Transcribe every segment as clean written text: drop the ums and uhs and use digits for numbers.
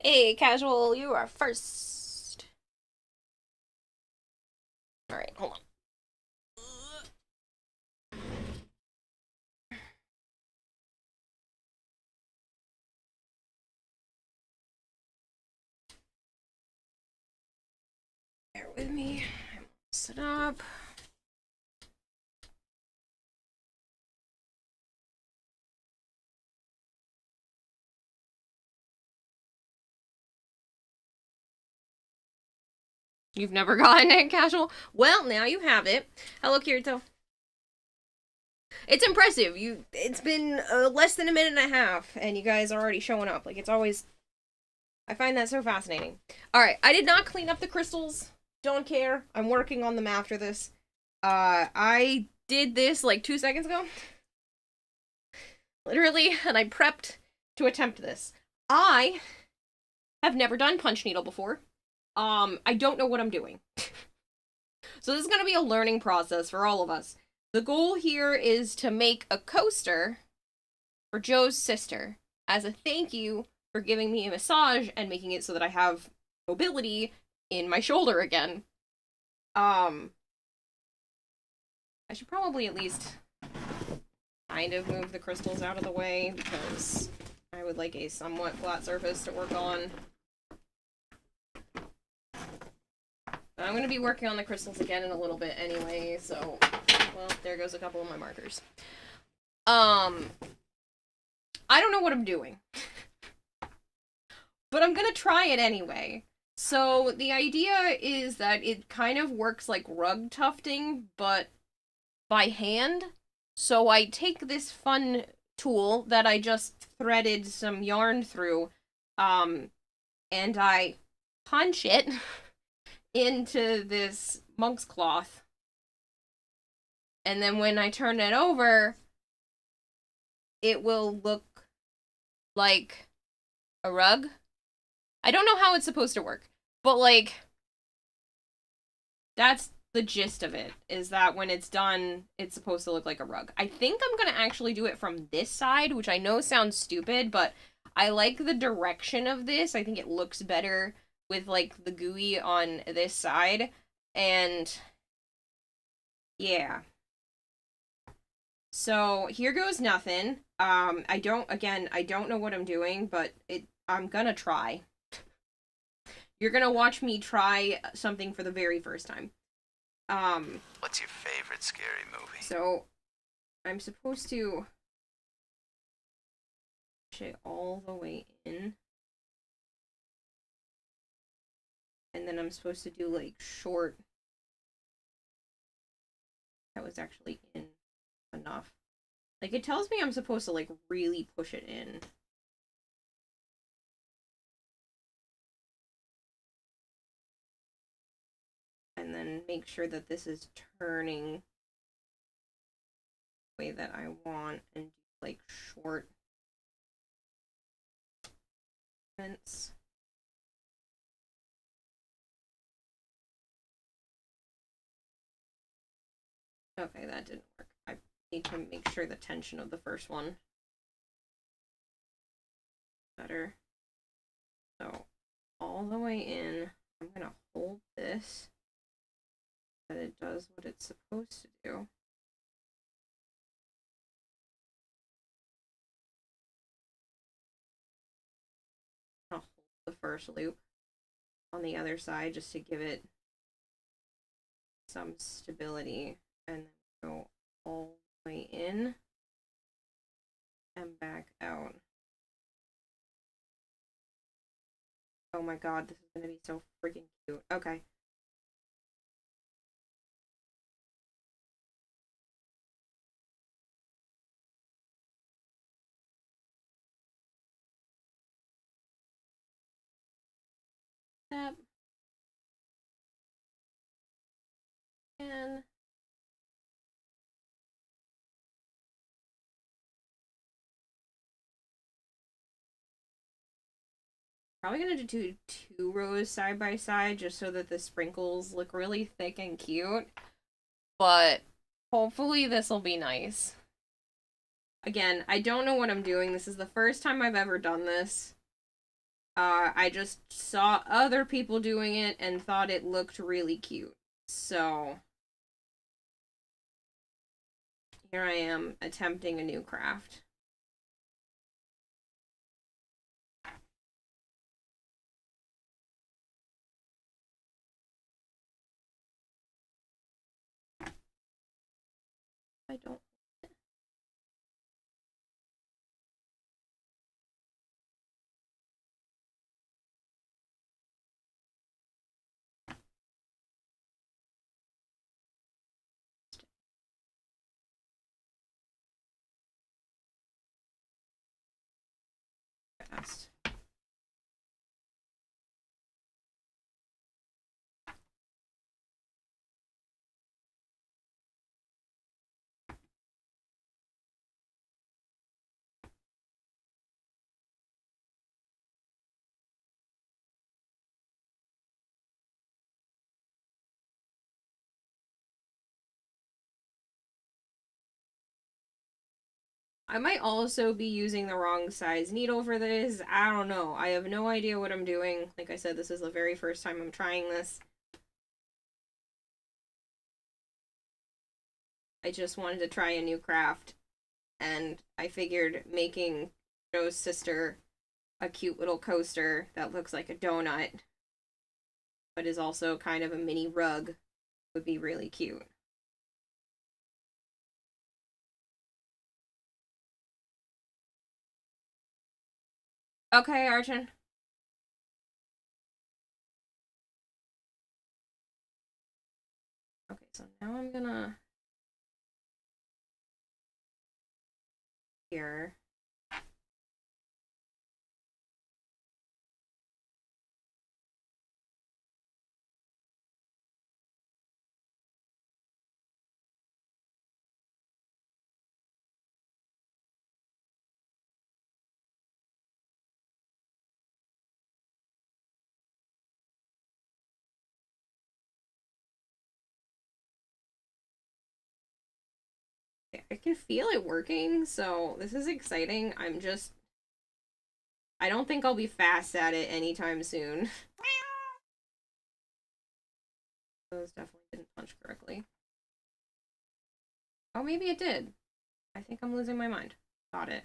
Hey, casual, you are first. Alright, hold on. Bear with me. I'm all set up. You've never gotten it, casual? Well, now you have it. Hello, Kirito. It's impressive. It's been less than a minute and a half, and you guys are already showing up. Like, it's always. I find that so fascinating. Alright, I did not clean up the crystals. Don't care. I'm working on them after this. I did this like 2 seconds ago. Literally, and I prepped to attempt this. I have never done punch needle before. I don't know what I'm doing. So this is going to be a learning process for all of us. The goal here is to make a coaster for Joe's sister as a thank you for giving me a massage and making it so that I have mobility in my shoulder again. I should probably at least kind of move the crystals out of the way because I would like a somewhat flat surface to work on. I'm going to be working on the crystals again in a little bit anyway, so, well, there goes a couple of my markers. I don't know what I'm doing. But I'm going to try it anyway. So, the idea is that it kind of works like rug tufting, but by hand. So I take this fun tool that I just threaded some yarn through, and I punch it into this monk's cloth. And then when I turn it over, it will look like a rug. I don't know how it's supposed to work, but like, that's the gist of it, is that when it's done, it's supposed to look like a rug. I think I'm gonna actually do it from this side, which I know sounds stupid, but I like the direction of this. I think it looks better with like the gooey on this side. And yeah. So here goes nothing. I don't know what I'm doing, but I'm gonna try. You're gonna watch me try something for the very first time. What's your favorite scary movie? So I'm supposed to push it all the way in. And then I'm supposed to do like short. That was actually in enough. Like it tells me I'm supposed to like really push it in. And then make sure that this is turning the way that I want and do like short movements. Okay, that didn't work. I need to make sure the tension of the first one better. So all the way in, I'm gonna hold this so that it does what it's supposed to do. I'll hold the first loop on the other side just to give it some stability, and then go all the way in and back out. Oh my god, this is gonna be so freaking cute. Okay. Step. And probably gonna do two rows side by side just so that the sprinkles look really thick and cute. But hopefully this will be nice. Again, I don't know what I'm doing. This is the first time I've ever done this. I just saw other people doing it and thought it looked really cute. So here I am attempting a new craft. I don't. Fast. I might also be using the wrong size needle for this. I don't know. I have no idea what I'm doing. Like I said, this is the very first time I'm trying this. I just wanted to try a new craft, and I figured making Joe's sister a cute little coaster that looks like a donut, but is also kind of a mini rug would be really cute. Okay, Archon. Okay, so now I'm gonna here. I can feel it working, so this is exciting. I don't think I'll be fast at it anytime soon. Those definitely didn't punch correctly. Oh, maybe it did. I think I'm losing my mind. Got it.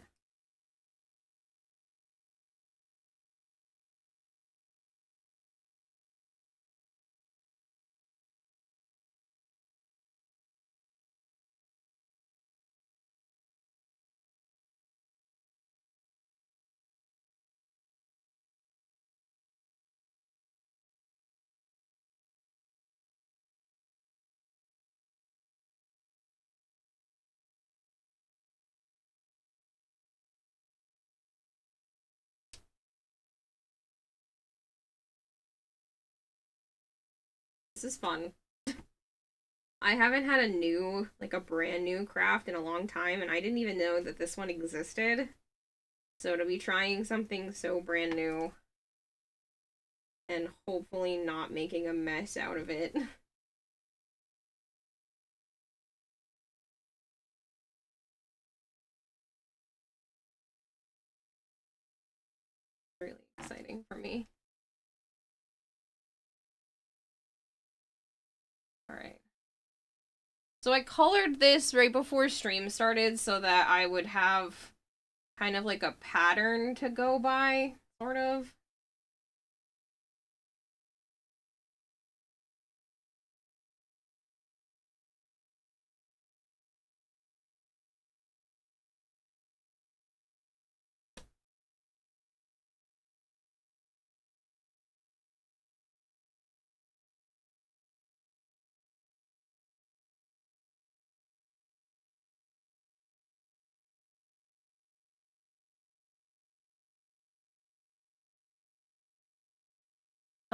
This is fun. I haven't had like a brand new craft in a long time, and I didn't even know that this one existed. So to be trying something so brand new and hopefully not making a mess out of it. Really exciting for me. All right. So I colored this right before stream started so that I would have kind of like a pattern to go by, sort of.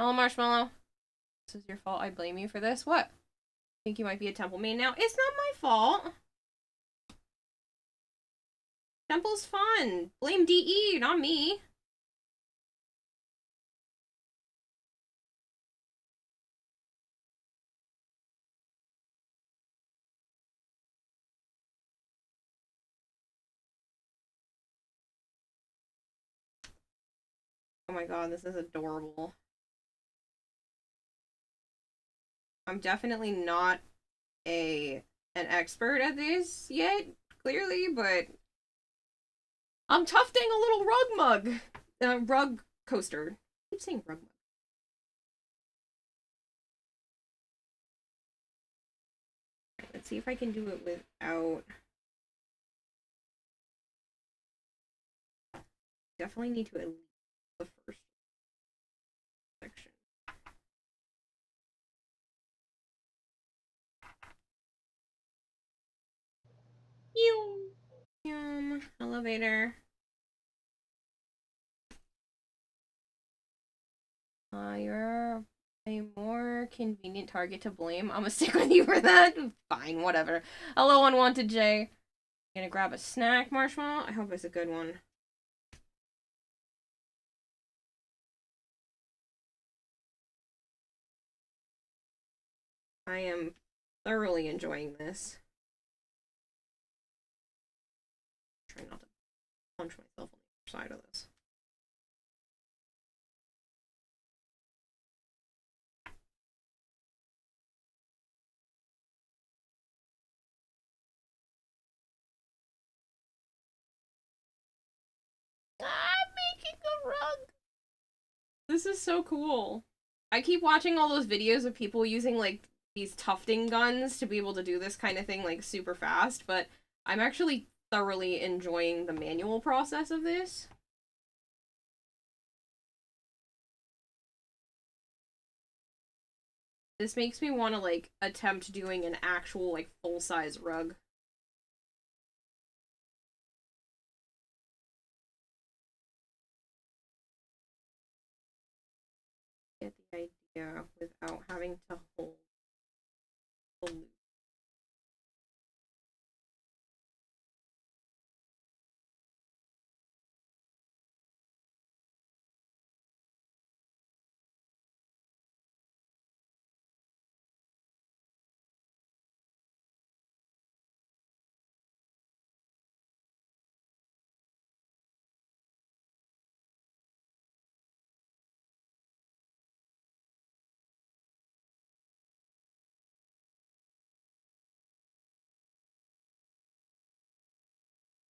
Hello, Marshmallow. This is your fault. I blame you for this. What? I think you might be a temple main now. It's not my fault. Temple's fun. Blame DE, not me. Oh my god, this is adorable. I'm definitely not an expert at this yet, clearly, but I'm tufting a little rug mug. Rug coaster. I keep saying rug mug. Let's see if I can do it without. Definitely need to at least the first section. Elevator. You're a more convenient target to blame. I'm gonna stick with you for that. Fine, whatever. Hello, unwanted Jay. Gonna grab a snack marshmallow. I hope it's a good one. I am thoroughly enjoying this. Try not to punch myself on the other side of this. I'm making a rug. This is so cool. I keep watching all those videos of people using like these tufting guns to be able to do this kind of thing like super fast, but I'm actually thoroughly enjoying the manual process of this. This makes me want to like attempt doing an actual like full-size rug. Get the idea without having to hold the loop.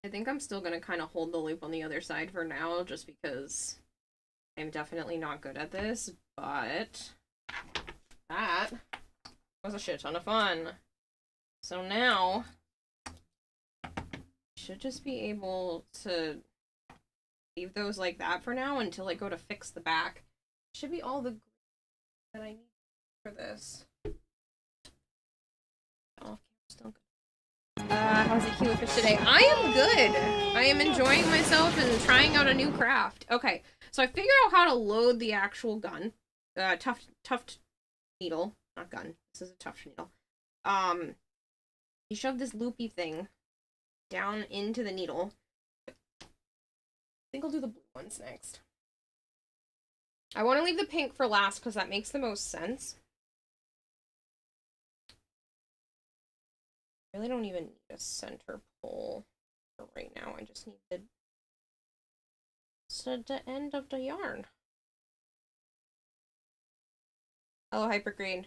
I think I'm still gonna kind of hold the loop on the other side for now, just because I'm definitely not good at this, but that was a shit ton of fun. So now, should just be able to leave those like that for now until I go to fix the back. Should be all the that I need for this. Oh, still good. How's it Kiwi Fish today? I am good. I am enjoying myself and trying out a new craft. Okay, so I figured out how to load the actual gun. Tuft needle, not gun. This is a tuft needle. You shove this loopy thing down into the needle. I think I'll do the blue ones next. I want to leave the pink for last because that makes the most sense. I really don't even need a center pole for right now. I just need the end of the yarn. Hello, Hypergreen.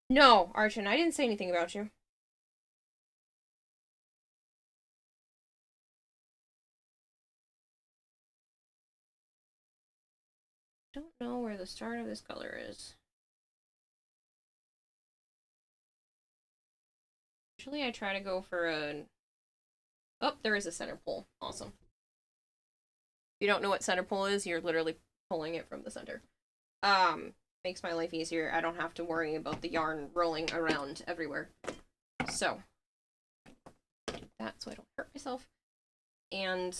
No, Archon, I didn't say anything about you. I don't know where the start of this color is. Usually I try to go for a... Oh, there is a center pole. Awesome. If you don't know what center pole is, you're literally pulling it from the center. Makes my life easier. I don't have to worry about the yarn rolling around everywhere. So, that so I don't hurt myself. And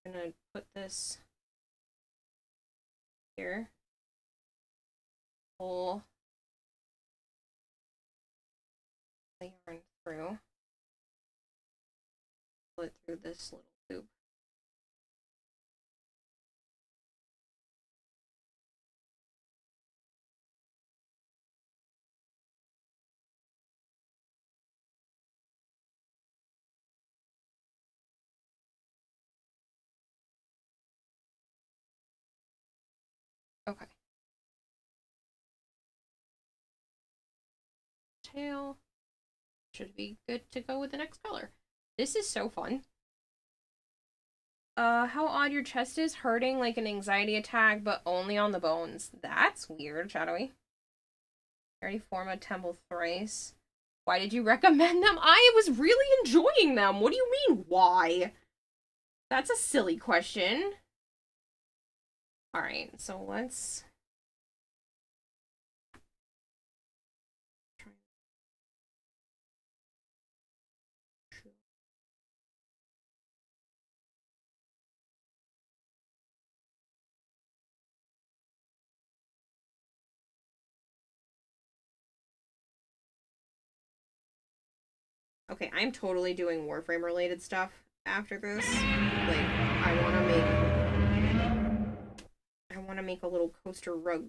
I'm gonna put this here. Pull the yarn through. Pull it through this little loop. Okay. Tail. Should be good to go with the next color. This is so fun. How odd your chest is, hurting like an anxiety attack, but only on the bones. That's weird, Shadowy. Already form a temple thrice. Why did you recommend them? I was really enjoying them. What do you mean, why? That's a silly question. Alright, so let's... Okay, I'm totally doing Warframe related stuff after this. Like, I wanna make a little coaster rug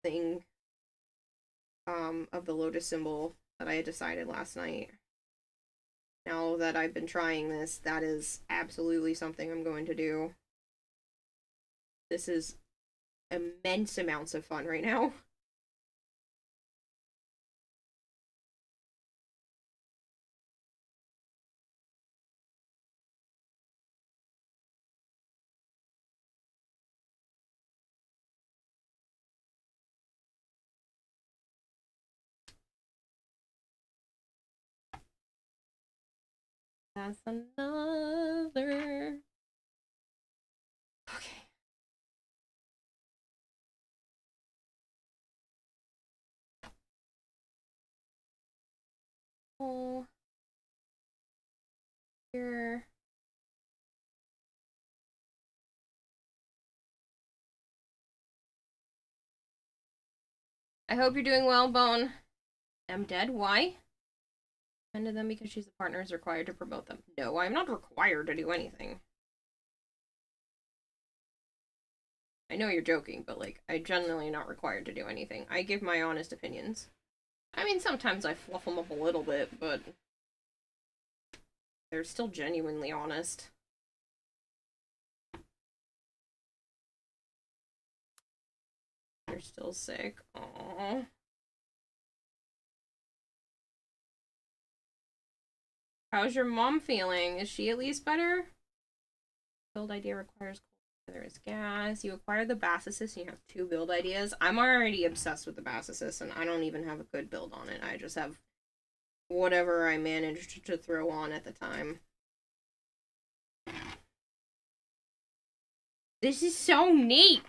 thing of the lotus symbol that I had decided last night. Now that I've been trying this, that is absolutely something I'm going to do. This is immense amounts of fun right now. That's another. Okay. Oh. Here. I hope you're doing well, Bone. I'm dead. Why? Offended them because she's a partner is required to promote them. No, I'm not required to do anything. I know you're joking, but like, I generally not required to do anything. I give my honest opinions. I mean, sometimes I fluff them up a little bit, but they're still genuinely honest. They're still sick. Aww. How's your mom feeling? Is she at least better? Build idea requires there is gas. You acquire the Bassasis and you have 2 build ideas. I'm already obsessed with the Bassasis and I don't even have a good build on it. I just have whatever I managed to throw on at the time. This is so neat!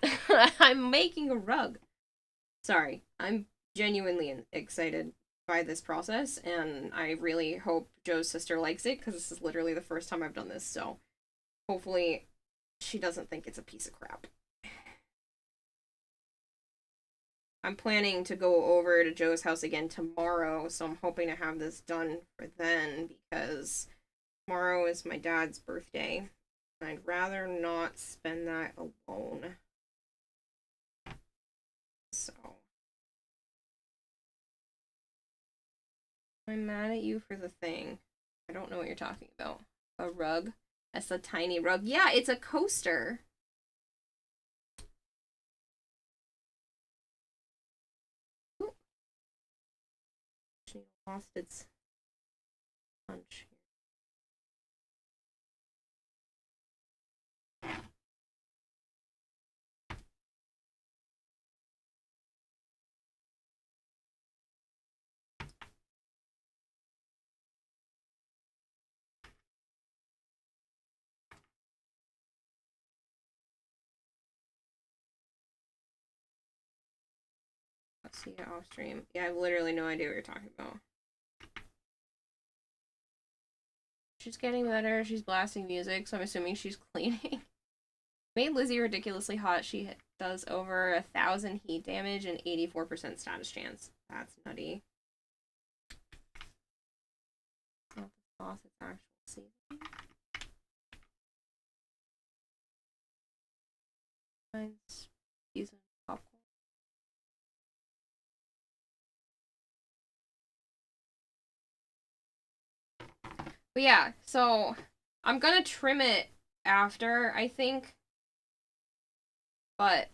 I'm making a rug. Sorry, I'm genuinely excited by this process, and I really hope Joe's sister likes it, because this is literally the first time I've done this, so hopefully she doesn't think it's a piece of crap. I'm planning to go over to Joe's house again tomorrow, so I'm hoping to have this done for then, because tomorrow is my dad's birthday. I'd rather not spend that alone. So. I'm mad at you for the thing. I don't know what you're talking about. A rug? That's a tiny rug. Yeah, it's a coaster. Ooh. She lost its punch. Let's see it off stream. Yeah, I have literally no idea what you're talking about. She's getting better. She's blasting music, so I'm assuming she's cleaning. Made Lizzie ridiculously hot. She does over 1,000 heat damage and 84% status chance. That's nutty. It's not the sauce, it's actual seasoning. Mine's seasoned popcorn. But yeah, so I'm gonna trim it after, I think. But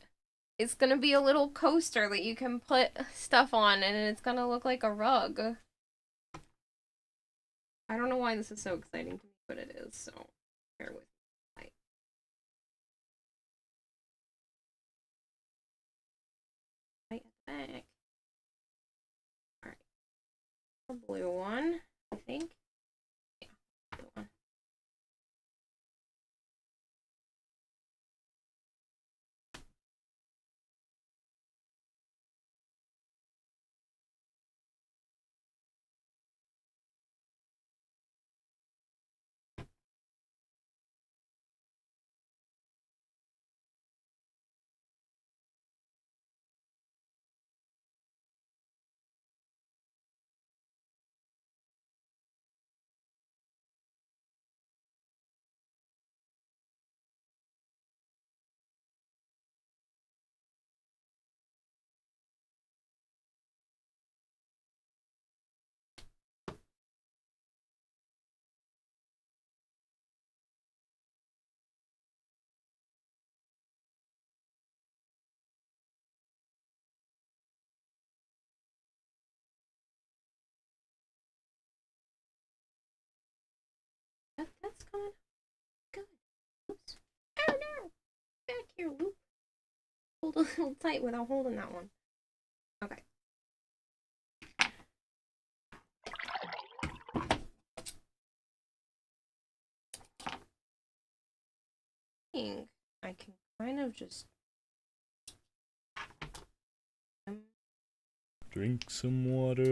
It's gonna be a little coaster that you can put stuff on, and it's gonna look like a rug. I don't know why this is so exciting to me, but it is, so bear with me. Right at the back. Alright. A blue one, I think. Yeah, blue one. That's coming good. Oops. Oh no! Back here, Loop. Hold a little tight without holding that one. Okay. I can kind of just drink some water.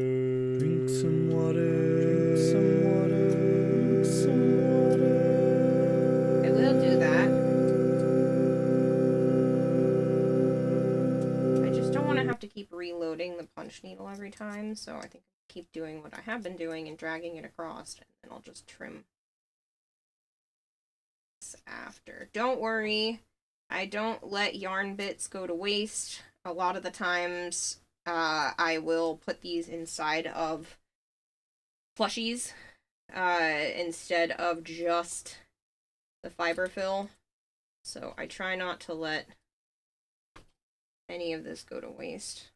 Drink some water. Drink some water. Drink some water. I will do that. I just don't want to have to keep reloading the punch needle every time, so I think I'll keep doing what I have been doing and dragging it across, and then I'll just trim this after. Don't worry, I don't let yarn bits go to waste. A lot of the times, I will put these inside of plushies instead of just the fiber fill. So I try not to let any of this go to waste.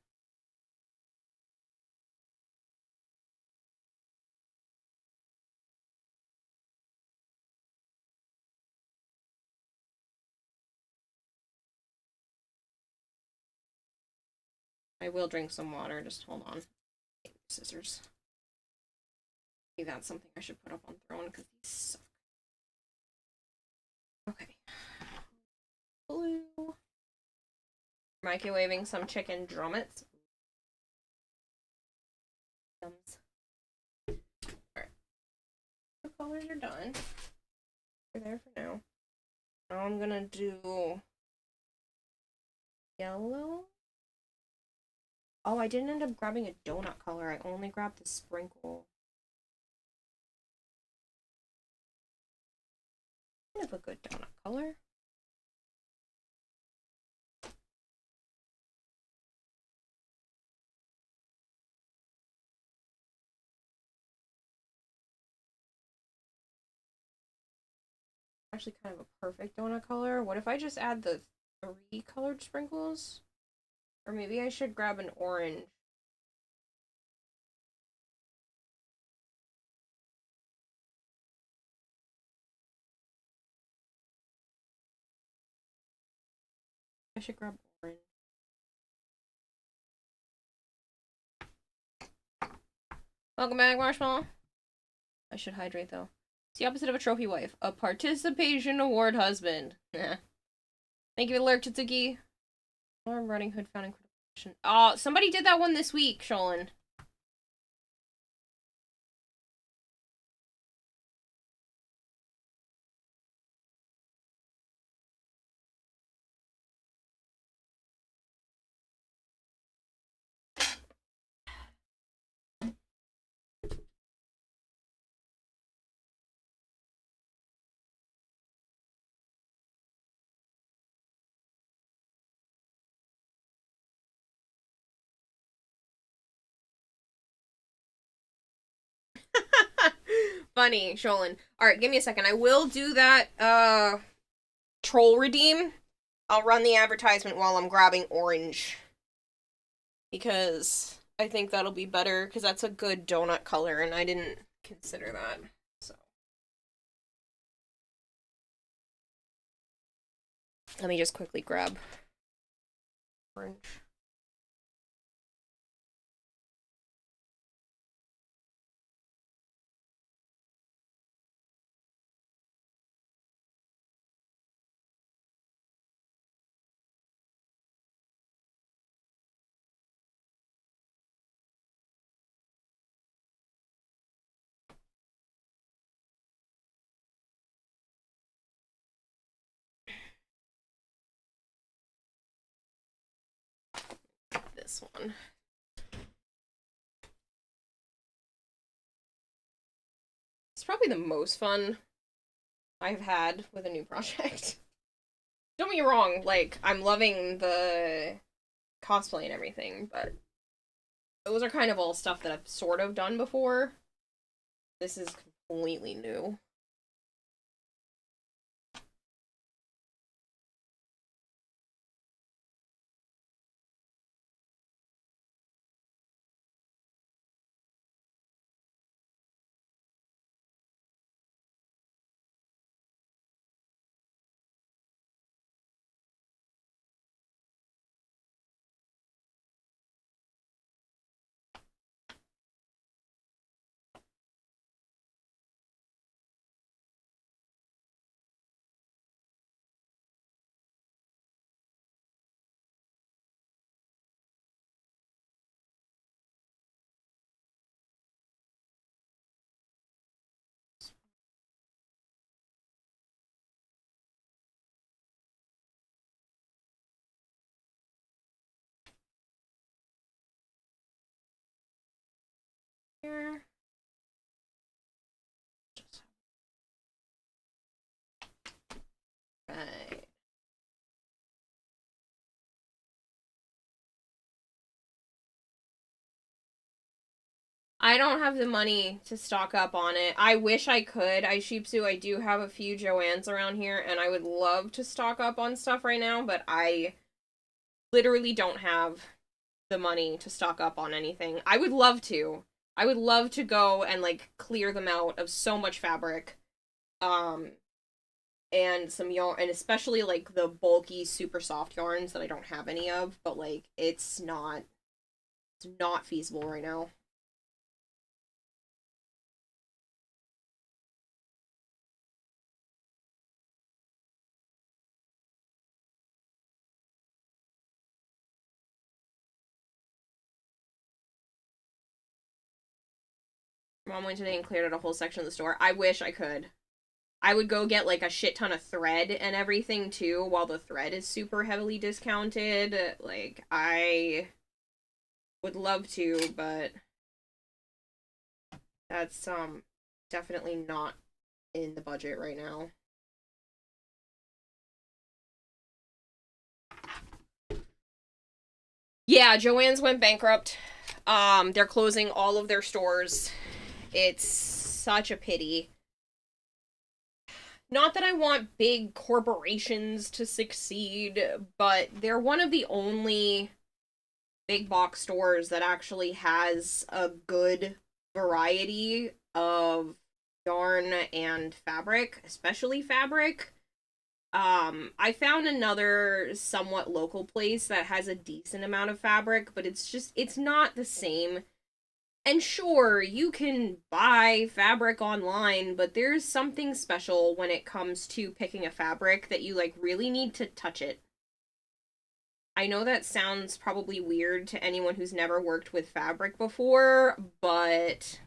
I will drink some water, just hold on. Scissors. Maybe that's something I should put up on Throne because these suck. Okay. Blue. Microwaving some chicken drummets. Yums. Alright. The colors are done. They're there for now. Now I'm gonna do yellow. Oh, I didn't end up grabbing a donut color. I only grabbed the sprinkle. Kind of a good donut color. Actually kind of a perfect donut color. What if I just add the 3 colored sprinkles? Or maybe I should grab an orange. I should grab orange. Welcome back, Marshmallow. I should hydrate, though. It's the opposite of a trophy wife. A participation award husband. Thank you for the lurk, Tsuki. Alarm running hood found in critical condition. Oh, somebody did that one this week, Sholin. Funny, Sholin. Alright, give me a second. I will do that, troll redeem. I'll run the advertisement while I'm grabbing orange. Because I think that'll be better, because that's a good donut color, and I didn't consider that. So let me just quickly grab orange. This one. It's probably the most fun I've had with a new project. Don't get me wrong, like, I'm loving the cosplay and everything, but those are kind of all stuff that I've sort of done before. This is completely new. Here. Right. I don't have the money to stock up on it. I wish I could. I do have a few Joannes around here, and I would love to stock up on stuff right now, but I literally don't have the money to stock up on anything. I would love to. I would love to go and, like, clear them out of so much fabric. Um, and some yarn, and especially, like, the bulky, super soft yarns that I don't have any of, but, like, it's not feasible right now. Mom went today and cleared out a whole section of the store. I wish I could. I would go get like a shit ton of thread and everything too, while the thread is super heavily discounted. Like, I would love to, but that's definitely not in the budget right now. Yeah, Joann's went bankrupt. They're closing all of their stores. It's such a pity. Not that I want big corporations to succeed, but they're one of the only big box stores that actually has a good variety of yarn and fabric, especially fabric. I found another somewhat local place that has a decent amount of fabric, but it's not the same. And sure, you can buy fabric online, but there's something special when it comes to picking a fabric that you, like, really need to touch it. I know that sounds probably weird to anyone who's never worked with fabric before, but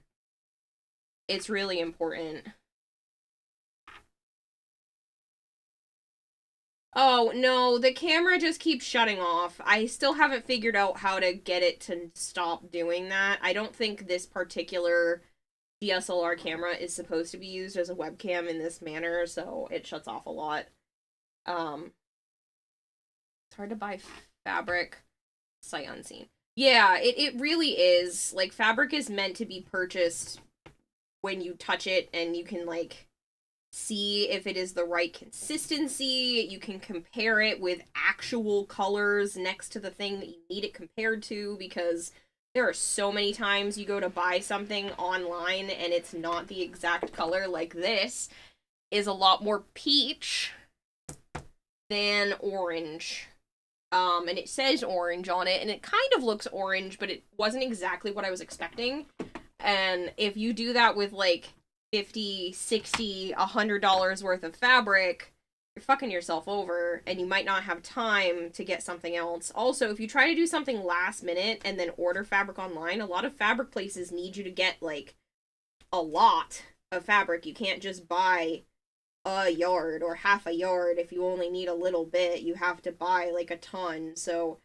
it's really important. Oh, no, the camera just keeps shutting off. I still haven't figured out how to get it to stop doing that. I don't think this particular DSLR camera is supposed to be used as a webcam in this manner, so it shuts off a lot. Um, it's hard to buy fabric sight unseen. Yeah, it really is. Like, fabric is meant to be purchased when you touch it and you can, like, see if it is the right consistency. You can compare it with actual colors next to the thing that you need it compared to, because there are so many times you go to buy something online and it's not the exact color. Like this is a lot more peach than orange. And it says orange on it, and it kind of looks orange, but it wasn't exactly what I was expecting. And if you do that with like $50, $60, $100 worth of fabric, you're fucking yourself over, and you might not have time to get something else. Also, if you try to do something last minute and then order fabric online, a lot of fabric places need you to get like a lot of fabric. You can't just buy a yard or half a yard. If you only need a little bit, you have to buy like a ton. So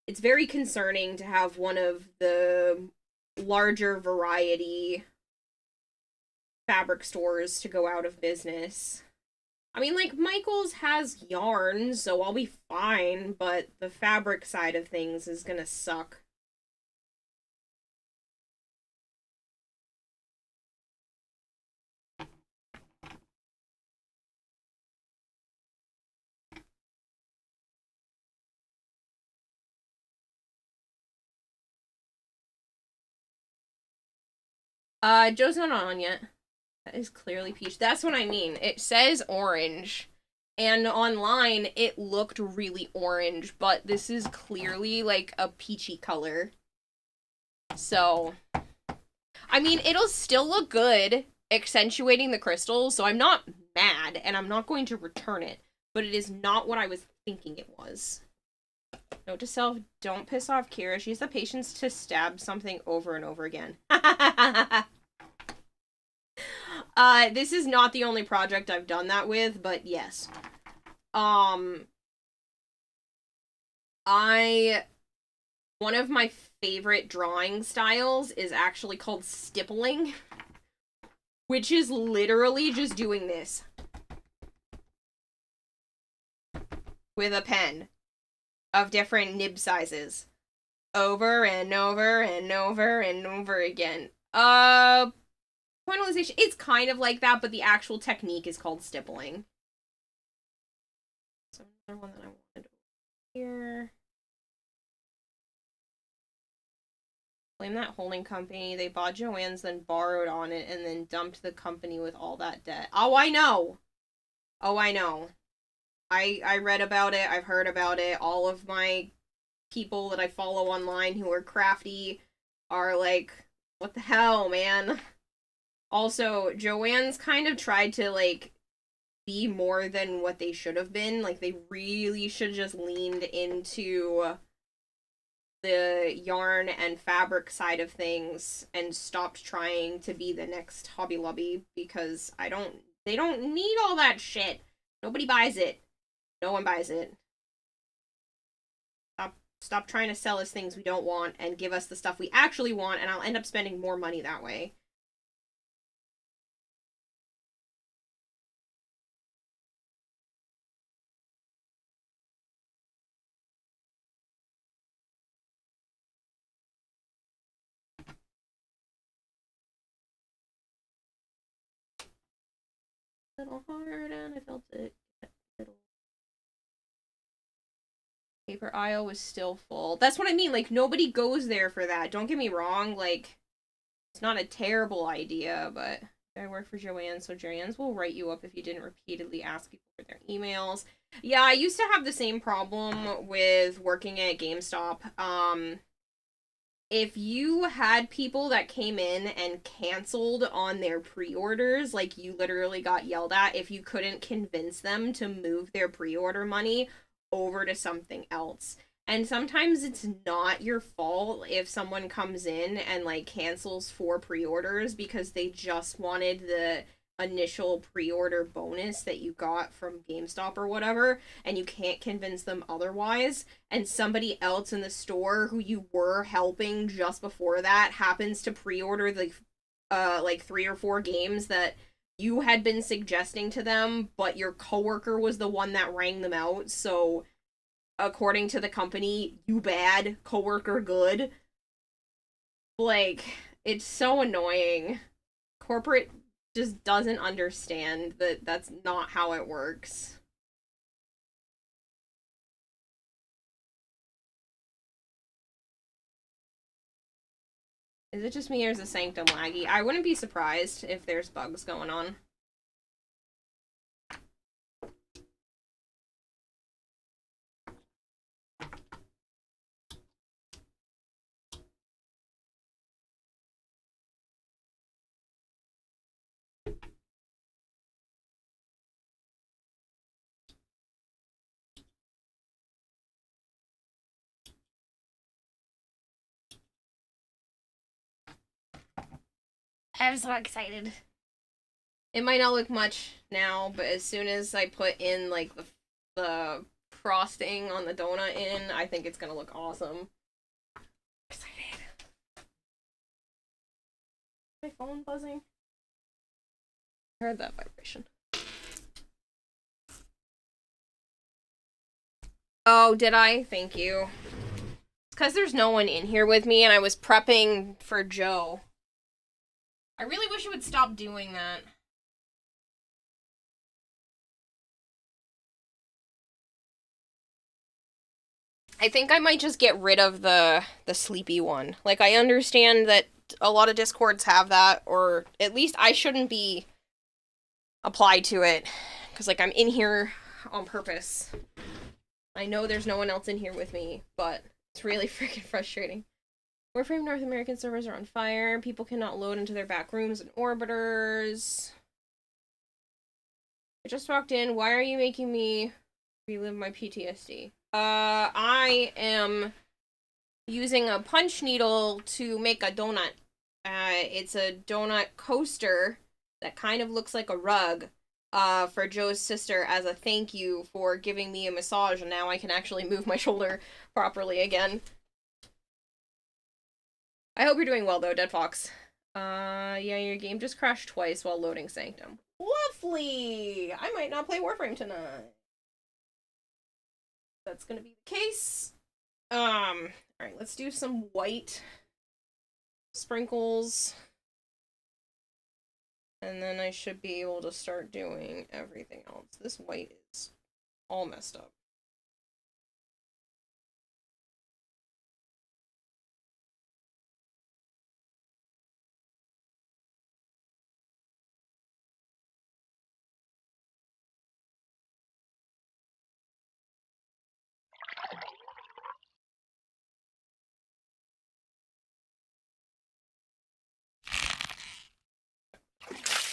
it's very concerning to have one of the larger variety fabric stores to go out of business. I mean, like, Michael's has yarn, so I'll be fine, but the fabric side of things is gonna suck. Joe's not on yet. That is clearly peach. That's what I mean. It says orange. And online, it looked really orange, but this is clearly, like, a peachy color. So, I mean, it'll still look good, accentuating the crystals, so I'm not mad, and I'm not going to return it. But it is not what I was thinking it was. Note to self, don't piss off Kira. She has the patience to stab something over and over again. This is not the only project I've done that with, but yes. One of my favorite drawing styles is actually called stippling, which is literally just doing this with a pen of different nib sizes over and over and over and over again. Pointillization, it's kind of like that, but the actual technique is called stippling. So another one that I wanted here. Blame that holding company. They bought Joanne's, then borrowed on it, and then dumped the company with all that debt. Oh, I know. Oh, I know. I read about it. I've heard about it. All of my people that I follow online who are crafty are like, what the hell, man? Also, Joanne's kind of tried to, like, be more than what they should have been. Like, they really should have just leaned into the yarn and fabric side of things and stopped trying to be the next Hobby Lobby, because they don't need all that shit. Nobody buys it. No one buys it. Stop trying to sell us things we don't want and give us the stuff we actually want, and I'll end up spending more money that way. A little hard, and I felt it. Paper aisle was still full. That's what I mean. Like, nobody goes there for that. Don't get me wrong. Like, it's not a terrible idea, but I work for Joanne, so Joanne's will write you up if you didn't repeatedly ask people for their emails. Yeah, I used to have the same problem with working at GameStop. If you had people that came in and canceled on their pre-orders, like, you literally got yelled at if you couldn't convince them to move their pre-order money over to something else. And sometimes it's not your fault if someone comes in and, like, cancels 4 pre-orders because they just wanted the initial pre-order bonus that you got from GameStop or whatever, and you can't convince them otherwise, and somebody else in the store who you were helping just before that happens to pre-order the like 3 or 4 games that you had been suggesting to them, but your coworker was the one that rang them out, so according to the company, you bad, coworker good. Like, it's so annoying. Corporate just doesn't understand that that's not how it works. Is it just me or is the Sanctum laggy? I wouldn't be surprised if there's bugs going on. I'm so excited. It might not look much now, but as soon as I put in like the frosting on the donut in, I think it's gonna look awesome. Excited. My phone buzzing. I heard that vibration. Oh, did I? Thank you. It's because there's no one in here with me and I was prepping for Joe. I really wish you would stop doing that. I think I might just get rid of the sleepy one. Like, I understand that a lot of Discords have that, or at least I shouldn't be applied to it. Because, like, I'm in here on purpose. I know there's no one else in here with me, but it's really freaking frustrating. Warframe North American servers are on fire. People cannot load into their back rooms and orbiters. I just walked in. Why are you making me relive my PTSD? I am using a punch needle to make a donut. It's a donut coaster that kind of looks like a rug, for Joe's sister as a thank you for giving me a massage, and now I can actually move my shoulder properly again. I hope you're doing well, though, Dead Fox. Yeah, your game just crashed twice while loading Sanctum. Lovely! I might not play Warframe tonight. That's gonna be the case. Alright, let's do some white sprinkles. And then I should be able to start doing everything else. This white is all messed up.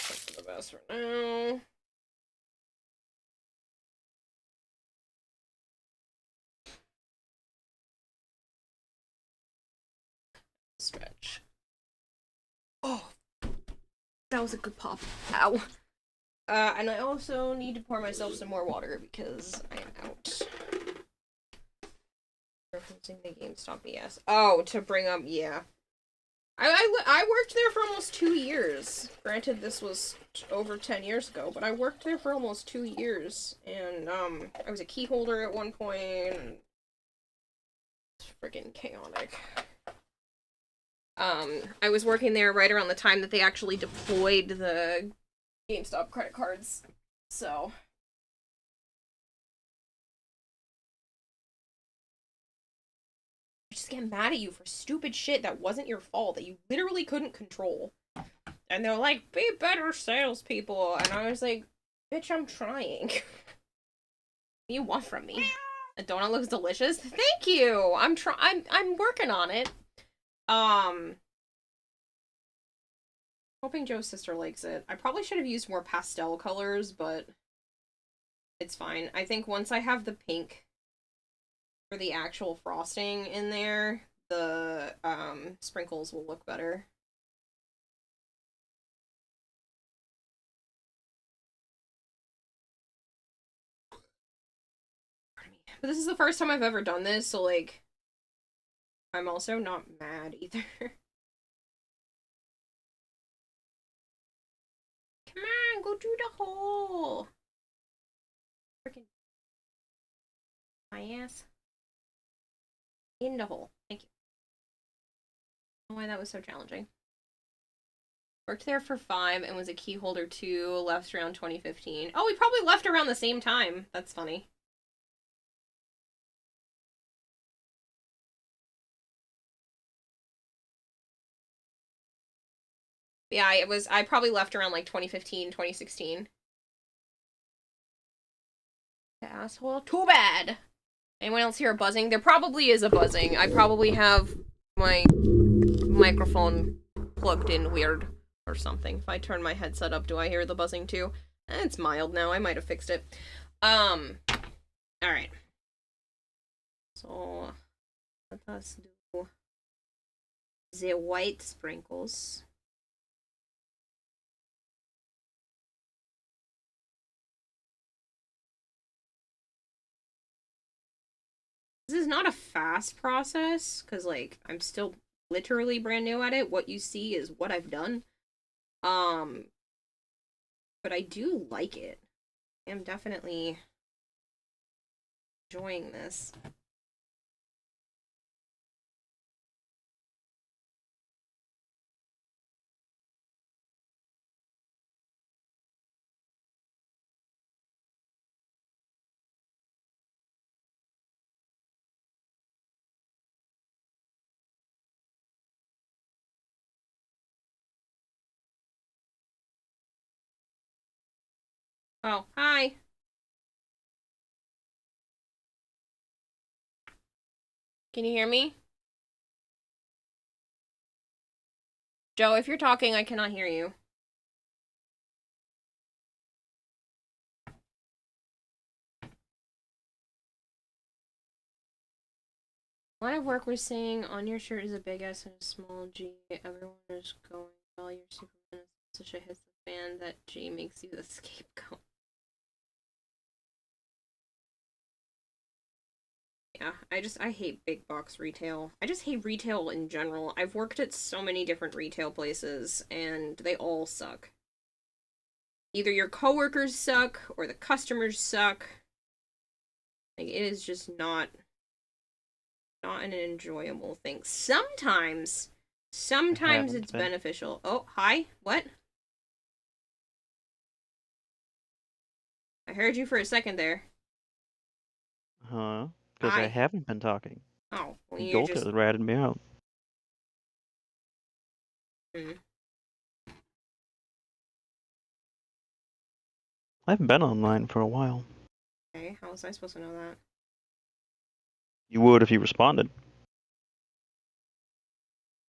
That's for the best for now. Stretch. Oh, that was a good pop. Ow. And I also need to pour myself some more water because I am out. Referencing the GameStop BS. Oh, to bring up, yeah. I worked there for almost 2 years. Granted, this was over 10 years ago, but I worked there for almost 2 years. And, I was a key holder at one point, and it's freaking chaotic. I was working there right around the time that they actually deployed the GameStop credit cards, so... Just get mad at you for stupid shit that wasn't your fault, that you literally couldn't control. And they're like, be better salespeople. And I was like, bitch, I'm trying. What do you want from me? The donut looks delicious. Thank you. I'm working on it. Hoping Joe's sister likes it. I probably should have used more pastel colors, but it's fine. I think once I have the pink for the actual frosting in there, the sprinkles will look better. But this is the first time I've ever done this, so like I'm also not mad either. Come on, go do the hole. Freaking my ass. In the hole. Thank you. I don't know why that was so challenging. Worked there for 5 and was a key holder 2, left around 2015. Oh, we probably left around the same time. That's funny. Yeah, I probably left around like 2015, 2016. The asshole. Too bad. Anyone else hear a buzzing? There probably is a buzzing. I probably have my microphone plugged in weird or something. If I turn my headset up, do I hear the buzzing too? It's mild now. I might have fixed it. Alright. So, let us do the white sprinkles. This is not a fast process, because, like, I'm still literally brand new at it. What you see is what I've done. But I do like it. I am definitely enjoying this. Oh, hi. Can you hear me? Joe, if you're talking, I cannot hear you. Line of work we're seeing on your shirt is a big S and a small G. Everyone is going, well, you're Superman. Such a hit the fan that G makes you the scapegoat. Yeah, I hate big box retail. I just hate retail in general. I've worked at so many different retail places, and they all suck. Either your coworkers suck, or the customers suck. Like, it is just not an enjoyable thing. Sometimes it's beneficial. Oh, hi? What? I heard you for a second there. Huh? Because I haven't been talking. Oh, well, you Golta just... ratted me out. I haven't been online for a while. Okay, how was I supposed to know that? You would if you responded.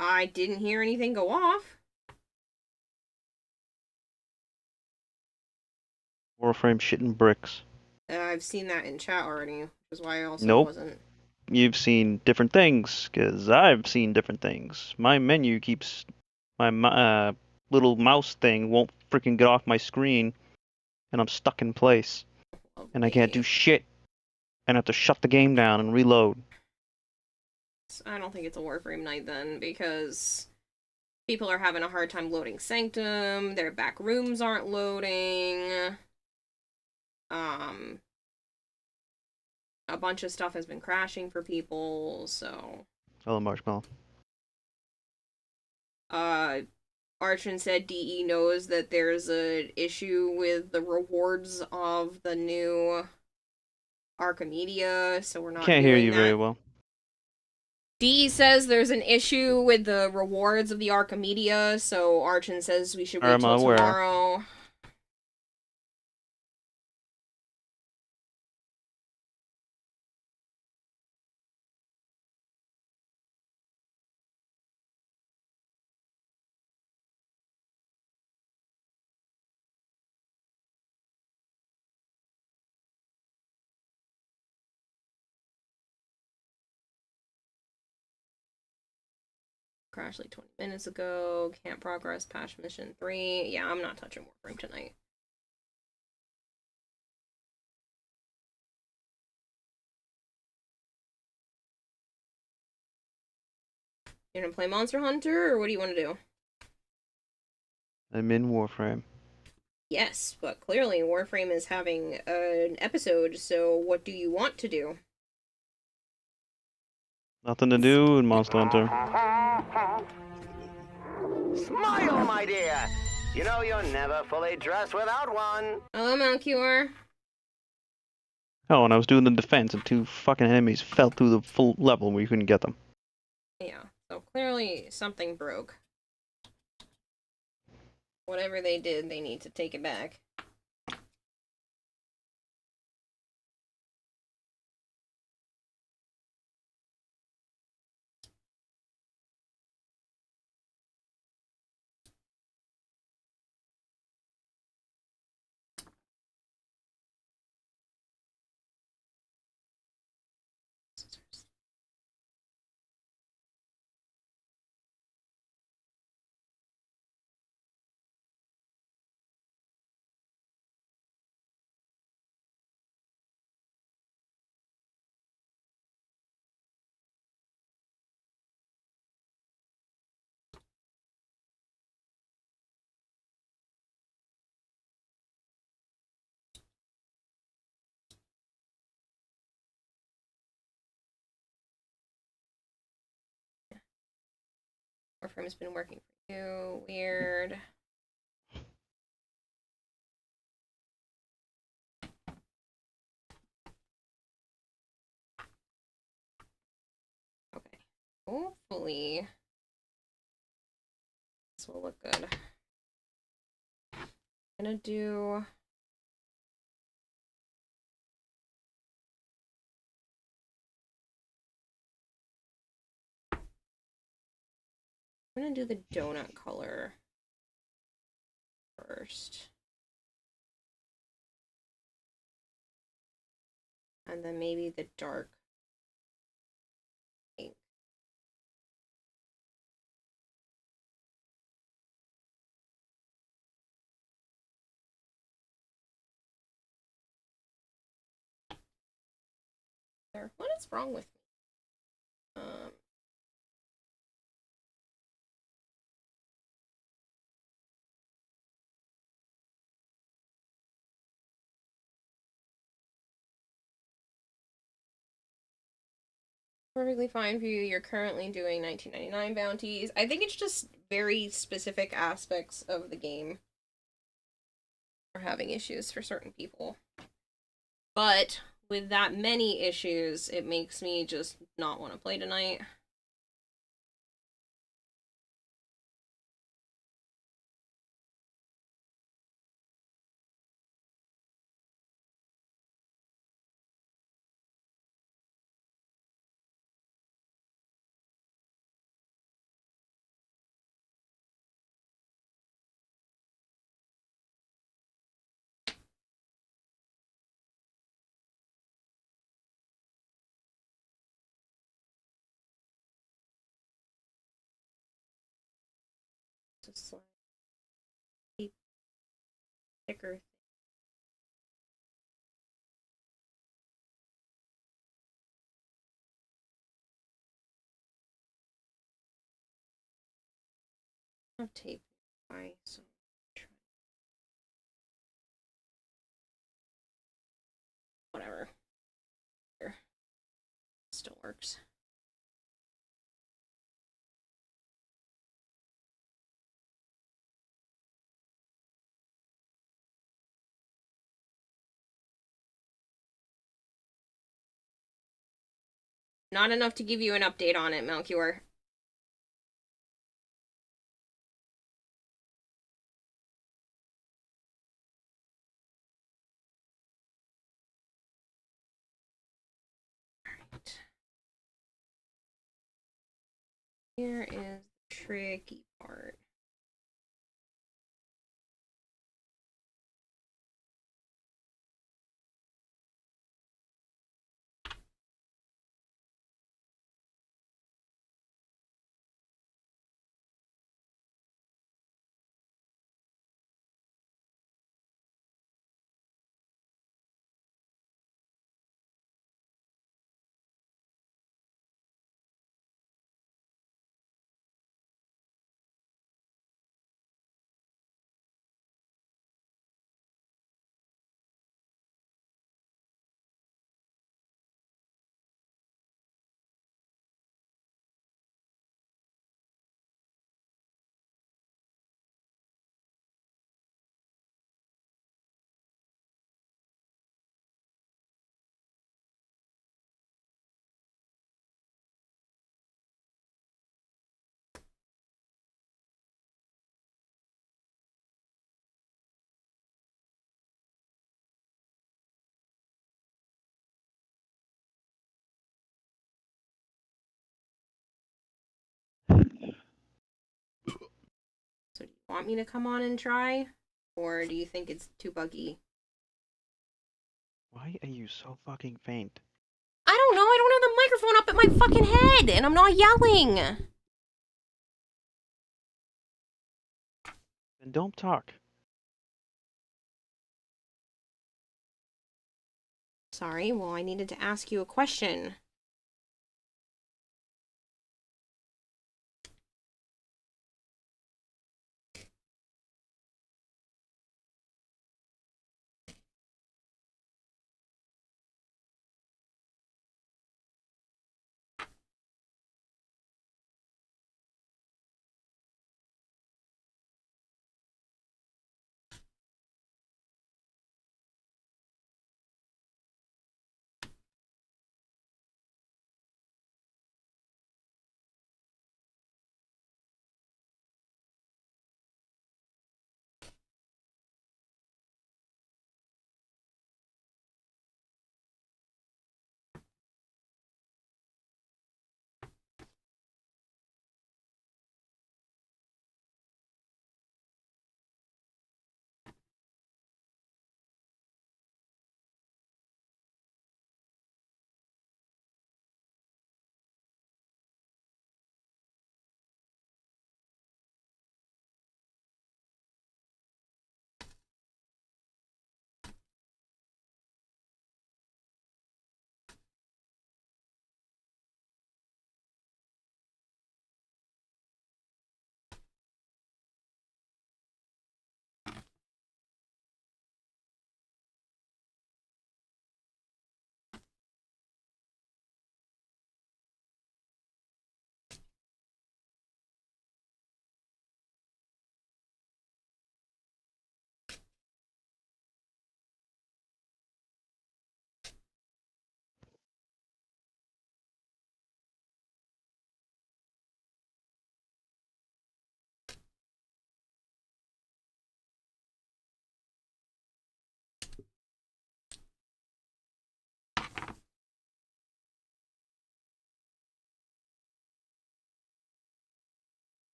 I didn't hear anything go off. Warframe shitting bricks. I've seen that in chat already, which is why I also Nope. wasn't... You've seen different things, because I've seen different things. My menu keeps... My little mouse thing won't freaking get off my screen, and I'm stuck in place. And I can't do shit. And I have to shut the game down and reload. I don't think it's a Warframe night then, because people are having a hard time loading Sanctum, their back rooms aren't loading, a bunch of stuff has been crashing for people, so... Hello, Marshmallow. Archon said DE knows that there's an issue with the rewards of the new Archimedia, so we're not Can't hear you very well. DE says there's an issue with the rewards of the Archimedia, so Archon says we should wait till tomorrow. Crashed like 20 minutes ago. Can't progress past mission 3. Yeah, I'm not touching Warframe tonight. You gonna play Monster Hunter, or what do you want to do? I'm in Warframe. Yes, but clearly Warframe is having an episode, so what do you want to do? Nothing to do in Monster Hunter. Smile, my dear. You know you're never fully dressed without one. Hello, Malcure. Oh, and I was doing the defense, and 2 fucking enemies fell through the full level where you couldn't get them. Yeah, so clearly something broke. Whatever they did, they need to take it back. Warframe's been working for you. Weird. Okay. Hopefully this will look good. I'm gonna do the donut color first. And then maybe the dark pink. There. What is wrong with me? Perfectly fine for you. You're currently doing 1999 bounties. I think it's just very specific aspects of the game are having issues for certain people. But with that many issues, it makes me just not want to play tonight. Just like thicker. I have tape nearby, so whatever. Here. Still works. Not enough to give you an update on it, Malcure. Alright. Here is the tricky part. want me to come on and try? Or do you think it's too buggy? Why are you so fucking faint? I don't know, I don't have the microphone up at my fucking head, and I'm not yelling! Then don't talk. Sorry, well, I needed to ask you a question.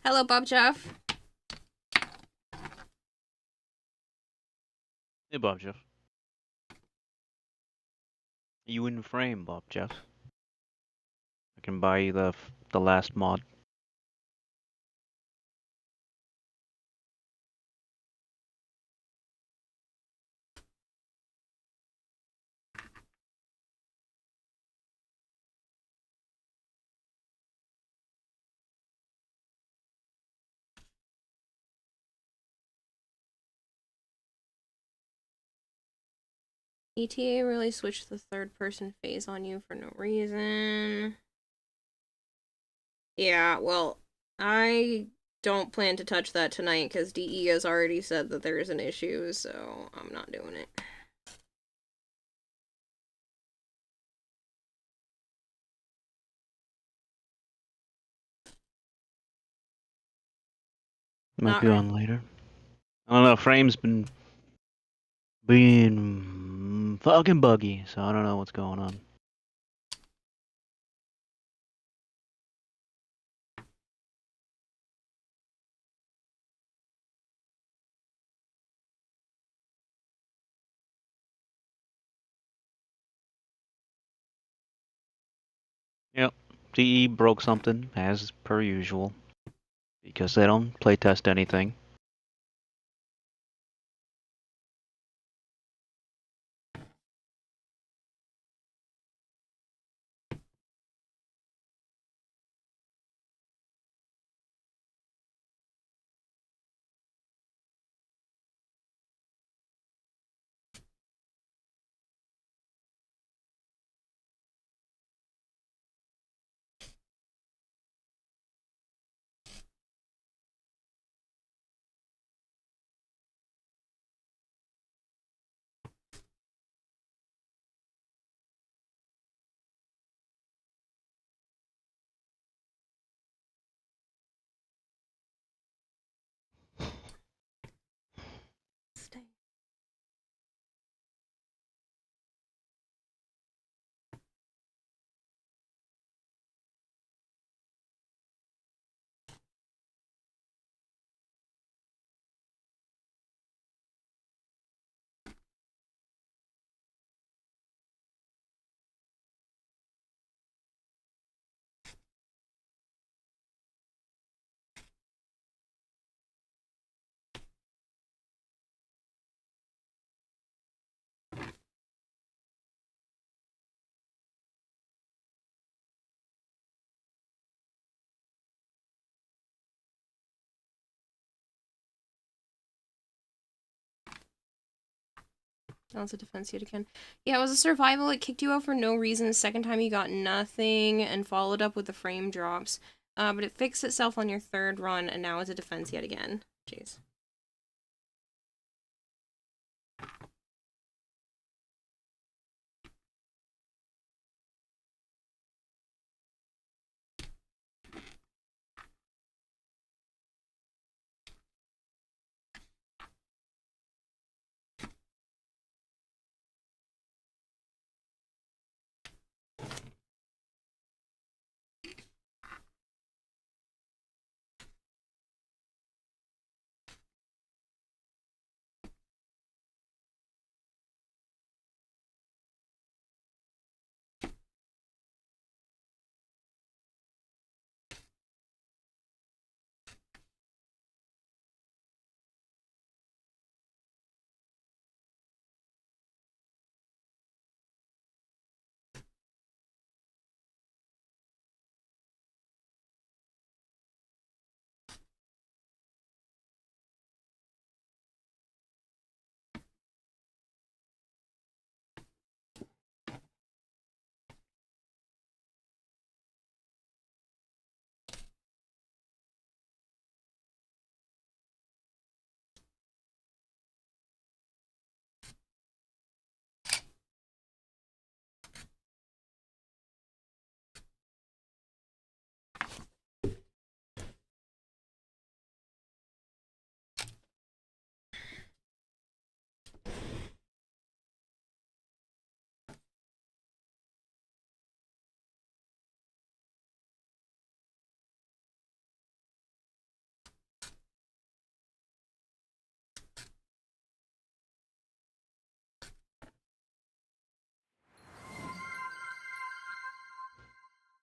Hello, Bob Jeff. Hey, Bob Jeff. You in frame, Bob Jeff. I can buy you the last mod. ETA really switched the third person phase on you for no reason. Yeah, well, I don't plan to touch that tonight because DE has already said that there's an issue, so I'm not doing it. Might be on later. I don't know. Frame's been being fucking buggy, so I don't know what's going on. CE broke something, as per usual, because they don't playtest anything. Stay. That was a defense yet again. Yeah, it was a survival. It kicked you out for no reason. Second time you got nothing and followed up with the frame drops. But it fixed itself on your third run, and now it's a defense yet again. Jeez.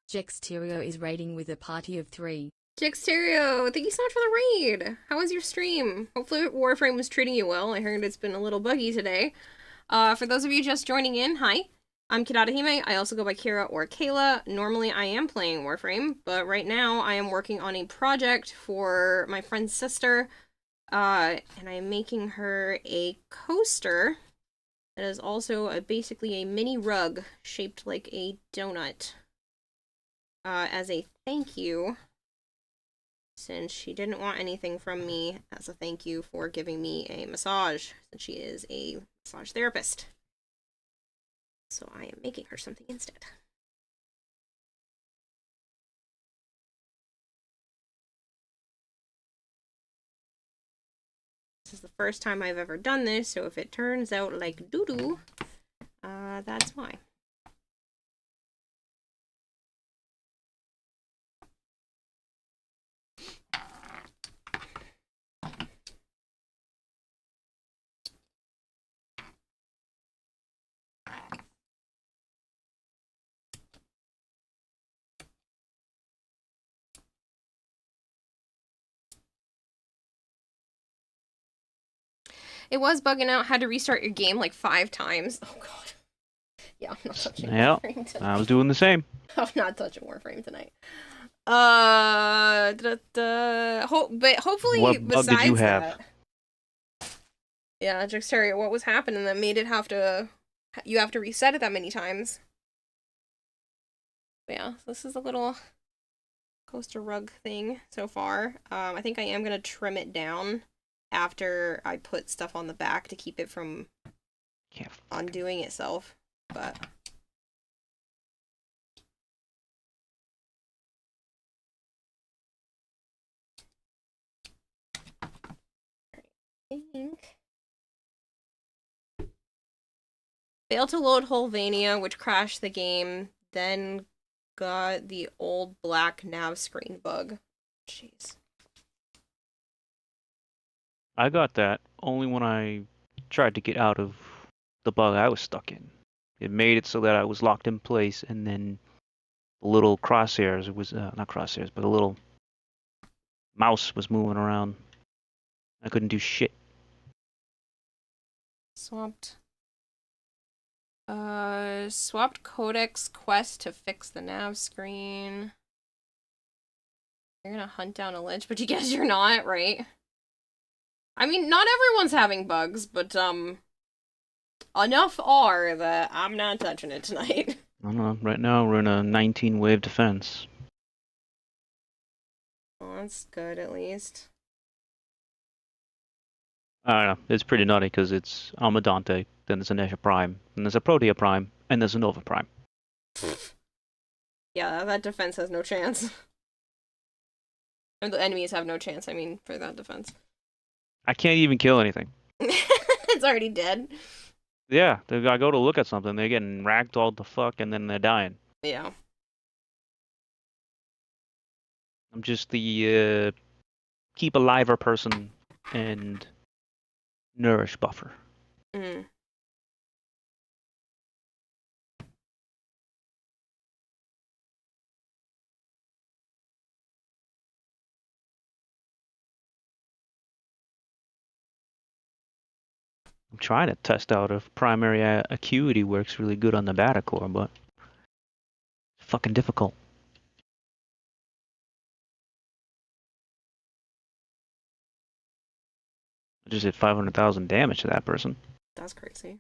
Jexterio is raiding with a party of 3. Jexterio, thank you so much for the raid. How was your stream? Hopefully Warframe was treating you well. I heard it's been a little buggy today. For those of you just joining in, hi. I'm Kirarahime. I also go by Kira or Kayla. Normally I am playing Warframe, but right now I am working on a project for my friend's sister. And I'm making her a coaster that is also basically a mini rug shaped like a donut. As a thank you, since she didn't want anything from me as a thank you for giving me a massage, since she is a massage therapist. So I am making her something instead. This is the first time I've ever done this, so if it turns out like doo-doo, that's why. It was bugging out. Had to restart your game like 5 times. Oh god. Yeah, I'm not touching Yeah, Warframe tonight. I was doing the same. I'm not touching Warframe tonight. But hopefully, What bug did you besides have? that, yeah, Jexteria, what was happening that made it you have to reset it that many times? But yeah, so this is a little coaster rug thing so far. I think I am gonna trim it down after I put stuff on the back to keep it from Can't undoing itself, but. Think. Failed to load Holvania, which crashed the game, then got the old black nav screen bug. Jeez. I got that only when I tried to get out of the bug I was stuck in. It made it so that I was locked in place, and then the little crosshairs, it was not crosshairs, but a little mouse was moving around. I couldn't do shit. Swapped Codex Quest to fix the nav screen. You're gonna hunt down a lich, but you guess you're not, right? I mean, not everyone's having bugs, but enough are that I'm not touching it tonight. I don't know. Right now we're in a 19 wave defense. Well, that's good at least. I don't know. It's pretty nutty because it's Almadante, then there's a Nesha Prime, then there's a Protea Prime, and there's a Nova Prime. Yeah, that defense has no chance. And the enemies have no chance, I mean, for that defense. I can't even kill anything. It's already dead. Yeah, I go to look at something, they're getting ragdolled the fuck, and then they're dying. Yeah. I'm just the keep aliver person and nourish buffer. Mm. I'm trying to test out if primary acuity works really good on the Batacore, but it's fucking difficult. I just did 500,000 damage to that person. That's crazy.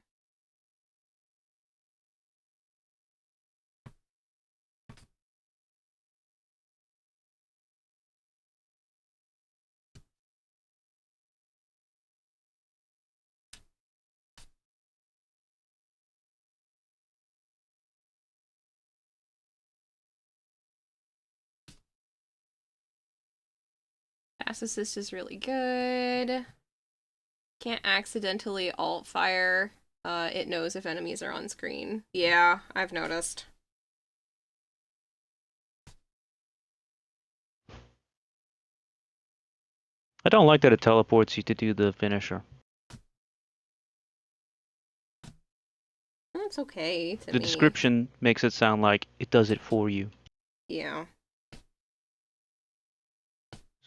Pass assist is really good. Can't accidentally alt fire. It knows if enemies are on screen. Yeah, I've noticed. I don't like that it teleports you to do the finisher. That's okay to The me. description makes it sound like it does it for you. Yeah.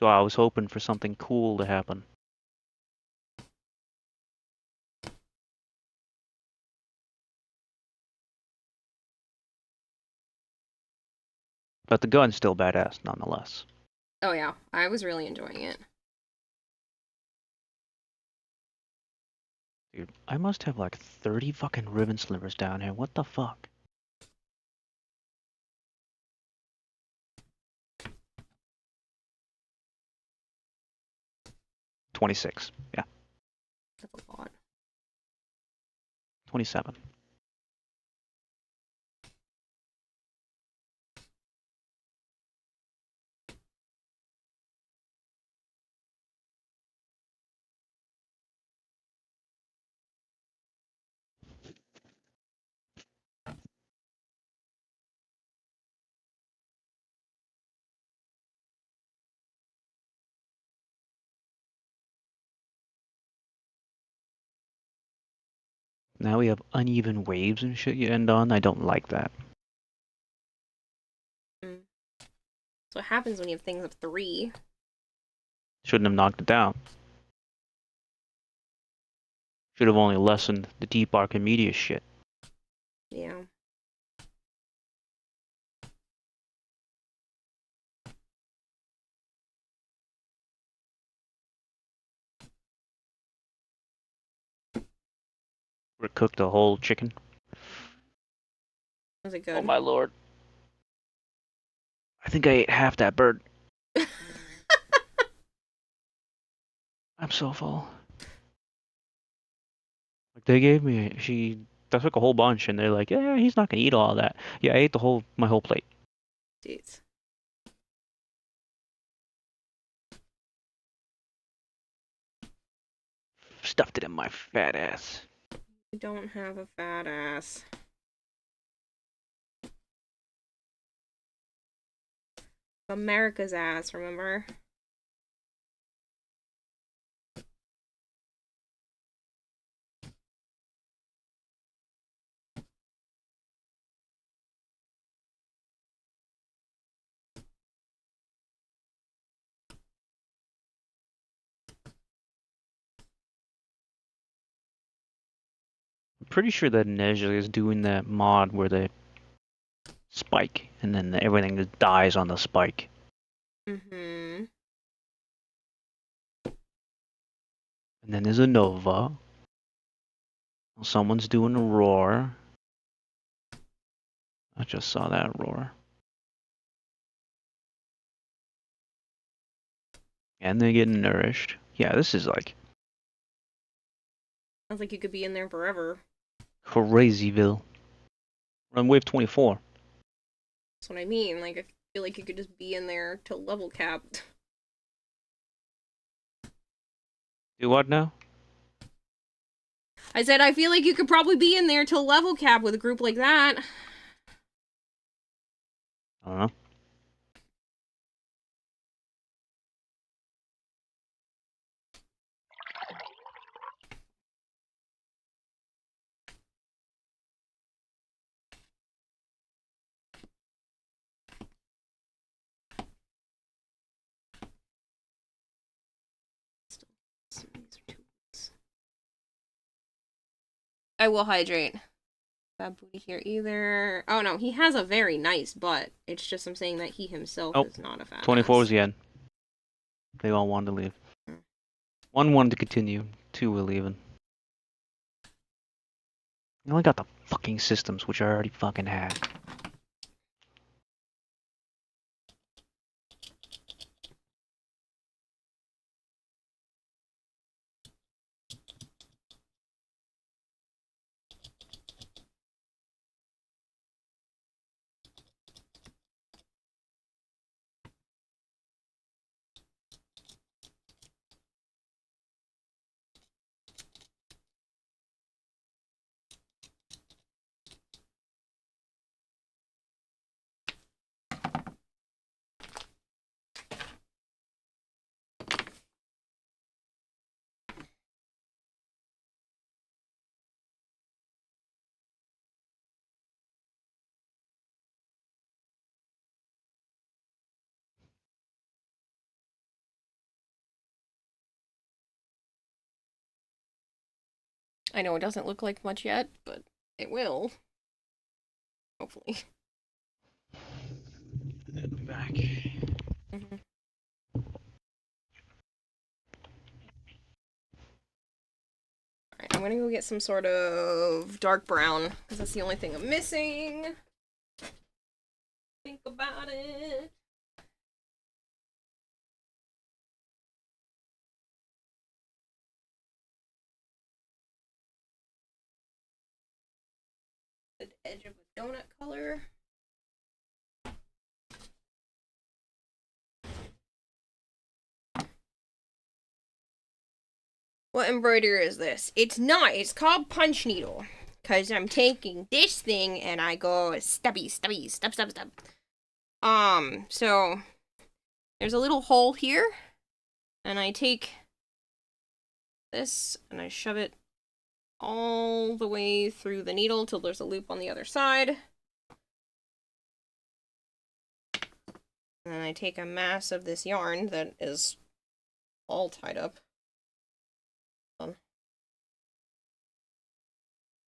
So I was hoping for something cool to happen. But the gun's still badass nonetheless. Oh yeah, I was really enjoying it. Dude, I must have like 30 fucking ribbon slivers down here. What the fuck? $26. Yeah. That's a lot. 27. Now we have uneven waves and shit you end on. I don't like that. Mm. So what happens when you have things of 3? Shouldn't have knocked it down. Should have only lessened the deep Archimedes shit. Yeah. We cooked a whole chicken. Was it Oh good? my lord. I think I ate half that bird. I'm so full. Like they gave me, I took a whole bunch, and they're like, yeah, he's not gonna eat all that. Yeah, I ate my whole plate. Jeez. Stuffed it in my fat ass. You don't have a fat ass. America's ass, remember? I'm pretty sure that Nezha is doing that mod where they spike, and then everything just dies on the spike. Mm-hmm. And then there's a Nova. Someone's doing a roar. I just saw that roar. And they're getting nourished. Yeah, this is like Sounds like you could be in there forever. crazyville. We're on wave 24. That's what I mean. Like, I feel like you could just be in there till level capped. Do what now? I said I feel like you could probably be in there till level cap with a group like that. I don't know. I will hydrate. Bad booty here either. Oh no, he has a very nice butt. It's just I'm saying that he himself is not a fat 24 was ass. the end. They all wanted to leave. One wanted to continue. Two were leaving. You only got the fucking systems, which I already fucking had. I know it doesn't look like much yet, but it will. Hopefully. I'll be back. Mm-hmm. Alright, I'm gonna go get some sort of dark brown, because that's the only thing I'm missing. Think about it. The edge of a donut color. What embroidery is this? It's not. It's called punch needle. Because I'm taking this thing and I go stubby, stubby, stub, stub, stub. So there's a little hole here. And I take this and I shove it all the way through the needle till there's a loop on the other side. And then I take a mass of this yarn that is all tied up.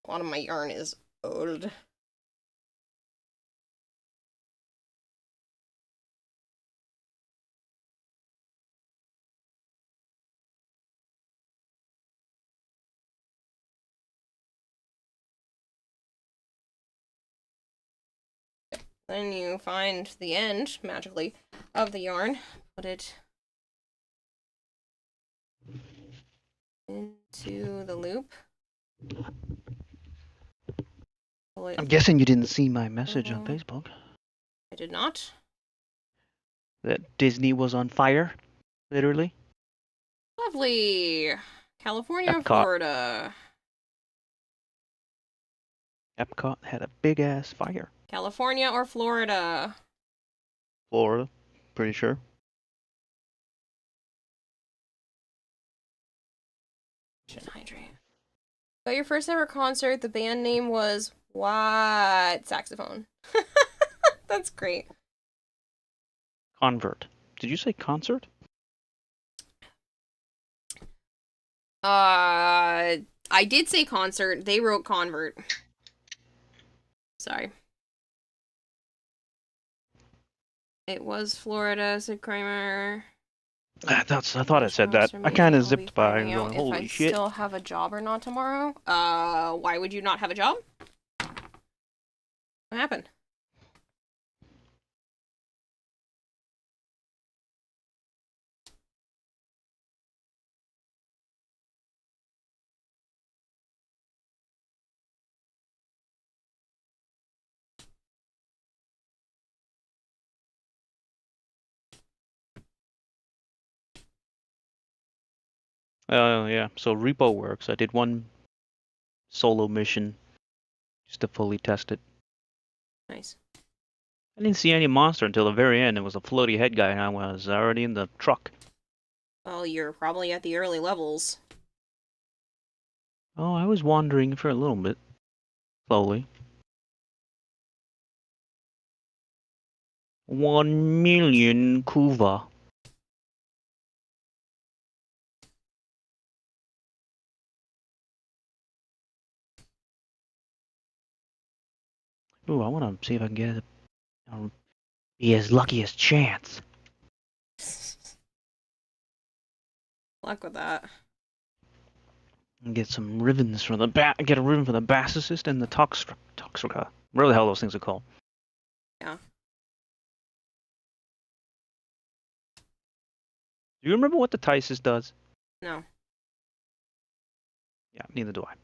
A lot of my yarn is old. Then you find the end, magically, of the yarn. Put it into the loop. Pull it. I'm guessing you didn't see my message on Facebook. I did not. That Disney was on fire, literally. Lovely. California, Epcot. Florida. Epcot had a big ass fire. California or Florida? Florida, pretty sure. Should hydrate. At your first ever concert, the band name was what? Saxophone. That's great. Convert. Did you say concert? I did say concert. They wrote convert. Sorry. It was Florida, said Kramer. I thought it said that. I kind of zipped by and going, holy shit. If I still have a job or not tomorrow. Why would you not have a job? What happened? Oh, yeah. So repo works. I did one solo mission just to fully test it. Nice. I didn't see any monster until the very end. It was a floaty head guy, and I was already in the truck. Well, you're probably at the early levels. Oh, I was wandering for a little bit. Slowly. 1,000,000 kuva. Ooh, I want to see if I can get it. Be as lucky as chance. Luck with that. And get some ribbons from the get a ribbon from the bassist and the toxrica. Whatever the hell those things are called. Yeah. Do you remember what the Tysis does? No. Yeah, neither do I.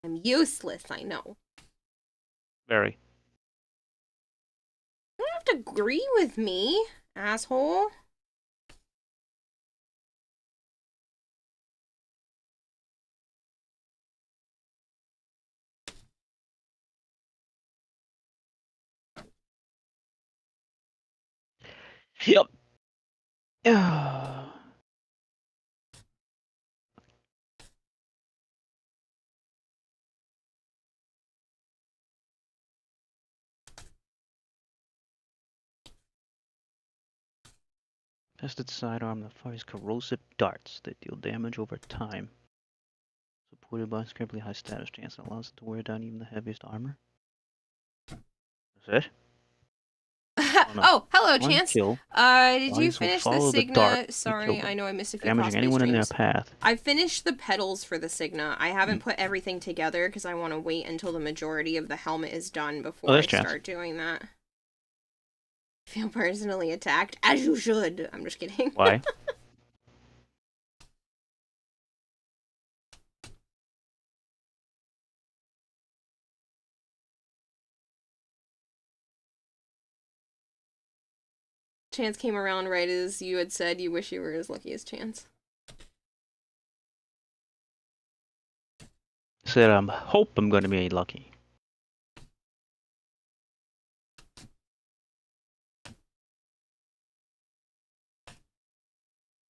I'm useless, I know. Very. You don't have to agree with me, asshole. Yep. Yeah. Tested sidearm that fires corrosive darts that deal damage over time. Supported by incredibly high status chance that allows it to wear down even the heaviest armor. That's it? Oh, hello, One Chance. kill. Did you Bodies will finish the follow the Signa? dart and Sorry, kill them, I know I missed a few damaging cosplay anyone in their streams. path. I finished the pedals for the Signa. I haven't put everything together because I want to wait until the majority of the helmet is done before I start doing that. I feel personally attacked, as you should. I'm just kidding. Why? Chance came around right as you had said you wish you were as lucky as Chance. Said I hope I'm going to be lucky.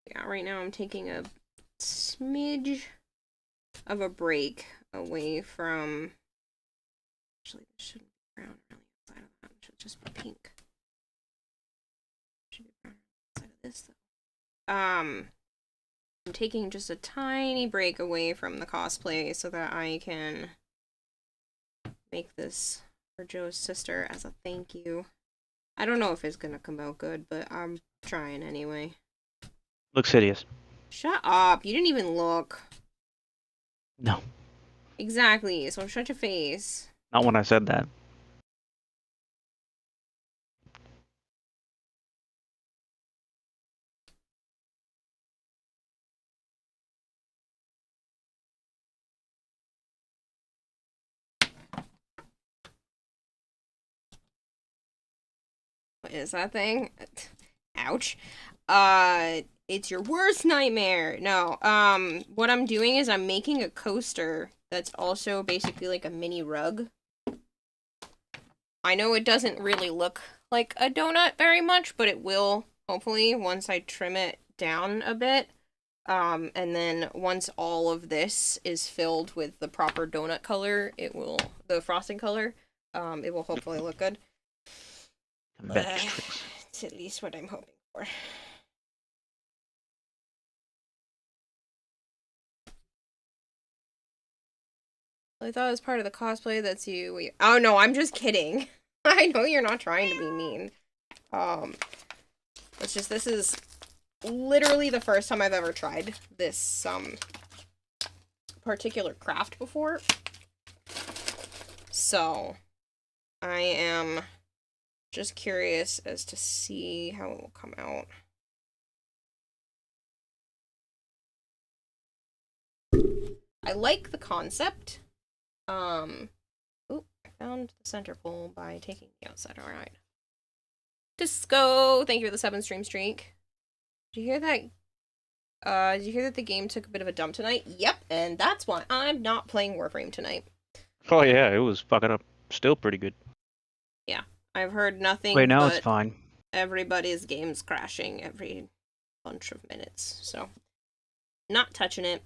Yeah, right now I'm taking a smidge of a break away from... Actually, this shouldn't be brown really outside of that. It should just be pink. Should be brown outside of this, though. I'm taking just a tiny break away from the cosplay so that I can make this for Joe's sister as a thank you. I don't know if it's gonna come out good, but I'm trying anyway. Looks hideous. Shut up! You didn't even look. No, Exactly, so shut your face. not when I said that. What is that thing? Ouch. It's your worst nightmare. No, what I'm doing is I'm making a coaster that's also basically like a mini rug. I know it doesn't really look like a donut very much, but it will, hopefully, once I trim it down a bit. And then once all of this is filled with the proper donut color, the frosting color, it will hopefully look good. Convex. It's at least what I'm hoping for. I thought it was part of the cosplay. That's you. Oh no, I'm just kidding. I know you're not trying to be mean. This is literally the first time I've ever tried this particular craft before. So I am just curious as to see how it will come out. I like the concept. I found the center pole by taking the outside. All right. Disco, thank you for the 7 stream streak. Did you hear that? Did you hear that the game took a bit of a dump tonight? Yep, and that's why I'm not playing Warframe tonight. Oh yeah, it was fucking up. Still pretty good. Yeah, I've heard nothing. Wait, now but it's fine. Everybody's game's crashing every bunch of minutes, so not touching it.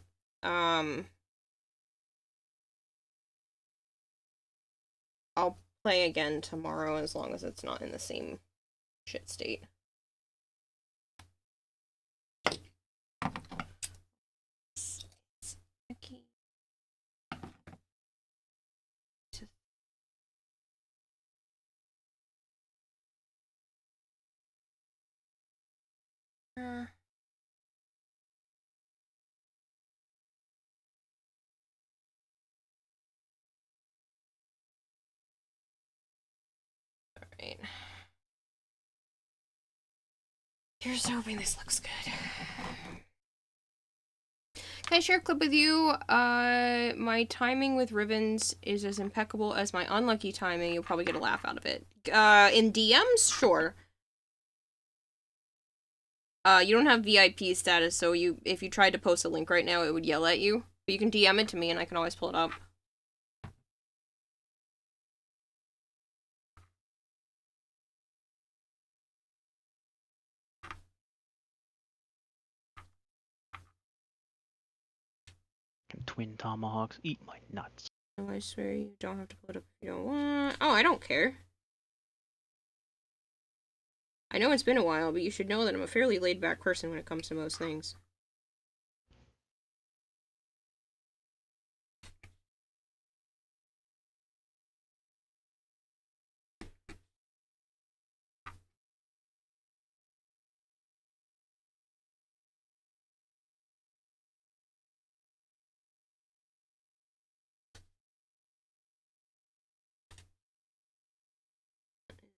I'll play again tomorrow as long as it's not in the same shit state. Alright. Here's hoping this looks good. Can I share a clip with you? My timing with ribbons is as impeccable as my unlucky timing. You'll probably get a laugh out of it. In DMs? Sure. You don't have VIP status, so if you tried to post a link right now, it would yell at you. But you can DM it to me and I can always pull it up. Twin tomahawks, eat my nuts. Oh, I swear you don't have to pull it up if you don't want. Oh, I don't care. I know it's been a while, but you should know that I'm a fairly laid-back person when it comes to most things.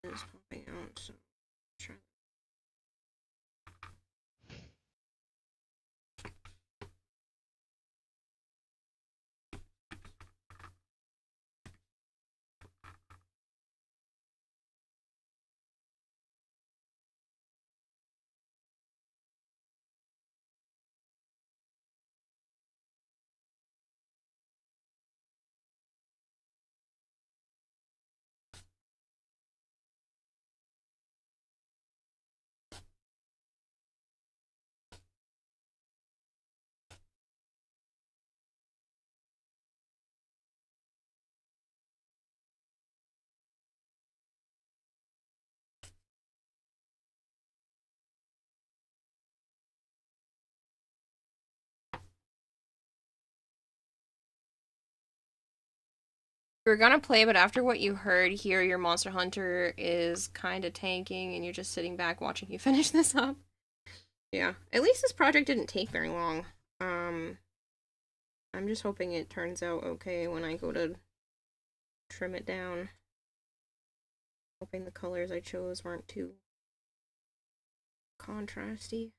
It is popping out, so try. We're gonna play, but after what you heard here, your Monster Hunter is kind of tanking, and you're just sitting back watching you finish this up. Yeah, at least this project didn't take very long. I'm just hoping it turns out okay when I go to trim it down. Hoping the colors I chose weren't too contrasty.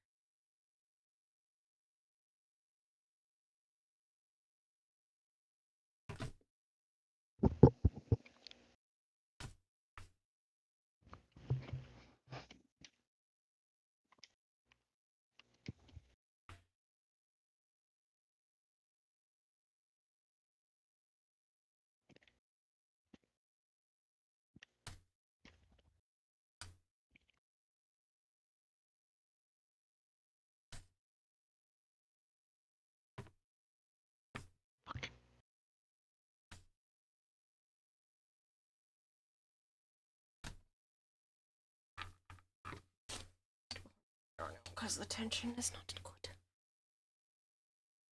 Because the tension is not good.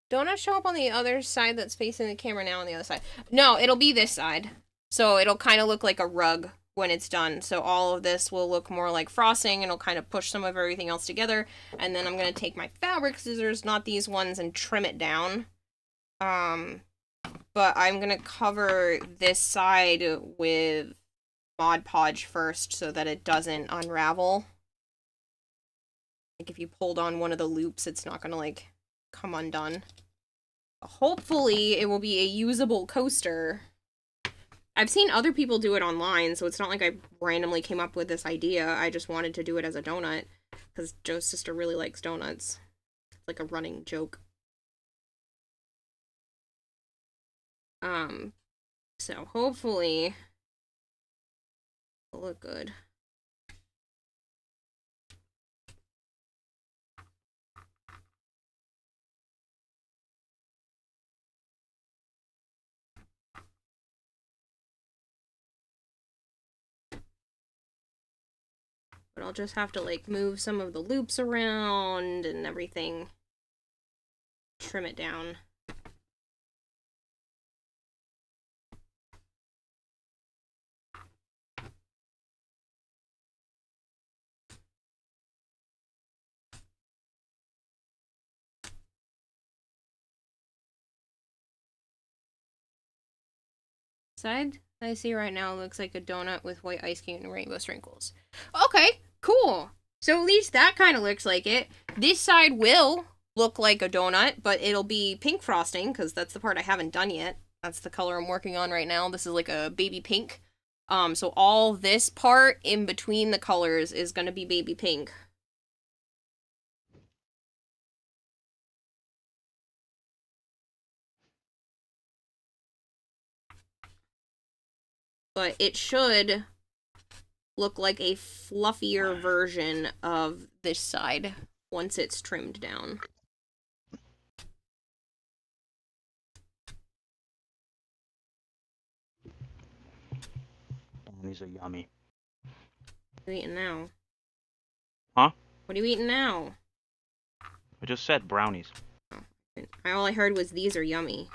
Donuts show up on the other side that's facing the camera now on the other side. No, it'll be this side. So it'll kind of look like a rug when it's done. So all of this will look more like frosting and it'll kind of push some of everything else together. And then I'm going to take my fabric scissors, not these ones, and trim it down. But I'm going to cover this side with Mod Podge first so that it doesn't unravel. Like if you pulled on one of the loops, it's not gonna like come undone. Hopefully it will be a usable coaster. I've seen other people do it online, so it's not like I randomly came up with this idea. I just wanted to do it as a donut because Joe's sister really likes donuts. It's like a running joke. So hopefully it'll look good. But I'll just have to, like, move some of the loops around and everything. Trim it down. Side I see right now looks like a donut with white ice cream and rainbow sprinkles. Okay, cool. So at least that kind of looks like it. This side will look like a donut, but it'll be pink frosting because that's the part I haven't done yet. That's the color I'm working on right now. This is like a baby pink. So all this part in between the colors is going to be baby pink. But it should look like a fluffier version of this side once it's trimmed down. These are yummy. What are you eating now? Huh? What are you eating now? I just said brownies. All I heard was these are yummy.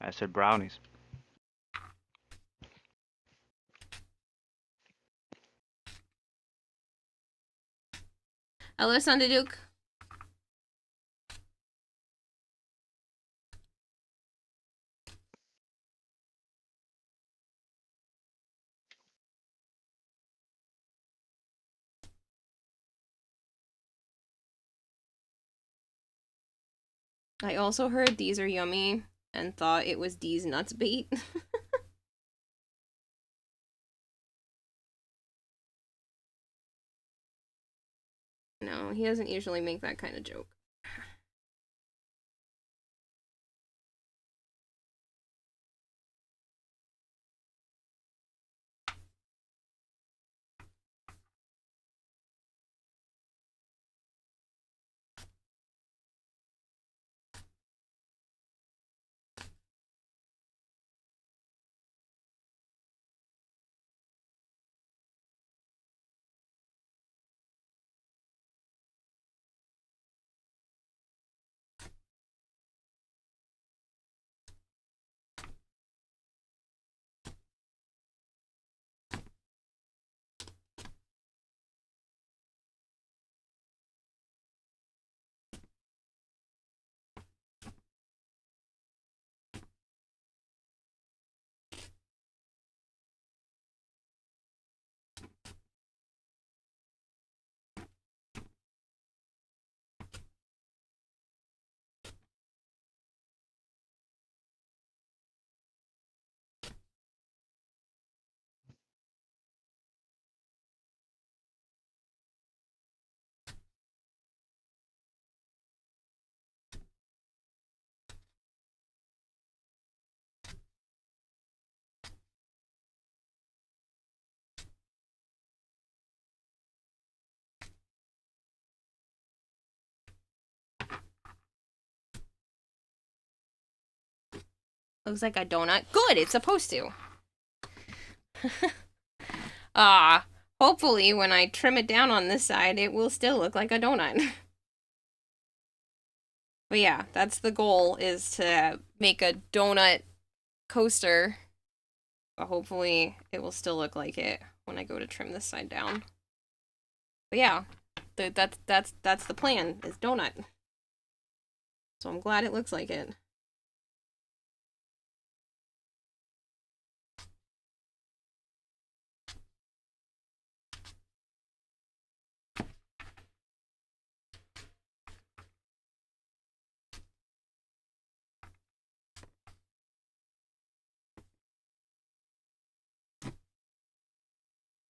I said brownies. Hello, Sandaduke. I also heard these are yummy and thought it was D's nuts bait. No, he doesn't usually make that kind of joke. Looks like a donut. Good, it's supposed to. Hopefully when I trim it down on this side, it will still look like a donut. But yeah, that's the goal, is to make a donut coaster. But hopefully it will still look like it when I go to trim this side down. But yeah, that's the plan, is donut. So I'm glad it looks like it.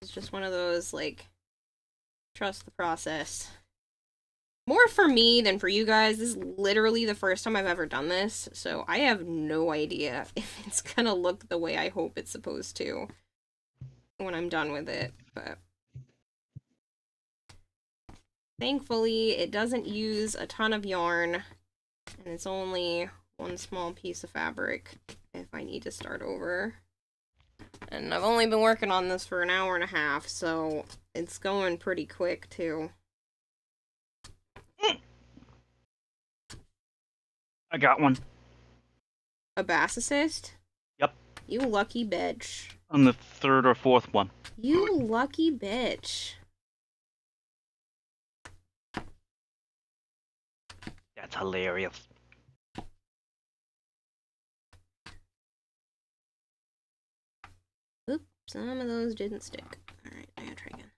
It's just one of those, like, trust the process. More for me than for you guys. This is literally the first time I've ever done this, so I have no idea if it's gonna look the way I hope it's supposed to when I'm done with it, but thankfully it doesn't use a ton of yarn, and it's only one small piece of fabric if I need to start over. And I've only been working on this for an hour and a half, so it's going pretty quick too. I got one. A bass assist? Yep. You lucky bitch. On the third or fourth one. You lucky bitch. That's hilarious. Oop, some of those didn't stick. Alright, I gotta try again.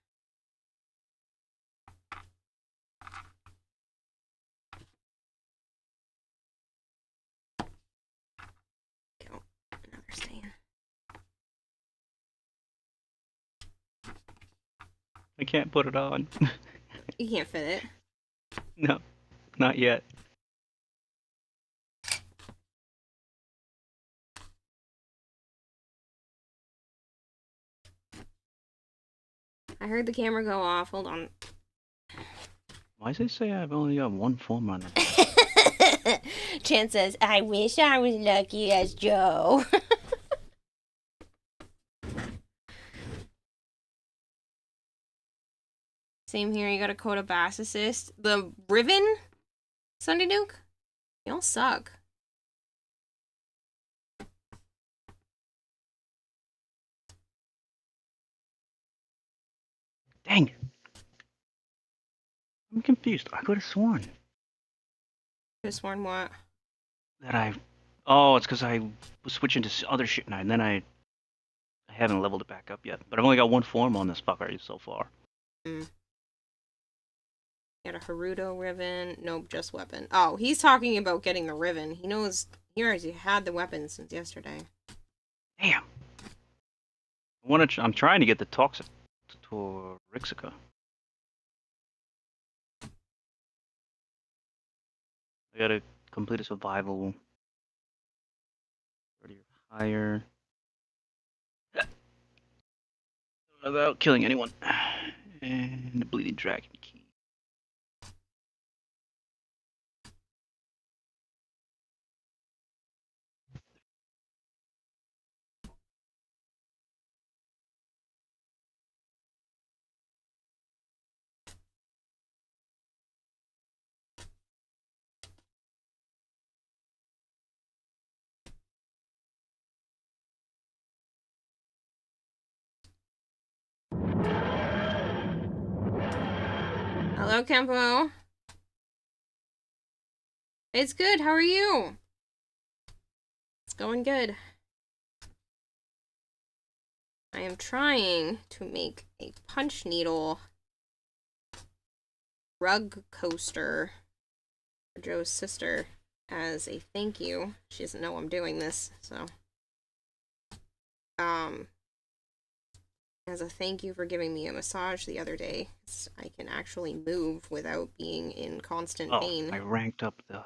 Go. Now they're staying. I can't put it on. You can't fit it. No, not yet. I heard the camera go off. Hold on. Why does it say I've only got one form on it? Chan says, I wish I was lucky as Joe. Same here, you got a Coda Bass Assist. The Riven Sunday Duke? Y'all suck. Dang. I'm confused. I could have sworn Could've sworn what? that I... Oh, it's because I was switching to other shit now, and then I haven't leveled it back up yet. But I've only got one form on this fucker so far. Got a Haruto Riven. Nope, just weapon. Oh, he's talking about getting the Riven. He knows he already had the weapon since yesterday. Damn. I'm trying to get the Toxic Torixica. I gotta complete a survival 30 or higher without killing anyone. And the Bleeding Dragon key. Hello, Kempo. It's good. How are you? It's going good. I am trying to make a punch needle rug coaster for Joe's sister as a thank you. She doesn't know I'm doing this, so as a thank you for giving me a massage the other day, so I can actually move without being in constant pain. I ranked up the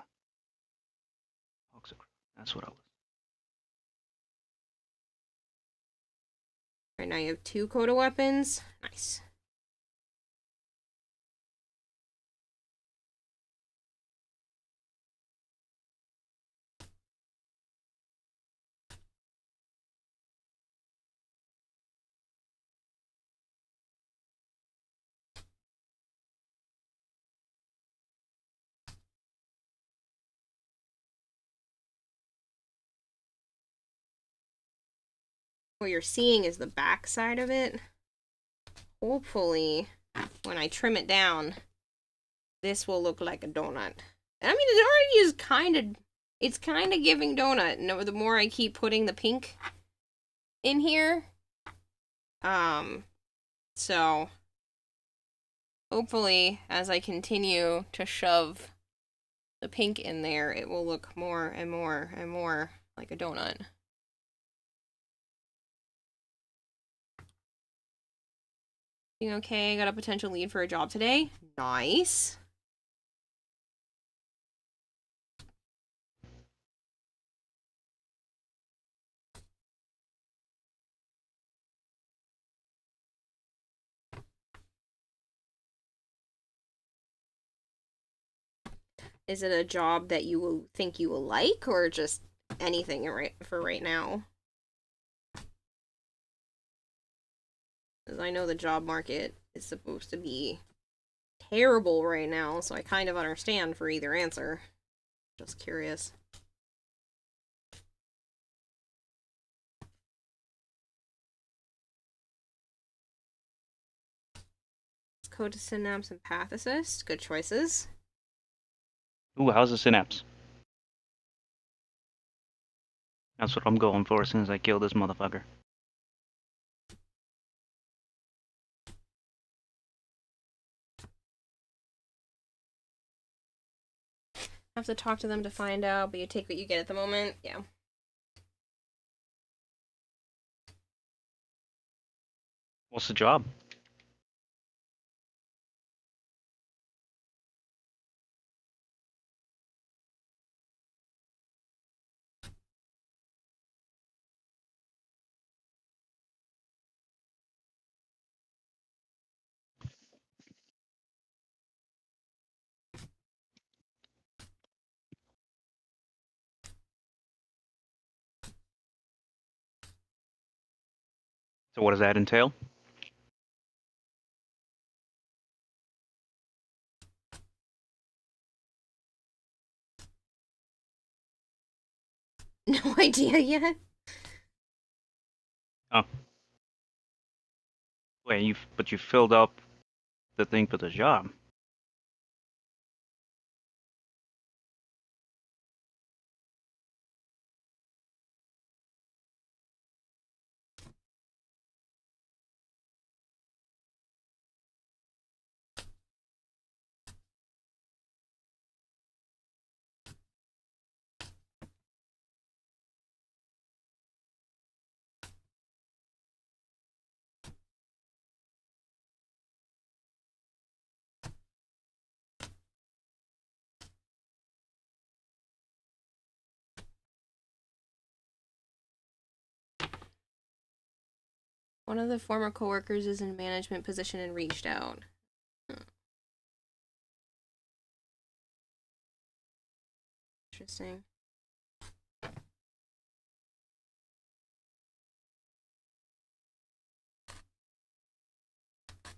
Toxic. That's what I was. Right now you have 2 Coda weapons. Nice. what you're seeing is the back side of it. Hopefully, when I trim it down, this will look like a donut. I mean, it already is it's kind of giving donut. And the more I keep putting the pink in here, so hopefully, as I continue to shove the pink in there, it will look more and more and more like a donut. Okay, I got a potential lead for a job today. Nice. Is it a job that you will think you will like, or just anything for right now? Because I know the job market is supposed to be terrible right now, so I kind of understand for either answer. Just curious. Coda synapse and path assist. Good choices. Ooh, how's the synapse? That's what I'm going for as soon as I kill this motherfucker. Have to talk to them to find out, but you take what you get at the moment. Yeah. What's the job? So what does that entail? No idea yet. Oh. Wait, but you filled up the thing for the job. One of the former coworkers is in a management position and reached out. Interesting.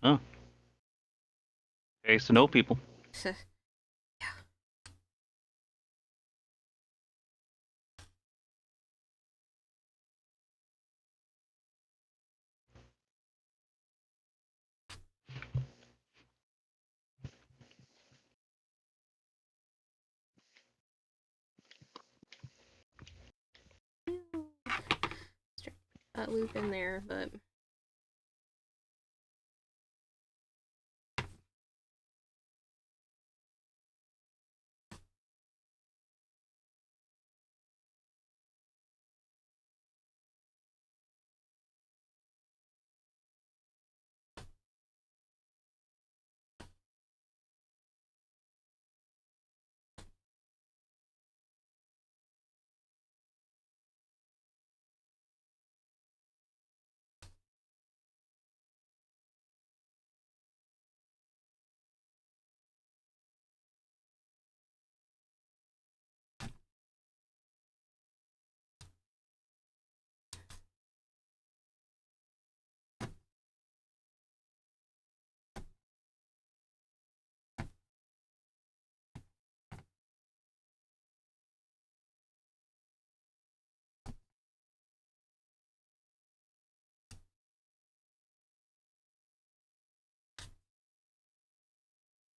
Oh. Pays to know people. Yeah. That loop in there, but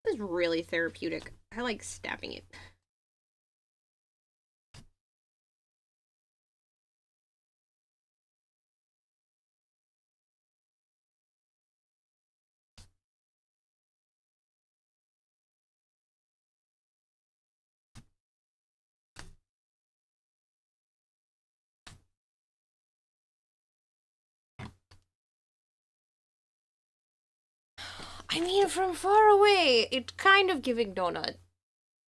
It's really therapeutic. I like stabbing it. I mean, from far away, it's kind of giving donut.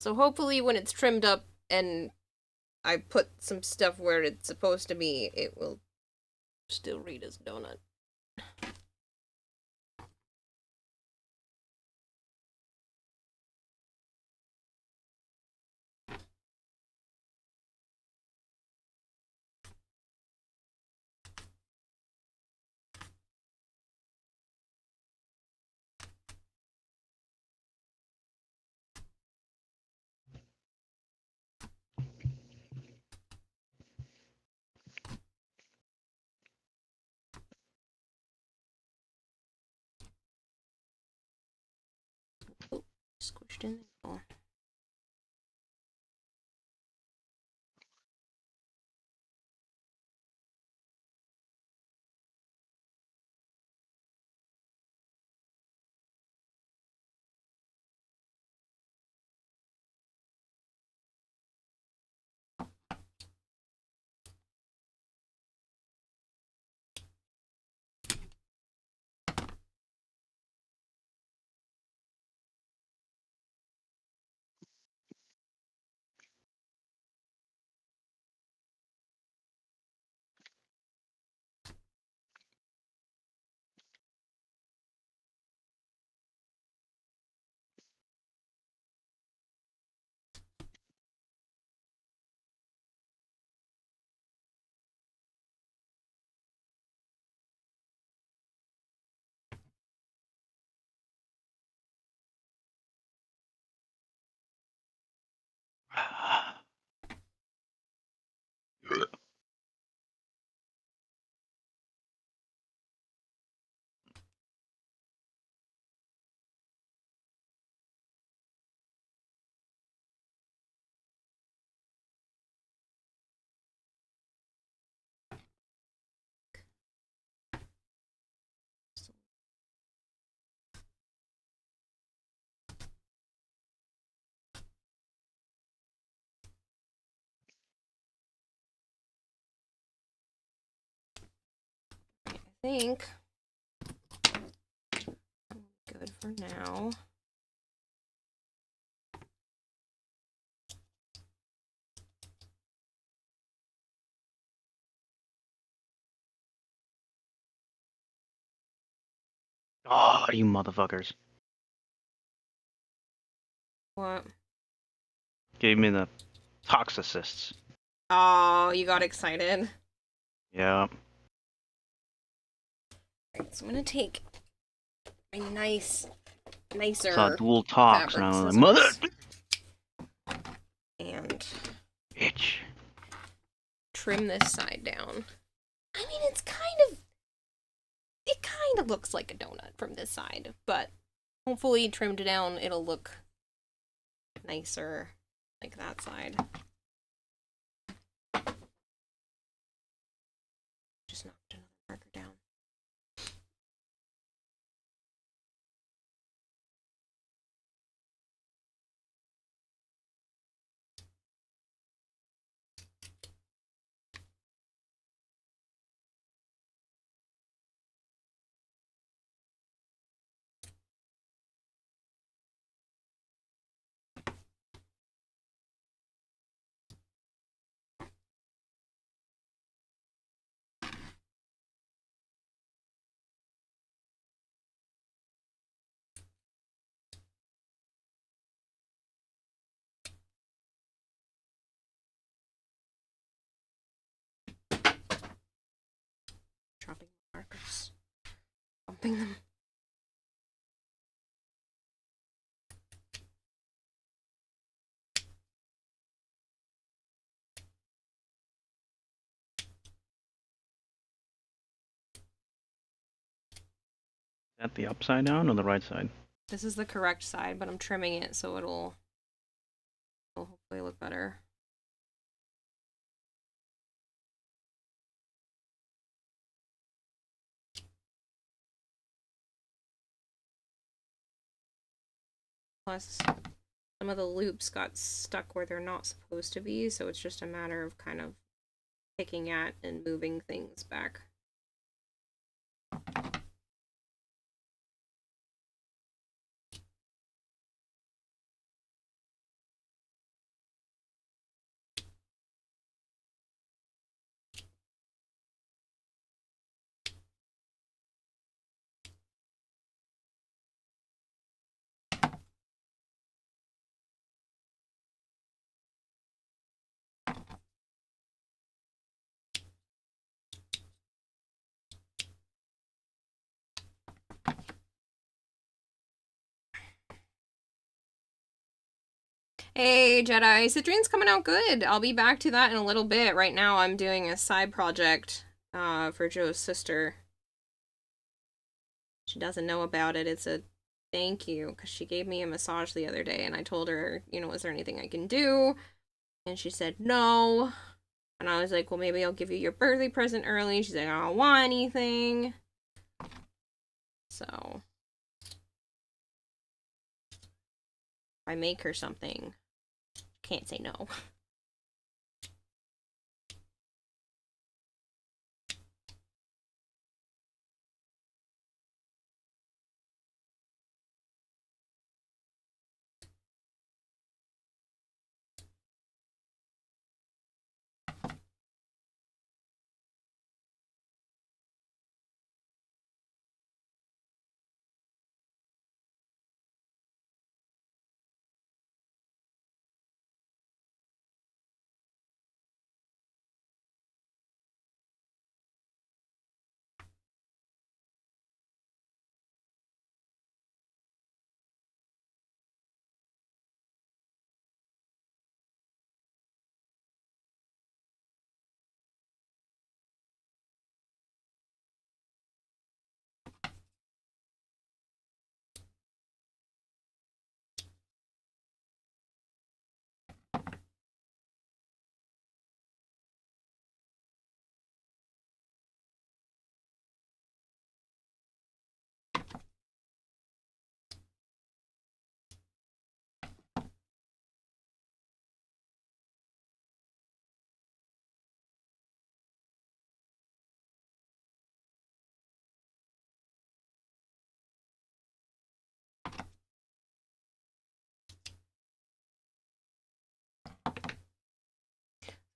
So hopefully when it's trimmed up and I put some stuff where it's supposed to be, it will still read as donut. Squished in there. I think I'm good for now. Oh, you motherfuckers. What? Gave me the toxicists. Oh, you got excited. Yeah. Alright, so I'm gonna take a nicer Saw dual tox and fabric I'm like, mother scissors and bitch. trim this side down. I mean, it kind of looks like a donut from this side, but hopefully trimmed down it'll look nicer like that side. Just knocked another marker down. Dropping markers. Bumping them. Is that the upside down or the right side? This is the correct side, but I'm trimming it so it'll hopefully look better. Plus, some of the loops got stuck where they're not supposed to be, so it's just a matter of kind of picking at and moving things back. Hey Jedi, Citrine's coming out good. I'll be back to that in a little bit. Right now I'm doing a side project for Joe's sister. She doesn't know about it. It's a thank you because she gave me a massage the other day and I told her, you know, is there anything I can do? And she said no. And I was like, well, maybe I'll give you your birthday present early. She's like, I don't want anything. So if I make her something, can't say no.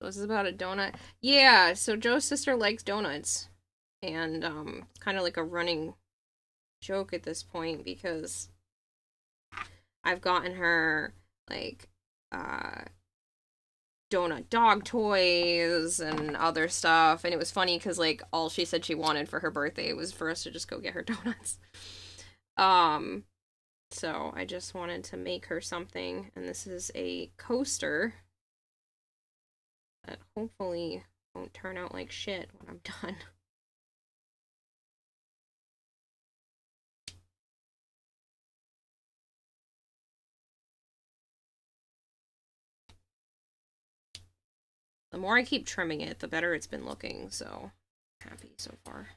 So this is about a donut. Yeah, so Joe's sister likes donuts. And kind of like a running joke at this point because I've gotten her like donut dog toys and other stuff, and it was funny because like all she said she wanted for her birthday was for us to just go get her donuts. So I just wanted to make her something, and this is a coaster that hopefully won't turn out like shit when I'm done. The more I keep trimming it, the better it's been looking, so happy so far.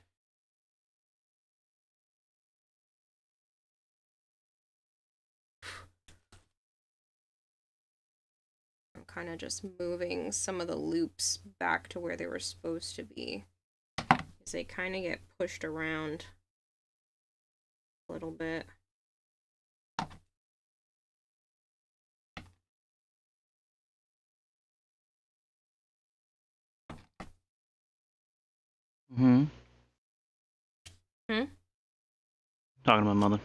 I'm kind of just moving some of the loops back to where they were supposed to be, because they kind of get pushed around a little bit. Hmm. Hmm? Talking to my mother.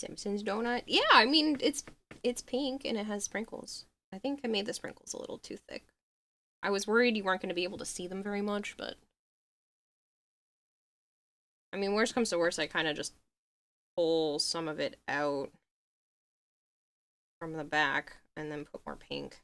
Simpsons donut? Yeah, I mean, it's pink and it has sprinkles. I think I made the sprinkles a little too thick. I was worried you weren't going to be able to see them very much, but... I mean, worst comes to worst, I kind of just pull some of it out from the back and then put more pink.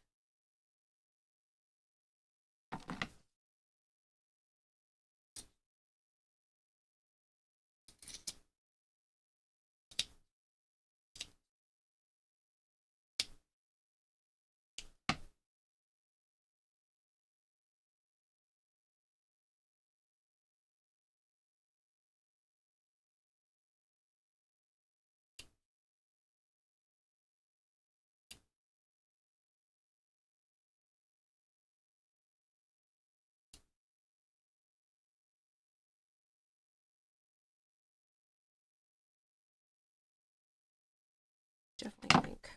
Definitely think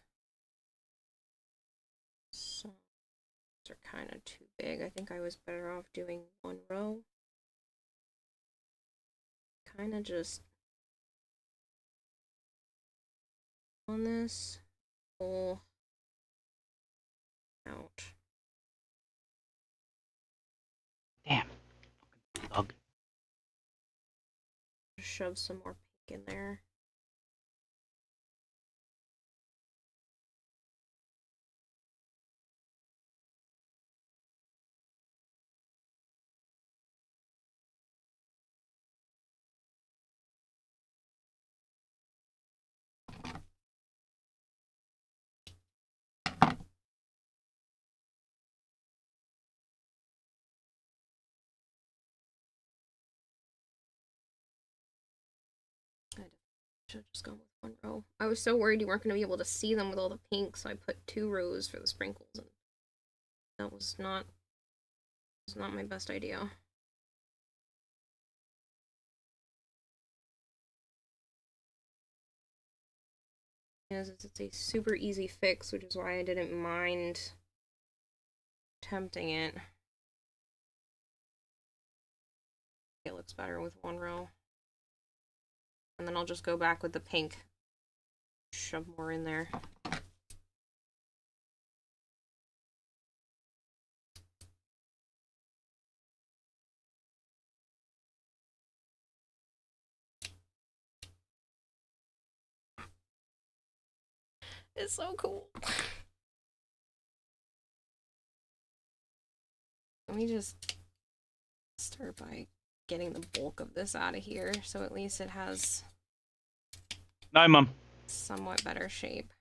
some are kind of too big. I think I was better off doing one row. Kind of just on this, pull out. Damn. Bug. Shove some more pink in there. I should have just gone with one row. I was so worried you weren't going to be able to see them with all the pink, so I put 2 rows for the sprinkles, and that was not my best idea. It's a super easy fix, which is why I didn't mind attempting it. It looks better with one row. And then I'll just go back with the pink. Shove more in there. It's so cool. Let me just start by getting the bulk of this out of here, so at least it has Night, Mom. somewhat better shape.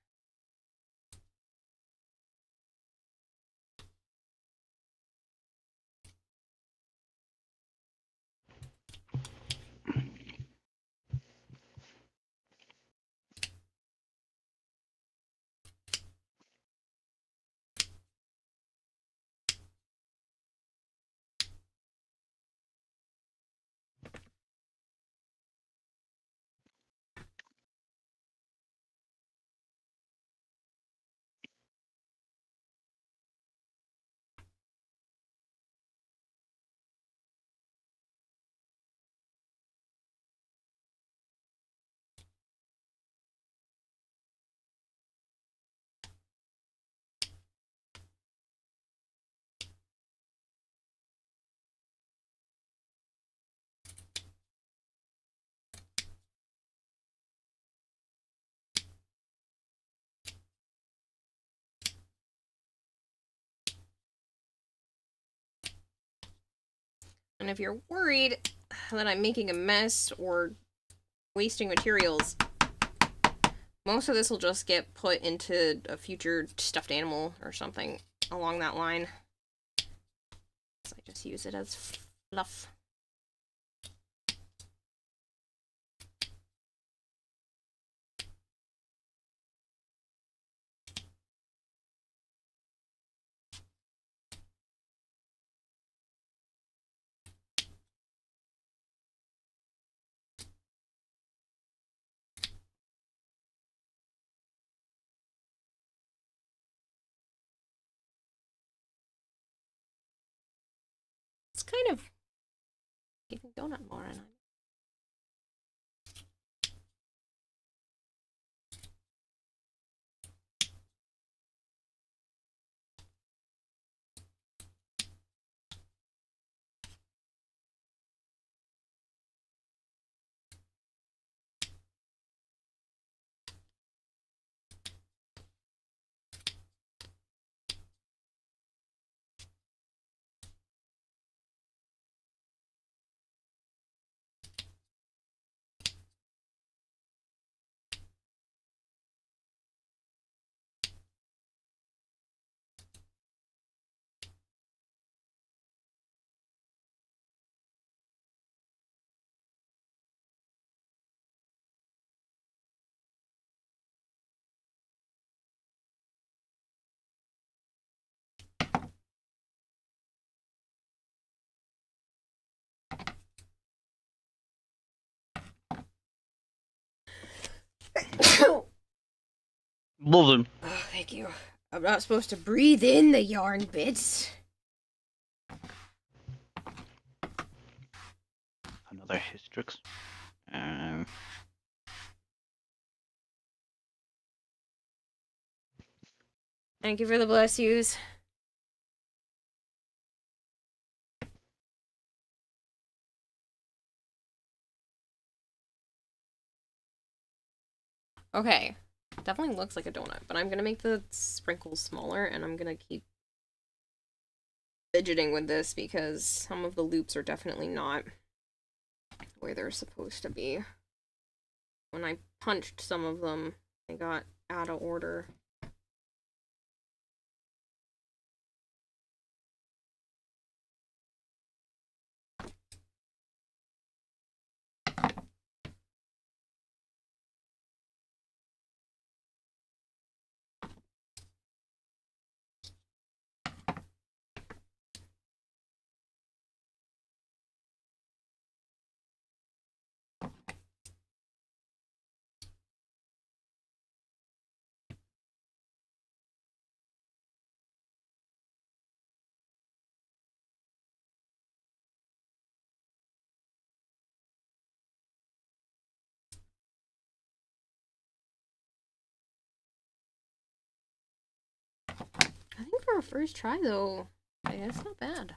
And if you're worried that I'm making a mess or wasting materials, most of this will just get put into a future stuffed animal or something along that line. So I just use it as fluff. It's kind of giving donut more, and Love him. Oh, thank you. I'm not supposed to breathe in the yarn bits. Another Hystrix. Thank you for the bless yous. Okay. Definitely looks like a donut, but I'm gonna make the sprinkles smaller, and I'm gonna keep fidgeting with this because some of the loops are definitely not where they're supposed to be. When I punched some of them, they got out of order. I think for a first try, though, it's not bad.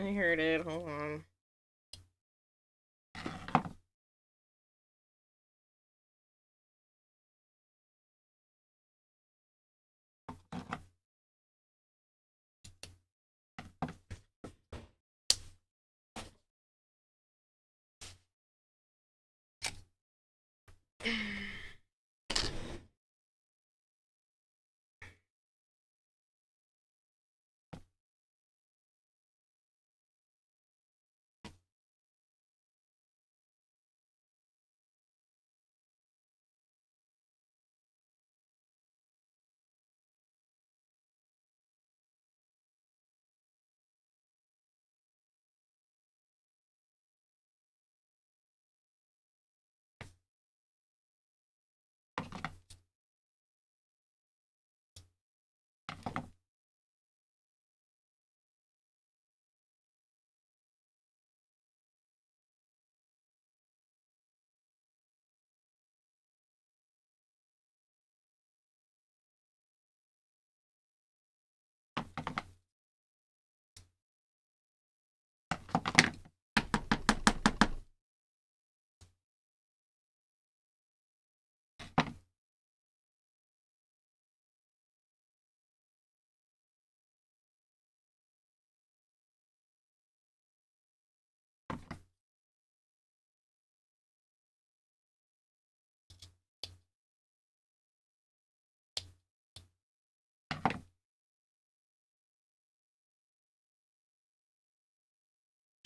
I heard it. Hold on.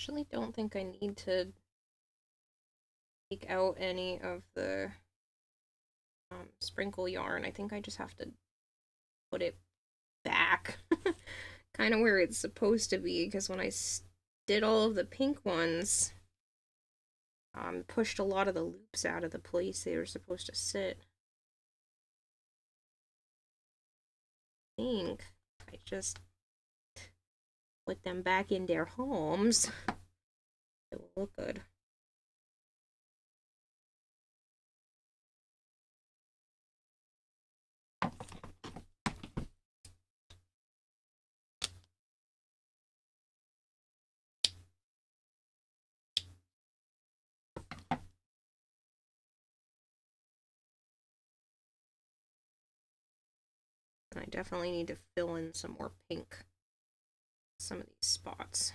Actually don't think I need to take out any of the sprinkle yarn. I think I just have to put it back kind of where it's supposed to be, because when I did all of the pink ones, pushed a lot of the loops out of the place they were supposed to sit. I think I just put them back in their homes. It will look good. And I definitely need to fill in some more pink. Some of these spots.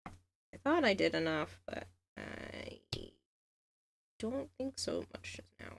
I thought I did enough, but I don't think so much just now.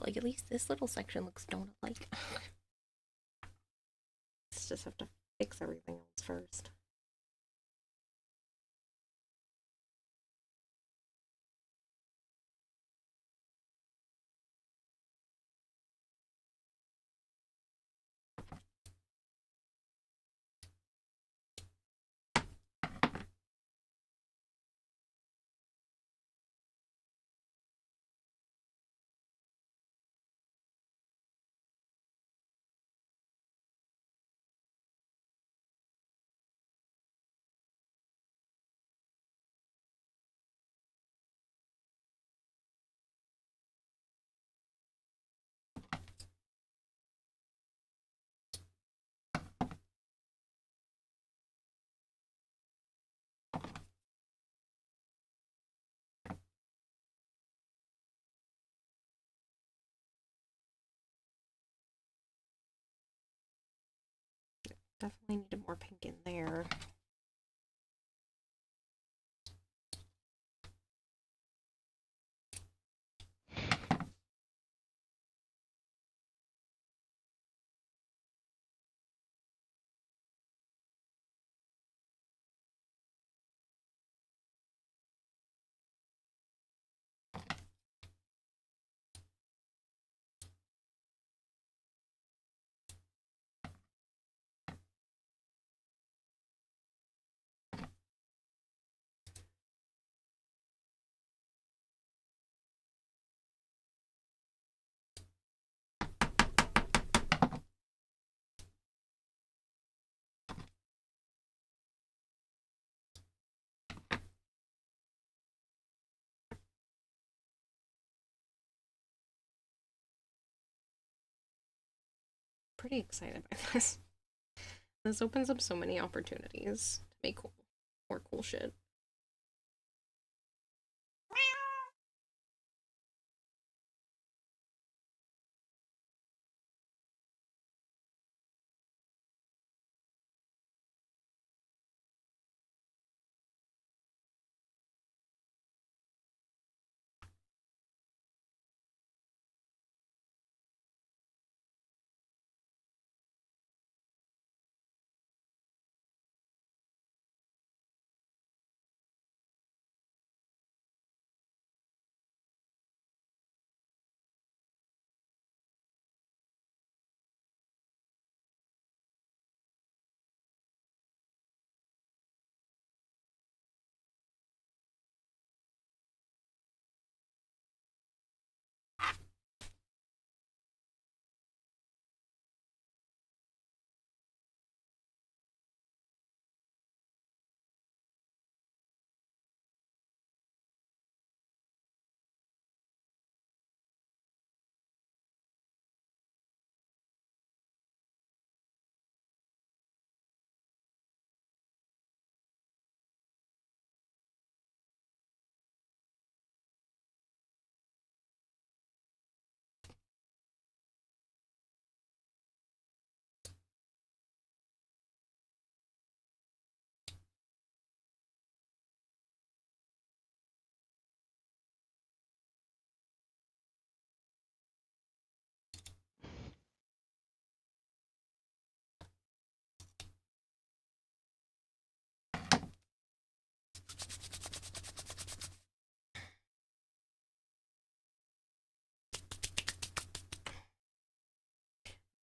Like, at least this little section looks donut-like. Just have to fix everything else first. Definitely needed more pink in there. pretty excited by this. This opens up so many opportunities to make more cool shit.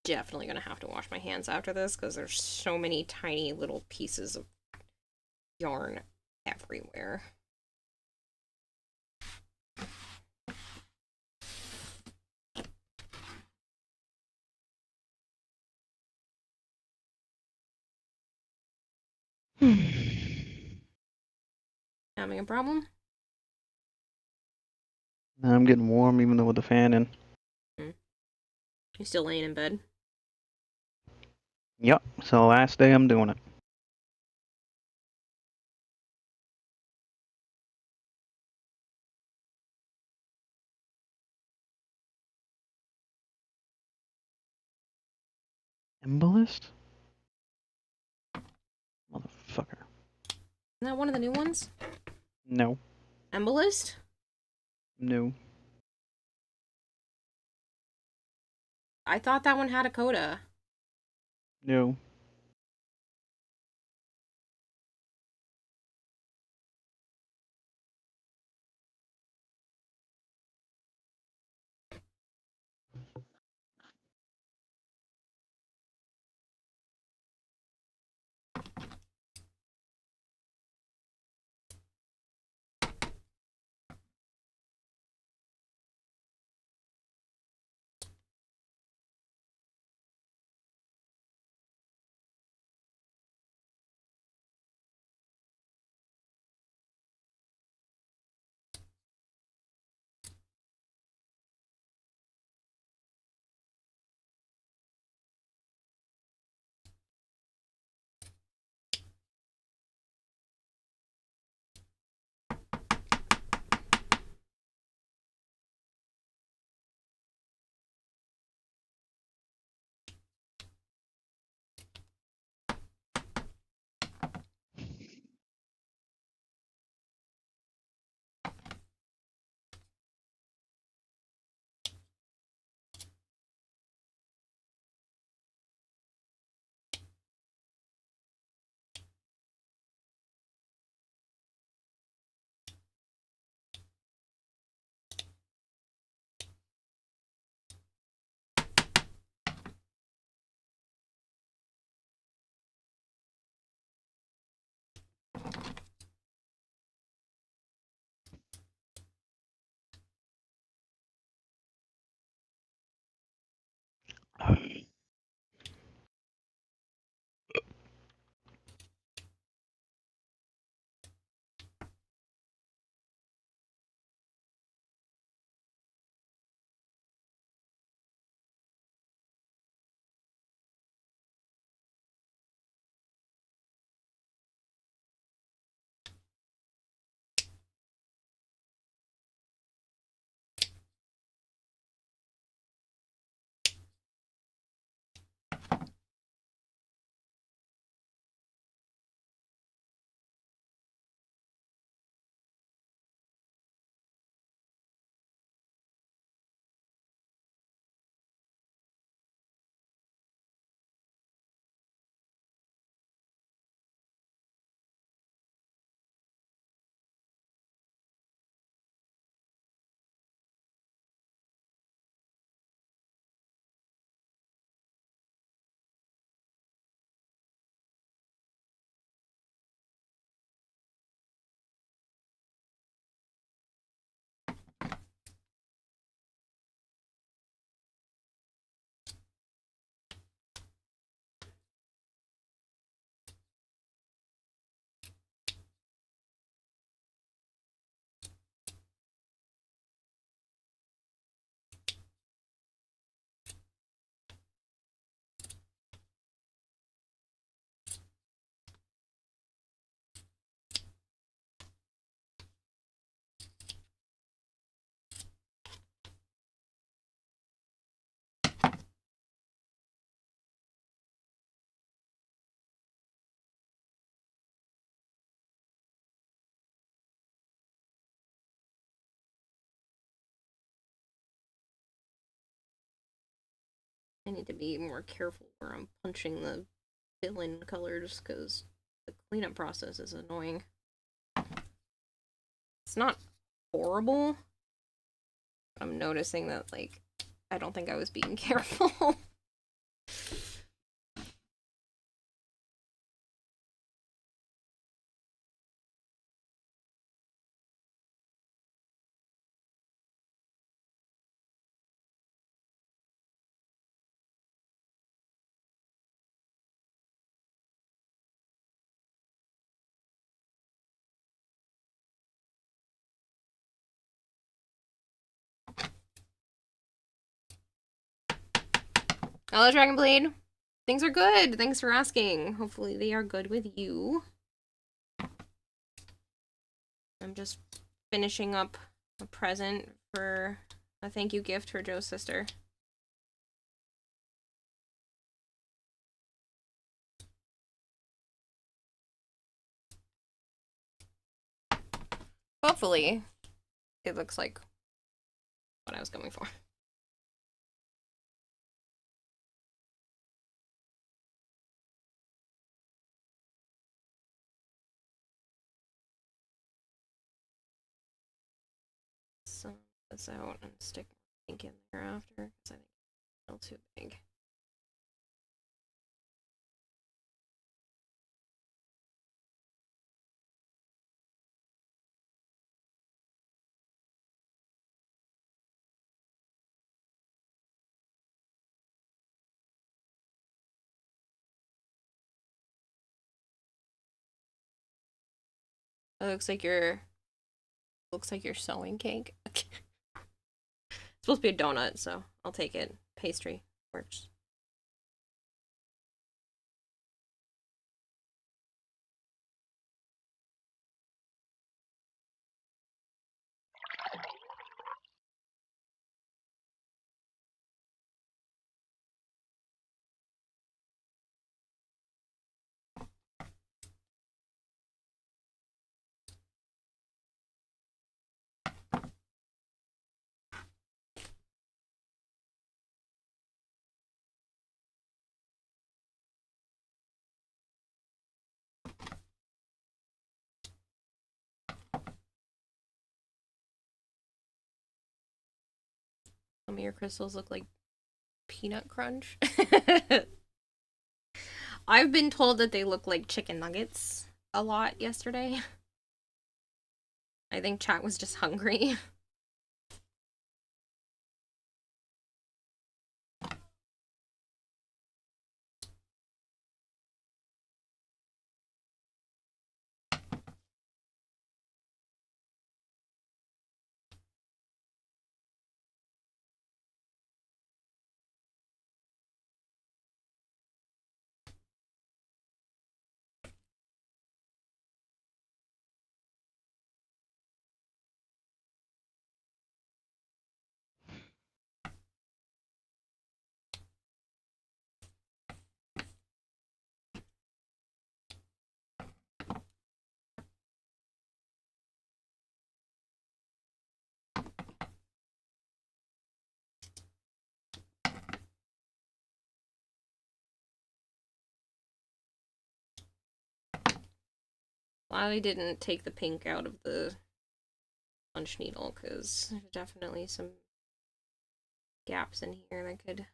Definitely gonna have to wash my hands after this because there's so many tiny little pieces of yarn everywhere. Having a problem? I'm getting warm even though with the fan in. You still laying in bed? Yep, so last day I'm doing it. Embolist? Motherfucker. Isn't that one of the new ones? No. Embolist? No. I thought that one had a Coda. No. I need to be more careful where I'm punching the fill-in colors, because the cleanup process is annoying. It's not horrible. I'm noticing that, like, I don't think I was being careful. Hello, Dragonblade. Things are good. Thanks for asking. Hopefully they are good with you. I'm just finishing up a present for a thank you gift for Joe's sister. Hopefully it looks like what I was going for. Some this out and stick ink in there after, because I think it's a little too big. It looks like you're sewing cake. It's supposed to be a donut, so I'll take it. Pastry works. Some of your crystals look like peanut crunch. I've been told that they look like chicken nuggets a lot yesterday. I think chat was just hungry. I didn't take the pink out of the punch needle, because there's definitely some gaps in here that could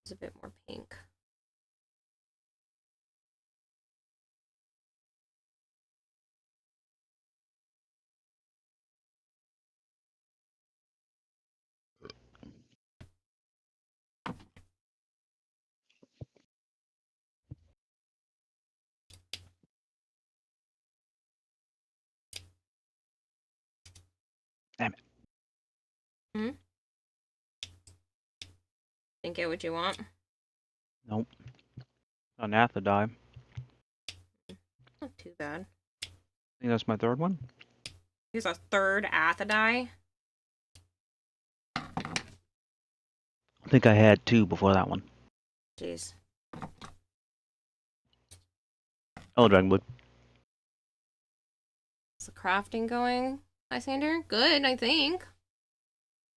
use a bit more pink. Damn it. Hmm? Didn't get what you want? Nope. Anathadime. Not too bad. I think that's my third one. Here's a third Athadai. I think I had two before that one. Jeez. Hello, Dragonblood. Is the crafting going, Lysander? Good, I think.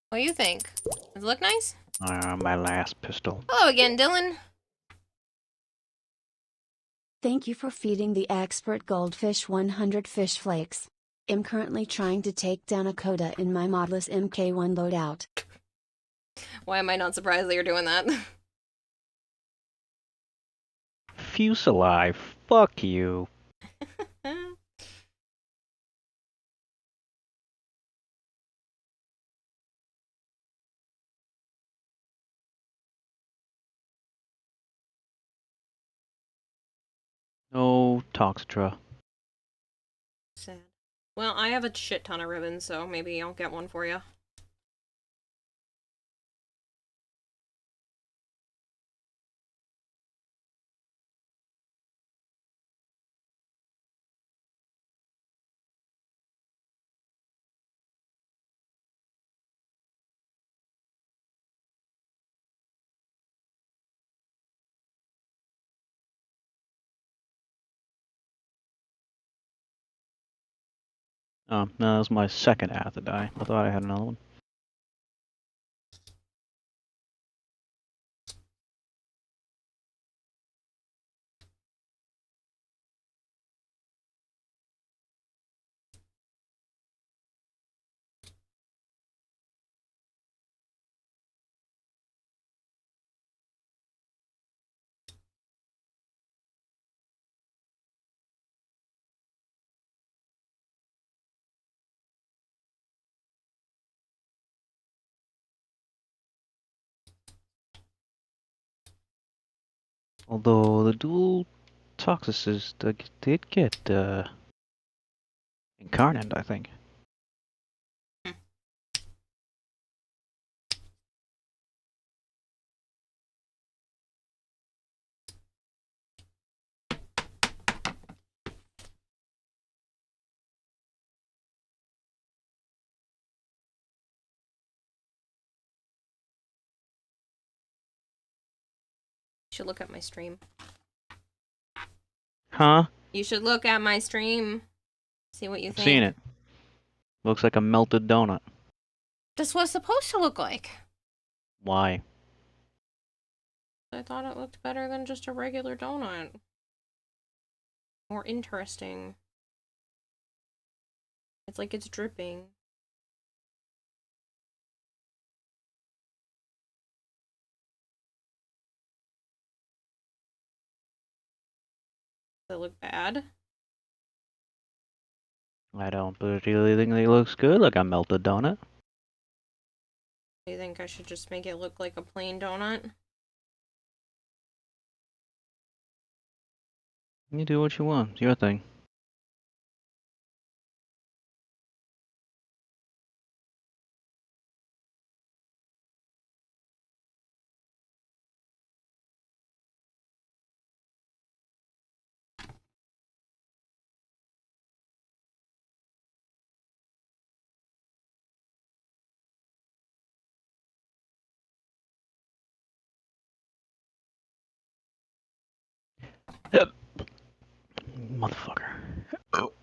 What do you think? Does it look nice? My last pistol. Hello again, Dylan. Thank you for feeding the expert goldfish 100 fish flakes. I'm currently trying to take down a Coda in my modless MK1 loadout. Why am I not surprised that you're doing that? Fuseli, fuck you. No Toxtra. Sad. Well, I have a shit ton of ribbons, so maybe I'll get one for you. Oh, no, that was my second Athidai. I thought I had another one. Although the dual Toxuses did get incarnate, I think. You should look at my stream. Huh? You should look at my stream. See what you I've think. seen it. Looks like a melted donut. That's what it's supposed to look like. Why? I thought it looked better than just a regular donut. More interesting. It's like it's dripping. Does it look bad? I don't particularly think it looks good like a melted donut. Do you think I should just make it look like a plain donut? You do what you want. It's your thing. Motherfucker. Oh.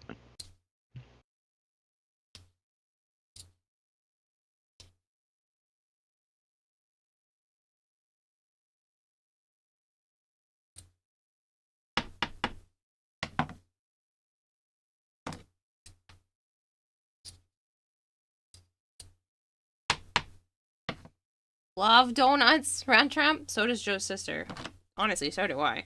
Love donuts, Rat Tramp. So does Joe's sister. Honestly, so do I.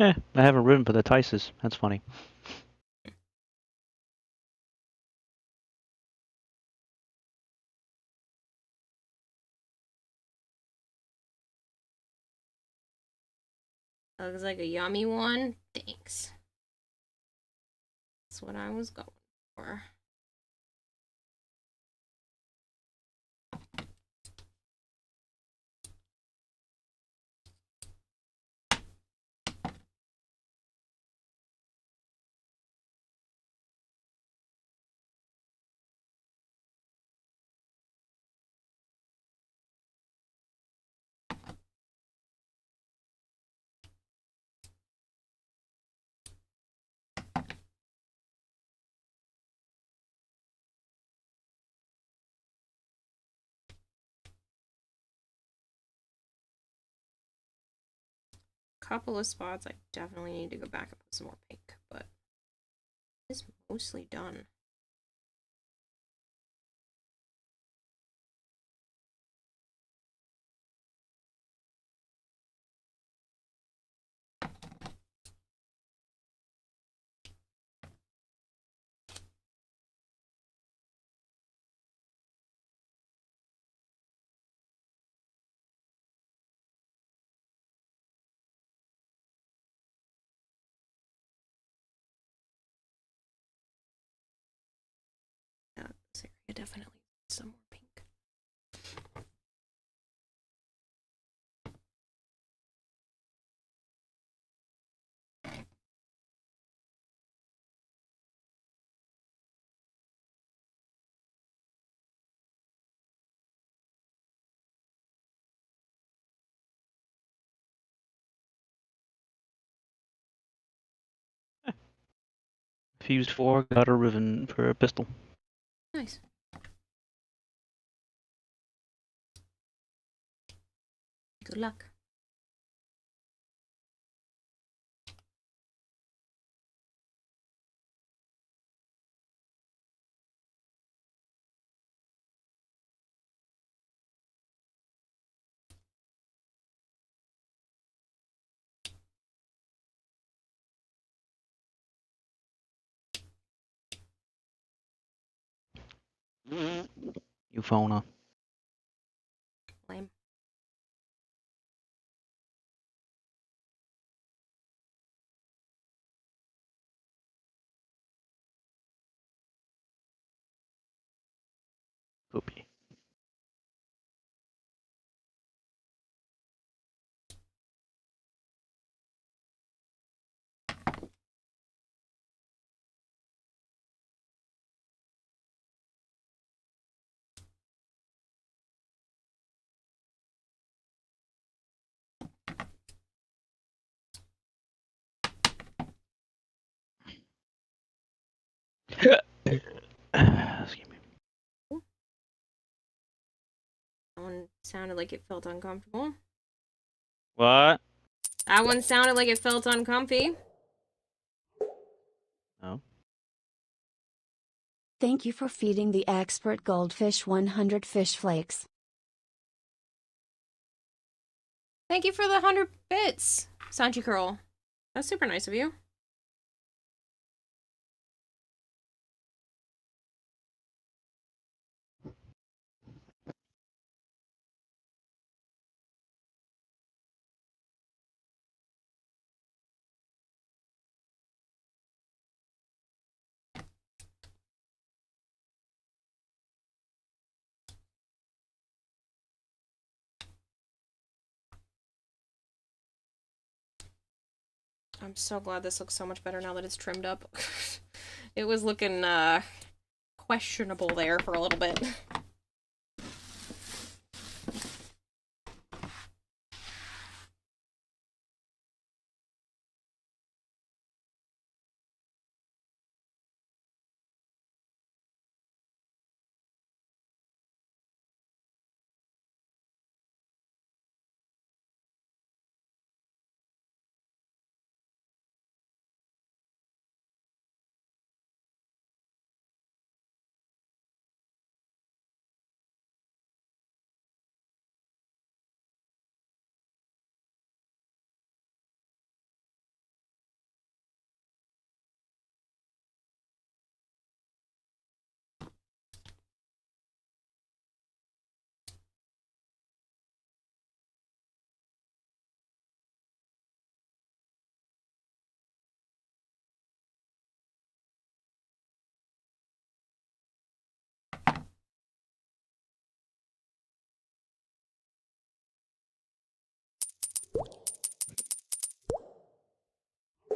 I haven't ridden for the Tices. That's funny. That looks like a yummy one. Thanks. That's what I was going for. couple of spots I definitely need to go back and put some more pink, but it's mostly done. Yeah, this area definitely needs some more pink. Fused 4, got a riven for a pistol. Nice. Good luck. You phone. Lame. Poopy. Excuse me. That one sounded like it felt uncomfortable. What? That one sounded like it felt uncomfy. No. Thank you for feeding the expert goldfish 100 fish flakes. Thank you for the 100 bits, Sanchi Curl. That's super nice of you. I'm so glad this looks so much better now that it's trimmed up. It was looking questionable there for a little bit.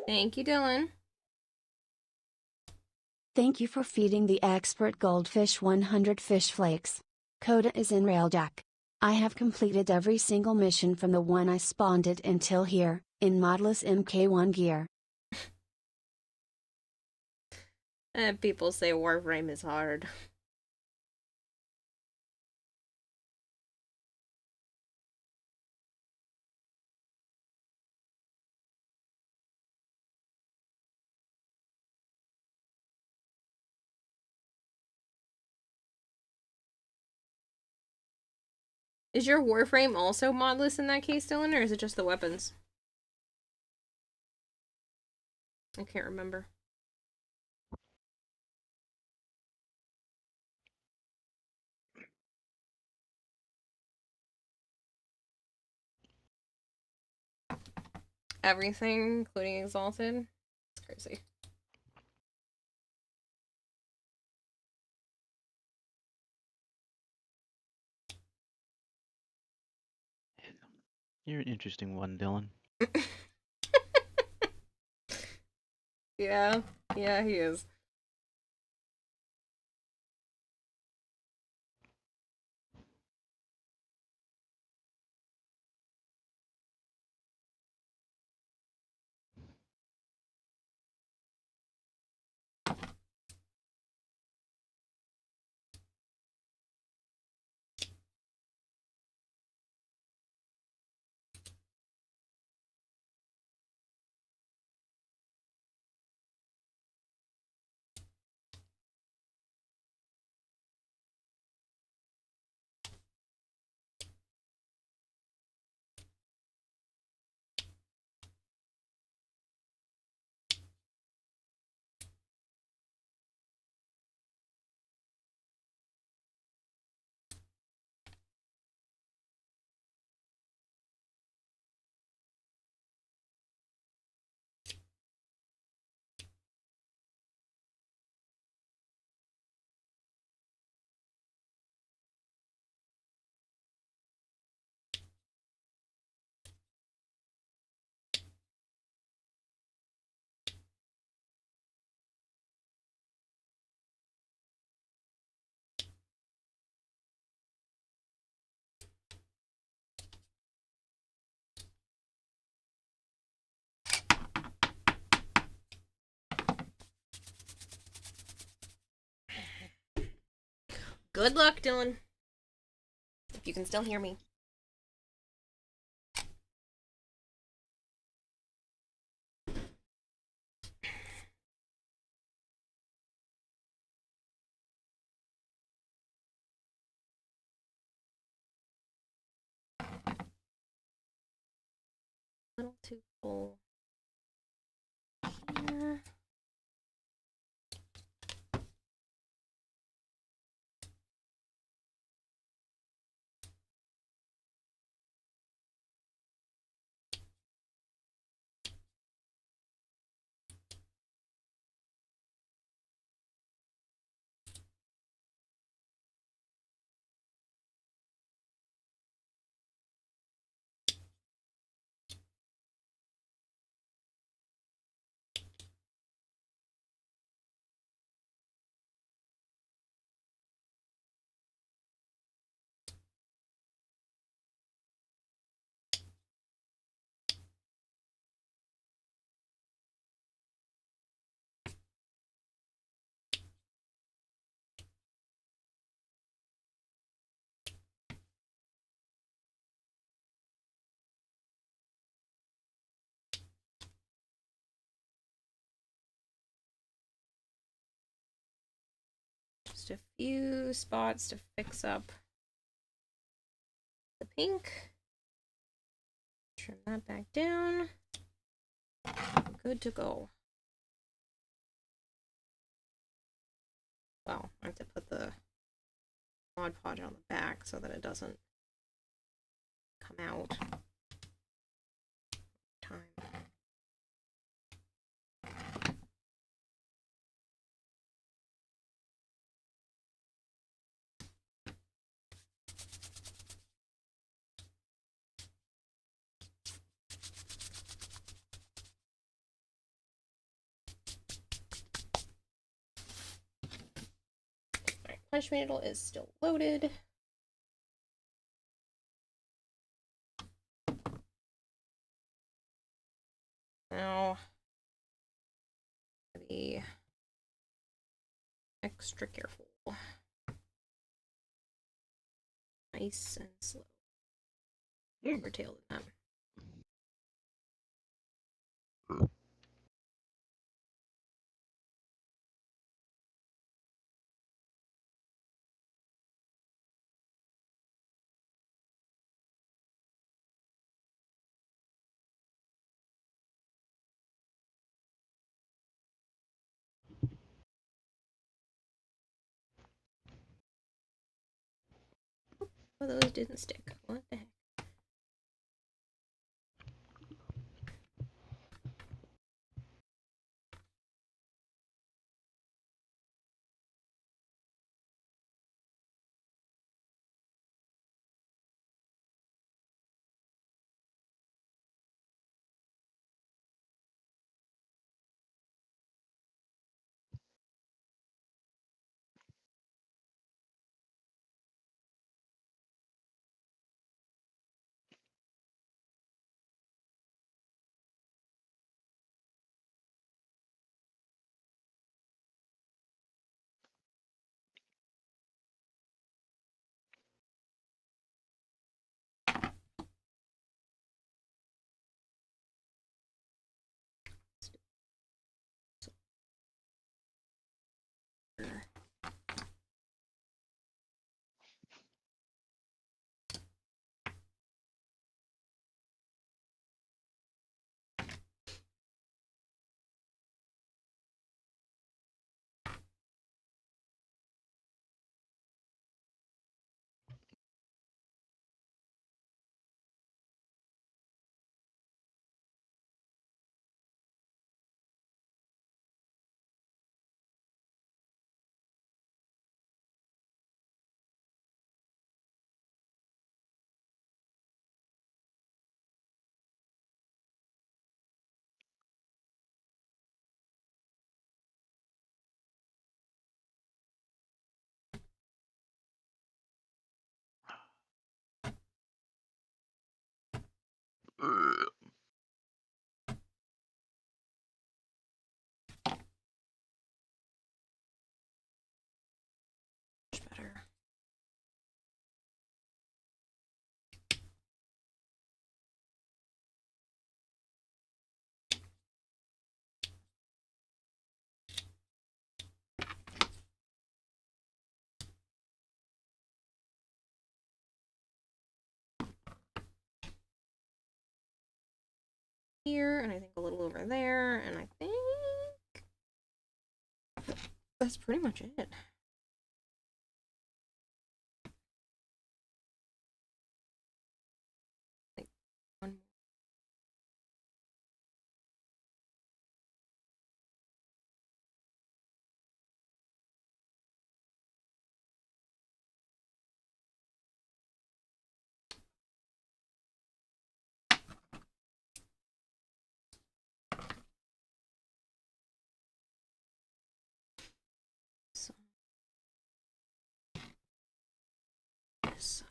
Thank you, Dylan. Thank you for feeding the expert goldfish 100 fish flakes. Coda is in Railjack. I have completed every single mission from the one I spawned it until here, in modless MK1 gear. People say Warframe is hard. Is your Warframe also modless in that case, Dylan, or is it just the weapons? I can't remember. Everything, including Exalted? It's crazy. You're an interesting one, Dylan. Yeah, yeah, he is. Good luck, Dylan. If you can still hear me. A little too full. Here. Just a few spots to fix up the pink. Trim that back down. Good to go. Well, I have to put the Mod Podge on the back so that it doesn't come out. Time. Alright, punishment needle is still loaded. Now, be extra careful. Nice and slow. Overtail than that. Oh, those didn't stick. What the heck? Much better. Here, and I think a little over there, and I think that's pretty much it. Like one more. So, yes.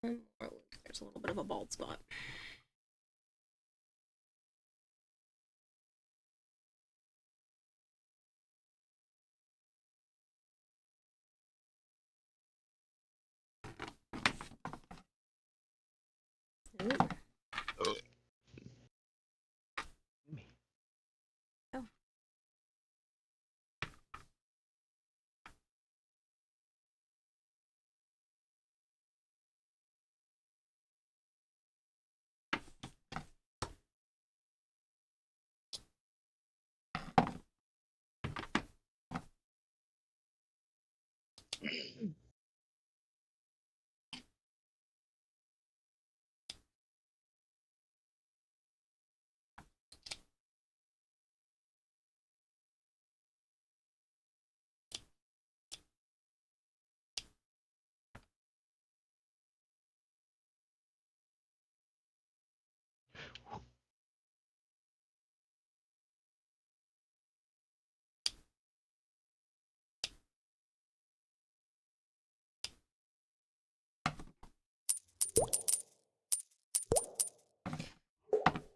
And more, there's a little bit of a bald spot. Ooh.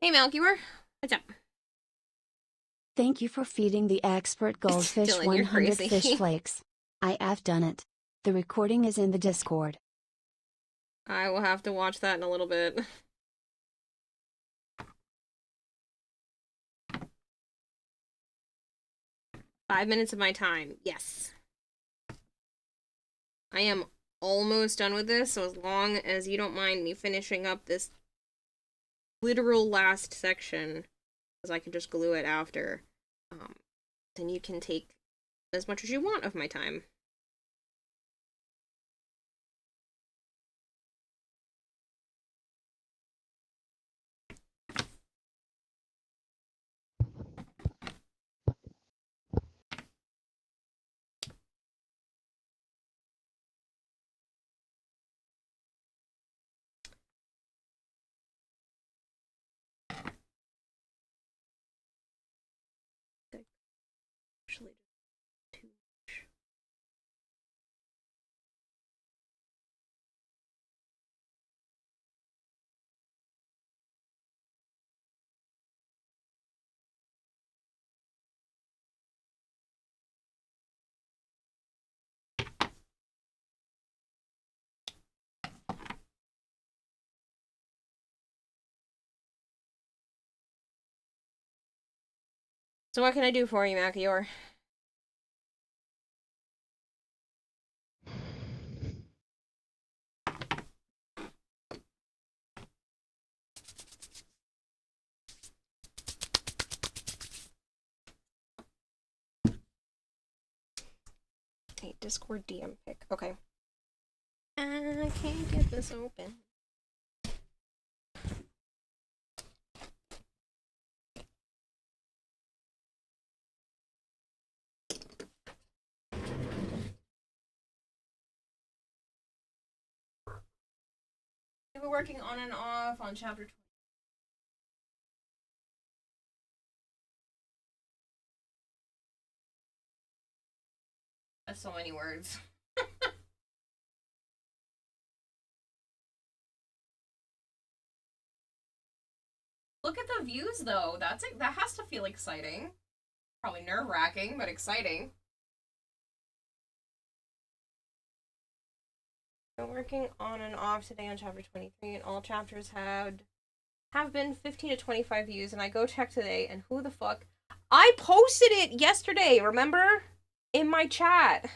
Hey, Malkior. What's up? Thank you for feeding the expert goldfish Dylan, you're 100 crazy. fish flakes. I have done it. The recording is in the Discord. I will have to watch that in a little bit. $5 minutes of my time. Yes. I am almost done with this, so as long as you don't mind me finishing up this literal last section, because I can just glue it after, then you can take as much as you want of my time. Actually, too much. So what can I do for you, Malkior? Hey, Discord DM pick. Okay. I can't get this open. We were working on and off on chapter 20. That's so many words. Look at the views, though. That has to feel exciting. Probably nerve-wracking, but exciting. We're working on and off today on chapter 23, and all chapters have been 15 to 25 views, and I go check today, and who the fuck? I posted it yesterday, remember? In my chat.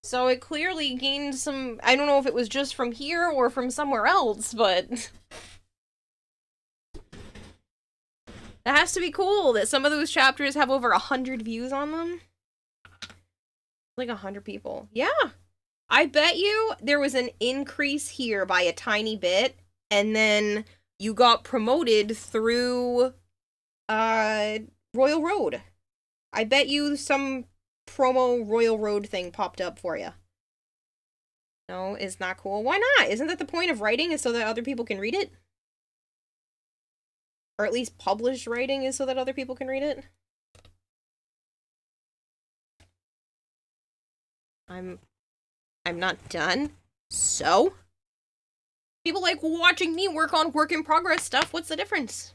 So it clearly gained some... I don't know if it was just from here or from somewhere else, but... That has to be cool that some of those chapters have over 100 views on them. Like 100 people. Yeah. I bet you there was an increase here by a tiny bit, and then you got promoted through Royal Road. I bet you some promo Royal Road thing popped up for you. No, it's not cool. Why not? Isn't that the point of writing, is so that other people can read it? Or at least published writing is so that other people can read it? I'm not done. So? People like watching me work on work in progress stuff. What's the difference?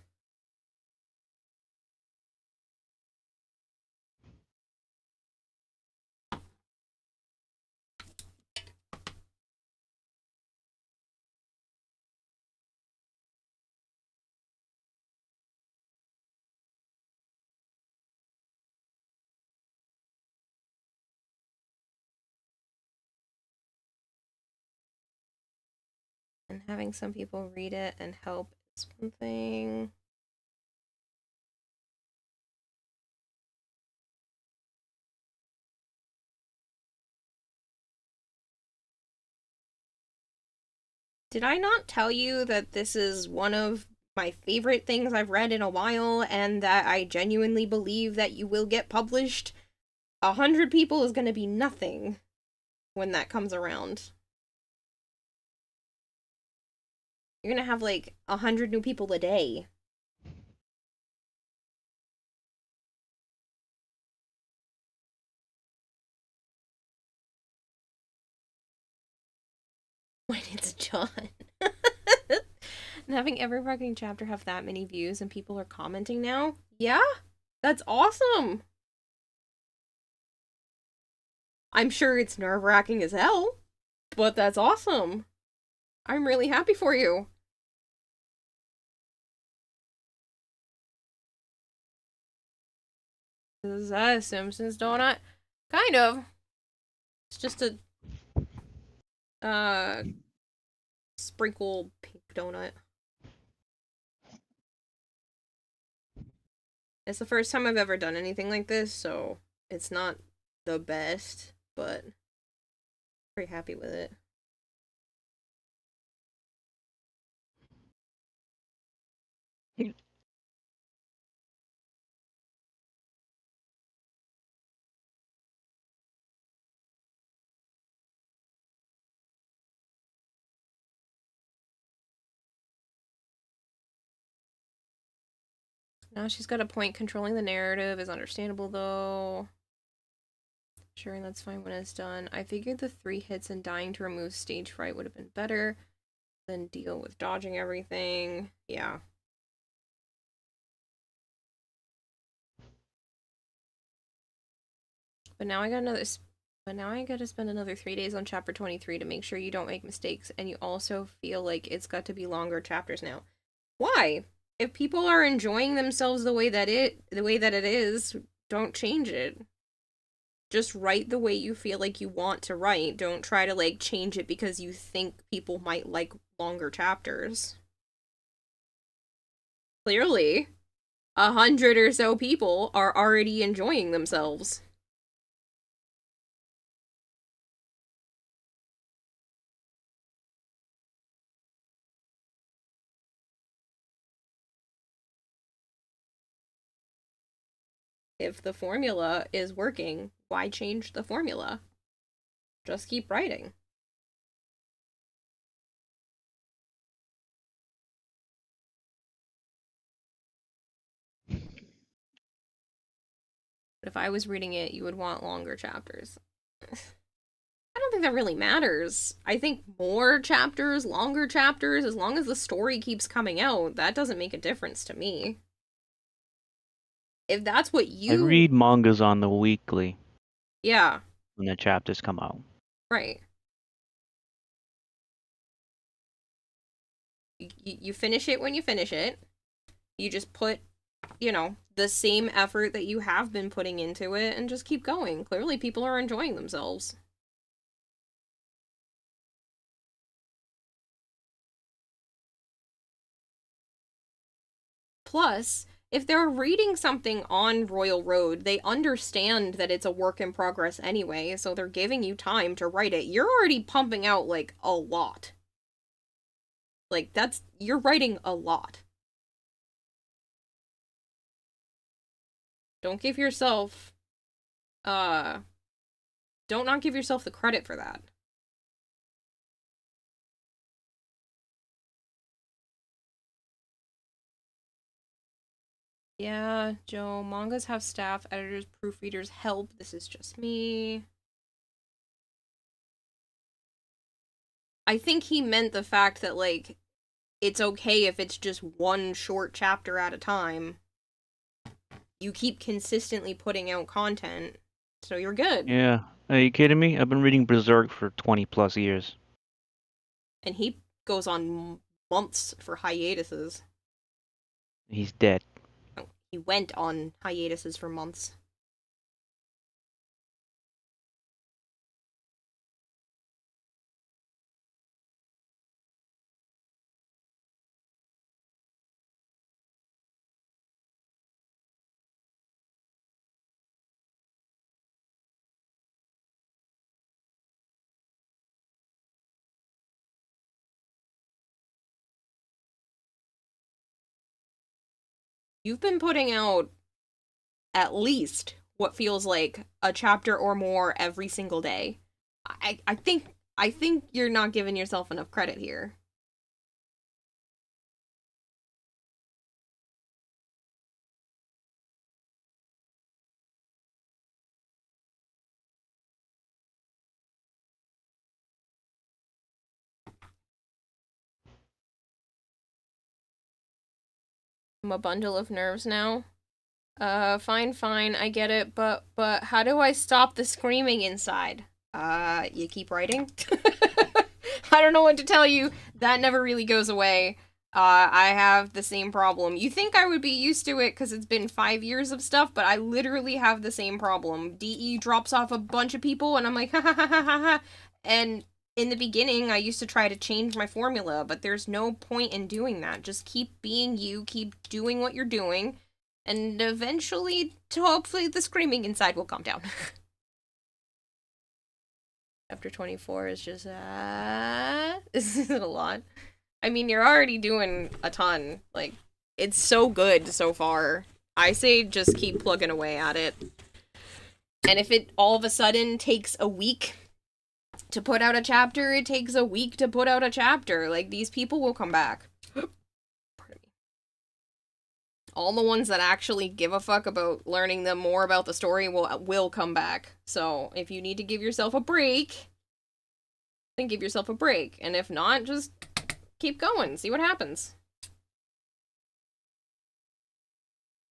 And having some people read it and help is one thing. Did I not tell you that this is one of my favorite things I've read in a while, and that I genuinely believe that you will get published? 100 people is gonna be nothing when that comes around. You're gonna have like 100 new people a day. When it's John. And having every fucking chapter have that many views and people are commenting now? Yeah? That's awesome! I'm sure it's nerve-wracking as hell, but that's awesome. I'm really happy for you. This is a Simpsons donut? Kind of. It's just a, sprinkle pink donut. It's the first time I've ever done anything like this, so it's not the best, but pretty happy with it. Now she's got a point. Controlling the narrative is understandable, though. Sure, that's fine when it's done. I figured the 3 hits and dying to remove stage fright would have been better than deal with dodging everything. Yeah. But now I gotta spend another 3 days on chapter 23 to make sure you don't make mistakes, and you also feel like it's got to be longer chapters now. Why? If people are enjoying themselves the way that it is, don't change it. Just write the way you feel like you want to write. Don't try to like change it because you think people might like longer chapters. Clearly, 100 or so people are already enjoying themselves. If the formula is working, why change the formula? Just keep writing. But if I was reading it, you would want longer chapters. I don't think that really matters. I think more chapters, longer chapters, as long as the story keeps coming out, that doesn't make a difference to me. If that's what I read mangas on the weekly Yeah, when the chapters come out. right. You finish it when you finish it. You just put, the same effort that you have been putting into it and just keep going. Clearly, people are enjoying themselves. Plus, if they're reading something on Royal Road, they understand that it's a work in progress anyway, so they're giving you time to write it. You're already pumping out, like, a lot. Like, you're writing a lot. Don't give yourself, don't not give yourself the credit for that. Yeah, Joe, mangas have staff, editors, proofreaders, help. This is just me. I think he meant the fact that, like, it's okay if it's just one short chapter at a time. You keep consistently putting out content, so you're good. Yeah. Are you kidding me? I've been reading Berserk for 20 plus years. And he goes on months for hiatuses. He's dead. Oh, he went on hiatuses for months. You've been putting out at least what feels like a chapter or more every single day. I think you're not giving yourself enough credit here. I'm a bundle of nerves now. Fine, I get it, but how do I stop the screaming inside? You keep writing? I don't know what to tell you. That never really goes away. I have the same problem. You think I would be used to it because it's been 5 years of stuff, but I literally have the same problem. DE drops off a bunch of people, and I'm like, ha ha ha ha ha ha. And in the beginning, I used to try to change my formula, but there's no point in doing that. Just keep being you, keep doing what you're doing, and eventually, hopefully, the screaming inside will calm down. After 24 is just, this is a lot. I mean, you're already doing a ton. Like, it's so good so far. I say just keep plugging away at it. And if it all of a sudden takes a week to put out a chapter, it takes a week to put out a chapter. Like, these people will come back. Pardon me. All the ones that actually give a fuck about learning them more about the story will come back. So, if you need to give yourself a break, then give yourself a break. And if not, just keep going, see what happens.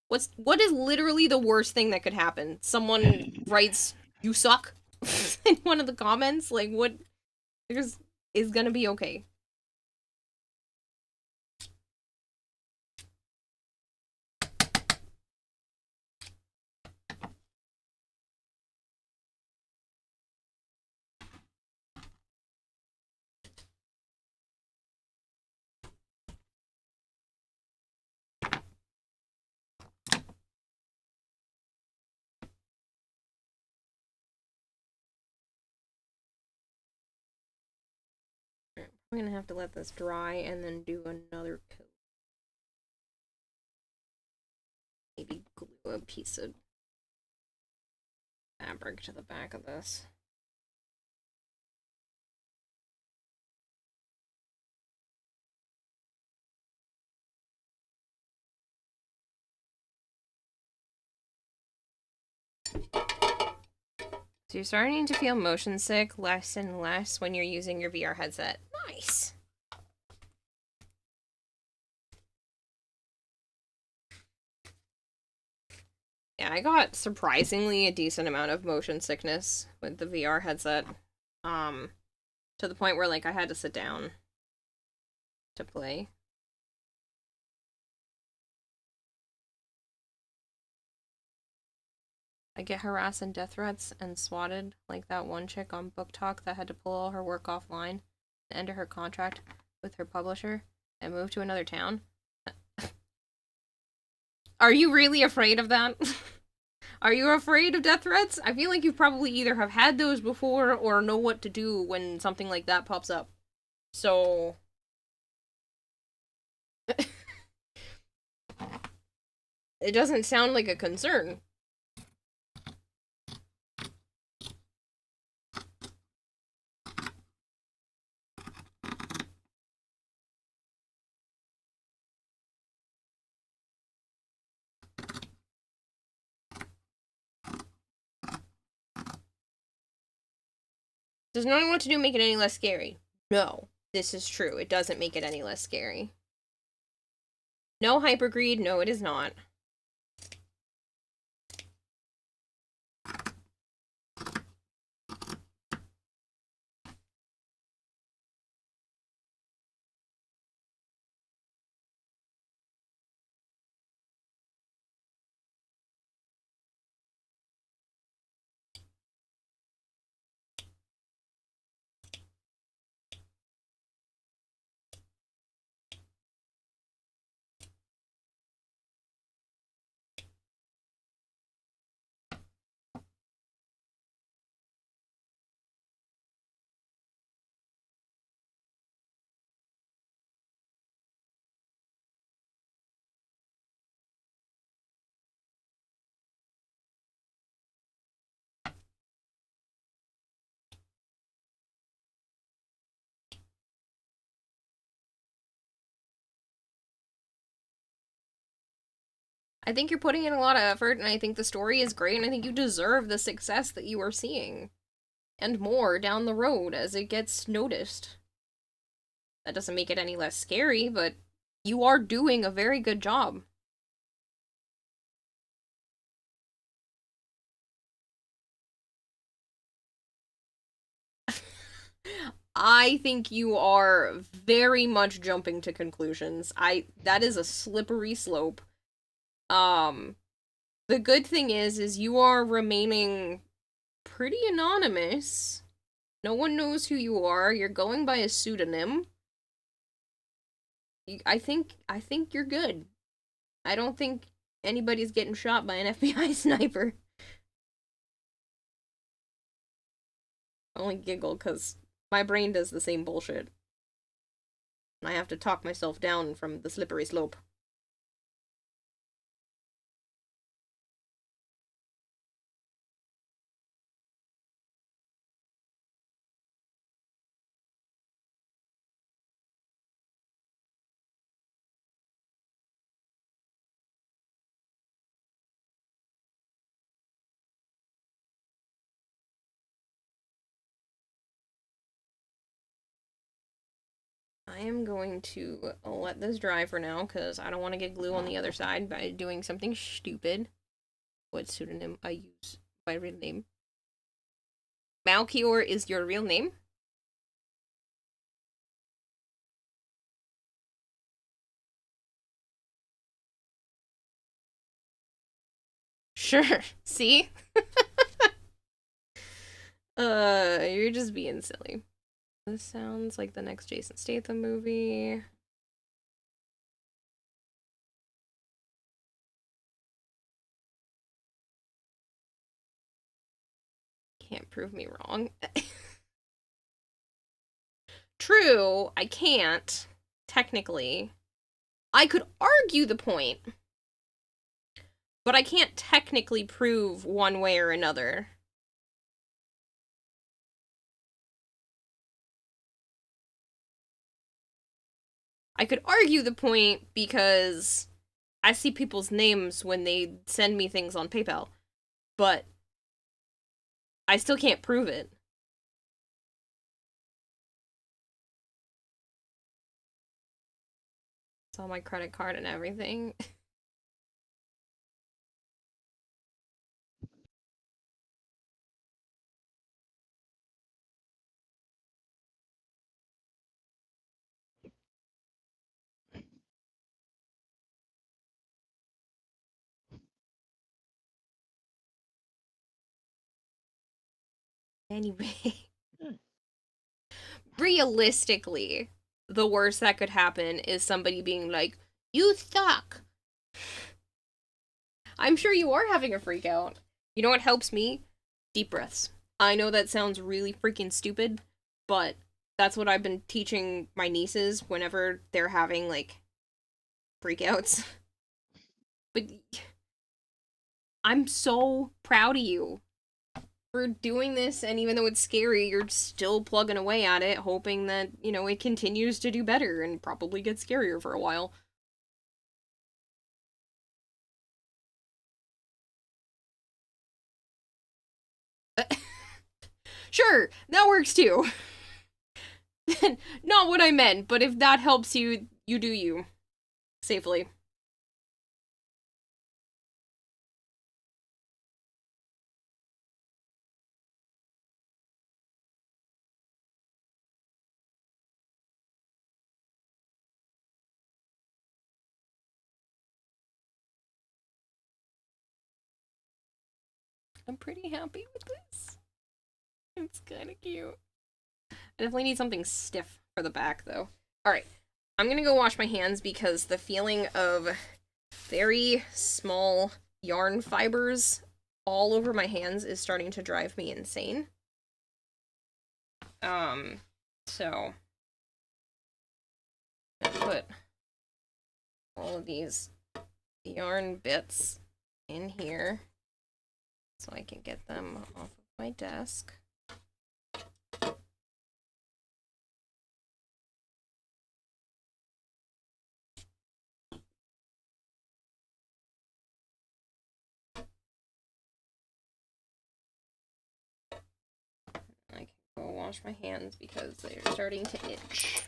What is literally the worst thing that could happen? Someone writes, "You suck," in one of the comments? Like, what is gonna be okay? I'm gonna have to let this dry and then do another coat. Maybe glue a piece of fabric to the back of this. So you're starting to feel motion sick less and less when you're using your VR headset. Nice. Yeah, I got surprisingly a decent amount of motion sickness with the VR headset. To the point where, like, I had to sit down to play. I get harassed and death threats and swatted, like that one chick on Book Talk that had to pull all her work offline and end her contract with her publisher and move to another town. Are you really afraid of that? Are you afraid of death threats? I feel like you probably either have had those before or know what to do when something like that pops up. So... it doesn't sound like a concern. Does knowing what to do make it any less scary? No, this is true. It doesn't make it any less scary. No hypergreed, no it is not. I think you're putting in a lot of effort, and I think the story is great, and I think you deserve the success that you are seeing. And more down the road as it gets noticed. That doesn't make it any less scary, but you are doing a very good job. I think you are very much jumping to conclusions. That is a slippery slope. The good thing is you are remaining pretty anonymous. No one knows who you are. You're going by a pseudonym. I think you're good. I don't think anybody's getting shot by an FBI sniper. I only giggle because my brain does the same bullshit. And I have to talk myself down from the slippery slope. I am going to let this dry for now, because I don't want to get glue on the other side by doing something stupid. What pseudonym I use? My real name. Malchior is your real name? Sure. See? You're just being silly. This sounds like the next Jason Statham movie. Can't prove me wrong. True, I can't, technically. I could argue the point, but I can't technically prove one way or another. I could argue the point because I see people's names when they send me things on PayPal, but I still can't prove it. It's on my credit card and everything. Anyway. Realistically, the worst that could happen is somebody being like, "You suck." I'm sure you are having a freak out. You know what helps me? Deep breaths. I know that sounds really freaking stupid, but that's what I've been teaching my nieces whenever they're having, like, freakouts. But I'm so proud of you for doing this, and even though it's scary, you're still plugging away at it, hoping that, you know, it continues to do better and probably gets scarier for a while. Sure, that works too. Not what I meant, but if that helps you, you do you. Safely. I'm pretty happy with this. It's kind of cute. I definitely need something stiff for the back, though. Alright, I'm gonna go wash my hands because the feeling of very small yarn fibers all over my hands is starting to drive me insane. So I put all of these yarn bits in here so I can get them off of my desk. I can go wash my hands because they're starting to itch.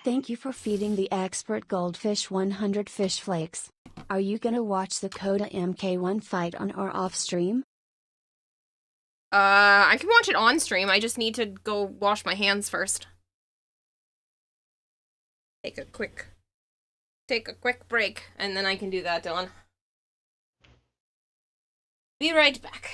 Thank you for feeding the expert goldfish 100 fish flakes. Are you gonna watch the Coda MK1 fight on or off stream? I can watch it on stream. I just need to go wash my hands first. Take a quick break, and then I can do that, Dylan. Be right back.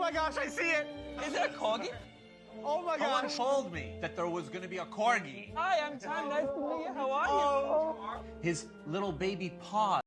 my gosh, I see it! Is it a corgi? Oh my Someone gosh! told me that there was going to be a corgi. Hi, I'm Tom. Nice to meet you. How are you? His little baby paw.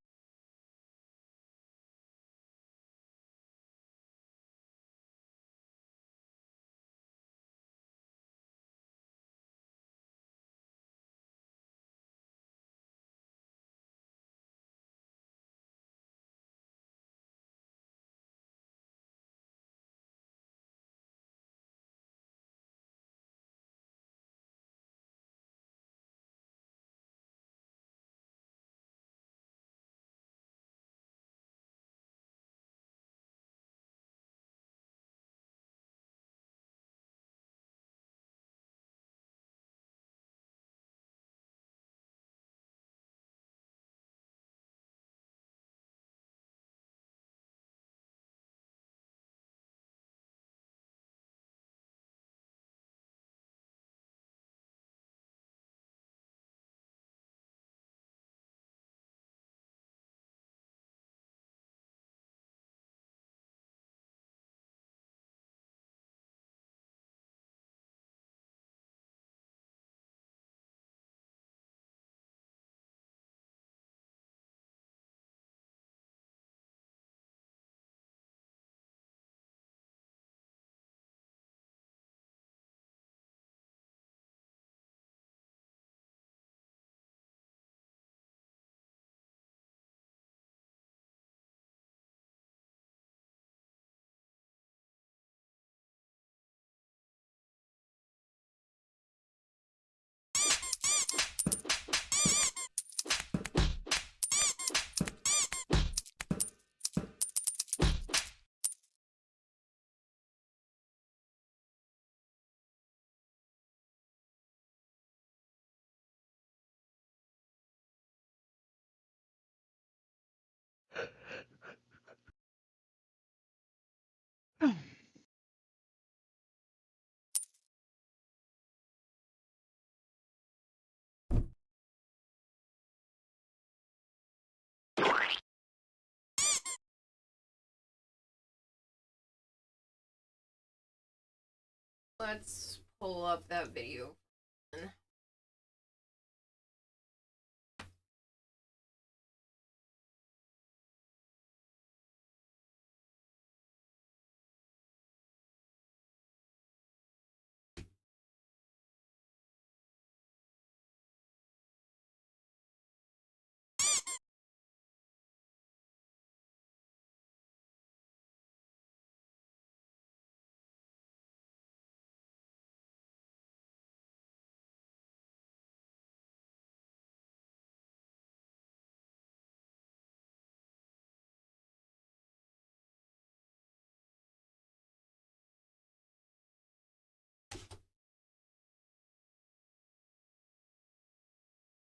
Let's pull up that video.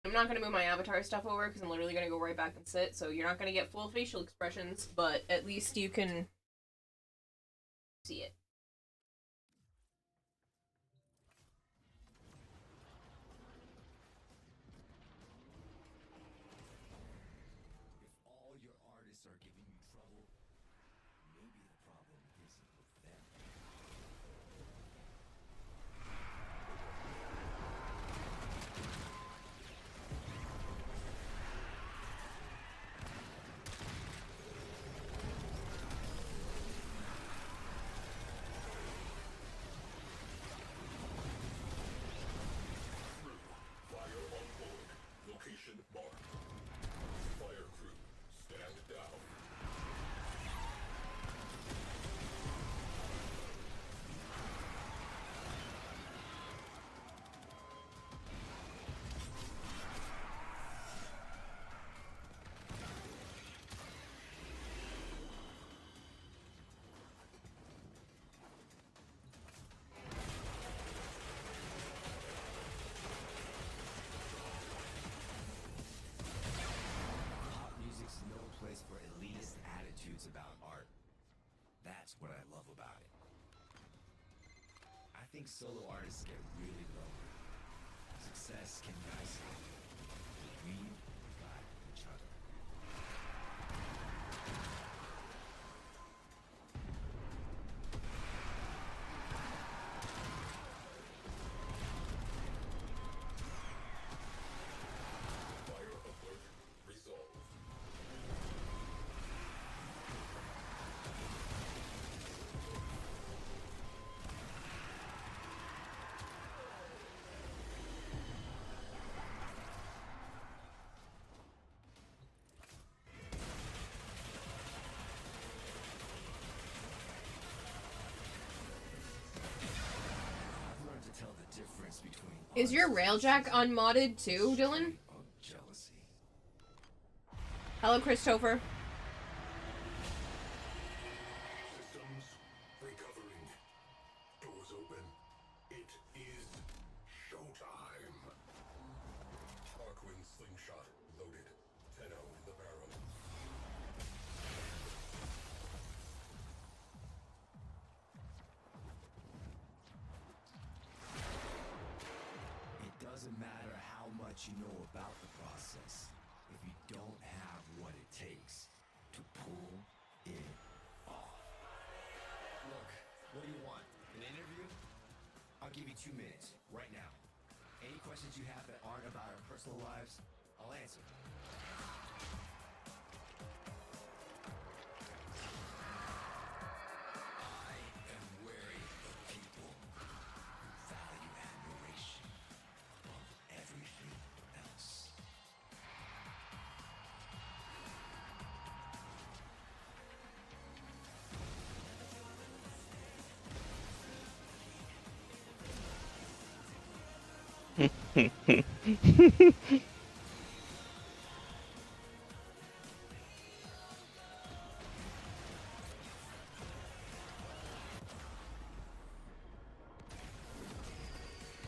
I'm not gonna move my avatar stuff over because I'm literally gonna go right back and sit, so you're not gonna get full facial expressions, but at least you can see it. If all your artists are giving you trouble, maybe the problem isn't with them. Fire on board. Location marked. Fire crew, stand down. Pop music's no place for elitist attitudes about art. That's what I love about it. I think solo artists get really lonely. Success can be isolated. We got each other. Is your railjack unmodded too, Dylan? Of jealousy. Hello, Christopher. Systems recovering. Doors open. It is showtime. Tarquin slingshot loaded. Tenno in the barrel. It doesn't matter how much you know about the process if you don't have what it takes to pull it off. Look, what do you want? An interview? I'll give you 2 minutes, right now. Any questions you have that aren't about our personal lives, I'll answer. I am wary of people who value admiration above everything else.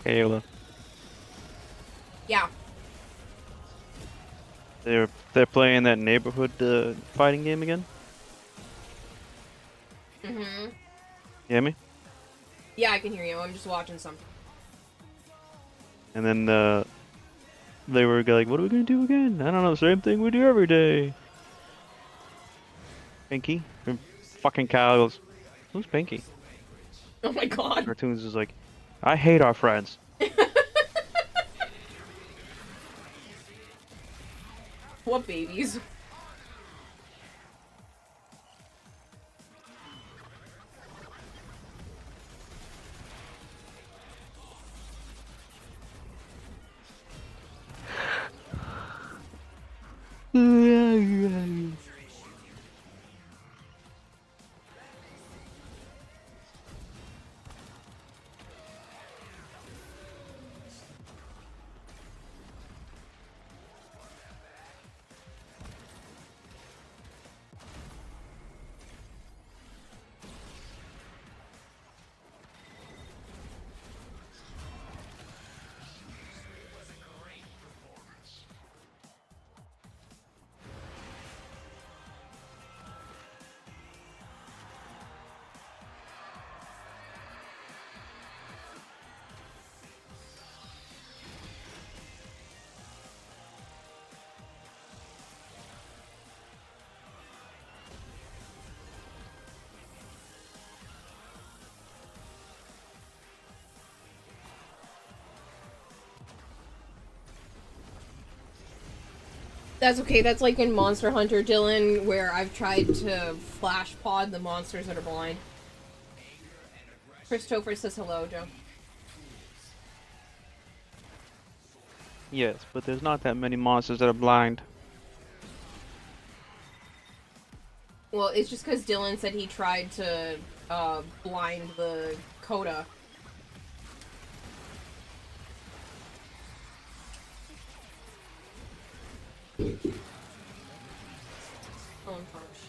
Kayla. Yeah. They're playing that neighborhood fighting game again. Mm-hmm. You hear me? Yeah, I can hear you. I'm just watching something. And then they were like, "What are we gonna do again?" I don't know. Same thing we do every day. Pinky from fucking cows. Who's Pinky? Oh my god. Cartoons is like, I hate our friends. What babies? That's okay. That's like in Monster Hunter, Dylan, where I've tried to flash pod the monsters that are blind. Christopher says hello, Joe. Yes, but there's not that many monsters that are blind. Well, it's just because Dylan said he tried to blind the Coda. Oh, I'm harsh.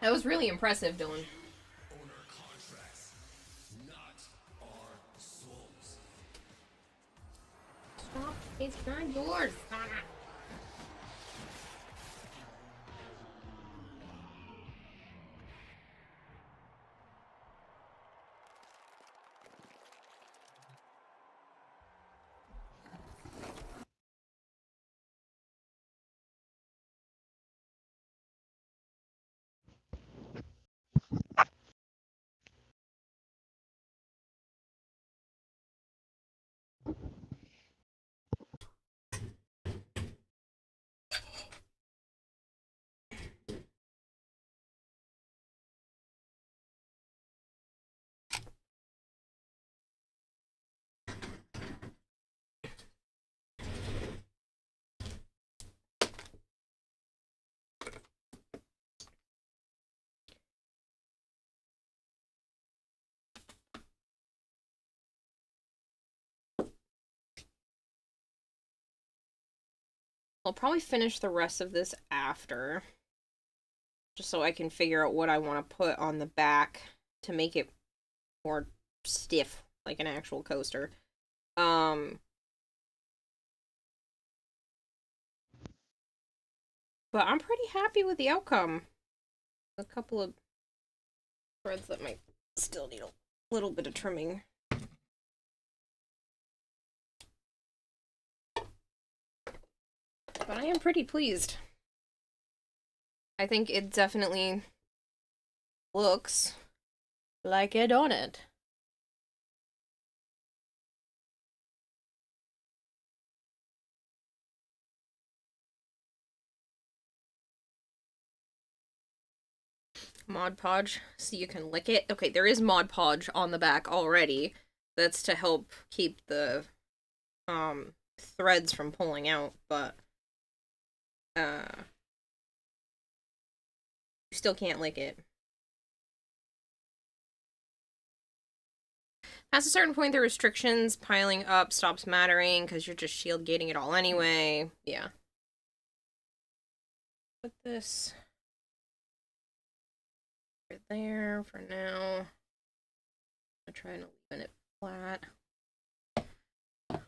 That was really impressive, Dylan. Owner contracts, not our souls. Stop. It's not yours. I'll probably finish the rest of this after, just so I can figure out what I want to put on the back to make it more stiff, like an actual coaster. But I'm pretty happy with the outcome. A couple of threads that might still need a little bit of trimming. But I am pretty pleased. I think it definitely looks like it on it. Mod Podge, so you can lick it. Okay, there is Mod Podge on the back already. That's to help keep the threads from pulling out, but you still can't lick it. Past a certain point, the restrictions piling up stops mattering because you're just shield gating it all anyway. Yeah. Put this right there for now. I'm trying to leave it flat. There's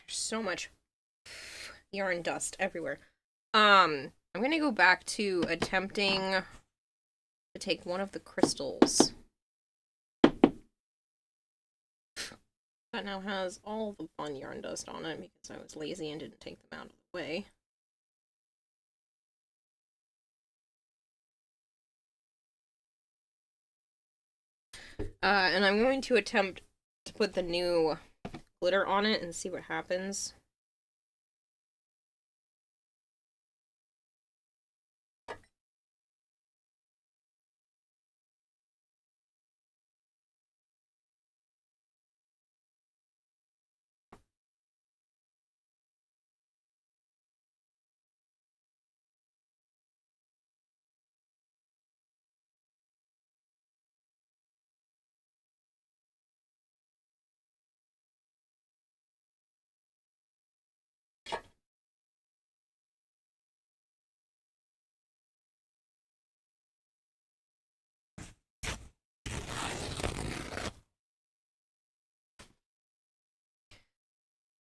so much yarn dust everywhere. I'm gonna go back to attempting to take one of the crystals. That now has all the fun yarn dust on it because I was lazy and didn't take them out of the way. And I'm going to attempt to put the new glitter on it and see what happens.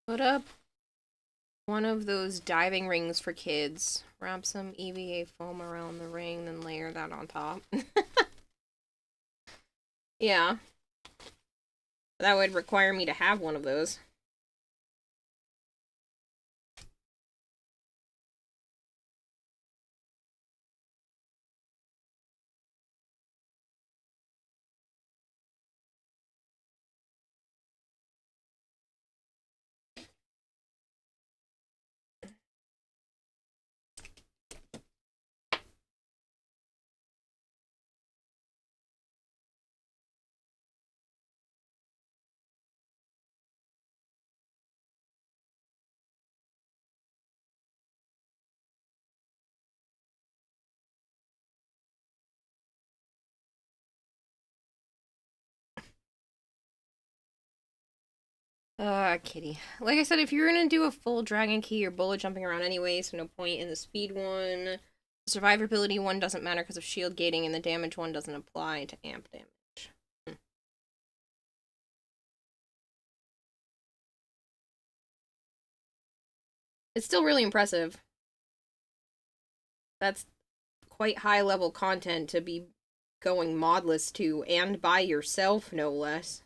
Put up one of those diving rings for kids. Wrap some EVA foam around the ring, then layer that on top. Yeah. That would require me to have one of those. Kitty. Like I said, if you're gonna do a full Dragon Key, you're bullet jumping around anyway, so no point in the speed one. The survivability one doesn't matter because of shield gating, and the damage one doesn't apply to amp damage. It's still really impressive. That's quite high level content to be going modless to, and by yourself, no less.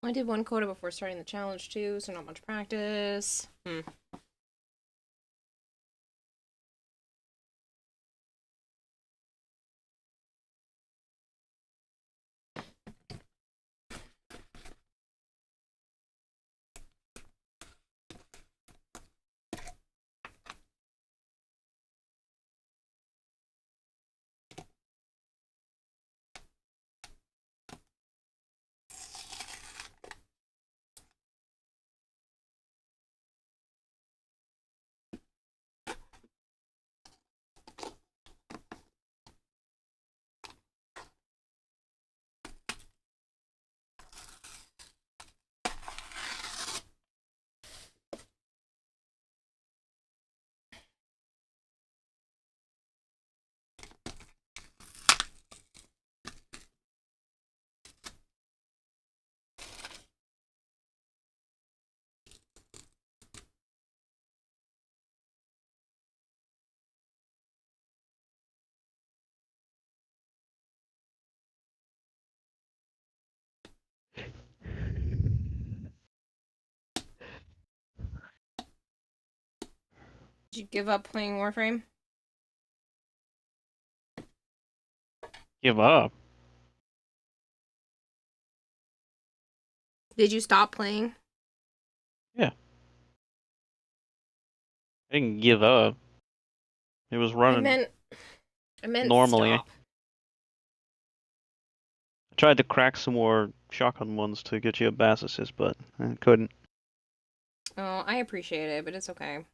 I did one Coda before starting the challenge too, so not much practice. Did you give up playing Warframe? Give up. Did you stop playing? Yeah. I didn't give up. It was running I meant normally. stop. I tried to crack some more shotgun ones to get you a bass assist, but I couldn't. Oh, I appreciate it, but it's okay.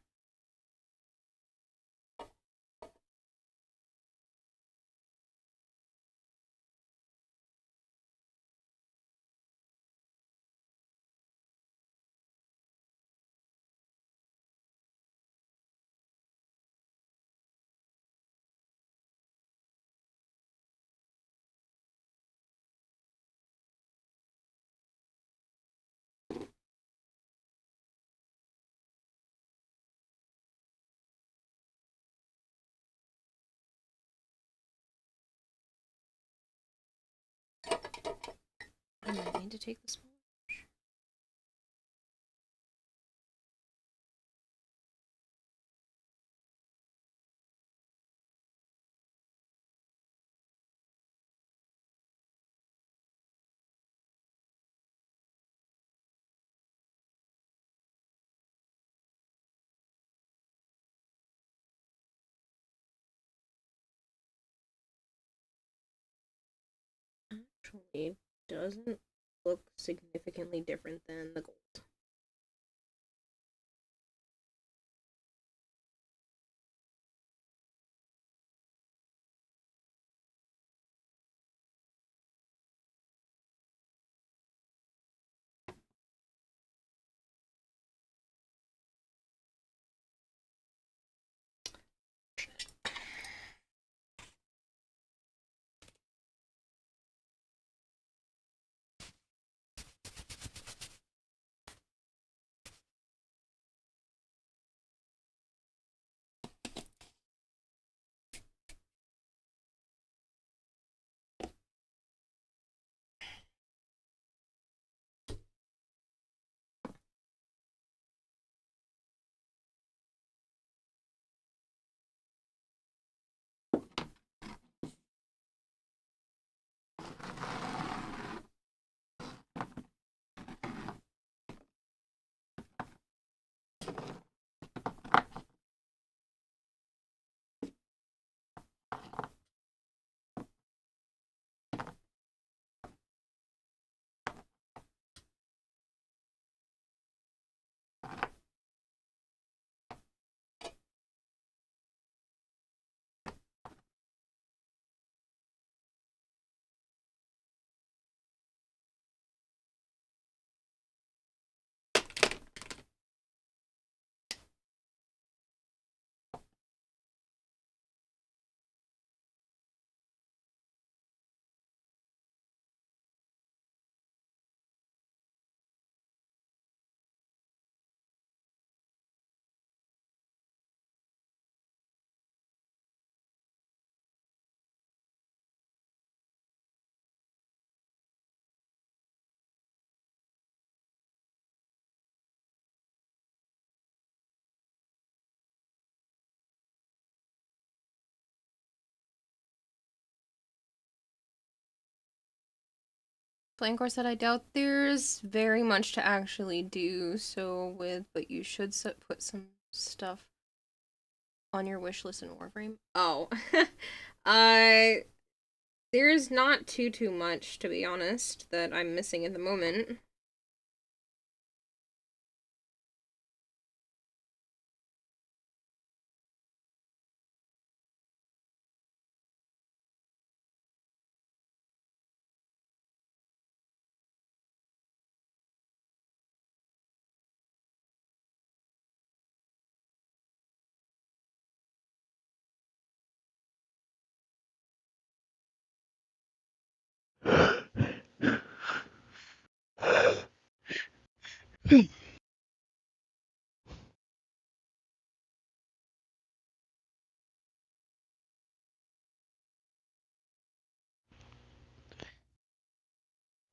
I might need to take this one. Actually doesn't look significantly different than the gold. Flancor said, I doubt there's very much to actually do so with, but you should put some stuff on your wish list in Warframe. Oh. There's not too much, to be honest, that I'm missing at the moment.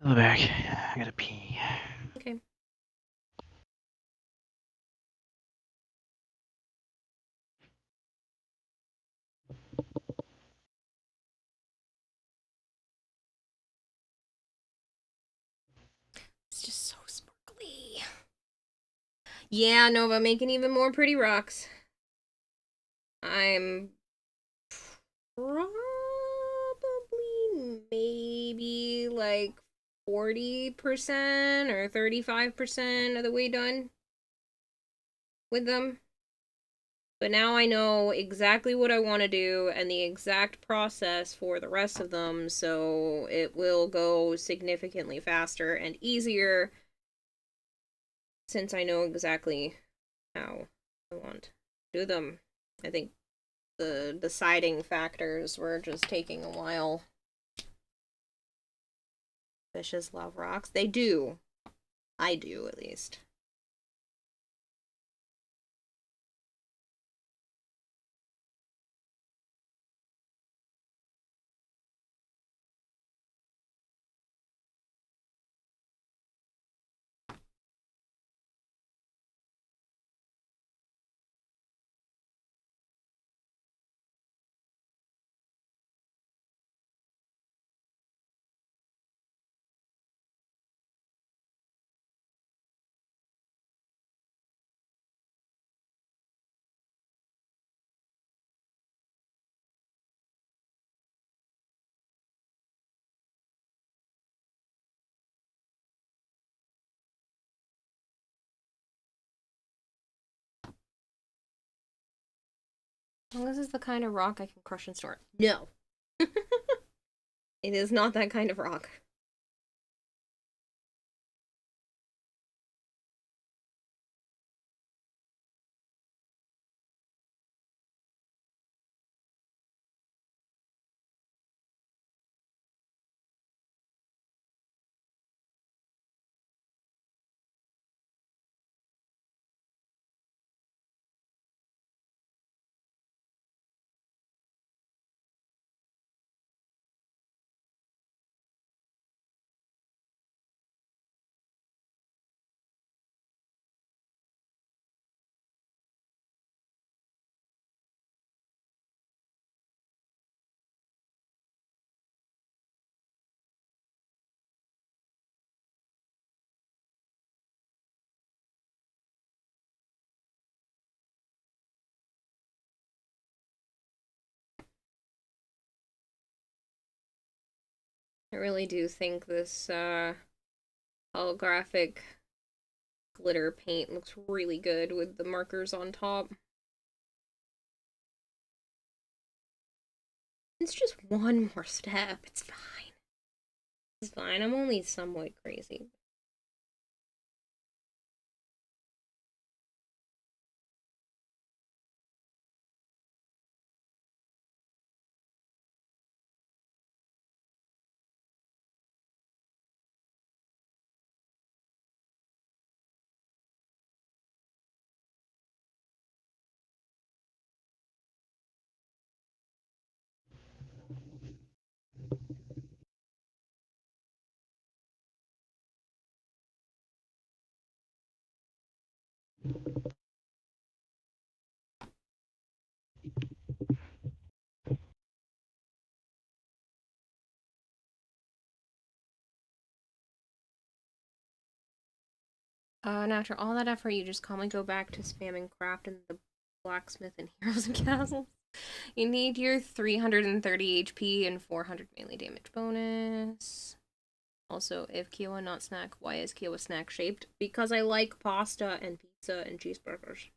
I'm back. I gotta pee. Okay. It's just so sparkly. Yeah, Nova, making even more pretty rocks. I'm probably maybe like 40% or 35% of the way done with them. But now I know exactly what I want to do and the exact process for the rest of them, so it will go significantly faster and easier since I know exactly how I want to do them. I think the deciding factors were just taking a while. Fishes love rocks. They do. I do, at least. Well, this is the kind of rock I can crush and store. No. It is not that kind of rock. I really do think this holographic glitter paint looks really good with the markers on top. It's just one more step. It's fine. It's fine. I'm only somewhat crazy. And after all that effort, you just calmly go back to spamming craft in the blacksmith and heroes and castles. You need your 330 HP and 400 melee damage bonus. Also, if Kiowa not snack, why is Kiowa snack shaped? Because I like pasta and pizza and cheeseburgers.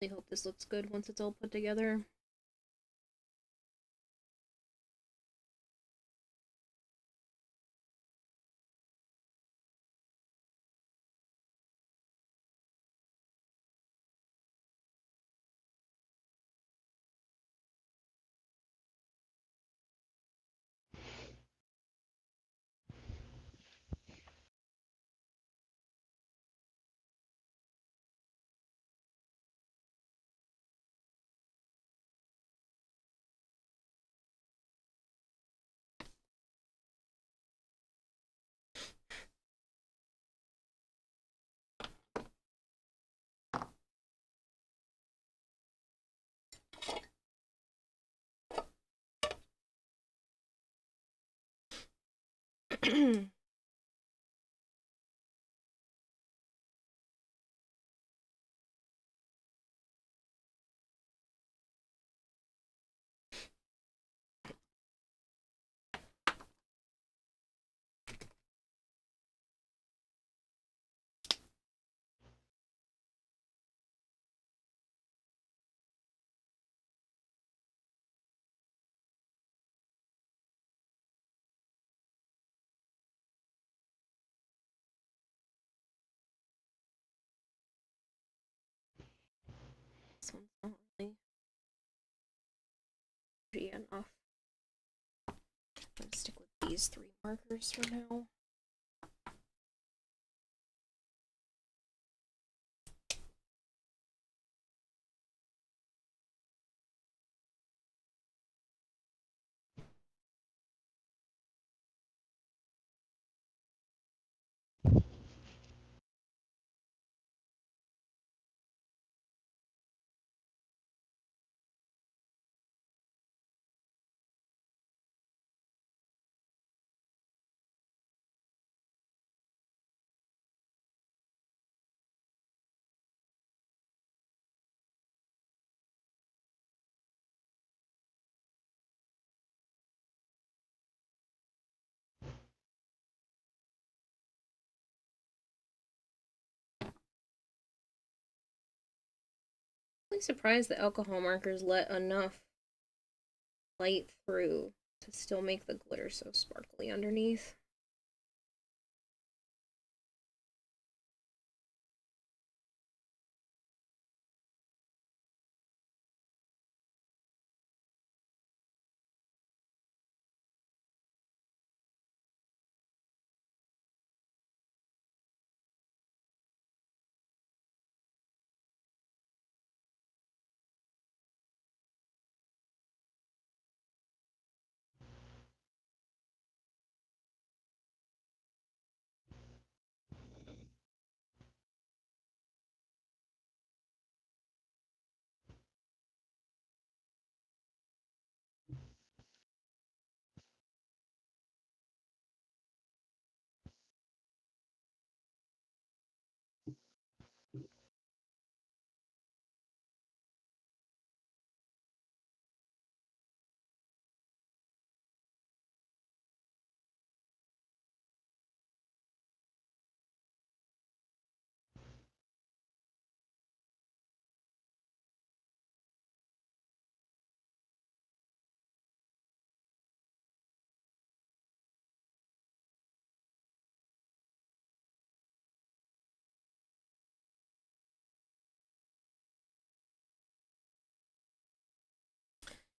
I hope this looks good once it's all put together. use 3 markers for now. I'm surprised the alcohol markers let enough light through to still make the glitter so sparkly underneath.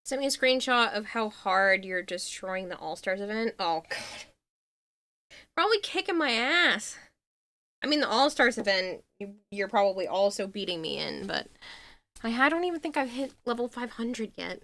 Sent me a screenshot of how hard you're destroying the All-Stars event. Oh, God. Probably kicking my ass. I mean, the All-Stars event, you're probably also beating me in, but I don't even think I've hit level 500 yet.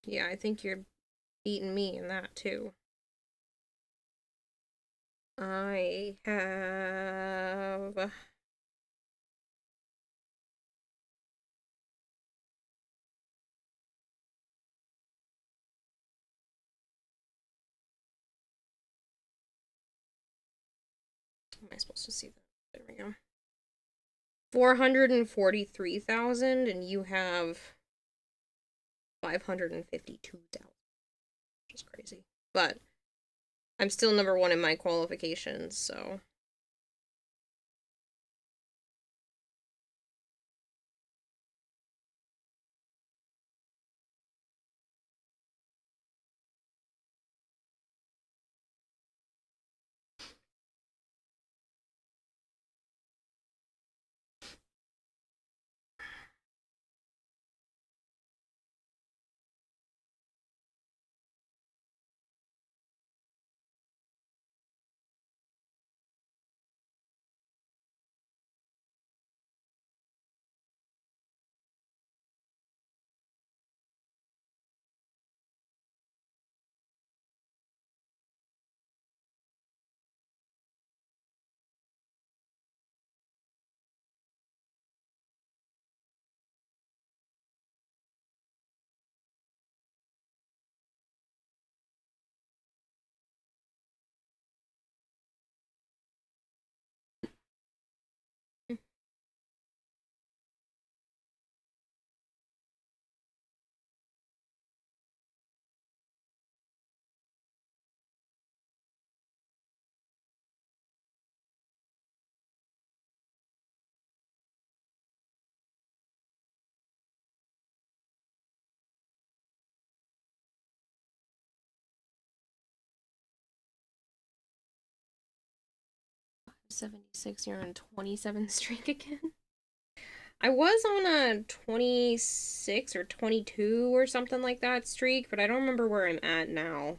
Yeah, I think you're beating me in that, too. I have... How am I supposed to see that? There we go. 443,000, and you have 552,000. Which is crazy. But I'm still number 1 in my qualifications, so... 76, you're on 27 streak again. I was on a 26 or 22 or something like that streak, but I don't remember where I'm at now.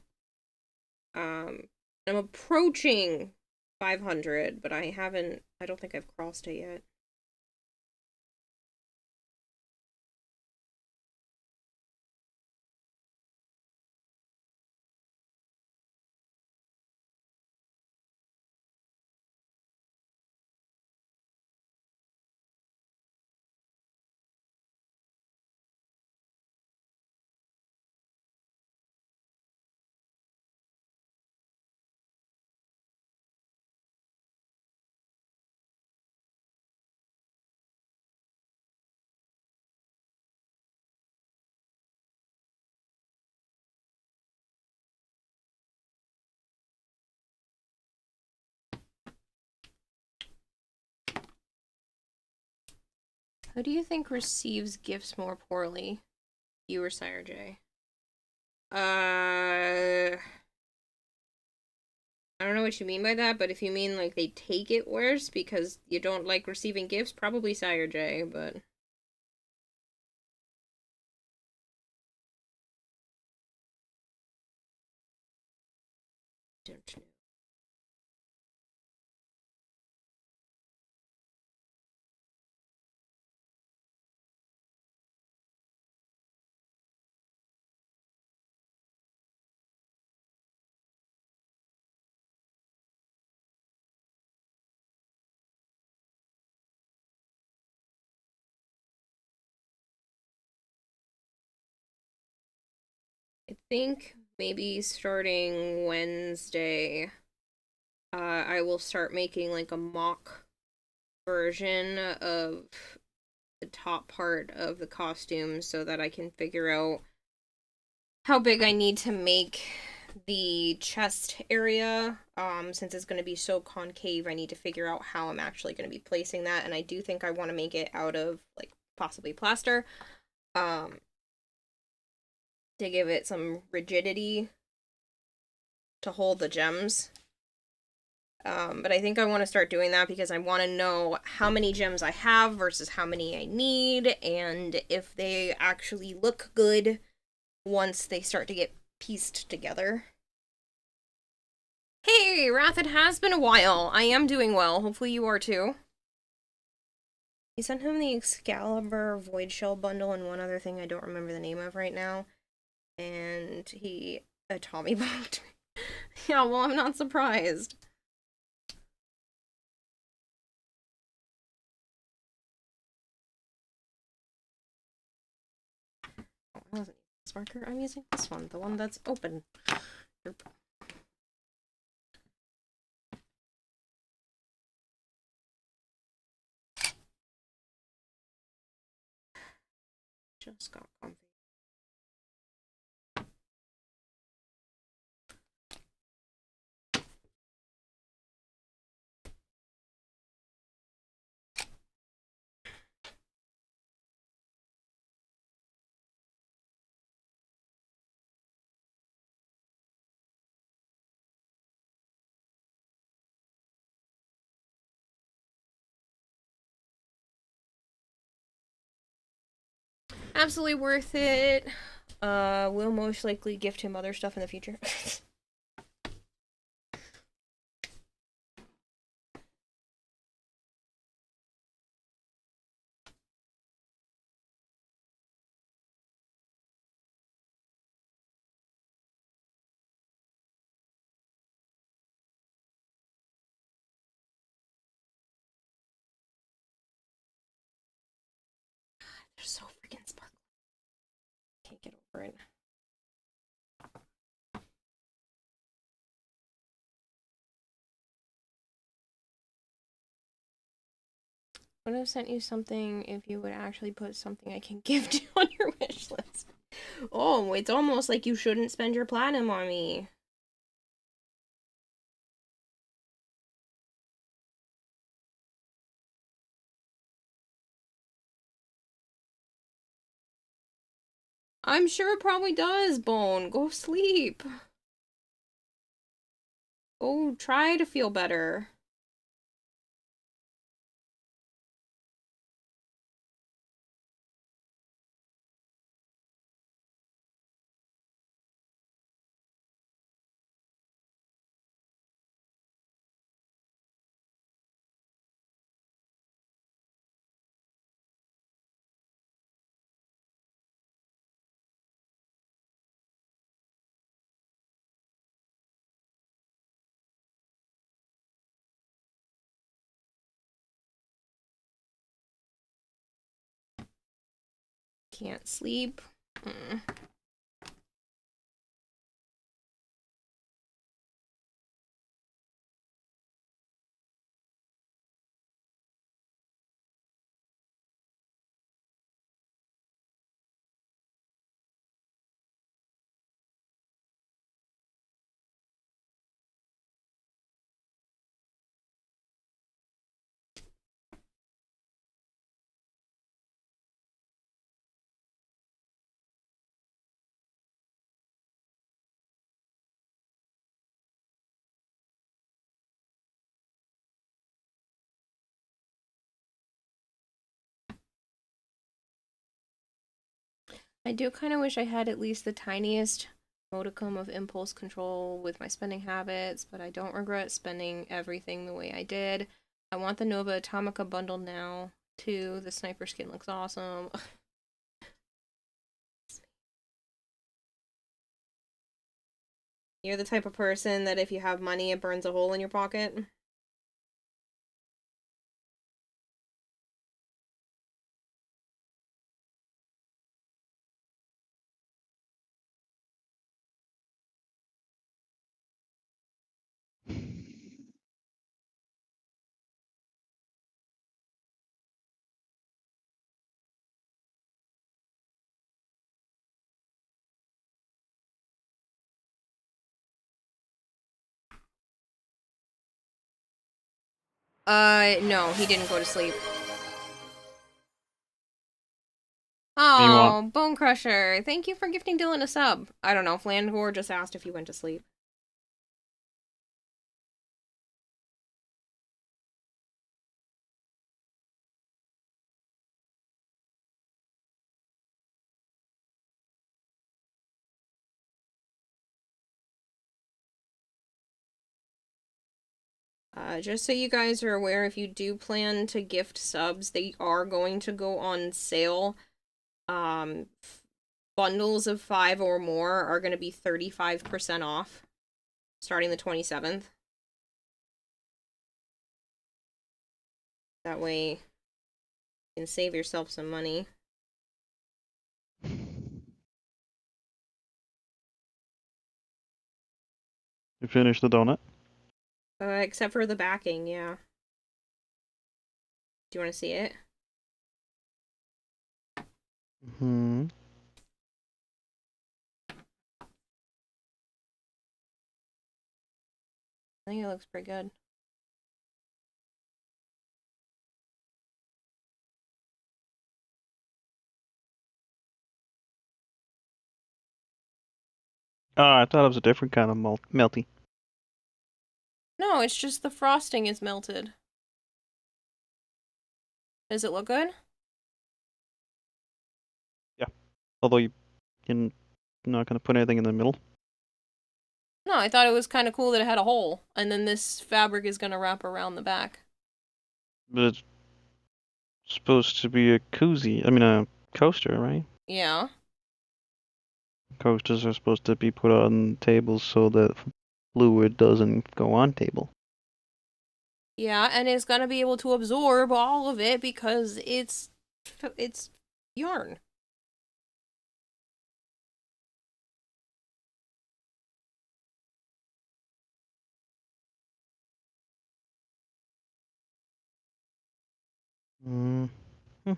I'm approaching 500, but I don't think I've crossed it yet. Who do you think receives gifts more poorly? You or Sire J? I don't know what you mean by that, but if you mean like they take it worse because you don't like receiving gifts, probably Sire J, but... don't know. I think maybe starting Wednesday, I will start making like a mock version of the top part of the costume so that I can figure out how big I need to make the chest area. Since it's going to be so concave, I need to figure out how I'm actually going to be placing that, and I do think I want to make it out of like possibly plaster. To give it some rigidity to hold the gems. But I think I want to start doing that because I want to know how many gems I have versus how many I need, and if they actually look good once they start to get pieced together. Hey, Wrath, it has been a while. I am doing well. Hopefully you are too. You sent him the Excalibur Void Shell bundle and one other thing I don't remember the name of right now. And he Tommy bombed me. Yeah, well, I'm not surprised. Oh, I wasn't using this marker. I'm using this one, the one that's open. Oop. Just got comfy. Absolutely worth it. We'll most likely gift him other stuff in the future. They're so freaking sparkly. Can't get over it. Would have sent you something if you would actually put something I can gift you on your wish list. Oh, it's almost like you shouldn't spend your platinum on me. I'm sure it probably does, Bone. Go sleep. Go try to feel better. can't sleep. I do kind of wish I had at least the tiniest modicum of impulse control with my spending habits, but I don't regret spending everything the way I did. I want the Nova Atomica bundle now, too. The sniper skin looks awesome. You're the type of person that if you have money, it burns a hole in your pocket. No, he didn't go to sleep. do you want? Oh, Bone Crusher, thank you for gifting Dylan a sub. I don't know, Flandor just asked if he went to sleep. Just so you guys are aware, if you do plan to gift subs, they are going to go on sale. Bundles of 5 or more are going to be 35% off, starting the 27th. That way, you can save yourself some money. You finished the donut? Except for the backing, yeah. Do you want to see it? Hmm. I think it looks pretty good. Oh, I thought it was a different kind of melty. No, it's just the frosting is melted. Does it look good? Yeah. Although you're not going to put anything in the middle. No, I thought it was kind of cool that it had a hole, and then this fabric is going to wrap around the back. But it's supposed to be a koozie. I mean, a coaster, right? Yeah. Coasters are supposed to be put on tables so that fluid doesn't go on table. Yeah, and it's going to be able to absorb all of it because it's yarn. Mm. Hmm.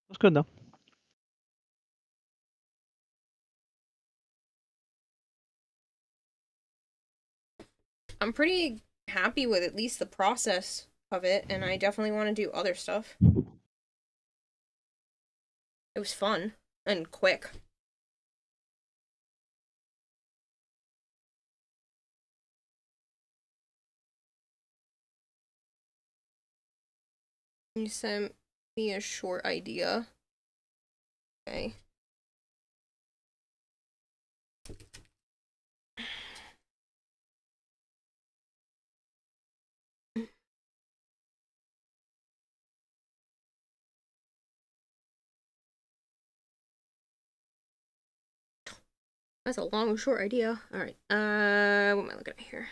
That's good though. I'm pretty happy with at least the process of it, and I definitely want to do other stuff. It was fun and quick. You sent me a short idea. Okay. That's a long, short idea. All right. What am I looking at here?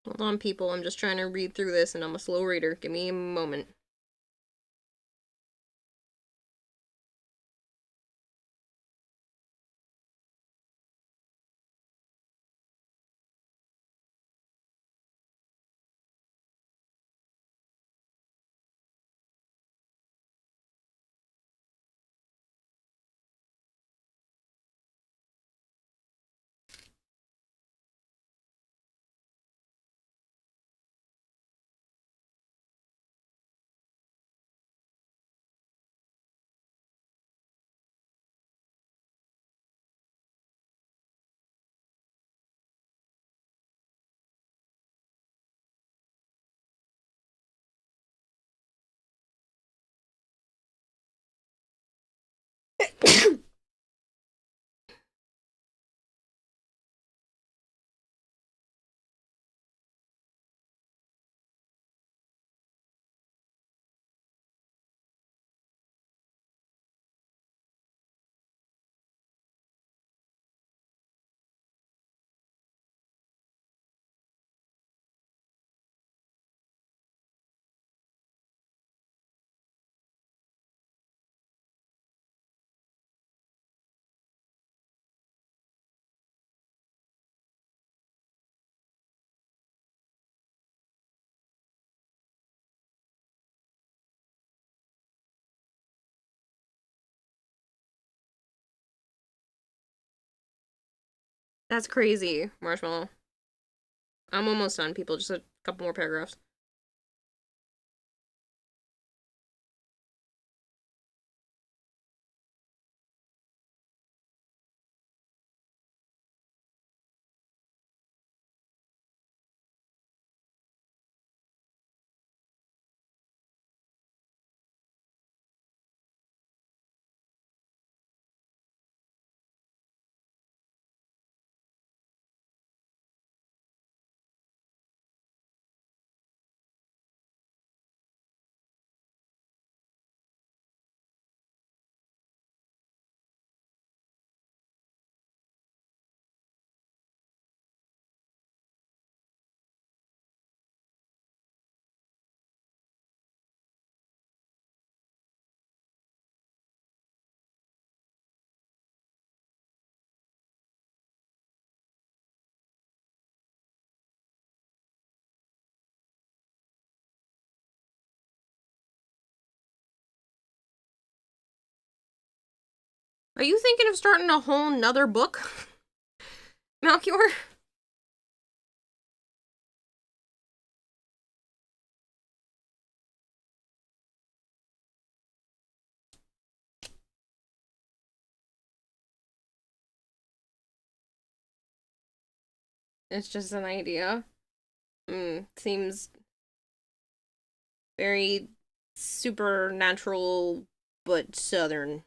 Hold on, people. I'm just trying to read through this, and I'm a slow reader. Give me a moment. That's crazy, Marshmallow. I'm almost done, people. Just a couple more paragraphs. Are you thinking of starting a whole nother book, Malchior? It's just an idea. Seems very supernatural, but southern.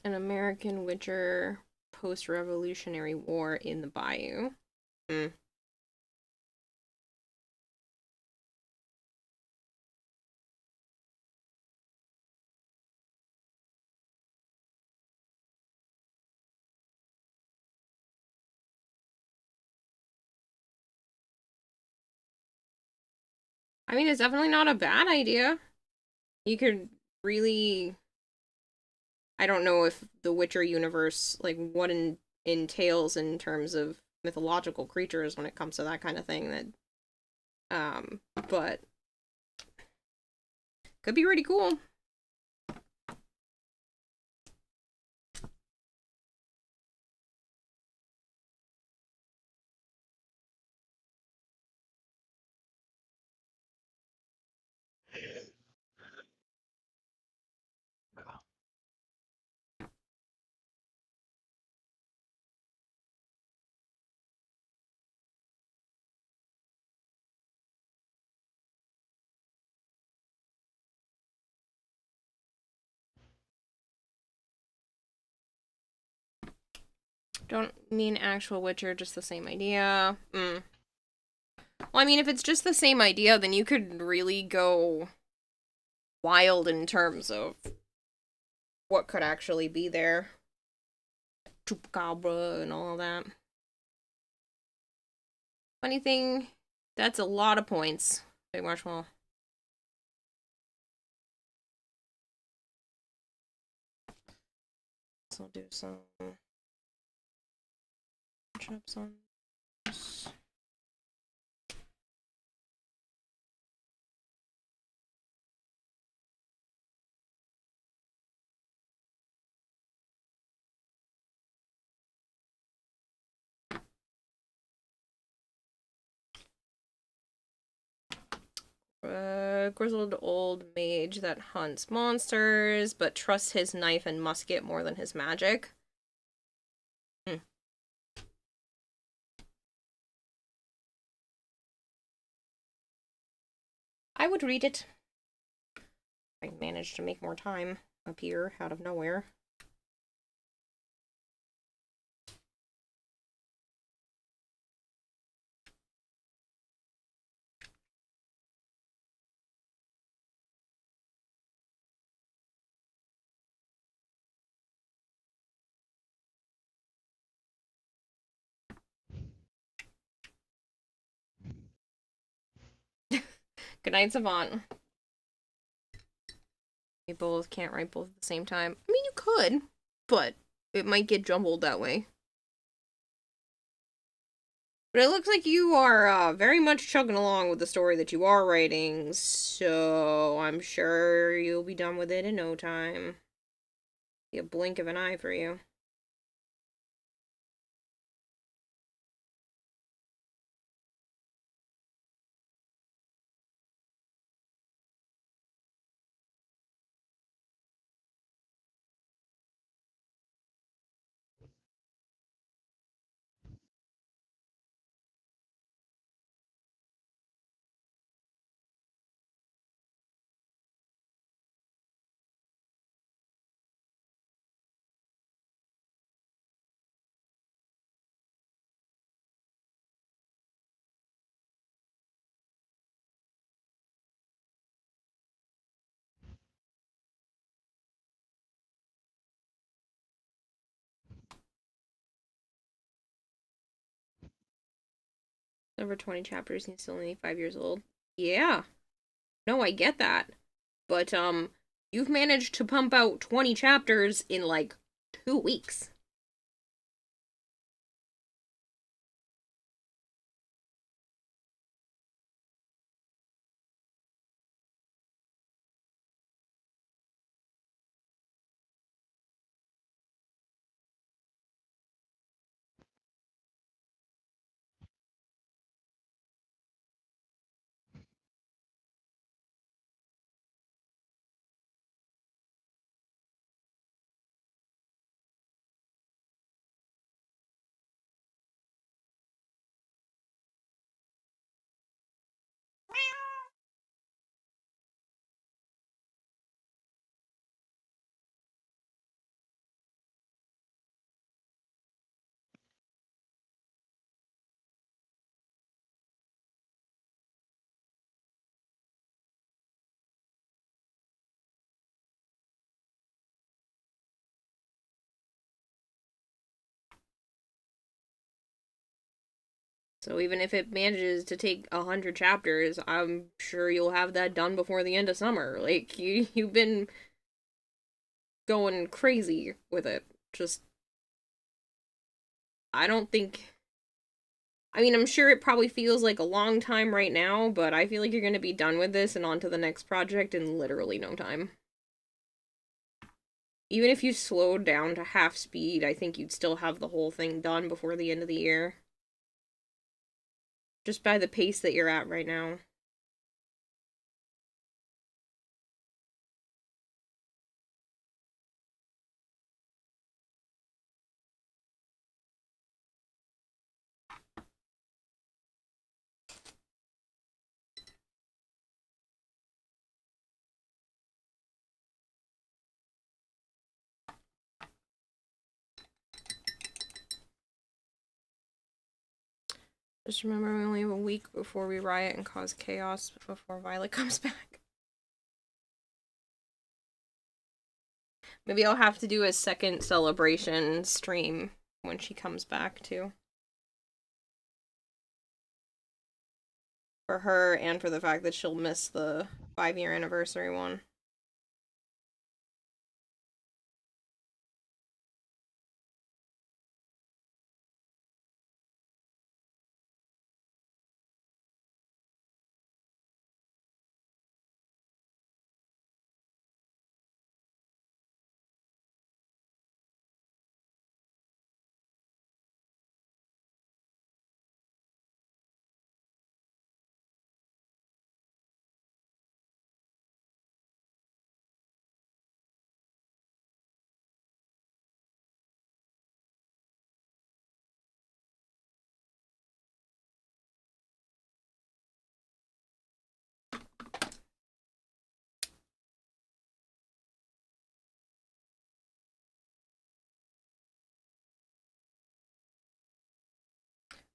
An American Witcher post-revolutionary war in the bayou. Hmm. I mean, it's definitely not a bad idea. You could really... I don't know if the Witcher universe, like, what entails in terms of mythological creatures when it comes to that kind of thing, that, but could be pretty cool. Don't mean actual Witcher, just the same idea. Well, I mean, if it's just the same idea, then you could really go wild in terms of what could actually be there. Chupacabra and all of that. Funny thing, that's a lot of points. Big Marshmallow. So I'll do some chips on this. Grizzled old mage that hunts monsters, but trusts his knife and musket more than his magic. I would read it. I managed to make more time appear out of nowhere. Good night, Savant. We both can't write both at the same time. I mean, you could, but it might get jumbled that way. But it looks like you are very much chugging along with the story that you are writing, so I'm sure you'll be done with it in no time. Be a blink of an eye for you. Over 20 chapters and he's still only 5 years old. Yeah. No, I get that. But, you've managed to pump out 20 chapters in, like, 2 weeks. So even if it manages to take 100 chapters, I'm sure you'll have that done before the end of summer. Like, you've been going crazy with it. Just, I don't think... I mean, I'm sure it probably feels like a long time right now, but I feel like you're going to be done with this and on to the next project in literally no time. Even if you slowed down to half speed, I think you'd still have the whole thing done before the end of the year. Just by the pace that you're at right now. Just remember we only have a week before we riot and cause chaos before Violet comes back. Maybe I'll have to do a second celebration stream when she comes back too. For her and for the fact that she'll miss the 5-year anniversary one.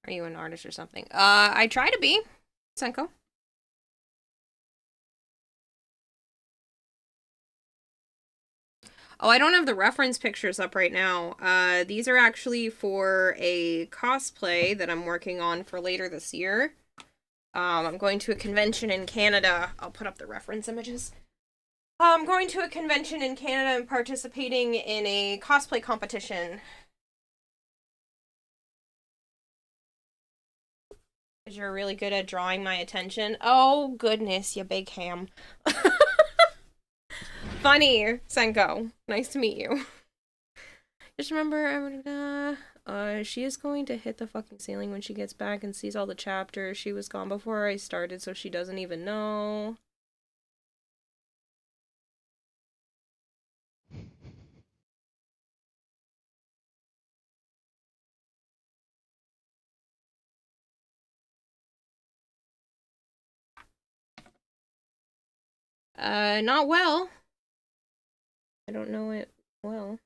Are you an artist or something? I try to be, Senko. Oh, I don't have the reference pictures up right now. These are actually for a cosplay that I'm working on for later this year. I'm going to a convention in Canada. I'll put up the reference images. I'm going to a convention in Canada and participating in a cosplay competition. Because you're really good at drawing my attention. Oh, goodness, you big ham. Funny, Senko. Nice to meet you. Just remember, she is going to hit the fucking ceiling when she gets back and sees all the chapters. She was gone before I started, so she doesn't even know. Not well. I don't know it well.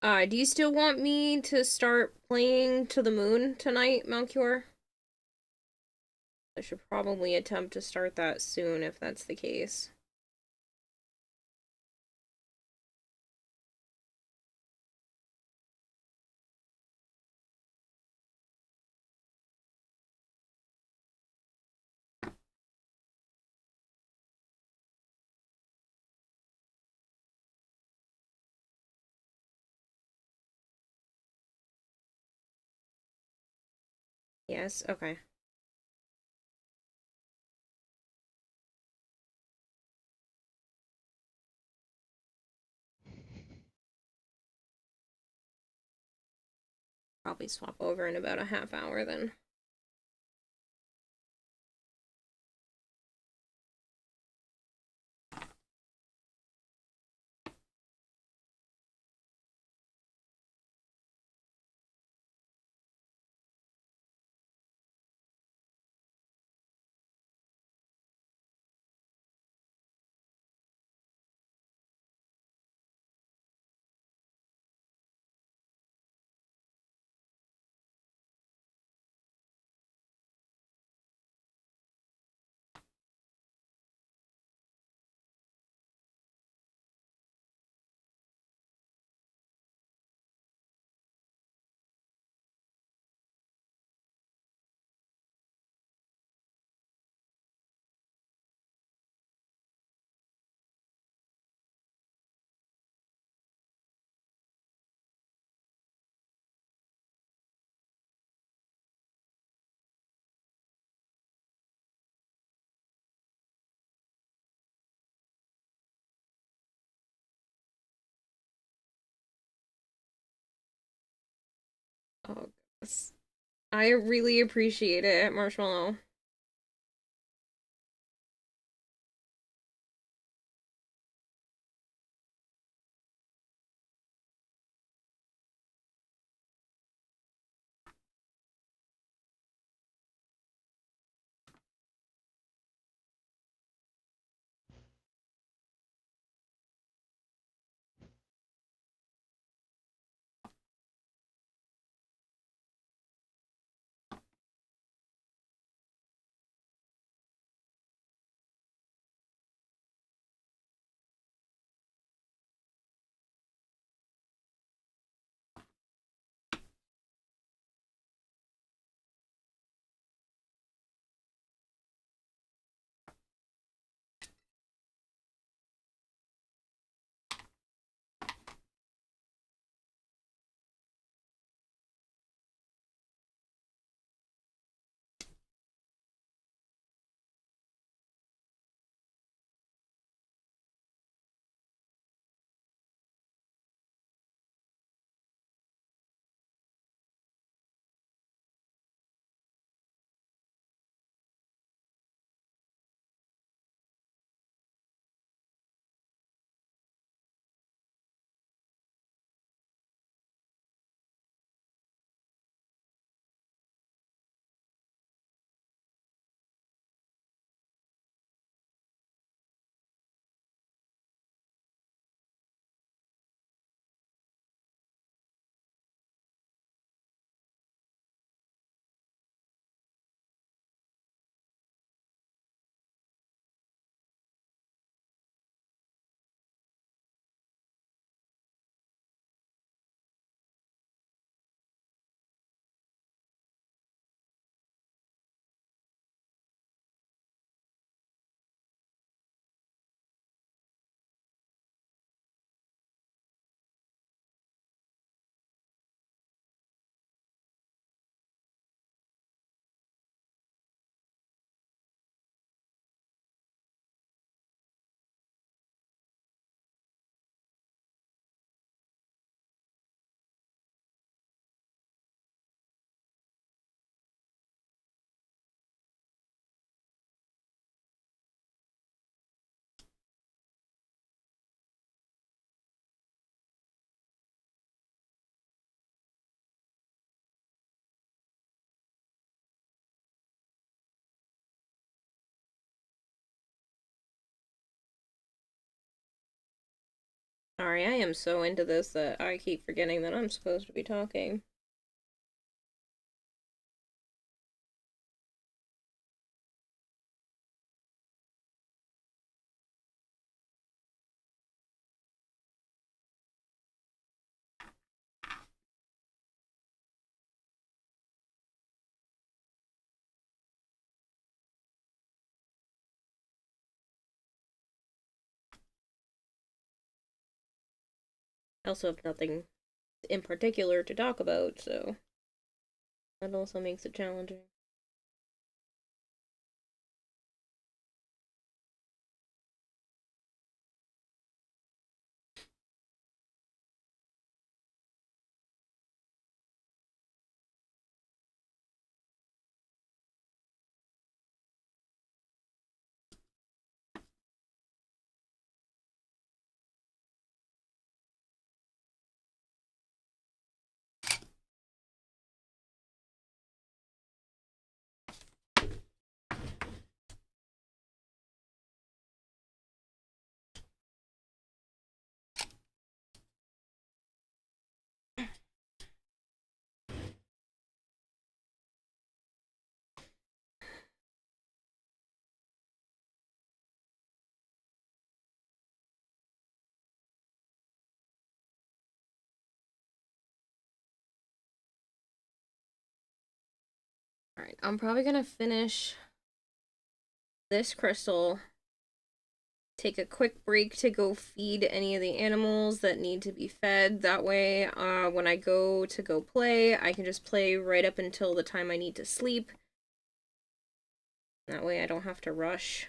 Do you still want me to start playing To the Moon tonight, Melchior? I should probably attempt to start that soon if that's the case. Yes, okay. Probably swap over in about a half hour then. Oh, goodness. I really appreciate it, Marshmallow. Sorry, I am so into this that I keep forgetting that I'm supposed to be talking. I also have nothing in particular to talk about, so. That also makes it challenging. Alright, I'm probably gonna finish this crystal, take a quick break to go feed any of the animals that need to be fed. That way, when I go play, I can just play right up until the time I need to sleep. That way I don't have to rush.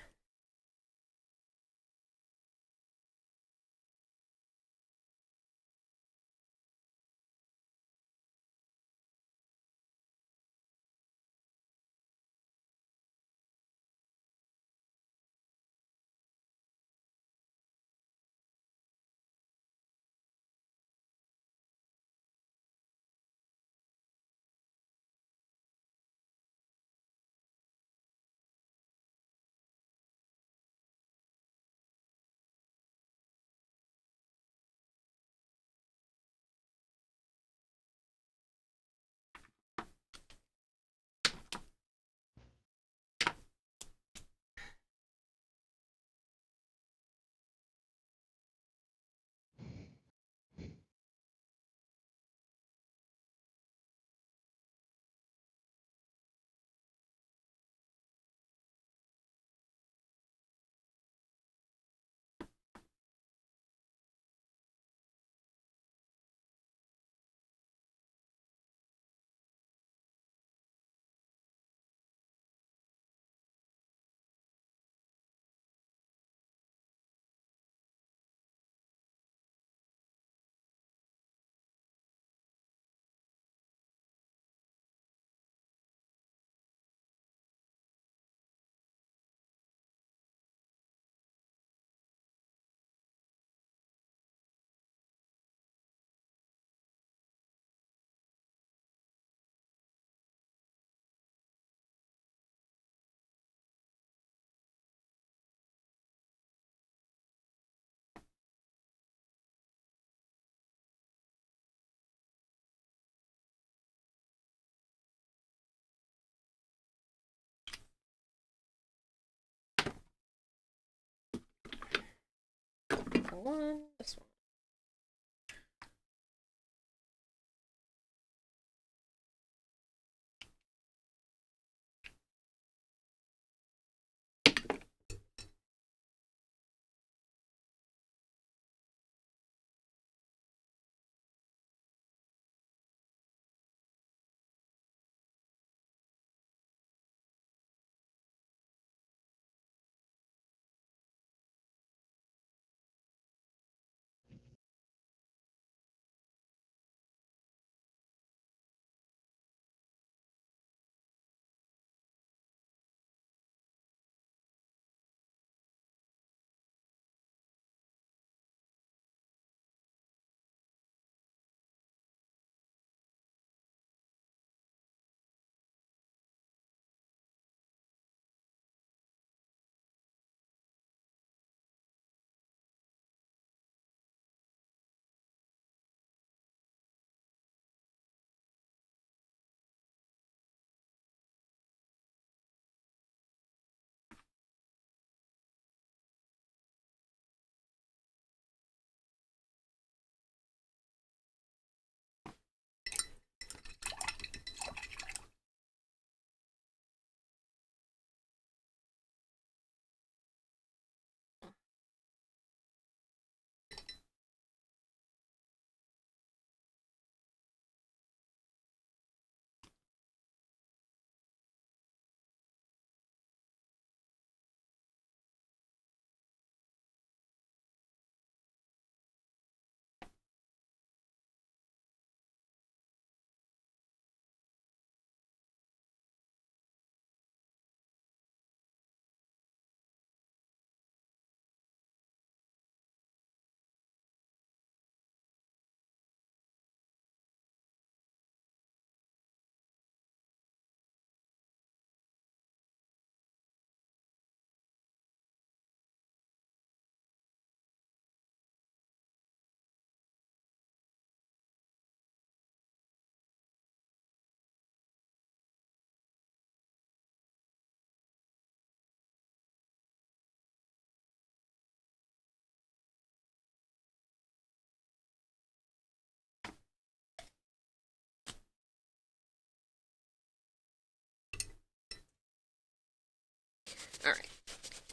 This one.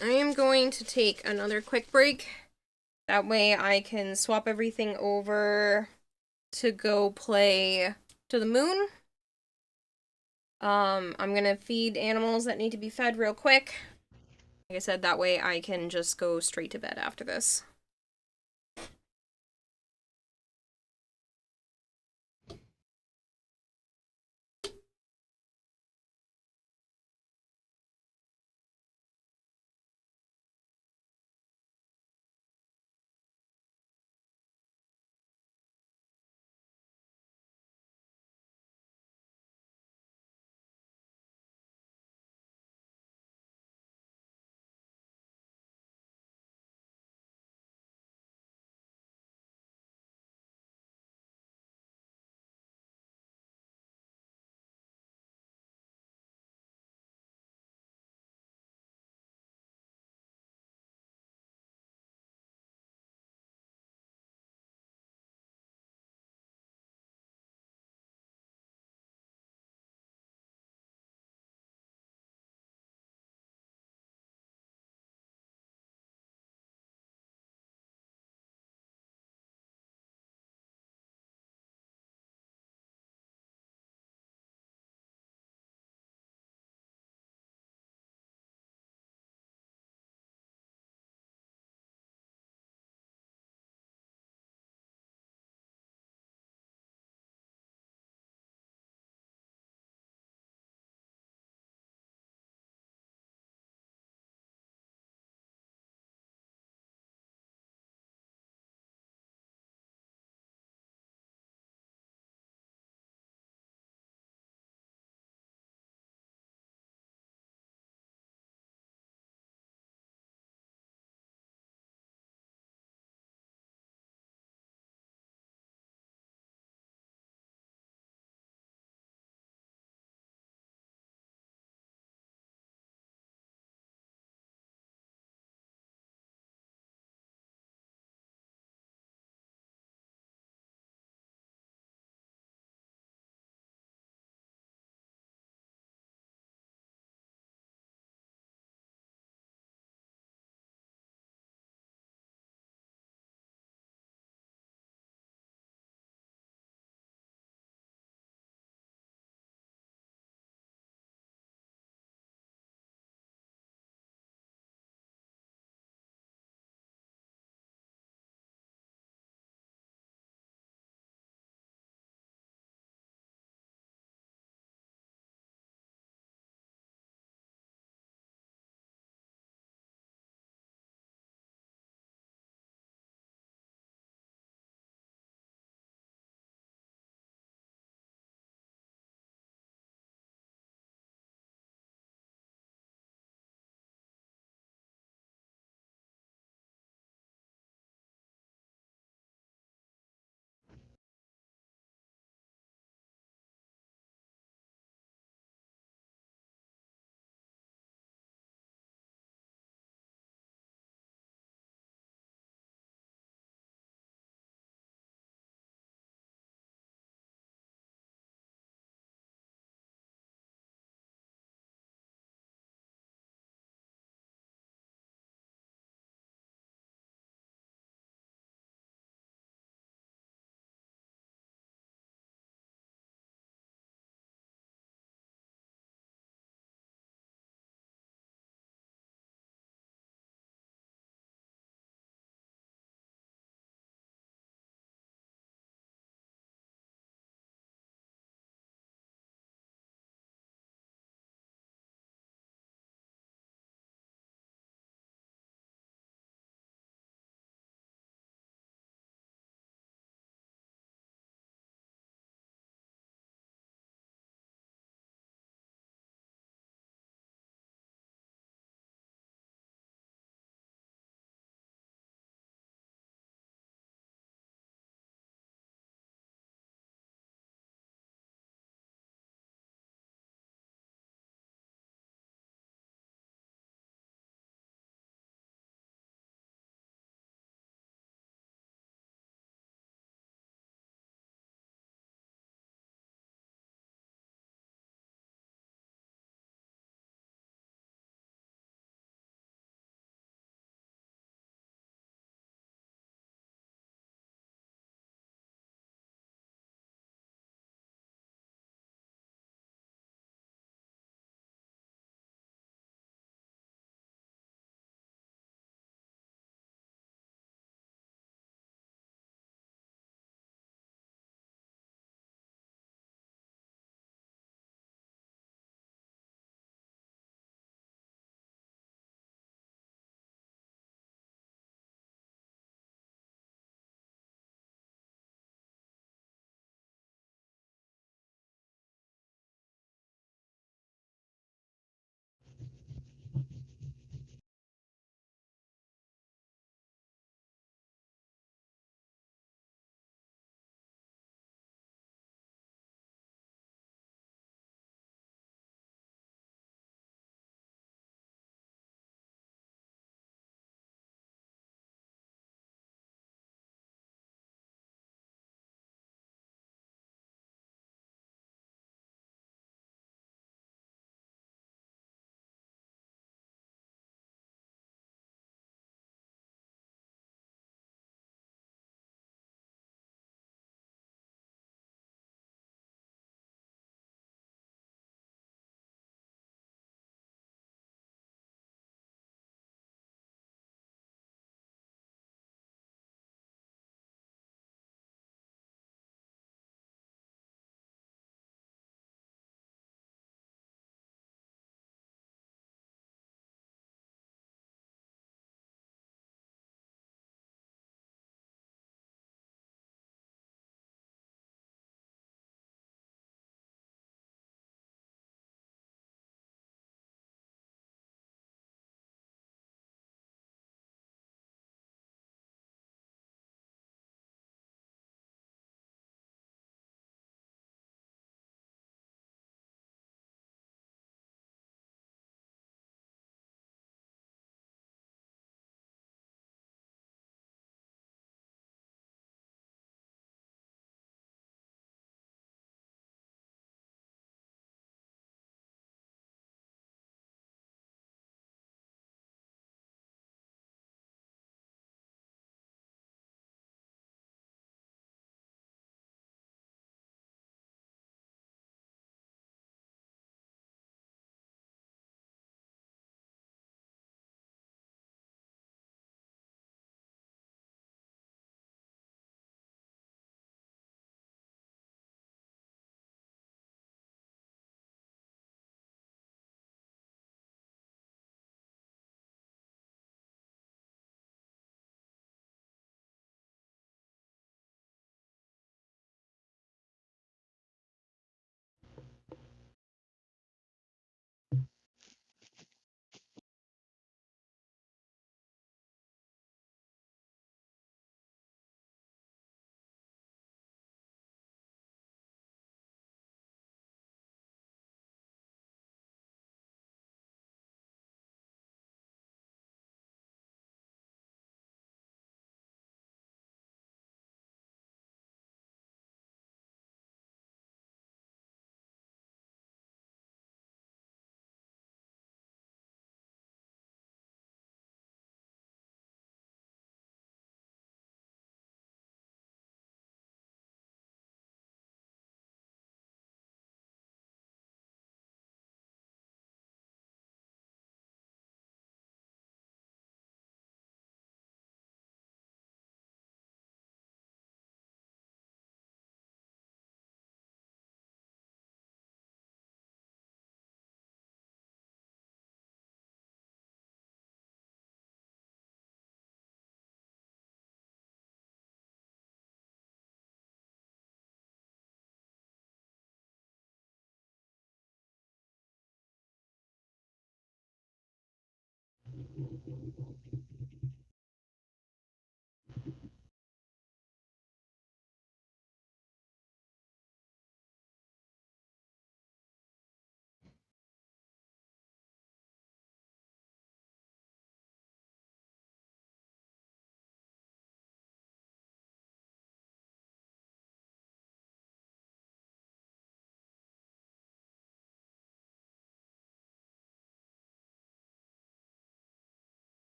I am going to take another quick break. That way I can swap everything over to go play to the moon. I'm gonna feed animals that need to be fed real quick. Like I said, that way I can just go straight to bed after this.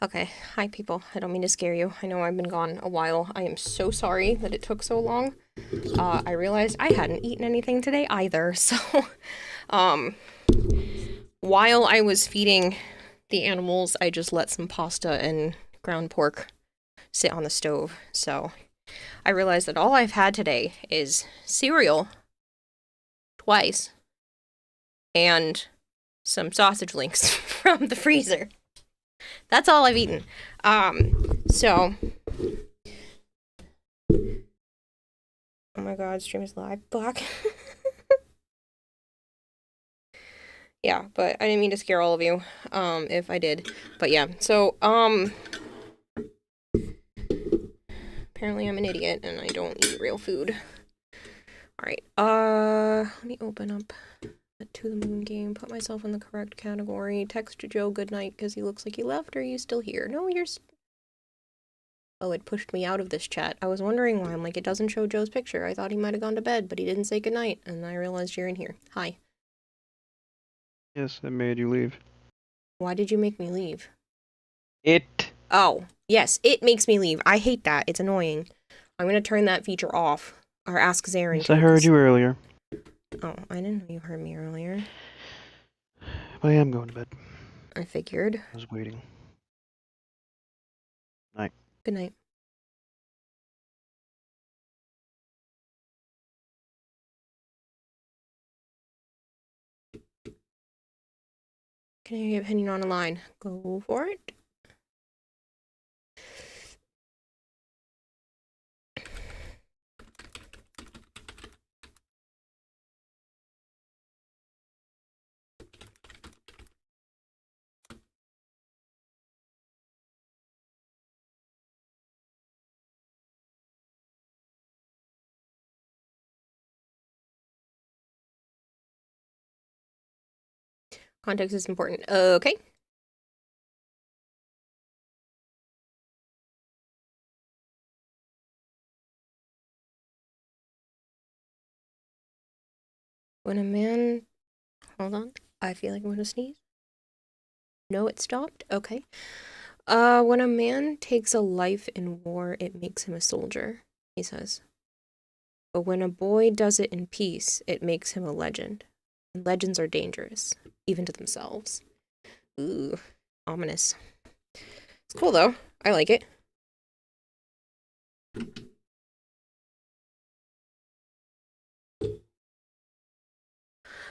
Okay, hi people. I don't mean to scare you. I know I've been gone a while. I am so sorry that it took so long. I realized I hadn't eaten anything today either, so, while I was feeding the animals, I just let some pasta and ground pork sit on the stove, so I realized that all I've had today is cereal, twice, and some sausage links from the freezer. That's all I've eaten. So. Oh my god, stream is live. Black. Yeah, but I didn't mean to scare all of you, if I did. But yeah, so, apparently I'm an idiot and I don't eat real food. Alright, let me open up the To the Moon game, put myself in the correct category, text Joe goodnight because he looks like he left, or are you still here? No, you're Oh, it pushed me out of this chat. I was wondering why. I'm like, it doesn't show Joe's picture. I thought he might have gone to bed, but he didn't say goodnight, and I realized you're in here. Hi. Yes, I made you leave. Why did you make me leave? It. Oh, yes, it makes me leave. I hate that. It's annoying. I'm gonna turn that feature off. Or ask Zarin. Yes, I heard you earlier. Oh, I didn't know you heard me earlier. But I am going to bed. I figured. I was waiting. Night. Good night. Can I get your opinion on a line? Go for it. Context is important. Okay. When a man... Hold on. I feel like I'm gonna sneeze. No, it stopped? Okay. When a man takes a life in war, it makes him a soldier, he says. But when a boy does it in peace, it makes him a legend. And legends are dangerous, even to themselves. Ooh, ominous. It's cool, though. I like it.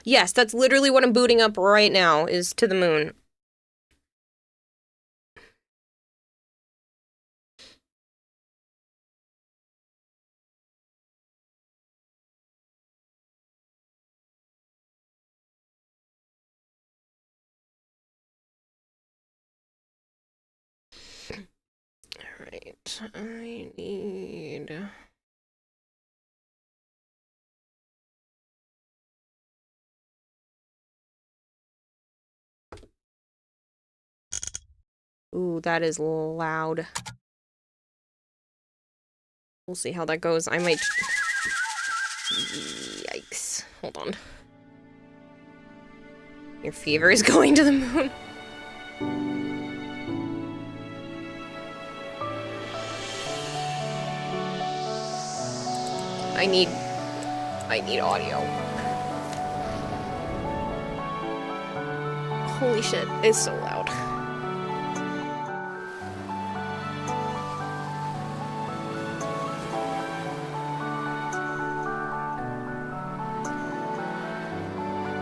Yes, that's literally what I'm booting up right now, is To the Moon. Alright, I need... Ooh, that is loud. We'll see how that goes. I might... Yikes. Hold on. Your fever is going to the moon. I need audio. Holy shit, it's so loud.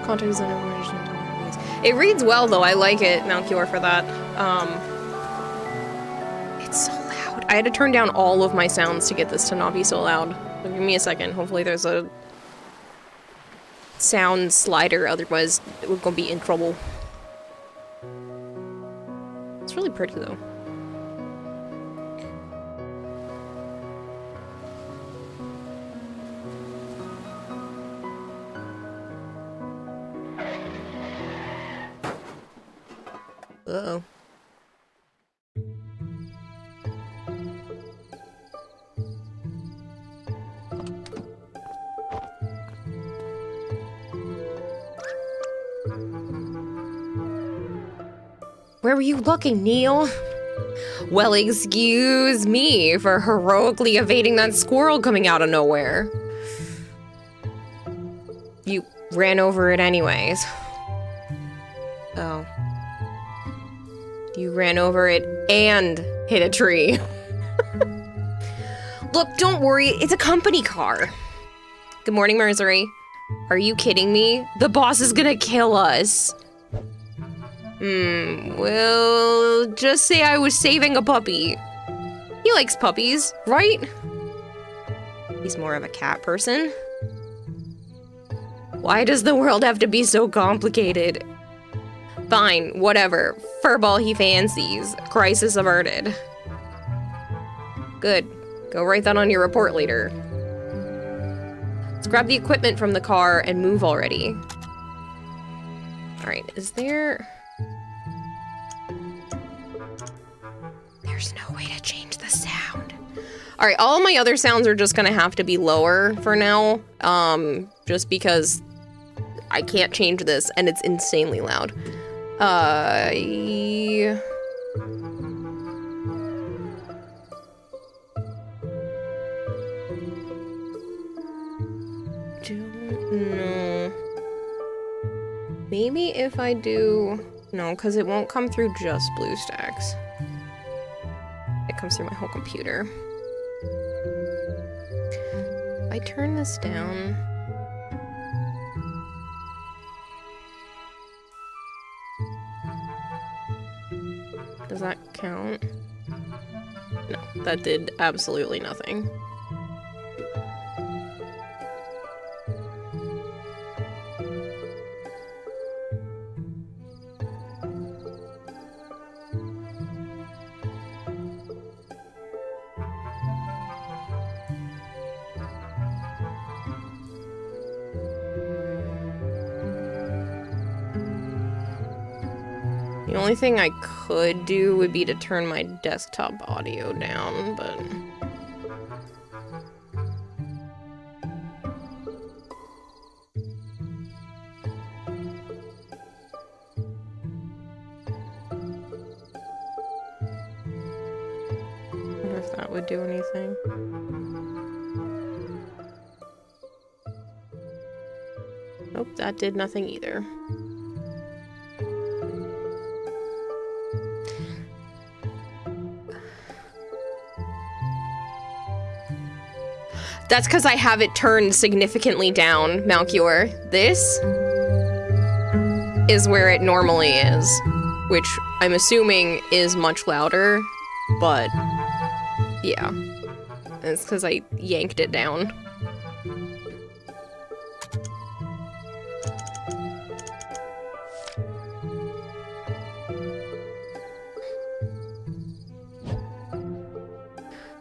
Content is information. It reads well though, I like it, Malchior, for that. It's so loud. I had to turn down all of my sounds to get this to not be so loud. So give me a second, hopefully there's a sound slider, otherwise we're gonna be in trouble. It's really pretty though. Uh-oh. Where were you looking, Neil? Well, excuse me for heroically evading that squirrel coming out of nowhere. You ran over it anyways. Oh. You ran over it and hit a tree. Look, don't worry, it's a company car. Good morning, Mercery. Are you kidding me? The boss is gonna kill us. Well, just say I was saving a puppy. He likes puppies, right? He's more of a cat person. Why does the world have to be so complicated? Fine, whatever. Furball he fancies. Crisis averted. Good. Go write that on your report later. Let's grab the equipment from the car and move already. Alright, is there... There's no way to change the sound. Alright, all my other sounds are just gonna have to be lower for now. Just because I can't change this and it's insanely loud. Don't know. Maybe if I do... No, because it won't come through just BlueStacks. It comes through my whole computer. If I turn this down... Does that count? No, that did absolutely nothing. The only thing I could do would be to turn my desktop audio down, but... I wonder if that would do anything. Nope, that did nothing either. That's because I have it turned significantly down, Malchior. This is where it normally is, which I'm assuming is much louder, but yeah. It's because I yanked it down.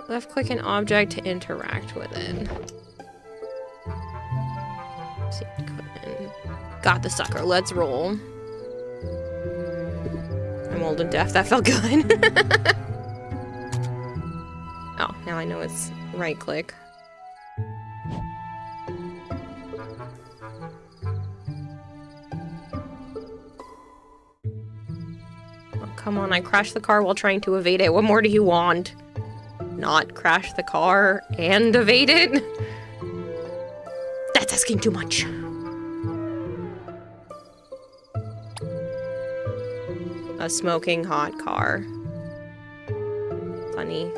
Left click an object to interact with it. See, equipment. Got the sucker, let's roll. I'm old and deaf, that felt good. Oh, now I know it's right click. Oh, come on, I crashed the car while trying to evade it. What more do you want? Not crash the car and evade it? That's asking too much. A smoking hot car. Funny.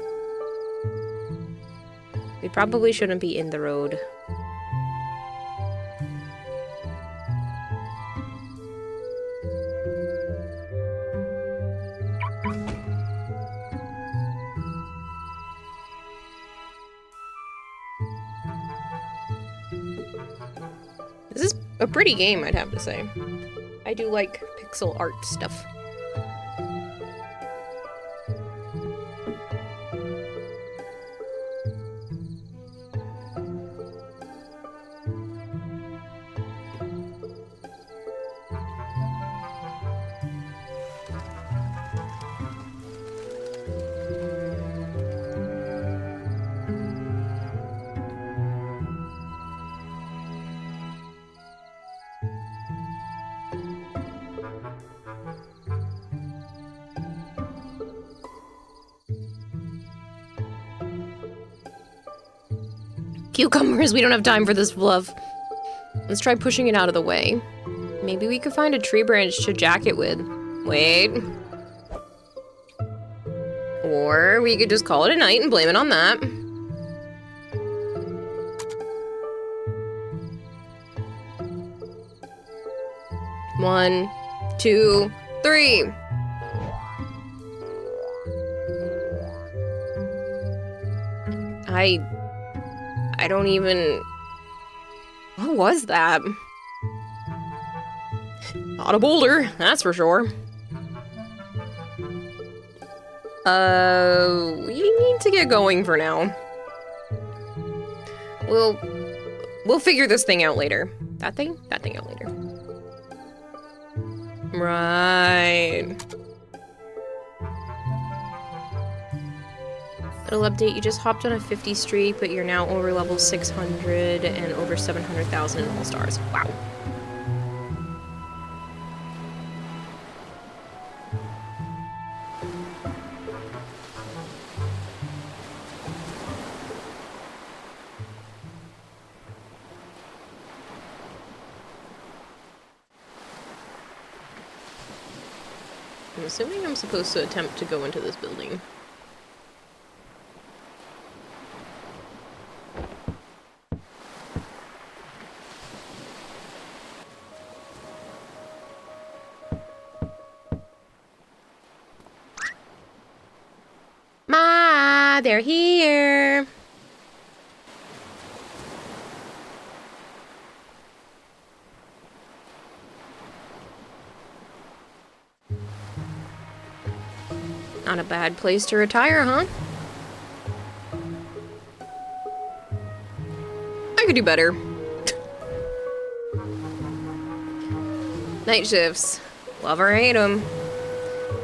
We probably shouldn't be in the road. This is a pretty game, I'd have to say. I do like pixel art stuff. Cucumbers, we don't have time for this fluff. Let's try pushing it out of the way. Maybe we could find a tree branch to jack it with. Wait. Or we could just call it a night and blame it on that. One, two, three. I don't even... What was that? Not a boulder, that's for sure. We need to get going for now. We'll figure this thing out later. That thing out later. Right. It'll update, you just hopped on a 50 streak, but you're now over level 600 and over 700,000 in all stars. Wow. I'm assuming I'm supposed to attempt to go into this building. Ma, they're here. Not a bad place to retire, huh? I could do better. Night shifts. Love or hate them.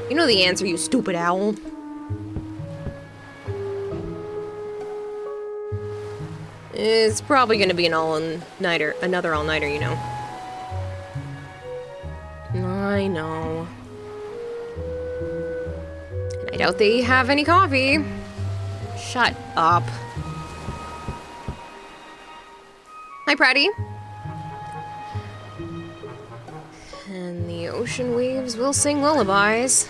You know the answer, you stupid owl. It's probably gonna be an all-nighter, another all-nighter, you know. I know. I doubt they have any coffee. Shut up. Hi, Pratty. And the ocean waves will sing lullabies.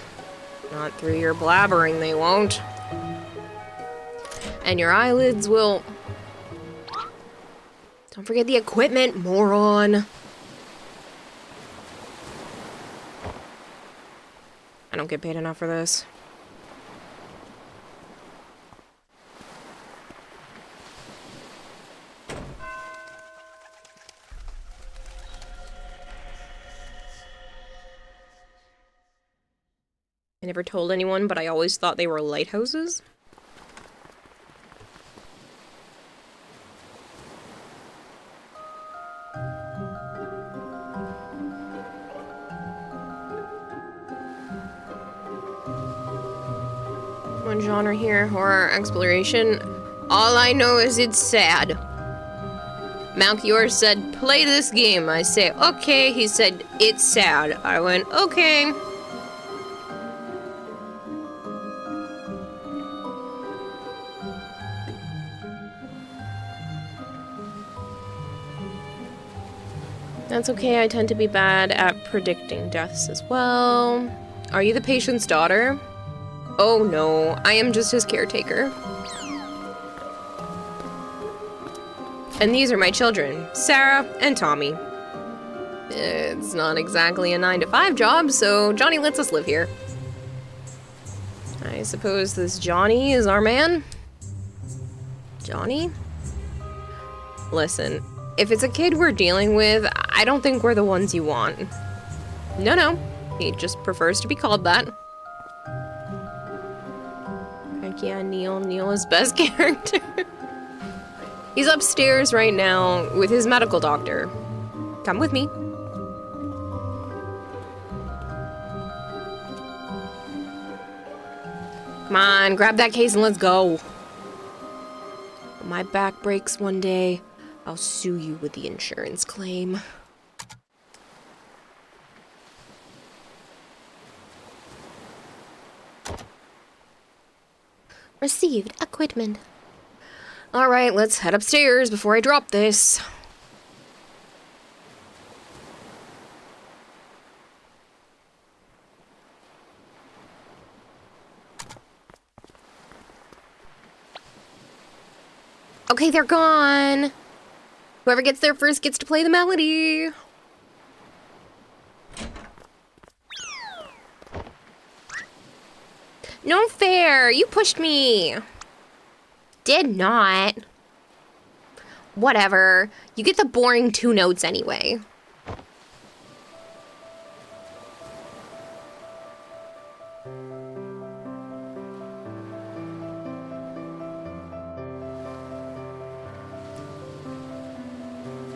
Not through your blabbering, they won't. And your eyelids will... Don't forget the equipment, moron. I don't get paid enough for this. I never told anyone, but I always thought they were lighthouses. One genre here, horror exploration. All I know is it's sad. Malchior said, play this game. I say, okay. He said, it's sad. I went, okay. That's okay, I tend to be bad at predicting deaths as well. Are you the patient's daughter? Oh no, I am just his caretaker. And these are my children, Sarah and Tommy. It's not exactly a 9-to-5 job, so Johnny lets us live here. I suppose this Johnny is our man? Johnny? Listen, if it's a kid we're dealing with, I don't think we're the ones you want. No, he just prefers to be called that. Heck yeah, Neil is best character. He's upstairs right now with his medical doctor. Come with me. Come on, grab that case and let's go. When my back breaks one day, I'll sue you with the insurance claim. Received equipment. Alright, let's head upstairs before I drop this. Okay, they're gone. Whoever gets there first gets to play the melody. No fair! You pushed me! Did not. Whatever. You get the boring 2 notes anyway.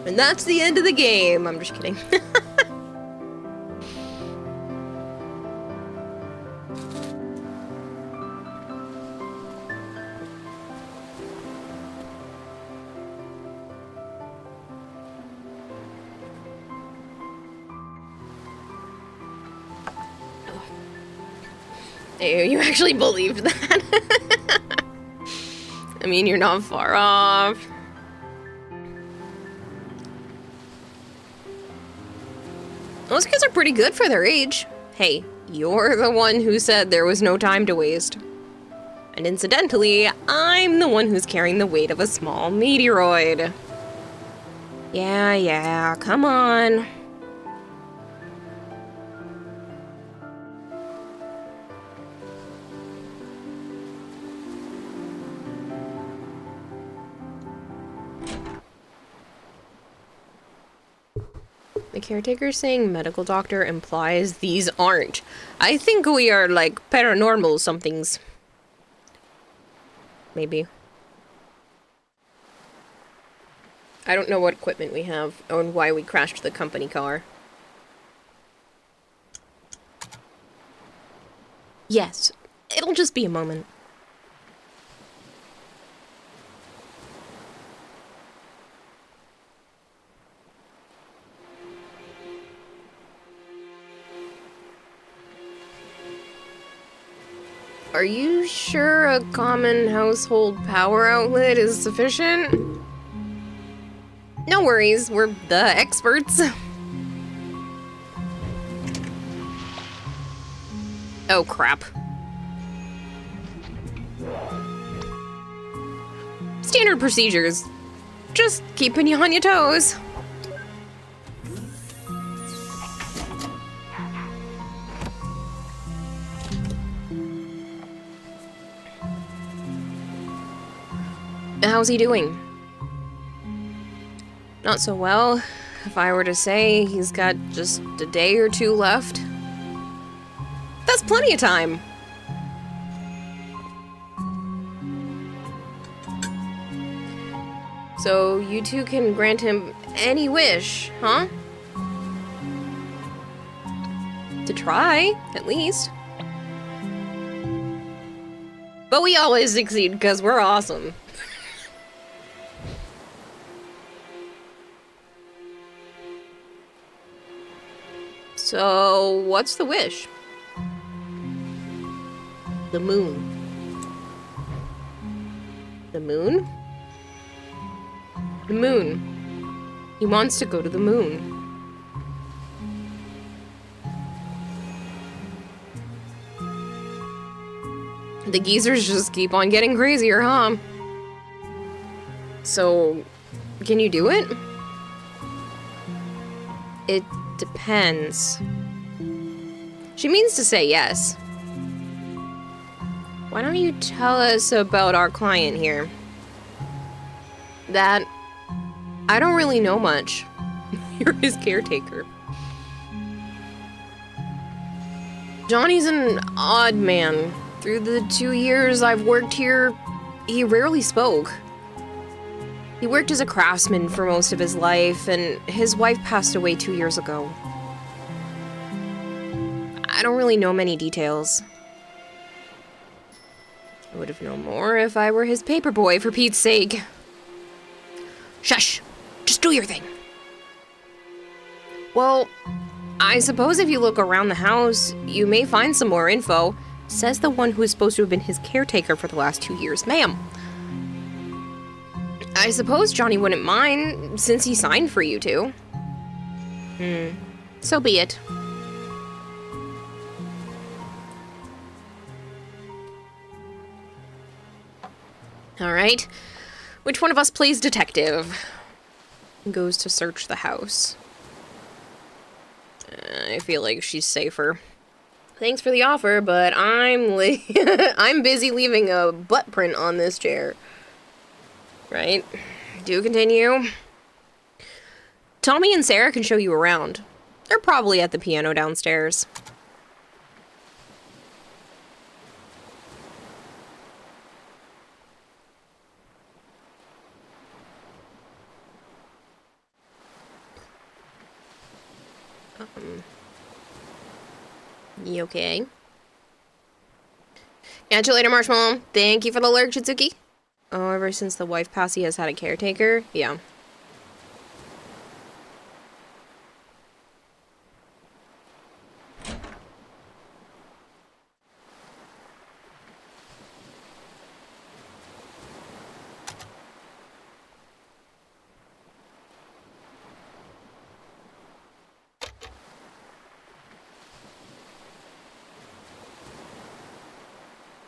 And that's the end of the game. I'm just kidding. You actually believed that? I mean, you're not far off. Those kids are pretty good for their age. Hey, you're the one who said there was no time to waste. And incidentally, I'm the one who's carrying the weight of a small meteoroid. Yeah, come on. The caretaker saying medical doctor implies these aren't. I think we are like paranormal somethings. Maybe. I don't know what equipment we have and why we crashed the company car. Yes, it'll just be a moment. Are you sure a common household power outlet is sufficient? No worries, we're the experts. Oh crap. Standard procedures. Just keeping you on your toes. How's he doing? Not so well. If I were to say he's got just a day or 2 left. That's plenty of time. So you two can grant him any wish, huh? To try, at least. But we always succeed because we're awesome. So, what's the wish? The moon. The moon? The moon. He wants to go to the moon. The geezers just keep on getting crazier, huh? So, can you do it? It depends. She means to say yes. Why don't you tell us about our client here? That... I don't really know much. You're his caretaker. Johnny's an odd man. Through the 2 years I've worked here, he rarely spoke. He worked as a craftsman for most of his life, and his wife passed away 2 years ago. I don't really know many details. I would have known more if I were his paperboy, for Pete's sake. Shush! Just do your thing. Well, I suppose if you look around the house, you may find some more info, says the one who is supposed to have been his caretaker for the last 2 years. Ma'am. I suppose Johnny wouldn't mind, since he signed for you to. So be it. Alright. Which one of us plays detective? Goes to search the house. I feel like she's safer. Thanks for the offer, but I'm busy leaving a butt print on this chair. Right? Do continue. Tommy and Sarah can show you around. They're probably at the piano downstairs. You okay? Catch you later, Marshmallow. Thank you for the lurk, Chitsuki. Oh, ever since the wife passed, he has had a caretaker? Yeah.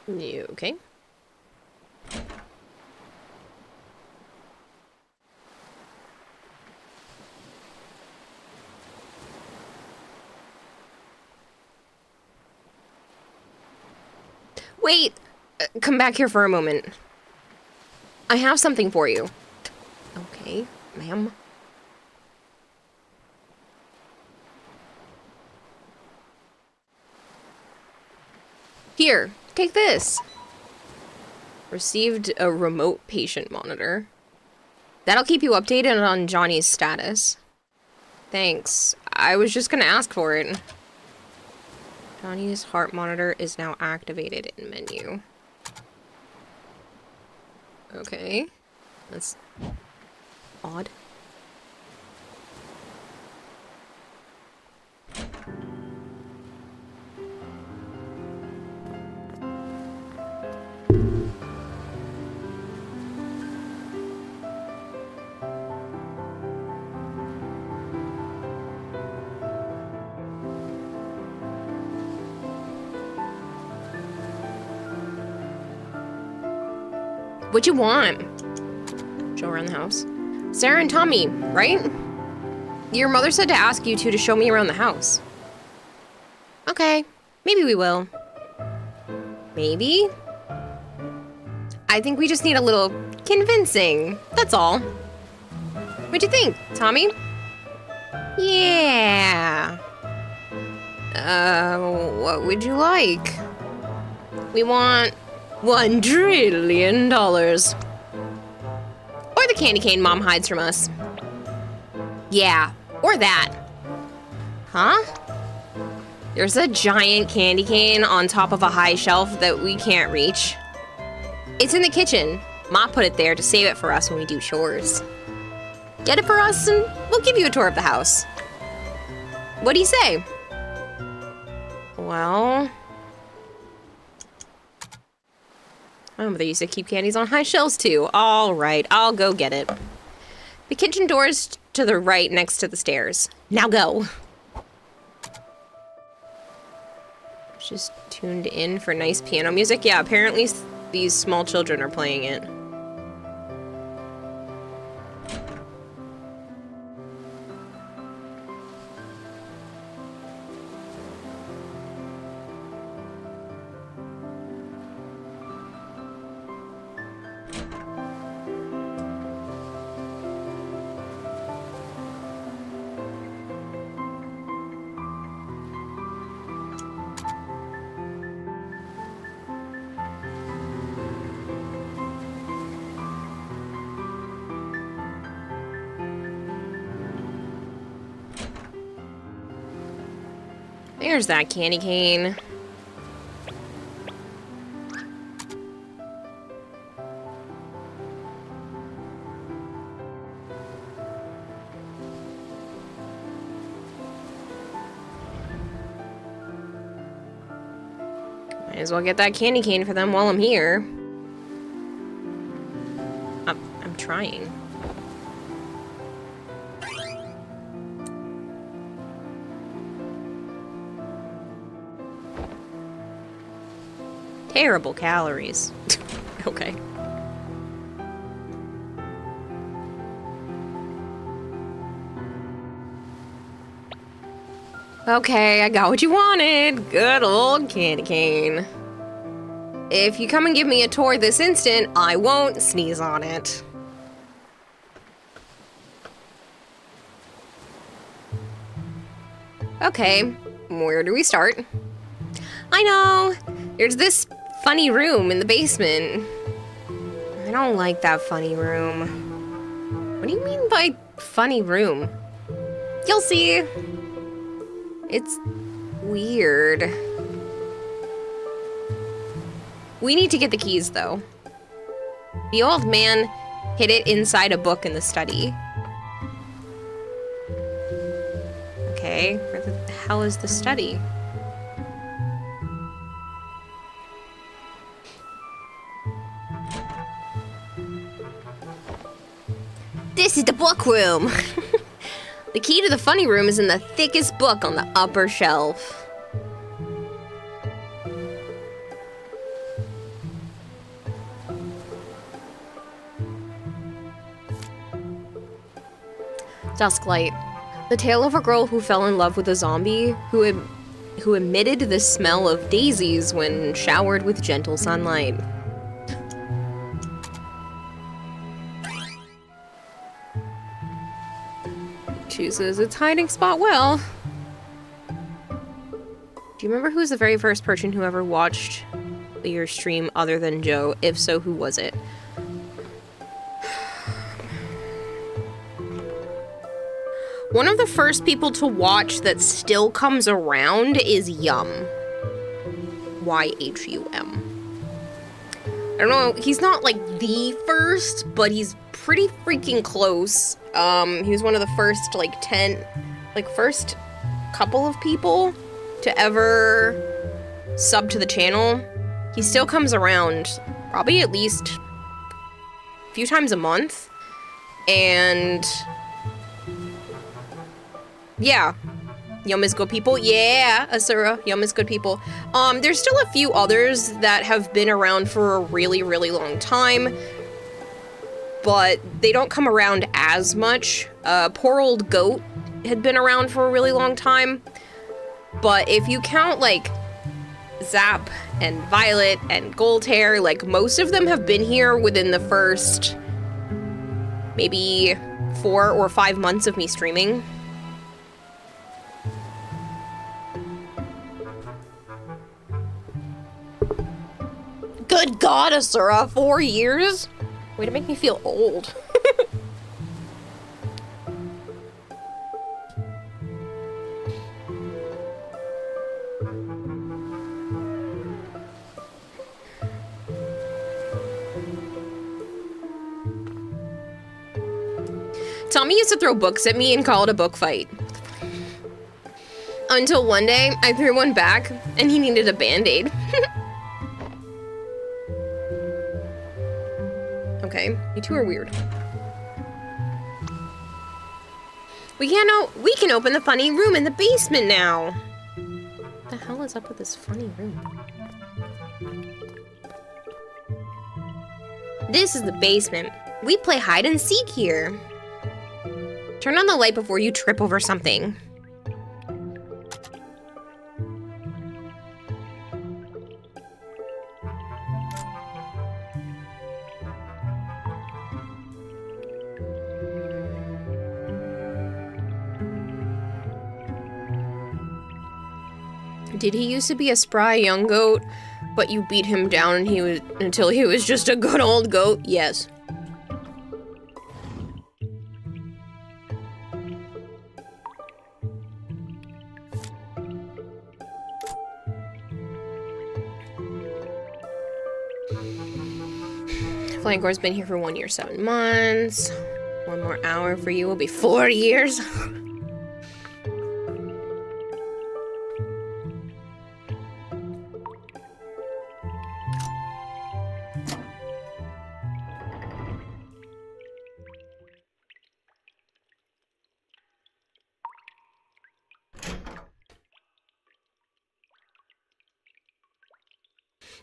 You okay? Wait! Come back here for a moment. I have something for you. Okay, ma'am. Here, take this. Received a remote patient monitor. That'll keep you updated on Johnny's status. Thanks. I was just gonna ask for it. Johnny's heart monitor is now activated in menu. Okay. That's odd. What you want? Show around the house. Sarah and Tommy, right? Your mother said to ask you two to show me around the house. Okay, maybe we will. Maybe? I think we just need a little convincing, that's all. What'd you think, Tommy? Yeah. What would you like? We want $1 trillion. Or the candy cane Mom hides from us. Yeah, or that. Huh? There's a giant candy cane on top of a high shelf that we can't reach. It's in the kitchen. Ma put it there to save it for us when we do chores. Get it for us and we'll give you a tour of the house. What do you say? Well, my mother used to keep candies on high shelves too. All right, I'll go get it. The kitchen door's to the right next to the stairs. Now go. Just tuned in for nice piano music. Yeah, apparently these small children are playing it. There's that candy cane. Might as well get that candy cane for them while I'm here. I'm trying. Terrible calories. Okay. Okay, I got what you wanted. Good old candy cane. If you come and give me a toy this instant, I won't sneeze on it. Okay, where do we start? I know, there's this funny room in the basement. I don't like that funny room. What do you mean by funny room? You'll see. It's weird. We need to get the keys, though. The old man hid it inside a book in the study. Okay, where the hell is the study? This is the book room! The key to the funny room is in the thickest book on the upper shelf. Dusklight. The tale of a girl who fell in love with a zombie who emitted the smell of daisies when showered with gentle sunlight. Chooses its hiding spot well. Do you remember who's the very first person who ever watched your stream other than Joe? If so, who was it? One of the first people to watch that still comes around is Yum. Y-H-U-M. I don't know, he's not like the first, but he's pretty freaking close. He was one of the first first couple of people to ever sub to the channel. He still comes around probably at least a few times a month. And yeah, Yum is good people. Yeah, Asura, Yum is good people. There's still a few others that have been around for a really, really long time, but they don't come around as much. Poor old Goat had been around for a really long time, but if you count like Zap and Violet and Goldhair, like most of them have been here within the first maybe 4 or 5 months of me streaming. Good God, Asura, 4 years? Way to make me feel old. Tommy used to throw books at me and call it a book fight. Until one day, I threw one back, and he needed a Band-Aid. Okay, you two are weird. We can open the funny room in the basement now. What the hell is up with this funny room? This is the basement. We play hide and seek here. Turn on the light before you trip over something. Did he used to be a spry young goat, but you beat him down until he was just a good old goat? Yes. Flancor's been here for 1 year, 7 months. 1 more hour for you will be 4 years.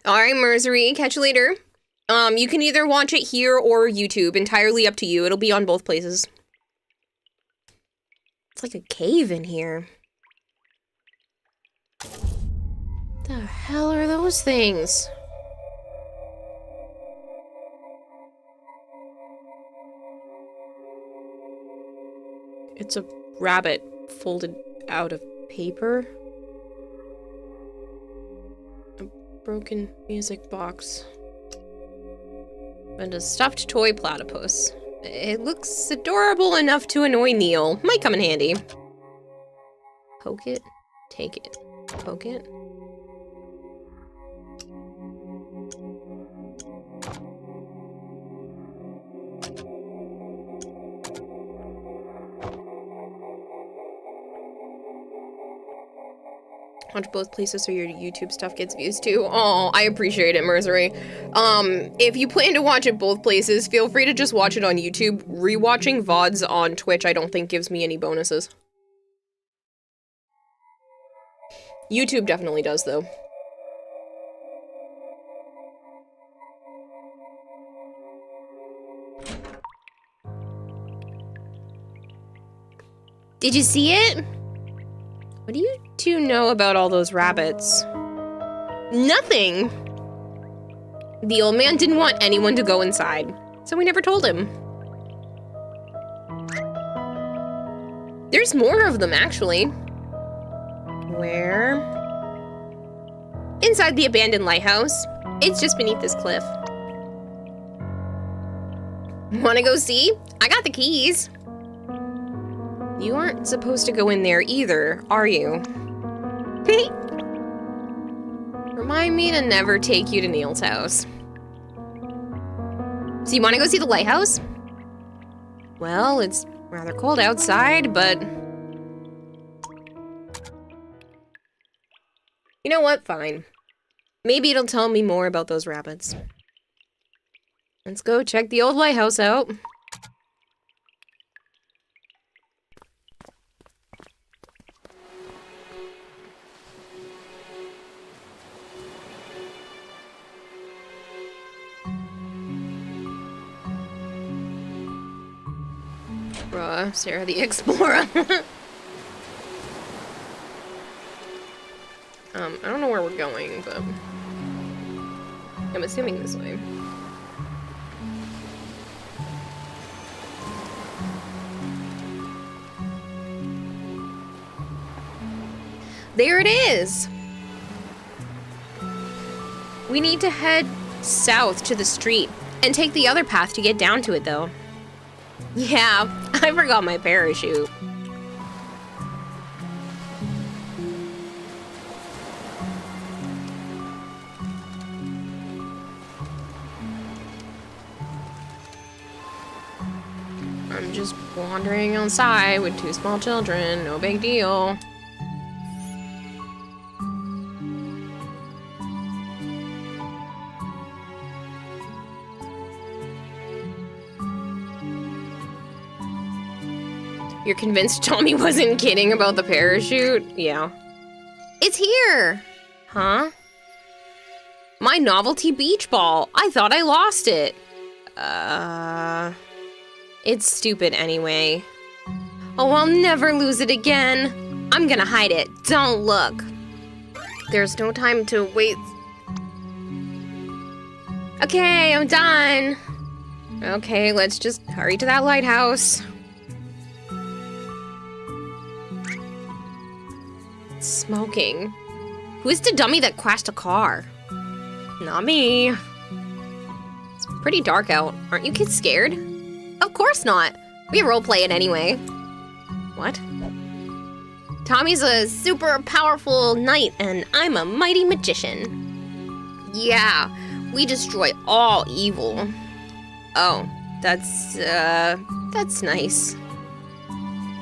Alright, Mercery, catch you later. You can either watch it here or YouTube, entirely up to you. It'll be on both places. It's like a cave in here. The hell are those things? It's a rabbit folded out of paper. A broken music box. And a stuffed toy platypus. It looks adorable enough to annoy Neil. Might come in handy. Poke it, take it. Poke it. Watch both places so your YouTube stuff gets views too. Oh, I appreciate it, Mercery. If you plan to watch it both places, feel free to just watch it on YouTube. Rewatching VODs on Twitch I don't think gives me any bonuses. YouTube definitely does, though. Did you see it? What do you two know about all those rabbits? Nothing! The old man didn't want anyone to go inside, so we never told him. There's more of them, actually. Where? Inside the abandoned lighthouse. It's just beneath this cliff. Wanna go see? I got the keys. You aren't supposed to go in there either, are you? Remind me to never take you to Neil's house. So you want to go see the lighthouse? Well, it's rather cold outside, but... You know what? Fine. Maybe it'll tell me more about those rabbits. Let's go check the old lighthouse out. Sarah the Explorer. I don't know where we're going, but I'm assuming this way. There it is! We need to head south to the street and take the other path to get down to it, though. Yeah, I forgot my parachute. I'm just wandering outside with two small children, no big deal. You're convinced Tommy wasn't kidding about the parachute? Yeah. It's here! Huh? My novelty beach ball. I thought I lost it. It's stupid anyway. Oh, I'll never lose it again. I'm gonna hide it. Don't look. There's no time to wait. Okay, I'm done. Okay, let's just hurry to that lighthouse. Smoking. Who's the dummy that crashed a car? Not me. It's pretty dark out. Aren't you kids scared? Of course not. We roleplay it anyway. What? Tommy's a super powerful knight and I'm a mighty magician. Yeah, we destroy all evil. Oh, that's nice.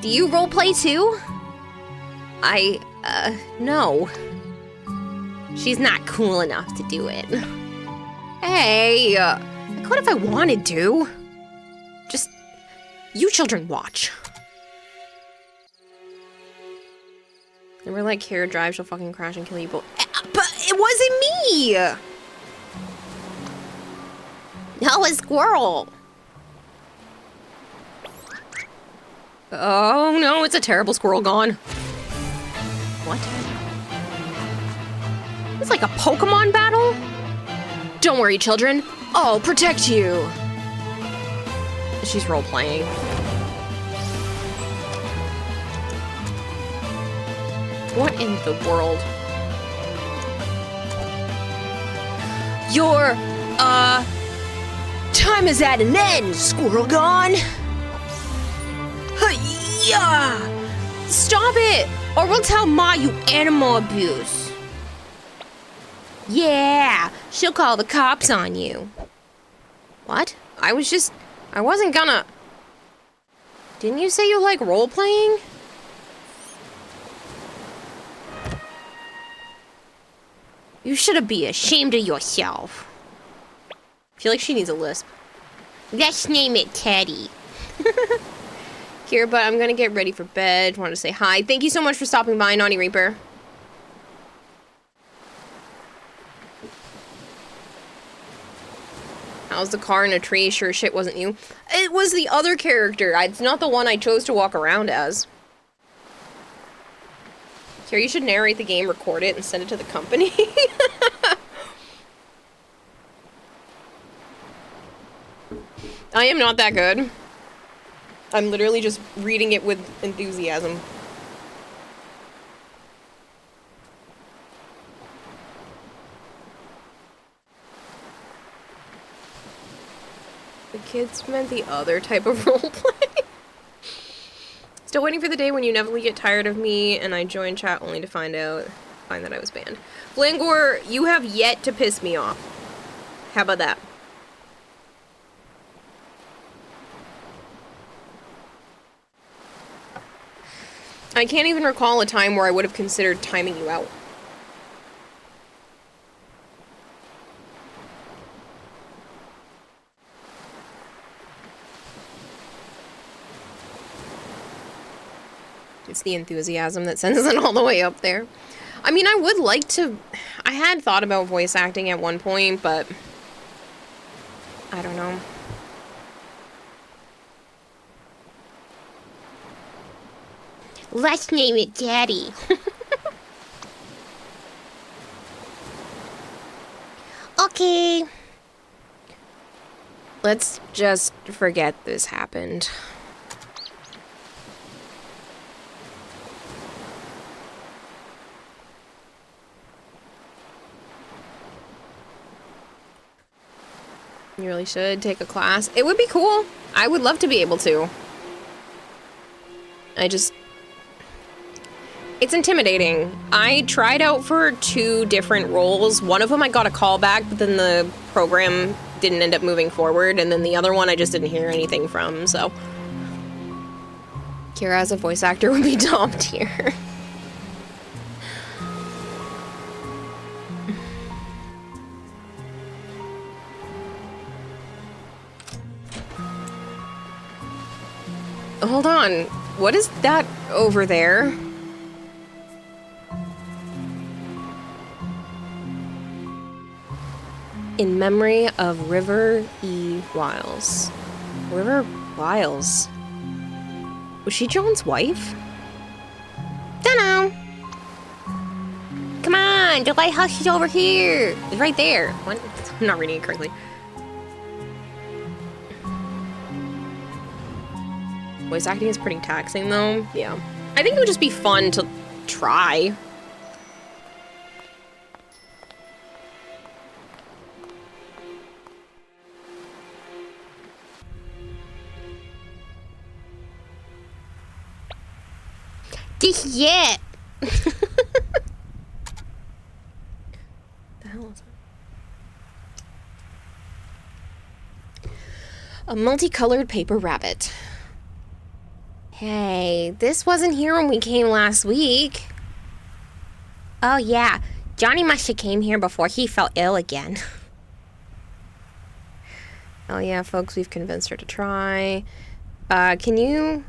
Do you roleplay too? No. She's not cool enough to do it. Hey, I could if I wanted to. Just, you children watch. Never let Kara drive, she'll fucking crash and kill you both. But it wasn't me! No, a squirrel. Oh no, it's a terrible squirrel gone. What? It's like a Pokemon battle? Don't worry, children. I'll protect you. She's role-playing. What in the world? Your, time is at an end, Squirrel Gone. Yeah! Stop it, or we'll tell Ma you animal abuse. Yeah, she'll call the cops on you. What? I wasn't gonna... Didn't you say you like role-playing? You should be ashamed of yourself. I feel like she needs a lisp. Let's name it Teddy. Here, but I'm gonna get ready for bed. Want to say hi. Thank you so much for stopping by, Naughty Reaper. How's the car in a tree? Sure shit wasn't you. It was the other character. It's not the one I chose to walk around as. Here, you should narrate the game, record it, and send it to the company. I am not that good. I'm literally just reading it with enthusiasm. The kids meant the other type of roleplay. Still waiting for the day when you inevitably get tired of me and I join chat only to find that I was banned. Flangor, you have yet to piss me off. How about that? I can't even recall a time where I would have considered timing you out. It's the enthusiasm that sends it all the way up there. I mean, I would like to... I had thought about voice acting at one point, but... I don't know. Let's name it Daddy. Okay. Let's just forget this happened. You really should take a class. It would be cool. I would love to be able to. It's intimidating. I tried out for 2 different roles. One of them I got a call back, but then the program didn't end up moving forward, and then the other one I just didn't hear anything from, so... Kira as a voice actor would be top tier. Hold on. What is that over there? In memory of River E. Wiles. River Wiles? Was she John's wife? Dunno. Come on, the lighthouse is over here. It's right there. What? I'm not reading it correctly. Voice acting is pretty taxing, though. Yeah. I think it would just be fun to try. This yet. The hell is that? A multicolored paper rabbit. Hey, this wasn't here when we came last week. Oh yeah, Johnny must have came here before he fell ill again. Oh yeah, folks, we've convinced her to try. Can you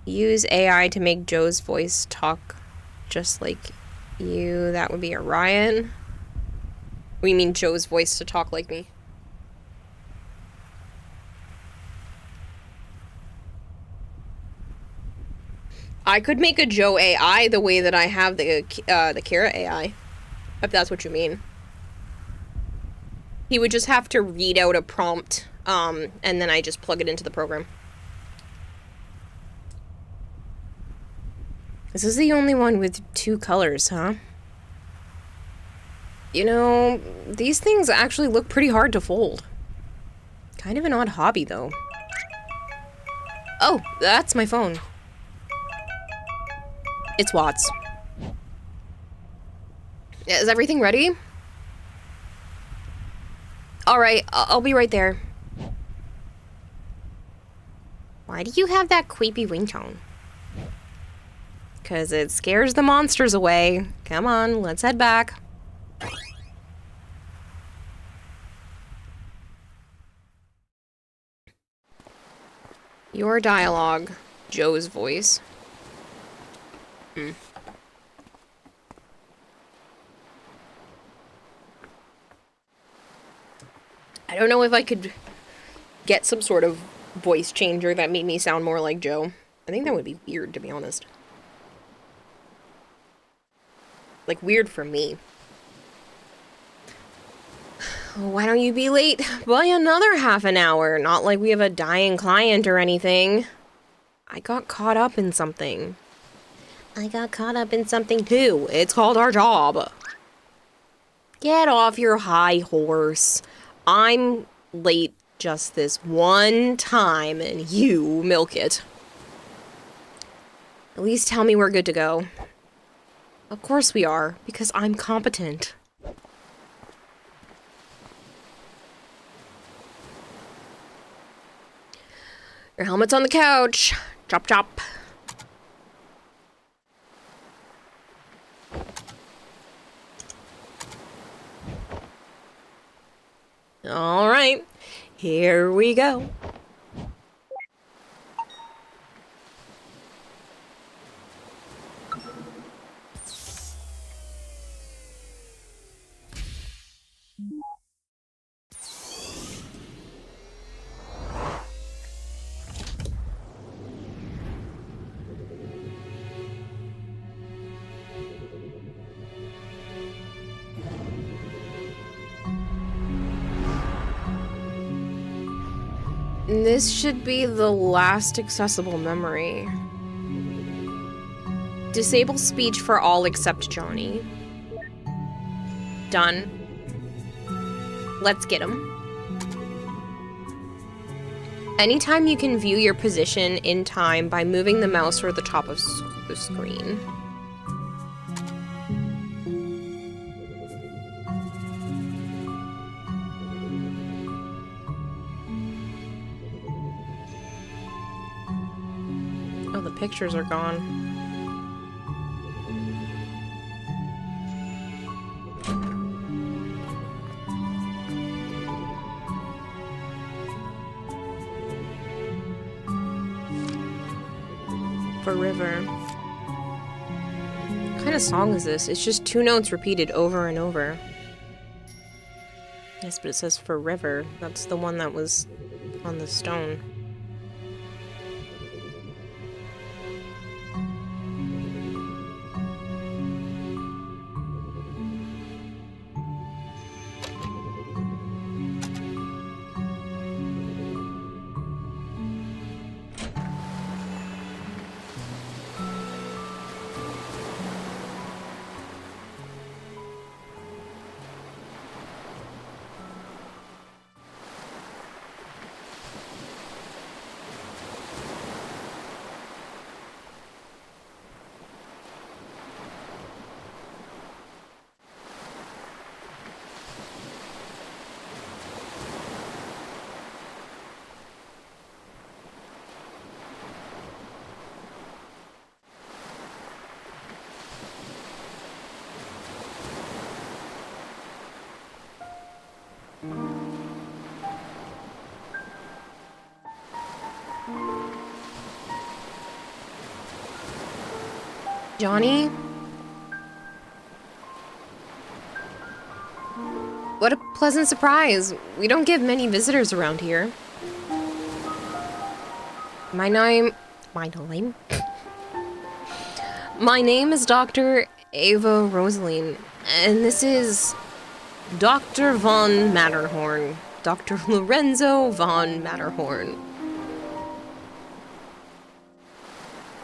use AI to make Joe's voice talk just like you? That would be a riot. We mean Joe's voice to talk like me. I could make a Joe AI the way that I have the Kira AI, if that's what you mean. He would just have to read out a prompt, and then I just plug it into the program. This is the only one with 2 colors, huh? You know, these things actually look pretty hard to fold. Kind of an odd hobby, though. Oh, that's my phone. It's Watts. Is everything ready? Alright, I'll be right there. Why do you have that creepy ringtone? 'Cause it scares the monsters away. Come on, let's head back. Your dialogue, Joe's voice. I don't know if I could get some sort of voice changer that made me sound more like Joe. I think that would be weird, to be honest. Like, weird for me. Why don't you be late by another half an hour? Not like we have a dying client or anything. I got caught up in something. I got caught up in something too. It's called our job. Get off your high horse. I'm late just this one time and you milk it. At least tell me we're good to go. Of course we are, because I'm competent. Your helmet's on the couch. Chop chop. All right, here we go. This should be the last accessible memory. Disable speech for all except Johnny. Done. Let's get him. Anytime you can view your position in time by moving the mouse toward the top of the screen. Oh, the pictures are gone. For River. What kind of song is this? It's just 2 notes repeated over and over. Yes, but it says For River. That's the one that was on the stone. Johnny? What a pleasant surprise. We don't get many visitors around here. My name My name is Dr. Ava Rosaline, and this is Dr. von Matterhorn. Dr. Lorenzo von Matterhorn.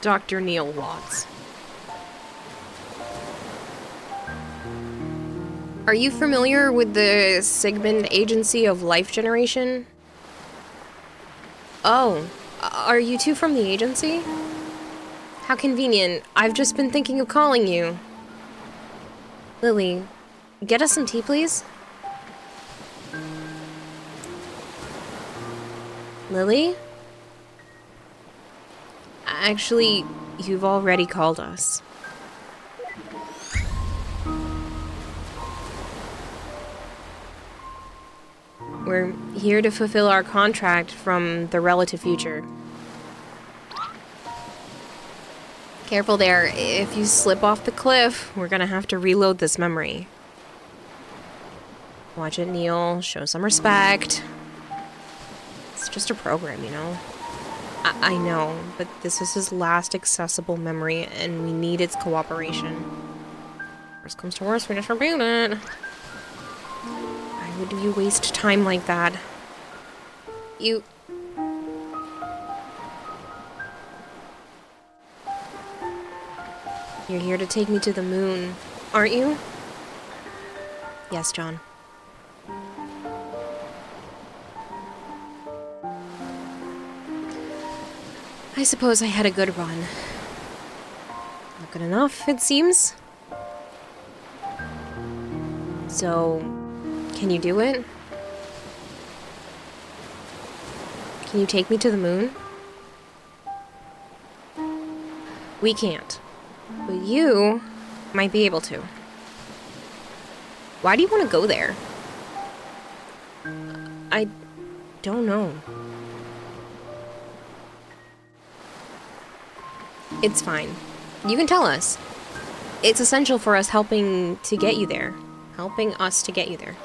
Dr. Neil Watts. Are you familiar with the Sigmund Agency of Life Generation? Oh, are you two from the agency? How convenient. I've just been thinking of calling you. Lily, get us some tea, please. Lily? Actually, you've already called us. We're here to fulfill our contract from the relative future. Careful there. If you slip off the cliff, we're gonna have to reload this memory. Watch it, Neil. Show some respect. It's just a program, you know? I know, but this is his last accessible memory, and we need its cooperation. Worst comes to worst, we just reboot it. Why would you waste time like that? You're here to take me to the moon, aren't you? Yes, John. I suppose I had a good run. Not good enough, it seems. So, can you do it? Can you take me to the moon? We can't. But you might be able to. Why do you want to go there? I don't know. It's fine. You can tell us. It's essential for us helping to get you there. Helping us to get you there.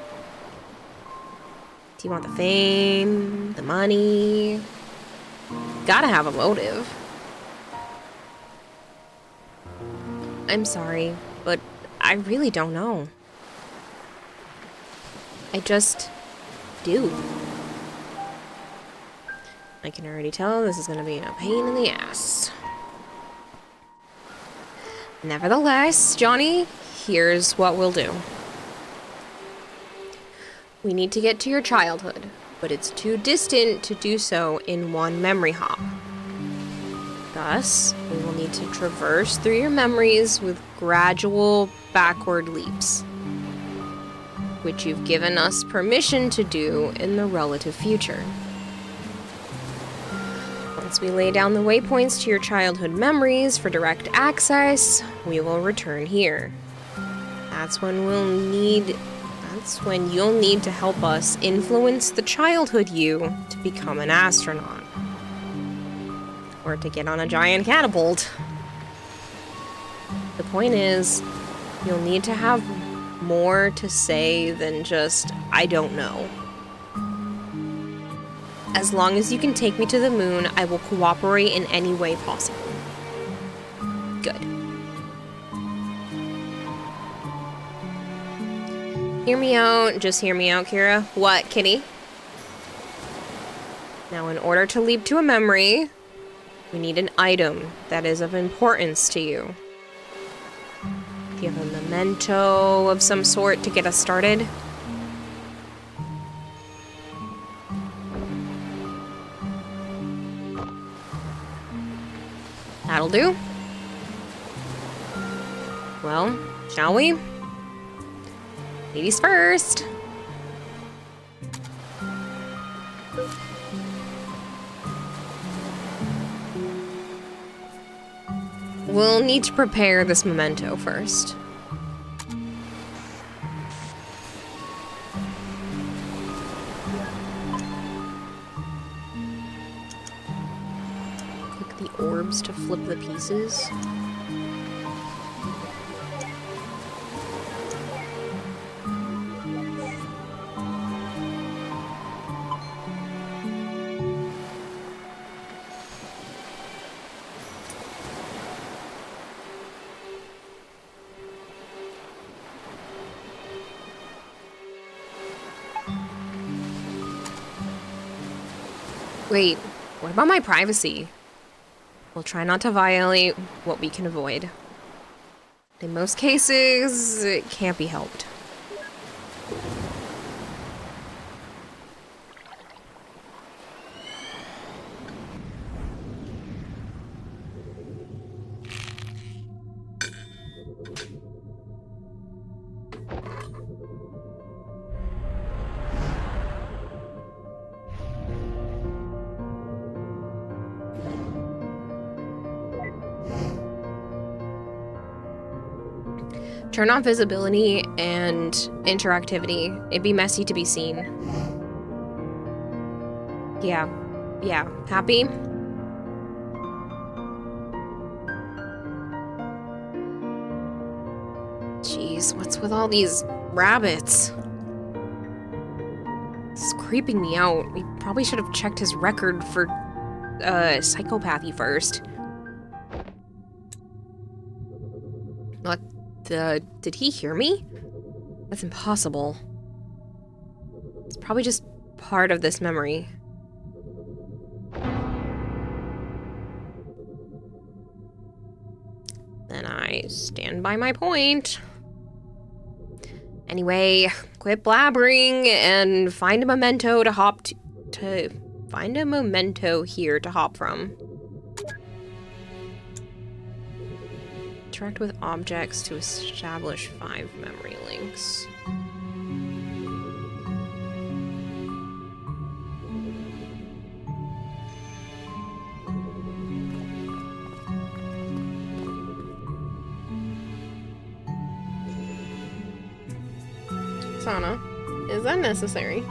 Do you want the fame? The money? Gotta have a motive. I'm sorry, but I really don't know. I just do. I can already tell this is gonna be a pain in the ass. Nevertheless, Johnny, here's what we'll do. We need to get to your childhood, but it's too distant to do so in one memory hop. Thus, we will need to traverse through your memories with gradual backward leaps, which you've given us permission to do in the relative future. Once we lay down the waypoints to your childhood memories for direct access, we will return here. That's when you'll need to help us influence the childhood you to become an astronaut. Or to get on a giant catapult. The point is, you'll need to have more to say than just, I don't know. As long as you can take me to the moon, I will cooperate in any way possible. Good. Hear me out. Just hear me out, Kira. What, kitty? Now, in order to leap to a memory, we need an item that is of importance to you. Do you have a memento of some sort to get us started? That'll do. Well, shall we? Ladies first. We'll need to prepare this memento first. Click the orbs to flip the pieces. Wait, what about my privacy? We'll try not to violate what we can avoid. In most cases, it can't be helped. Turn on visibility and interactivity. It'd be messy to be seen. Yeah. Happy? Jeez, what's with all these rabbits? This is creeping me out. We probably should have checked his record for psychopathy first. What? Did he hear me? That's impossible. It's probably just part of this memory. Then I stand by my point. Anyway, quit blabbering and find a memento to hop to find a memento here to hop from. Interact with objects to establish 5 memory links. Sana, is that necessary?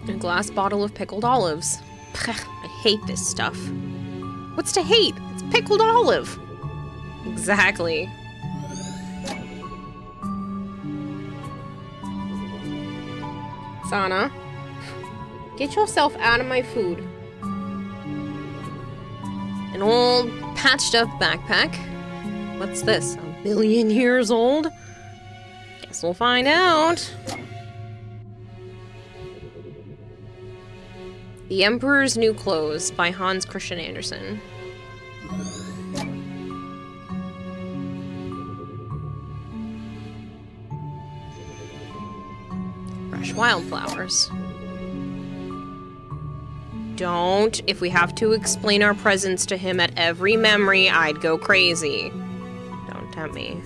A glass bottle of pickled olives. I hate this stuff. What's to hate? It's pickled olive. Exactly. Sana, get yourself out of my food. An old patched up backpack. What's this? 1,000,000 years old? Guess we'll find out. The Emperor's New Clothes by Hans Christian Andersen. Fresh wildflowers. Don't. If we have to explain our presence to him at every memory, I'd go crazy. Don't tempt me.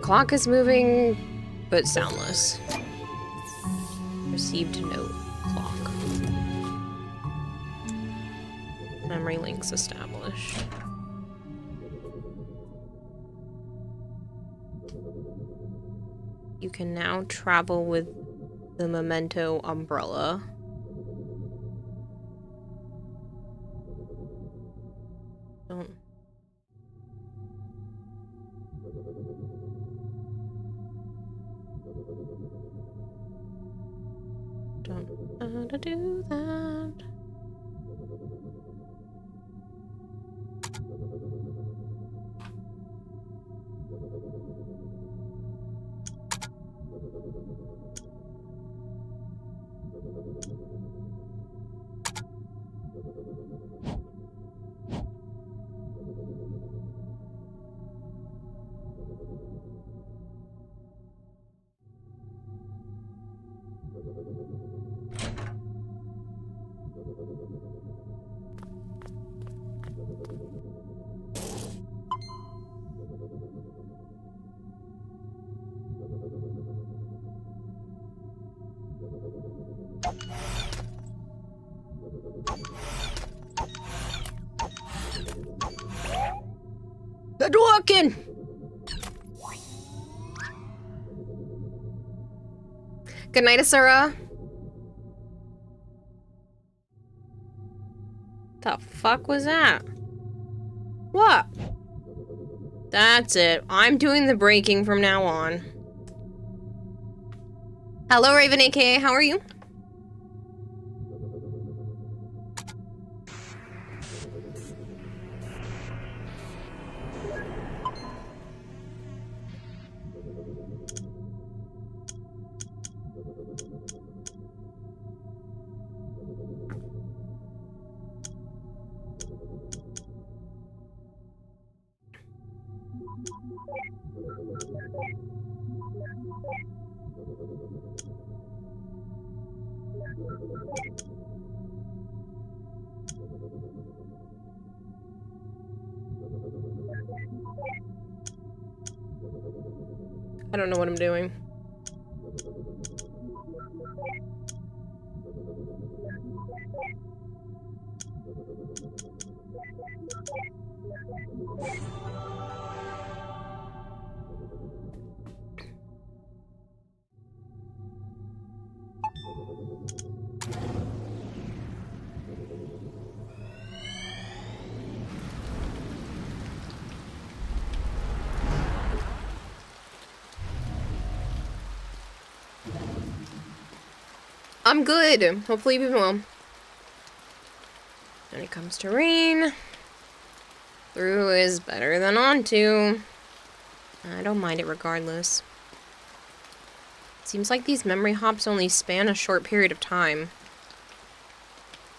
Clock is moving, but soundless. Received note. Clock. Memory links established. You can now travel with the memento umbrella. Don't. Don't know how to do that. Good working! Good night, Asura. The fuck was that? What? That's it. I'm doing the breaking from now on. Hello, Raven aka, how are you? I don't know what I'm doing. I'm good. Hopefully you've been well. When it comes to rain, through is better than onto. I don't mind it regardless. Seems like these memory hops only span a short period of time.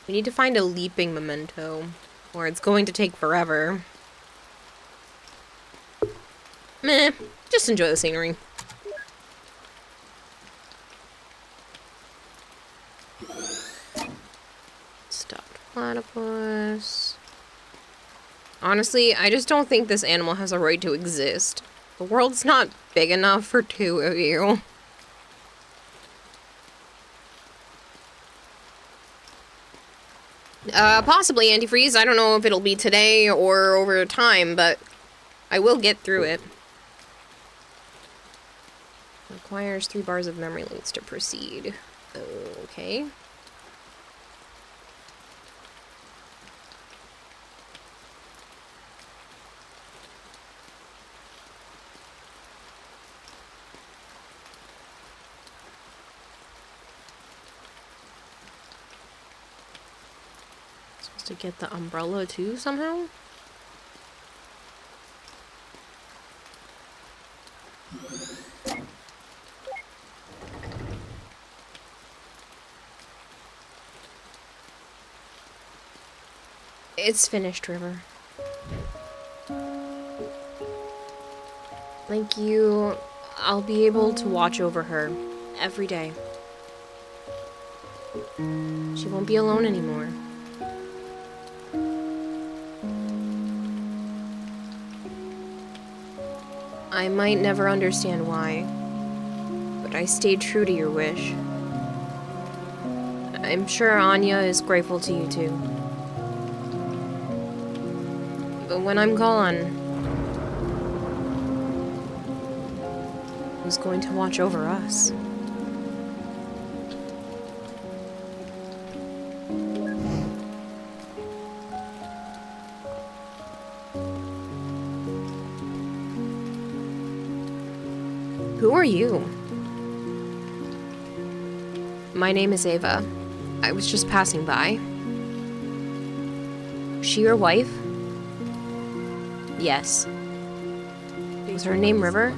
We need to find a leaping memento, or it's going to take forever. Meh, just enjoy the scenery. Stuffed platypus. Honestly, I just don't think this animal has a right to exist. The world's not big enough for two of you. Possibly antifreeze. I don't know if it'll be today or over time, but I will get through it. Requires 3 bars of memory links to proceed. Okay. Supposed to get the umbrella too somehow? It's finished, River. Thank you. I'll be able to watch over her every day. She won't be alone anymore. I might never understand why, but I stayed true to your wish. I'm sure Anya is grateful to you too. But when I'm gone, who's going to watch over us? Who are you? My name is Ava. I was just passing by. She your wife? Yes. Was her name River?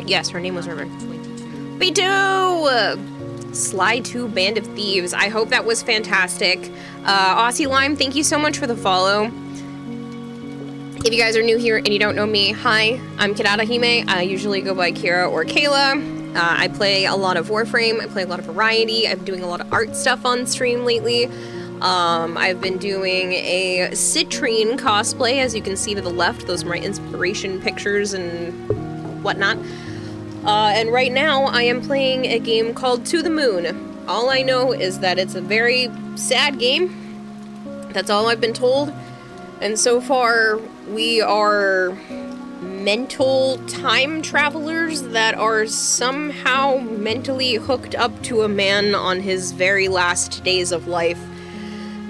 Yes, her name was River. B2! Sly 2 Band of Thieves. I hope that was fantastic. Aussie Lime, thank you so much for the follow. If you guys are new here and you don't know me, hi, I'm Kirarahime. I usually go by Kira or Kayla. I play a lot of Warframe. I play a lot of variety. I'm doing a lot of art stuff on stream lately. I've been doing a Citrine cosplay, as you can see to the left. Those are my inspiration pictures and whatnot. And right now, I am playing a game called To the Moon. All I know is that it's a very sad game. That's all I've been told. And so far, we are mental time travelers that are somehow mentally hooked up to a man on his very last days of life.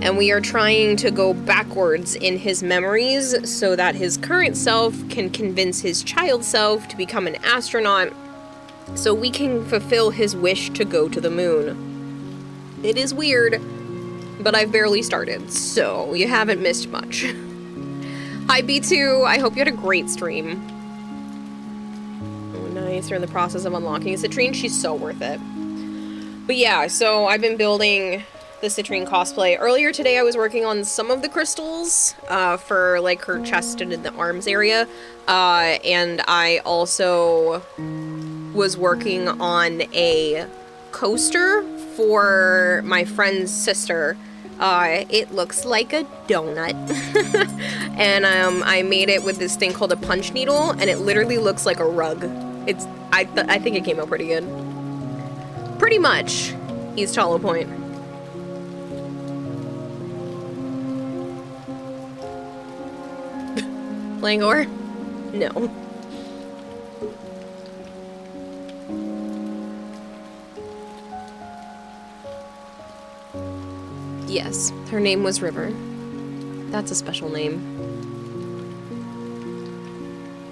and we are trying to go backwards in his memories so that his current self can convince his child self to become an astronaut so we can fulfill his wish to go to the moon. It is weird, but I've barely started, so you haven't missed much. Hi B2, I hope you had a great stream. Oh nice, you're in the process of unlocking a Citrine, she's so worth it. But yeah, so I've been building the Citrine cosplay. Earlier today I was working on some of the crystals for like her chest and in the arms area, and I also was working on a coaster for my friend's sister. It looks like a donut. And I made it with this thing called a punch needle, and it literally looks like a rug. I think it came out pretty good. Pretty much, East Hollow Point. Langor? No. Yes, her name was River. That's a special name.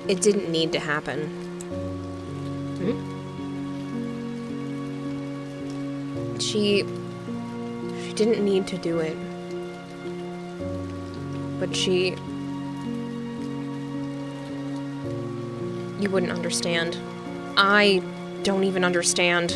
It didn't need to happen. She didn't need to do it. But you wouldn't understand. I don't even understand.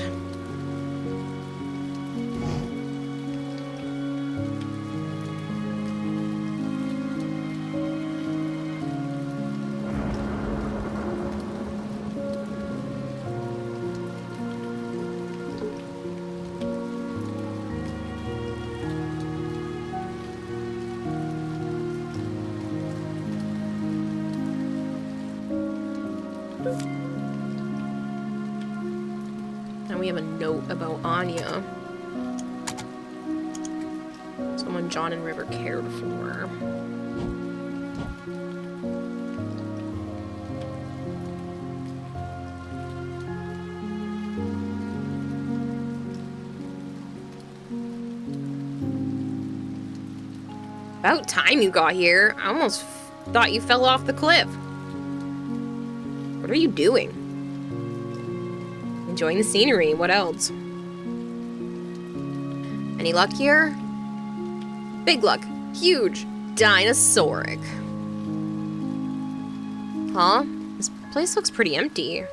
And we have a note about Anya. Someone John and River cared for. About time you got here. I almost thought you fell off the cliff. What are you doing? Enjoying the scenery. What else? Any luck here? Big luck. Huge. Dinosauric. Huh? This place looks pretty empty.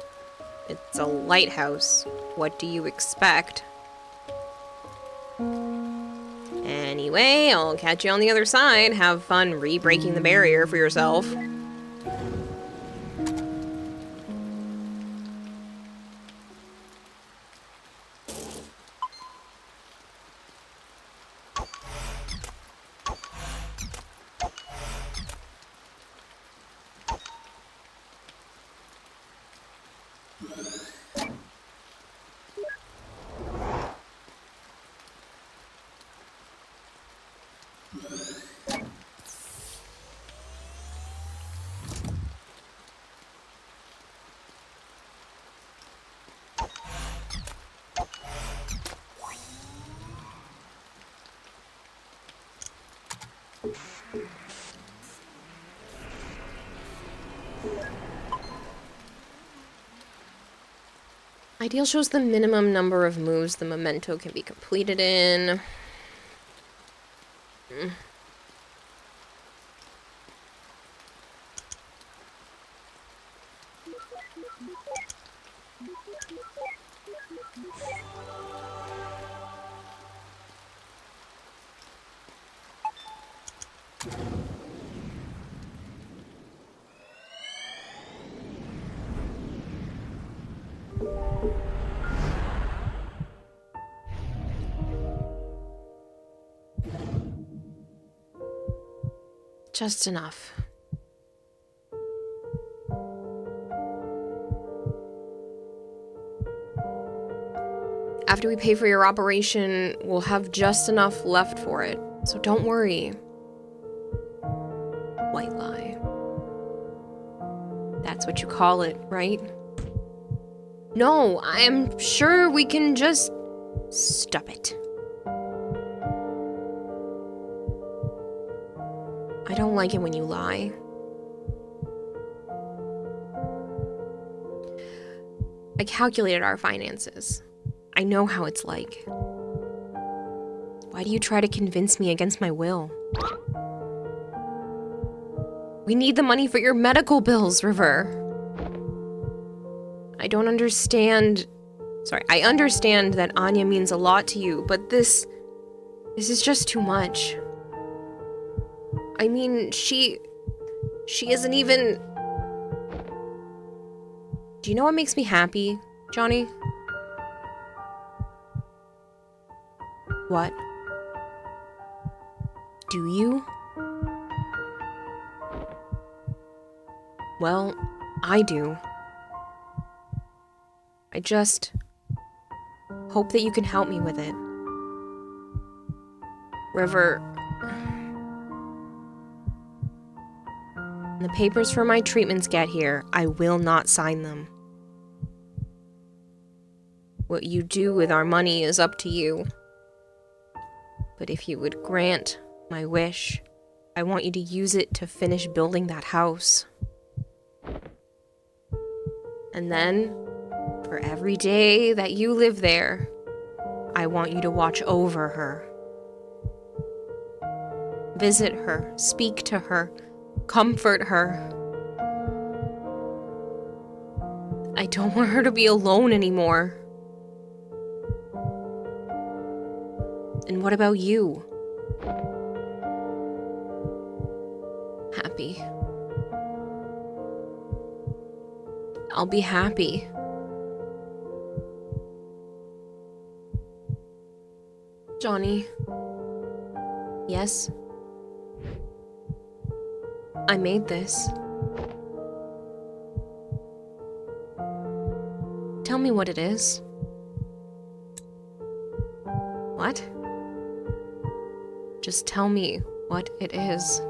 It's a lighthouse. What do you expect? Anyway, I'll catch you on the other side. Have fun re-breaking the barrier for yourself. Ideal shows the minimum number of moves the memento can be completed in. Just enough. After we pay for your operation, we'll have just enough left for it, so don't worry. White lie. That's what you call it, right? No, I'm sure we can just stop it. don't like it when you lie. I calculated our finances. I know how it's like. Why do you try to convince me against my will? We need the money for your medical bills, River. I don't understand... Sorry, I understand that Anya means a lot to you, but this is just too much. I mean, she isn't even... Do you know what makes me happy, Johnny? What? Do you? Well, I do. I just hope that you can help me with it. River... When the papers for my treatments get here, I will not sign them. What you do with our money is up to you. But if you would grant my wish, I want you to use it to finish building that house. And then, for every day that you live there, I want you to watch over her. Visit her, speak to her, comfort her. I don't want her to be alone anymore. And what about you? Happy. I'll be happy. Johnny. Yes? I made this. Tell me what it is. What? Just tell me what it is.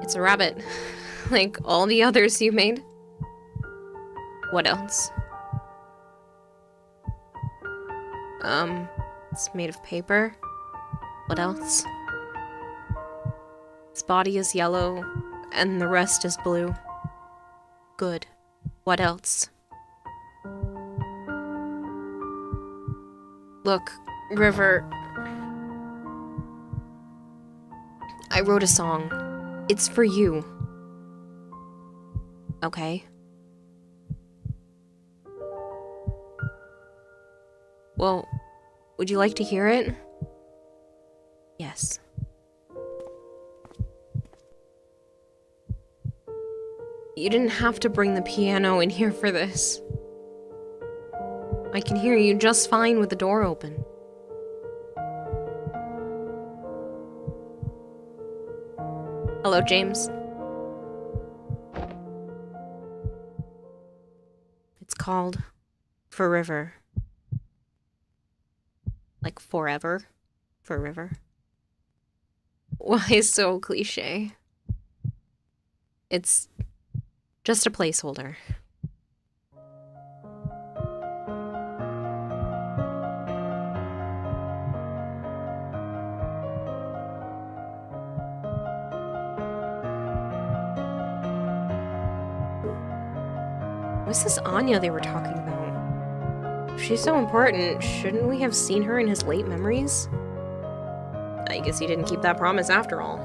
It's a rabbit, like all the others you made. What else? It's made of paper. What else? Its body is yellow, and the rest is blue. Good. What else? Look, River... I wrote a song. It's for you. Okay? Well, would you like to hear it? Yes. You didn't have to bring the piano in here for this. I can hear you just fine with the door open. Hello, James. It's called For River. Like forever for River. Why so cliche? It's just a placeholder. What's this Anya they were talking about? If she's so important, shouldn't we have seen her in his late memories? I guess he didn't keep that promise after all.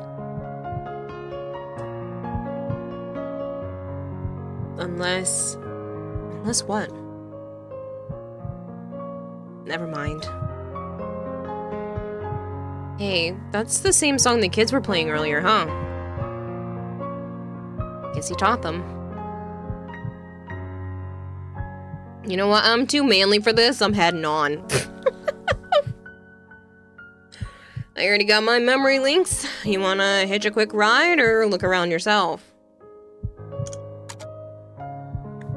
Unless what? Never mind. Hey, that's the same song the kids were playing earlier, huh? Guess he taught them. You know what? I'm too manly for this. I'm heading on. I already got my memory links. You wanna hitch a quick ride or look around yourself?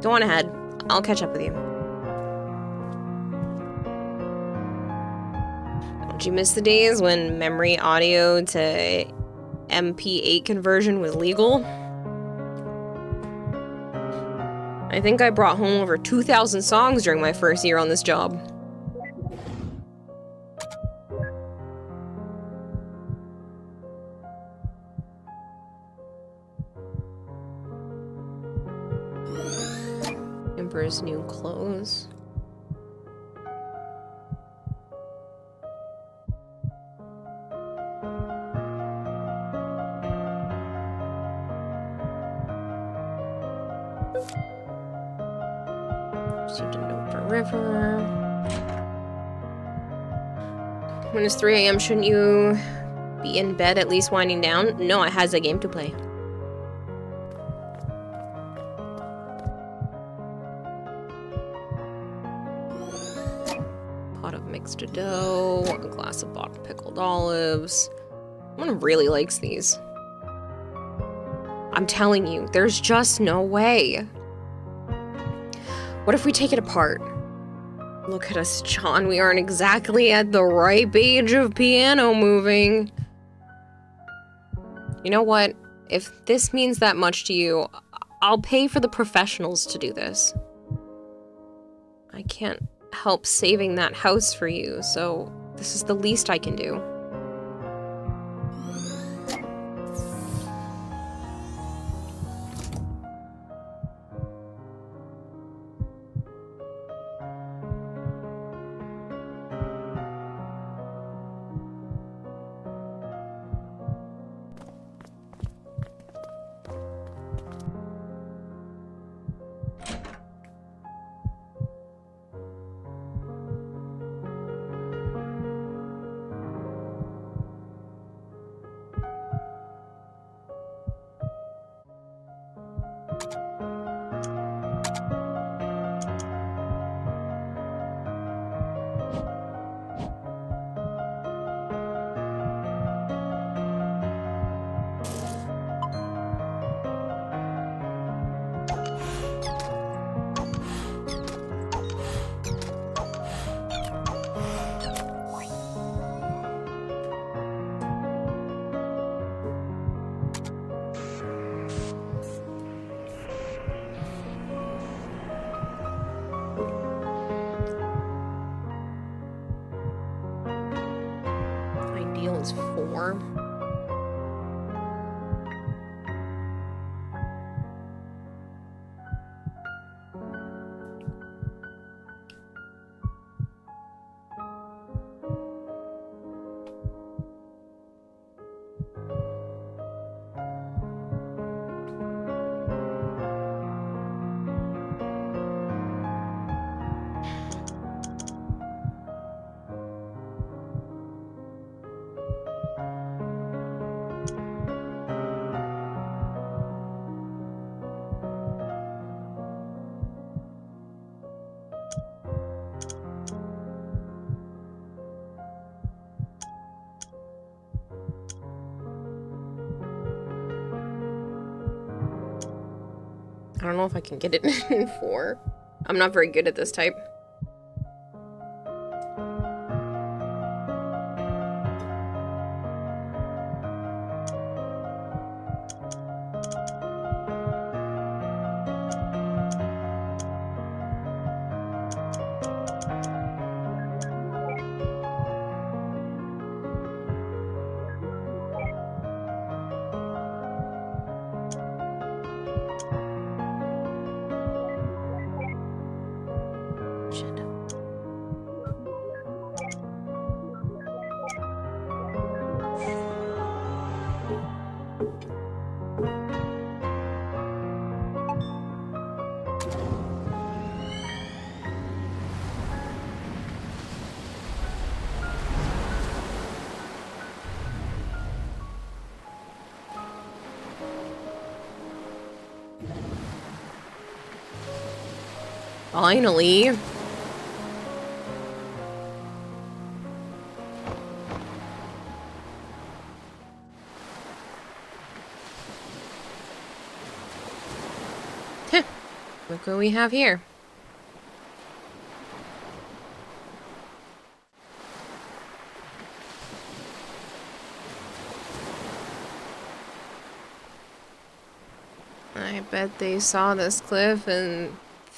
Go on ahead. I'll catch up with you. Don't you miss the days when memory audio to MP8 conversion was legal? I think I brought home over 2,000 songs during my first year on this job. Emperor's new clothes. Received a note for River. When it's 3 a.m., shouldn't you be in bed at least winding down? No, I has a game to play. Pot of mixed dough, a glass of bought pickled olives. One really likes these. I'm telling you, there's just no way. What if we take it apart? Look at us, John. We aren't exactly at the ripe age of piano moving. You know what? If this means that much to you, I'll pay for the professionals to do this. I can't help saving that house for you, so this is the least I can do. Ideal is 4. I don't know if I can get it in 4. I'm not very good at this type. Finally. Heh. Look what we have here. I bet they saw this cliff and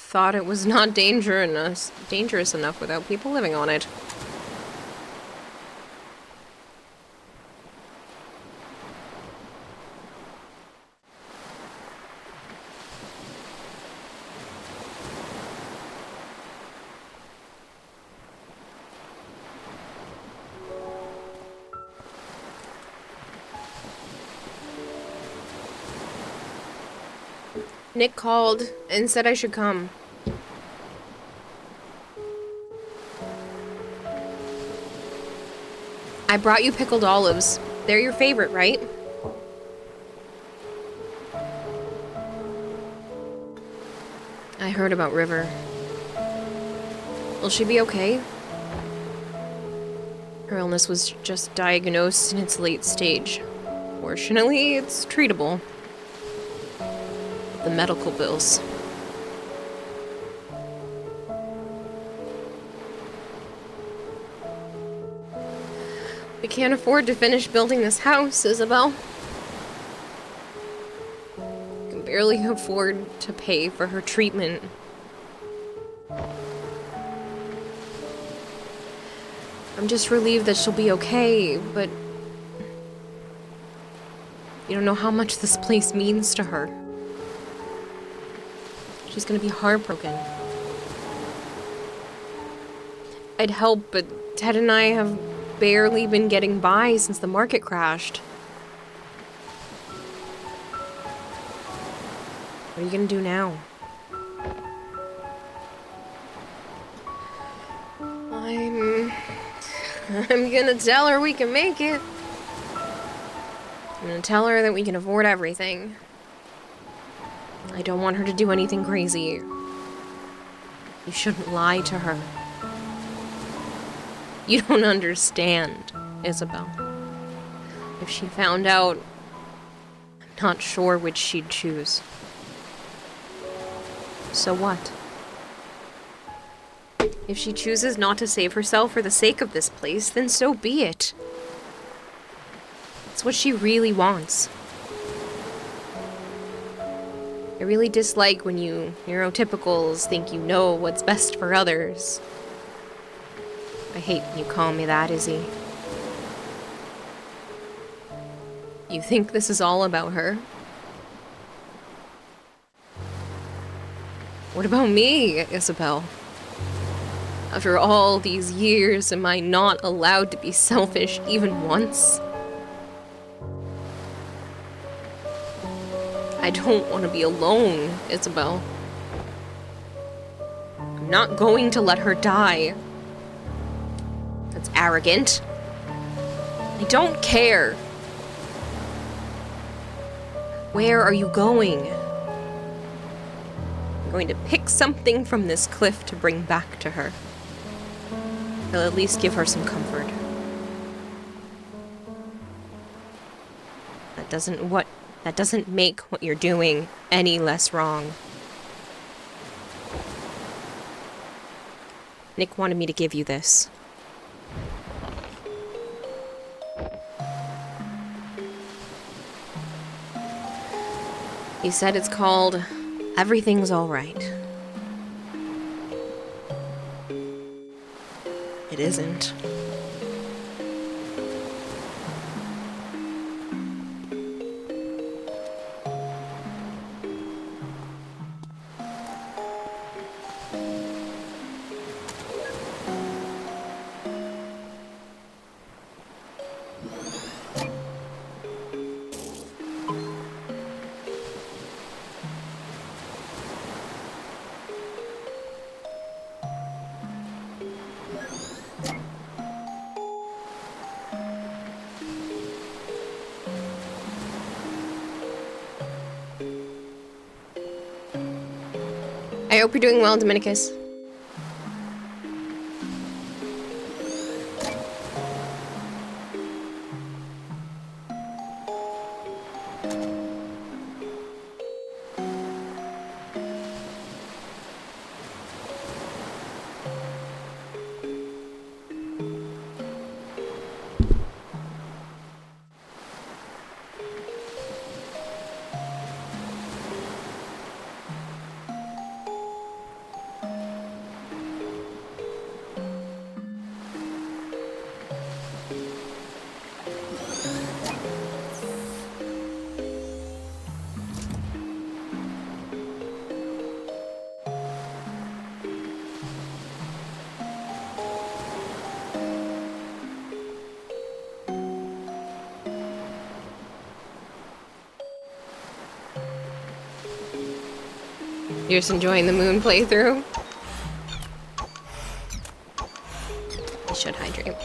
thought it was not dangerous enough without people living on it. Nick called and said I should come. I brought you pickled olives. They're your favorite, right? I heard about River. Will she be okay? Her illness was just diagnosed in its late stage. Fortunately, it's treatable. The medical bills. We can't afford to finish building this house, Isabel. We can barely afford to pay for her treatment. I'm just relieved that she'll be okay, but you don't know how much this place means to her. She's gonna be heartbroken. I'd help, but Ted and I have barely been getting by since the market crashed. What are you gonna do now? I'm gonna tell her we can make it. I'm gonna tell her that we can afford everything. I don't want her to do anything crazy. You shouldn't lie to her. You don't understand, Isabel. If she found out, I'm not sure which she'd choose. So what? If she chooses not to save herself for the sake of this place, then so be it. It's what she really wants. I really dislike when you neurotypicals think you know what's best for others. I hate when you call me that, Izzy. You think this is all about her? What about me, Isabel? After all these years, am I not allowed to be selfish even once? I don't want to be alone, Isabel. I'm not going to let her die. That's arrogant. I don't care. Where are you going? I'm going to pick something from this cliff to bring back to her. It'll at least give her some comfort. That doesn't make what you're doing any less wrong. Nick wanted me to give you this. He said it's called Everything's Alright. It isn't. I hope you're doing well, Dominicus. You're just enjoying the moon playthrough? I should hydrate.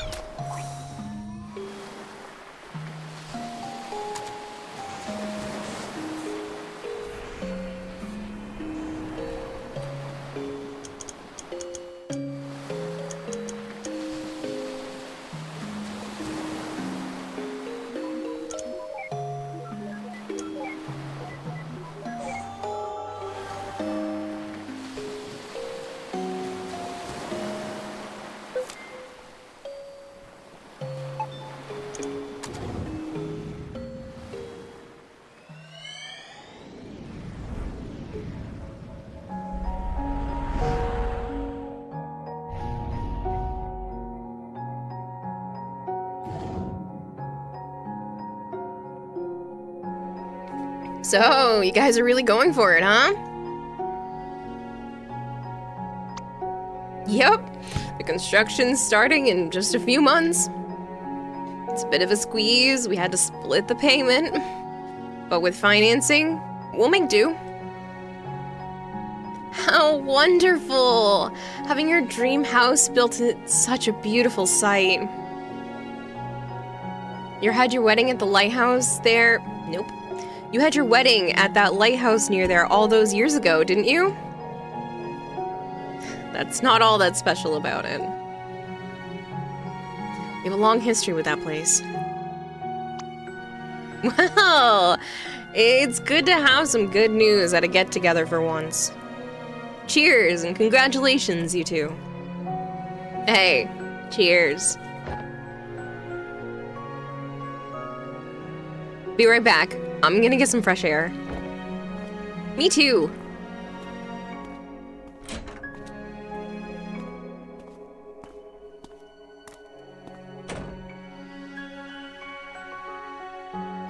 So, you guys are really going for it, huh? Yep, the construction's starting in just a few months. It's a bit of a squeeze, we had to split the payment. But with financing, we'll make do. How wonderful! Having your dream house built at such a beautiful site. You had your wedding at the lighthouse there? Nope. You had your wedding at that lighthouse near there all those years ago, didn't you? That's not all that's special about it. We have a long history with that place. Well, it's good to have some good news at a get-together for once. Cheers and congratulations, you two. Hey, cheers. Be right back. I'm gonna get some fresh air. Me too.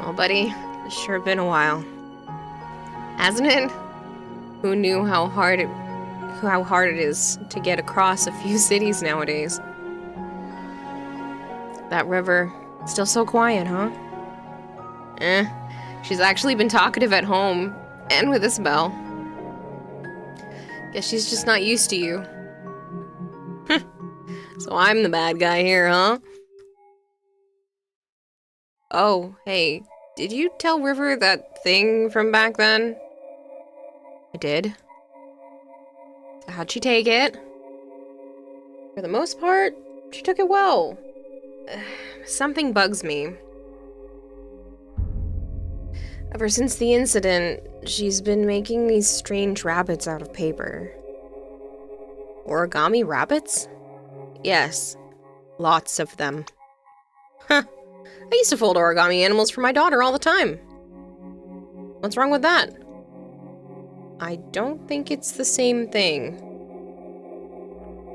Well, buddy, it's sure been a while. Hasn't it? Who knew how hard it is to get across a few cities nowadays? That river, still so quiet, huh? She's actually been talkative at home, and with Isabel. Guess she's just not used to you. So I'm the bad guy here, huh? Oh, hey, did you tell River that thing from back then? I did. How'd she take it? For the most part, she took it well. Something bugs me. Ever since the incident, she's been making these strange rabbits out of paper. Origami rabbits? Yes, lots of them. Huh. I used to fold origami animals for my daughter all the time. What's wrong with that? I don't think it's the same thing.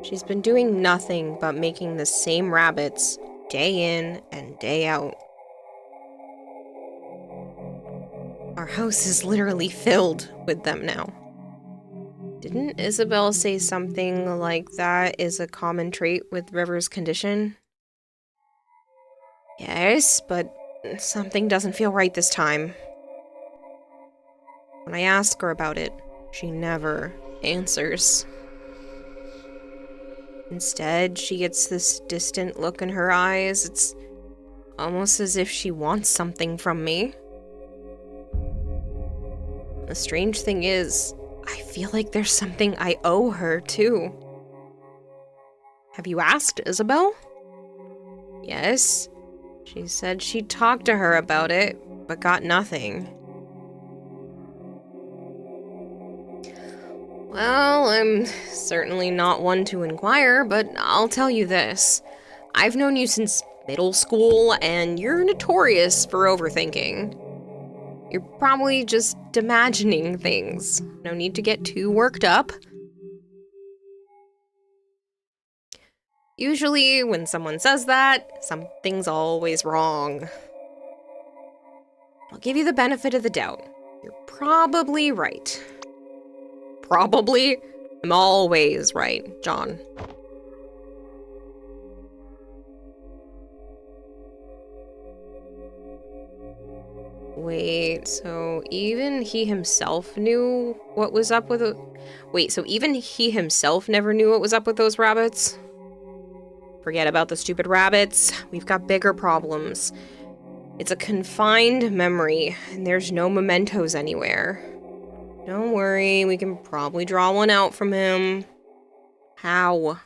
She's been doing nothing but making the same rabbits day in and day out. Our house is literally filled with them now. Didn't Isabel say something like that is a common trait with River's condition? Yes, but something doesn't feel right this time. When I ask her about it, she never answers. Instead, she gets this distant look in her eyes. It's almost as if she wants something from me. The strange thing is, I feel like there's something I owe her, too. Have you asked Isabel? Yes. She said she'd talk to her about it, but got nothing. Well, I'm certainly not one to inquire, but I'll tell you this. I've known you since middle school, and you're notorious for overthinking. You're probably just imagining things. No need to get too worked up. Usually, when someone says that, something's always wrong. I'll give you the benefit of the doubt. You're probably right. Probably? I'm always right, John. Wait, so even he himself knew what was up with it? Wait, so even he himself never knew what was up with those rabbits? Forget about the stupid rabbits. We've got bigger problems. It's a confined memory, and there's no mementos anywhere. Don't worry, we can probably draw one out from him. How?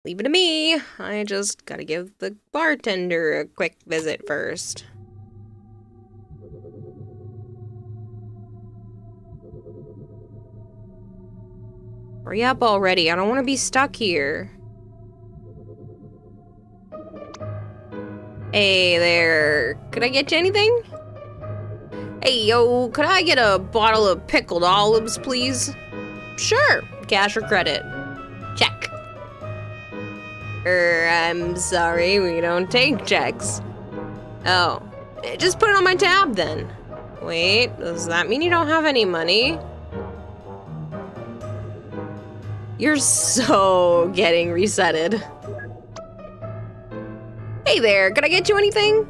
Leave it to me. I just gotta give the bartender a quick visit first. Hurry up already, I don't want to be stuck here. Hey there, could I get you anything? Hey yo, could I get a bottle of pickled olives, please? Sure, cash or credit. Check. I'm sorry, we don't take checks. Oh, just put it on my tab then. Wait, does that mean you don't have any money? You're so getting resetted. Hey there, could I get you anything?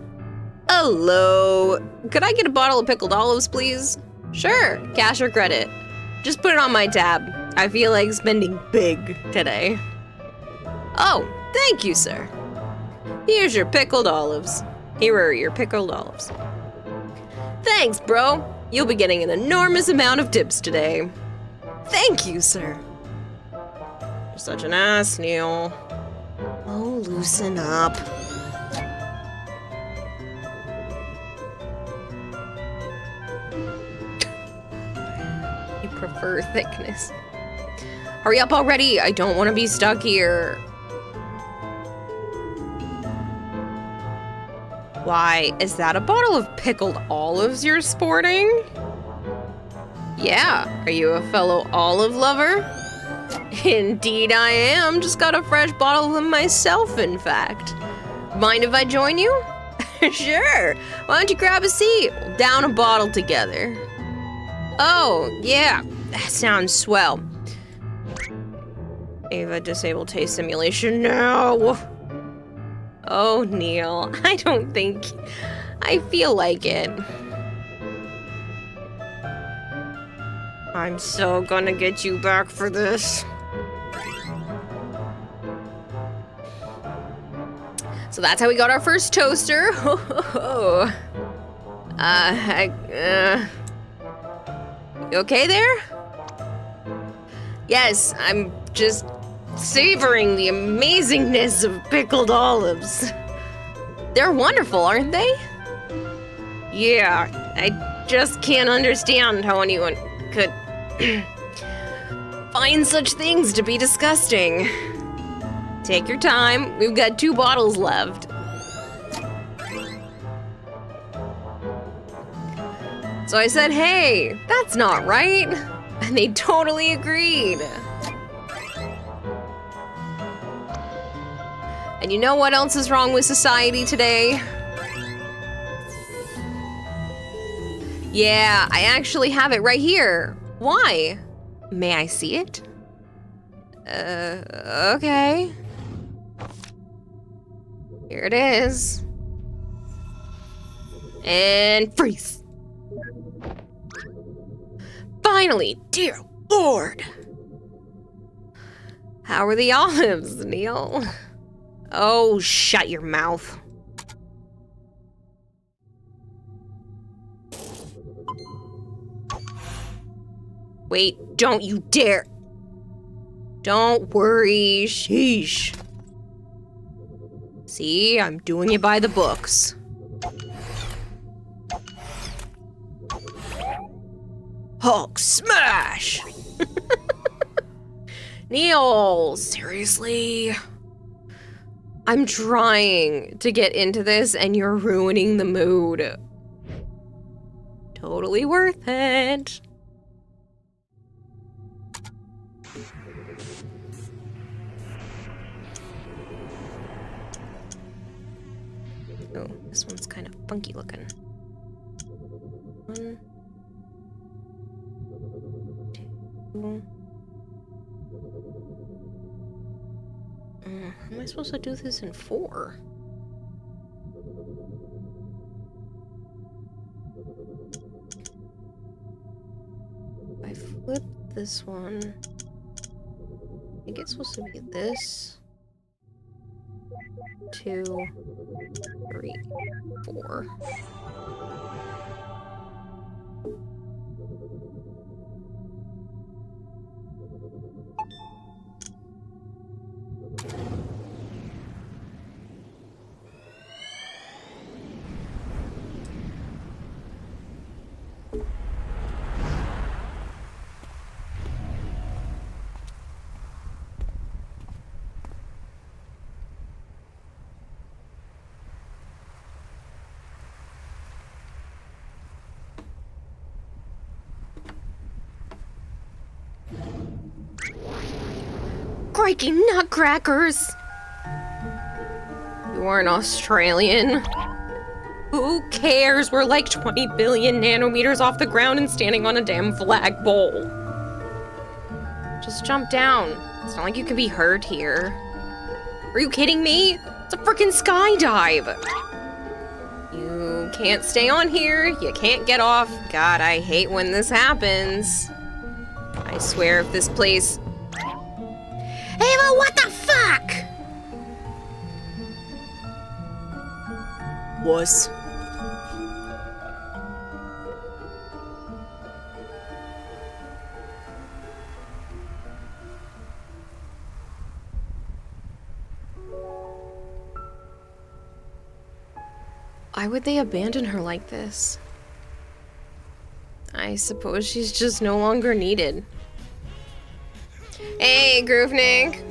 Hello, could I get a bottle of pickled olives, please? Sure, cash or credit. Just put it on my tab. I feel like spending big today. Oh, thank you, sir. Here's your pickled olives. Here are your pickled olives. Thanks, bro. You'll be getting an enormous amount of tips today. Thank you, sir. You're such an ass, Neil. Oh, loosen up. You prefer thickness. Hurry up already, I don't want to be stuck here. Why, is that a bottle of pickled olives you're sporting? Yeah, are you a fellow olive lover? Indeed I am, just got a fresh bottle of them myself, in fact. Mind if I join you? Sure, why don't you grab a seat? We'll down a bottle together. Oh, yeah, that sounds swell. Ava, disable taste simulation now. Oh, Neil, I don't think I feel like it. I'm so gonna get you back for this. So that's how we got our first toaster. You okay there? Yes, I'm just savoring the amazingness of pickled olives. They're wonderful, aren't they? Yeah, I just can't understand how anyone could find such things to be disgusting. Take your time, we've got 2 bottles left. So I said, hey, that's not right. And they totally agreed. And you know what else is wrong with society today? Yeah, I actually have it right here. Why? May I see it? Okay. Here it is. And freeze. Finally, dear Lord. How are the olives, Neil? Oh, shut your mouth. Wait, don't you dare. Don't worry, sheesh. See, I'm doing it by the books. Hulk smash! Neil, seriously? I'm trying to get into this and you're ruining the mood. Totally worth it. Oh, this one's kind of funky looking. 1, 2. How am I supposed to do this in 4? Flip this one. I think it's supposed to be this. 2, 3, 4. Crikey nutcrackers! You aren't Australian. Who cares? We're like 20 billion nanometers off the ground and standing on a damn flagpole. Just jump down. It's not like you can be hurt here. Are you kidding me? It's a freaking skydive! You can't stay on here. You can't get off. God, I hate when this happens. I swear if this place... Ava, what the fuck? Wuss. Why would they abandon her like this? I suppose she's just no longer needed. Hey, Groovnik!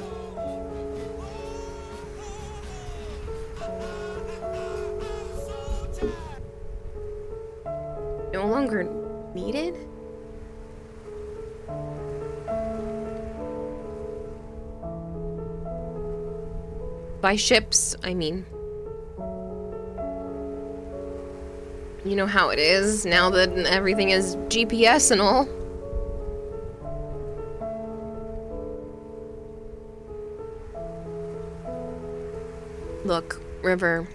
No longer needed? By ships, I mean. You know how it is, now that everything is GPS and all. Look, River.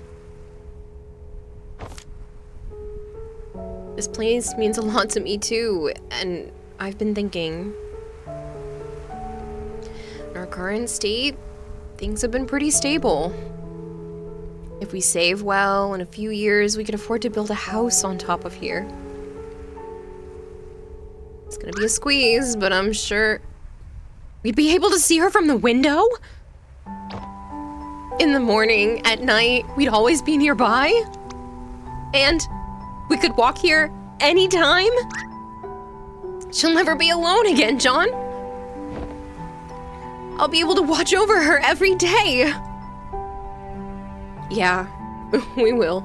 This place means a lot to me too, and I've been thinking. In our current state, things have been pretty stable. If we save well, in a few years, we can afford to build a house on top of here. It's gonna be a squeeze, but I'm sure we'd be able to see her from the window? In the morning, at night, we'd always be nearby? And we could walk here anytime? She'll never be alone again, John. I'll be able to watch over her every day. Yeah, we will.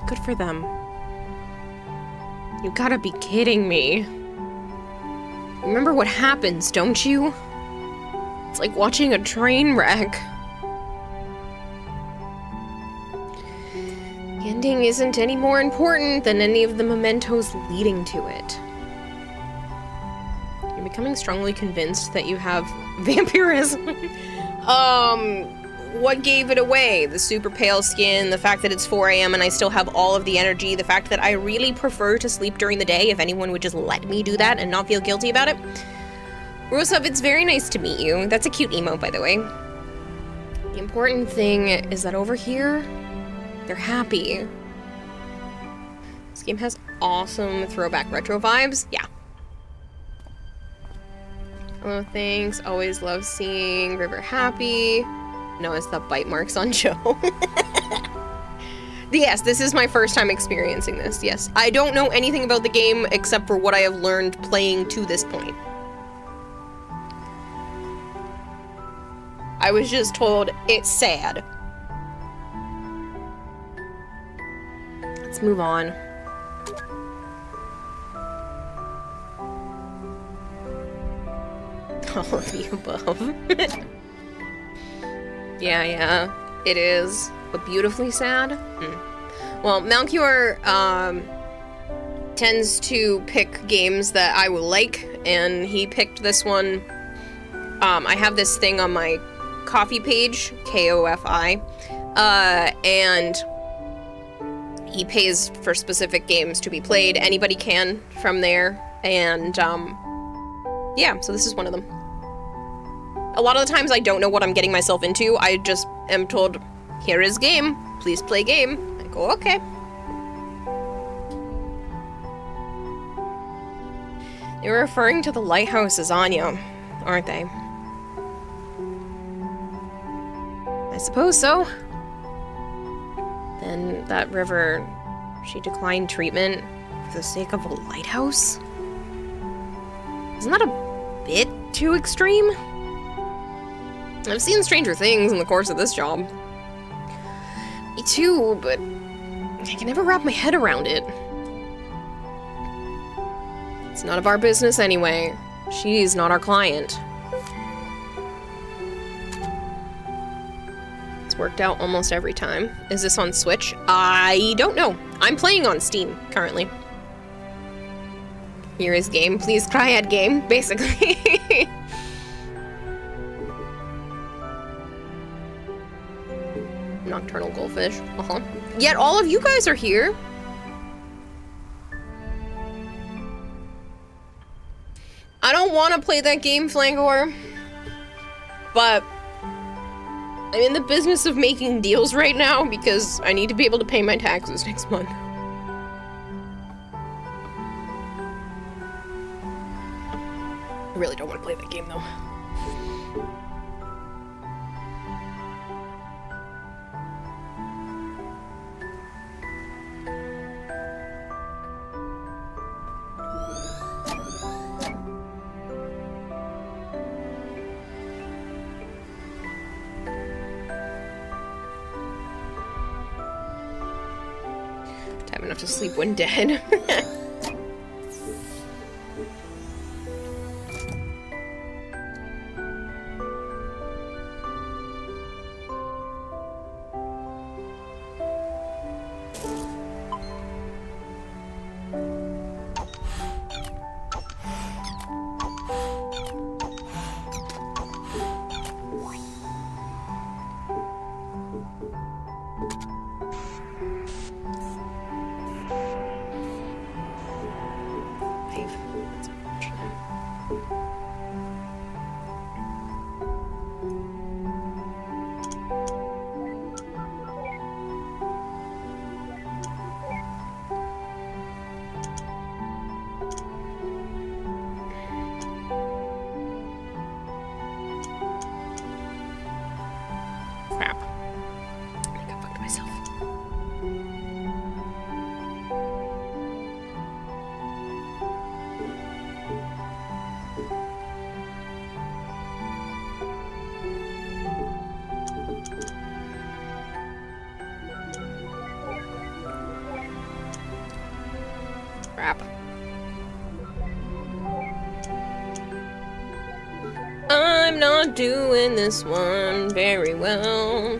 Good for them. You gotta be kidding me. Remember what happens, don't you? It's like watching a train wreck. The ending isn't any more important than any of the mementos leading to it. You're becoming strongly convinced that you have vampirism. What gave it away? The super pale skin, the fact that it's 4 AM and I still have all of the energy, the fact that I really prefer to sleep during the day if anyone would just let me do that and not feel guilty about it. Rosov, it's very nice to meet you. That's a cute emote, by the way. The important thing is that over here, they're happy. This game has awesome throwback retro vibes. Yeah. Hello, thanks. Always love seeing River happy. Notice the bite marks on Joe. Yes, this is my first time experiencing this, yes. I don't know anything about the game except for what I have learned playing to this point. I was just told it's sad. Let's move on. All of the above. Yeah, it is. But beautifully sad? Well, Malchior tends to pick games that I will like, and he picked this one. I have this thing on my Ko-fi page, Kofi, and he pays for specific games to be played. Anybody can from there. And, yeah, so this is one of them. A lot of the times I don't know what I'm getting myself into. I just am told, here is game. Please play game. I go, okay. They were referring to the lighthouse as Anya, aren't they? I suppose so. Then that river, she declined treatment for the sake of a lighthouse? Isn't that a bit too extreme? I've seen stranger things in the course of this job. Me too, but I can never wrap my head around it. It's none of our business anyway. She's not our client. It's worked out almost every time. Is this on Switch? I don't know. I'm playing on Steam currently. Here is game. Please cry at game, basically. Nocturnal goldfish. Yet all of you guys are here. I don't want to play that game, Flangor, but I'm in the business of making deals right now because I need to be able to pay my taxes next month. I really don't want to play that game, though. Have enough to sleep when dead. Crap. I got fucked myself. Crap. I'm not doing this one very well.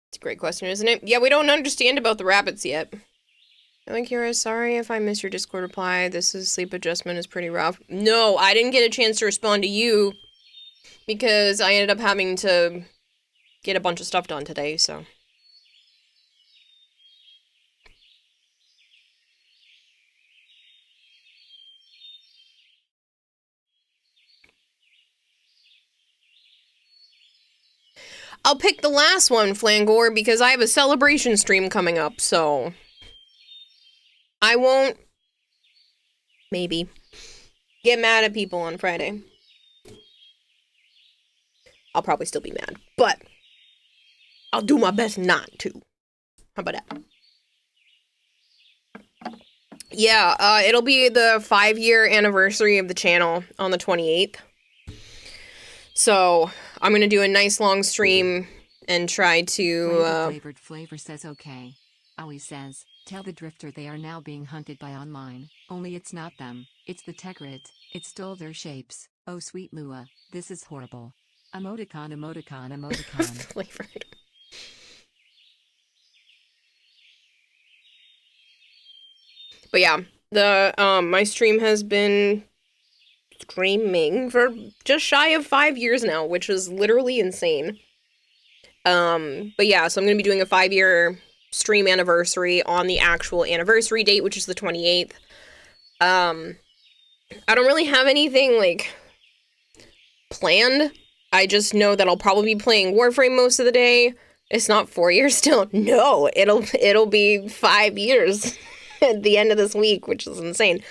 It's a great question, isn't it? Yeah, we don't understand about the rabbits yet. Like, Kira, sorry if I missed your Discord reply. This is sleep adjustment is pretty rough. No, I didn't get a chance to respond to you because I ended up having to get a bunch of stuff done today, so. I'll pick the last one, Flangor, because I have a celebration stream coming up, so I won't, maybe, get mad at people on Friday. I'll probably still be mad, but I'll do my best not to. How about that? Yeah, it'll be the 5-year anniversary of the channel on the 28th. So I'm gonna do a nice long stream and try to Flavored Flavor says okay. Aoi says, tell the drifter they are now being hunted by online, only it's not them, it's the Tegrit, it stole their shapes. Oh sweet Lua, this is horrible. Emoticon emoticon emoticon. Flavored. But yeah, the my stream has been streaming for just shy of 5 years now, which is literally insane. But yeah, so I'm gonna be doing a 5-year stream anniversary on the actual anniversary date, which is the 28th. I don't really have anything like planned. I just know that I'll probably be playing Warframe most of the day. It's not 4 years still. No, it'll be 5 years at the end of this week, which is insane.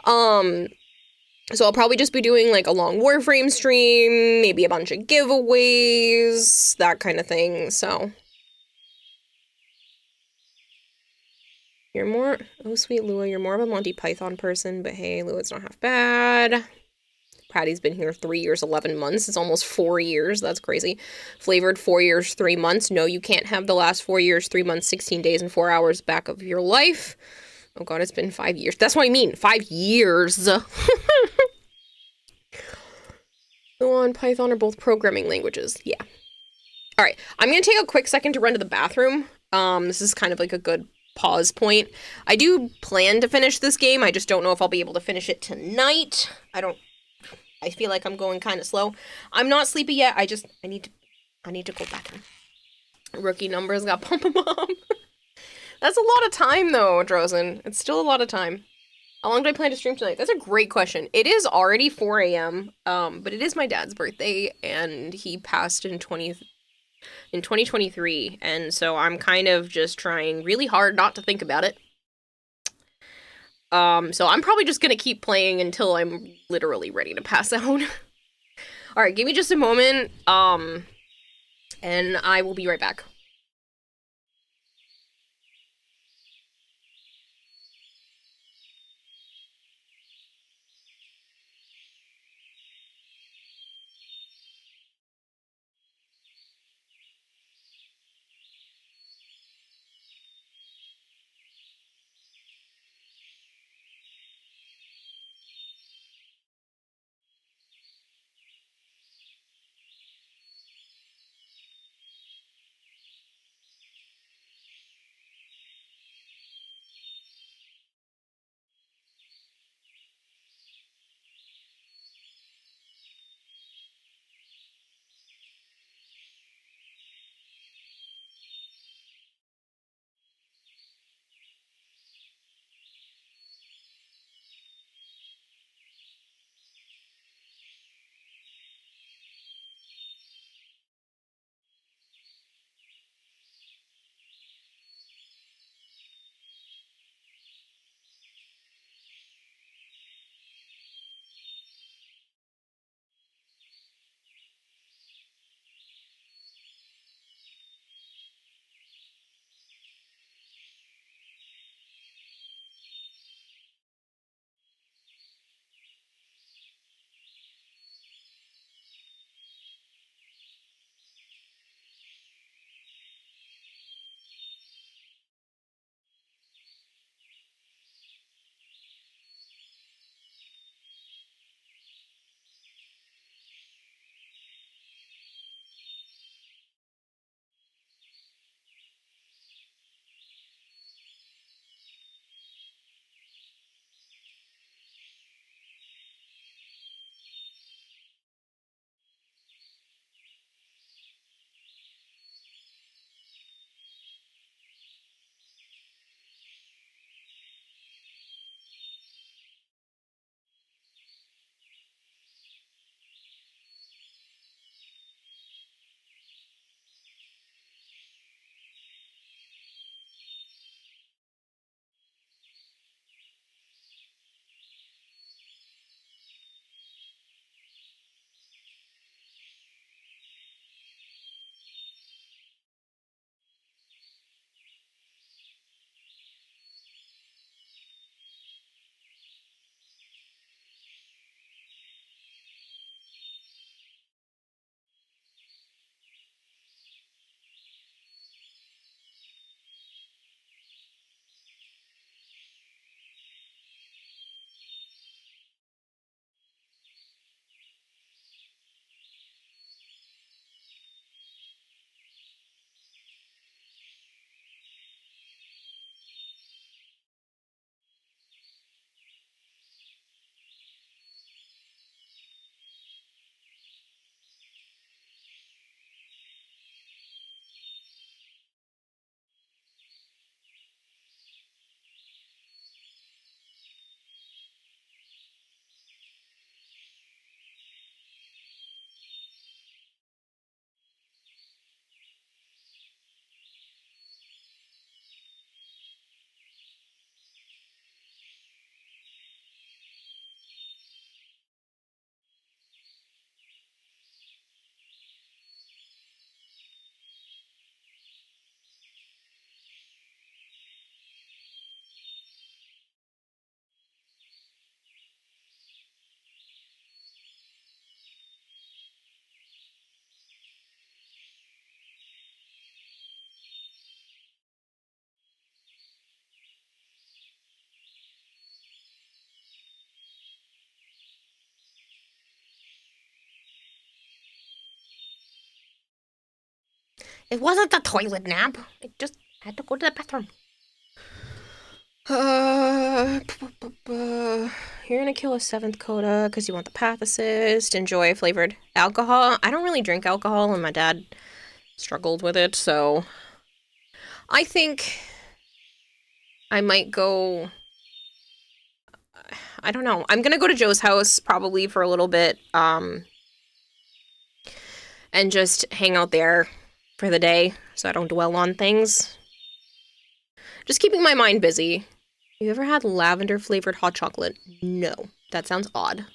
So I'll probably just be doing like a long Warframe stream, maybe a bunch of giveaways, that kind of thing. So you're more, oh sweet Lua, you're more of a Monty Python person, but hey, Lua, it's not half bad. Patty's been here 3 years, 11 months. It's almost 4 years. That's crazy. Flavored 4 years, 3 months. No, you can't have the last 4 years, 3 months, 16 days, and 4 hours back of your life. Oh god, it's been 5 years. That's what I mean. 5 years. Lua and Python are both programming languages. Yeah. Alright, I'm gonna take a quick second to run to the bathroom. This is kind of like a good pause point. I do plan to finish this game. I just don't know if I'll be able to finish it tonight. I feel like I'm going kind of slow. I'm not sleepy yet. I need to go back in. Rookie numbers got Pump-a-Mom. That's a lot of time though, Drozen. It's still a lot of time. How long do I plan to stream tonight? That's a great question. It is already 4 a.m. But it is my dad's birthday and he passed in 2023, and so I'm kind of just trying really hard not to think about it. So I'm probably just gonna keep playing until I'm literally ready to pass out. Alright, give me just a moment, and I will be right back. It wasn't a toilet nap. I just had to go to the bathroom. You're gonna kill a 7th Coda because you want the path assist. Enjoy flavored alcohol. I don't really drink alcohol, and my dad struggled with it, so I think I might go. I don't know. I'm gonna go to Joe's house probably for a little bit, and just hang out there for the day so I don't dwell on things. Just keeping my mind busy. You ever had lavender flavored hot chocolate? No. That sounds odd.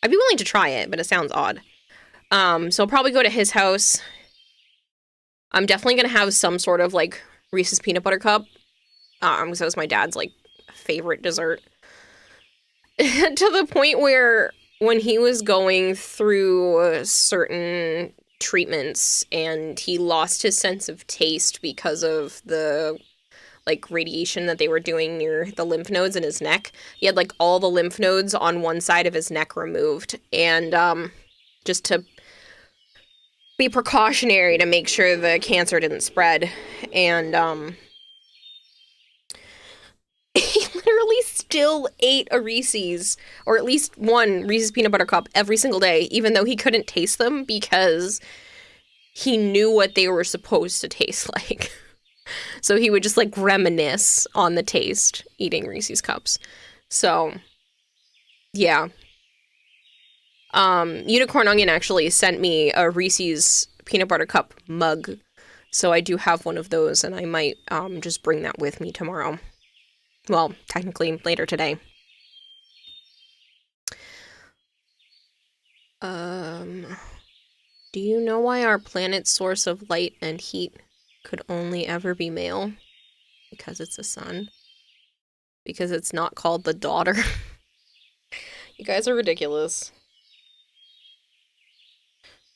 I'd be willing to try it, but it sounds odd. So I'll probably go to his house. I'm definitely gonna have some sort of like Reese's peanut butter cup. Because that was my dad's like favorite dessert. To the point where when he was going through certain treatments and he lost his sense of taste because of the like radiation that they were doing near the lymph nodes in his neck. He had like all the lymph nodes on one side of his neck removed, and just to be precautionary to make sure the cancer didn't spread. And he literally still ate a Reese's, or at least one Reese's peanut butter cup every single day, even though he couldn't taste them because he knew what they were supposed to taste like. So he would just like reminisce on the taste eating Reese's cups. So yeah. Unicorn Onion actually sent me a Reese's peanut butter cup mug. So I do have one of those, and I might just bring that with me tomorrow. Well, technically later today. Do you know why our planet's source of light and heat could only ever be male? Because it's the sun. Because it's not called the daughter. You guys are ridiculous.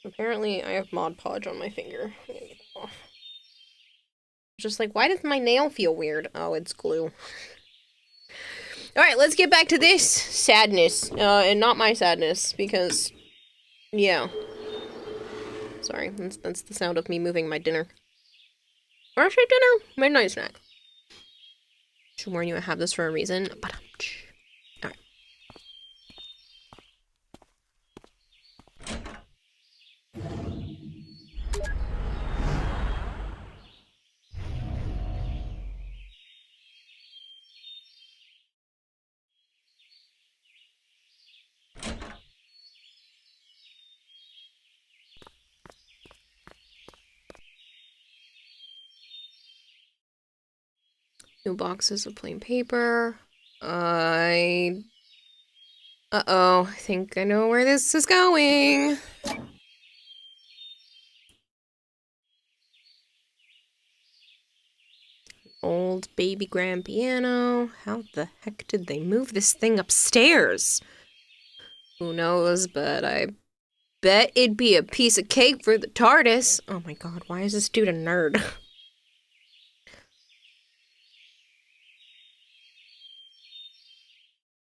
Apparently, I have Mod Podge on my finger. I'm gonna get that off. Just like, why does my nail feel weird? Oh, it's glue. Alright, let's get back to this sadness. And not my sadness, because, yeah. Sorry, that's the sound of me moving my dinner. Or actually dinner, midnight snack. Should warn you, I have this for a reason. But alright. New boxes of plain paper. Uh-oh, I think I know where this is going. Old baby grand piano. How the heck did they move this thing upstairs? Who knows, but I bet it'd be a piece of cake for the TARDIS. Oh my god, why is this dude a nerd?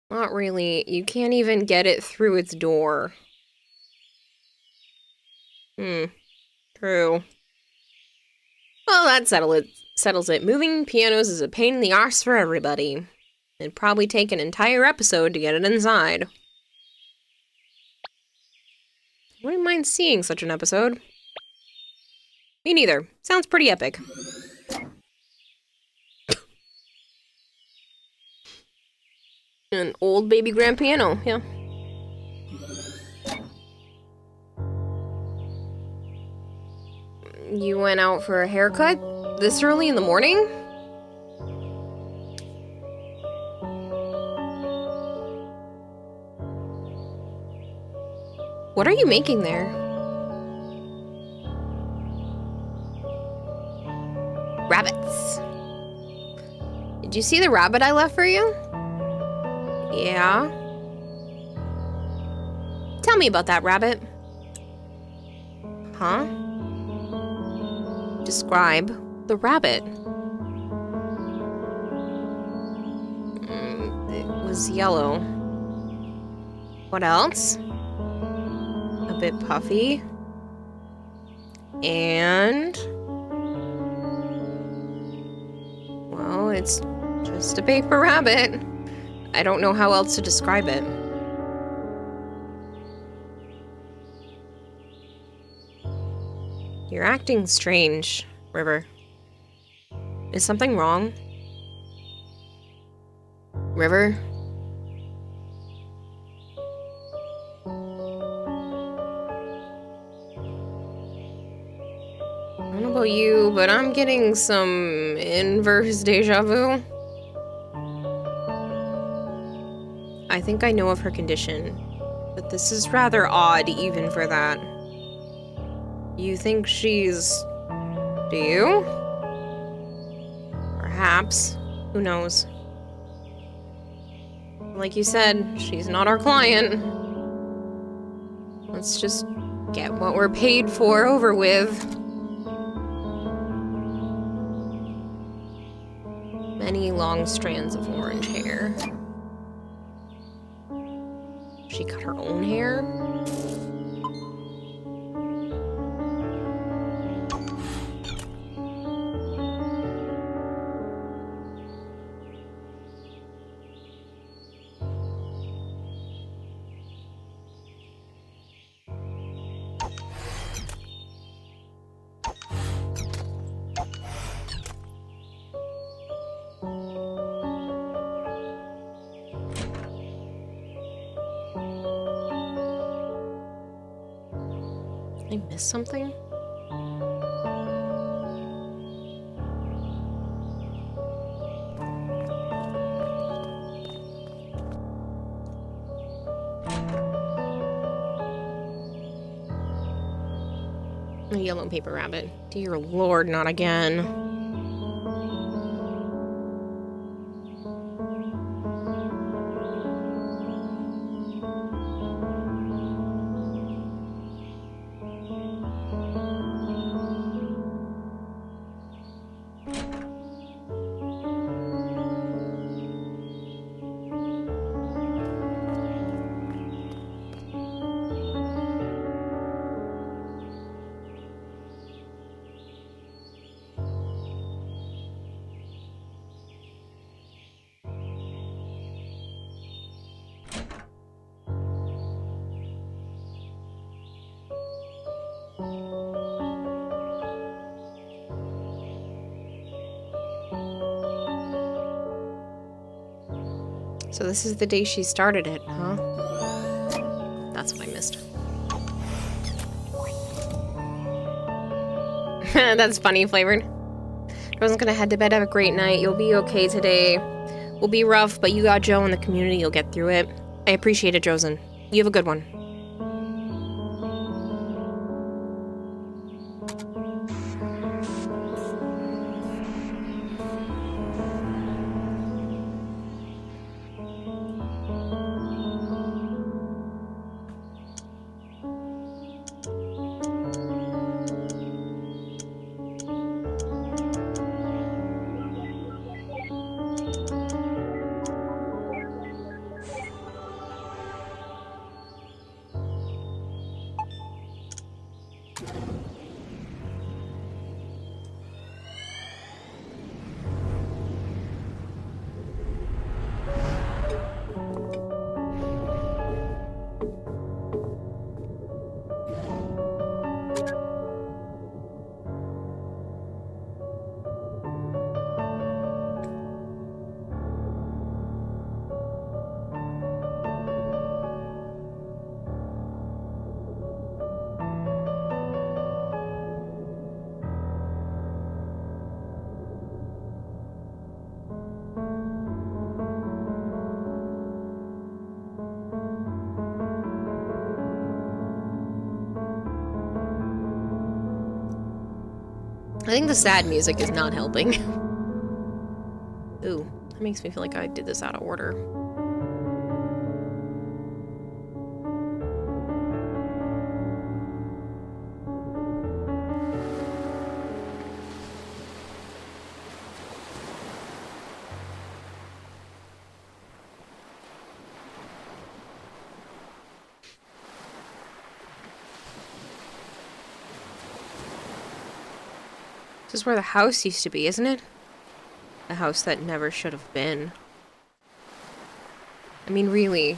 Not really. You can't even get it through its door. True. Well, that settles it. Moving pianos is a pain in the arse for everybody. It'd probably take an entire episode to get it inside. I wouldn't mind seeing such an episode. Me neither. Sounds pretty epic. An old baby grand piano, yeah. You went out for a haircut this early in the morning? What are you making there? Rabbits. Did you see the rabbit I left for you? Yeah. Tell me about that rabbit. Huh? Describe the rabbit. It was yellow. What else? A bit puffy. And it's just a paper rabbit. I don't know how else to describe it. You're acting strange, River. Is something wrong? River? I don't know about you, but I'm getting some inverse deja vu. I think I know of her condition, but this is rather odd even for that. You think she's... do you? Perhaps. Who knows? Like you said, she's not our client. Let's just get what we're paid for over with. Many long strands of orange hair. She cut her own hair? Did I miss something? A yellow paper rabbit. Dear Lord, not again. So this is the day she started it, huh? That's what I missed. That's funny flavored. Rosen's gonna head to bed. Have a great night. You'll be okay today. Will be rough, but you got Joe in the community. You'll get through it. I appreciate it, Josen. You have a good one. I think the sad music is not helping. Ooh, that makes me feel like I did this out of order. This is where the house used to be, isn't it? A house that never should have been. I mean, really,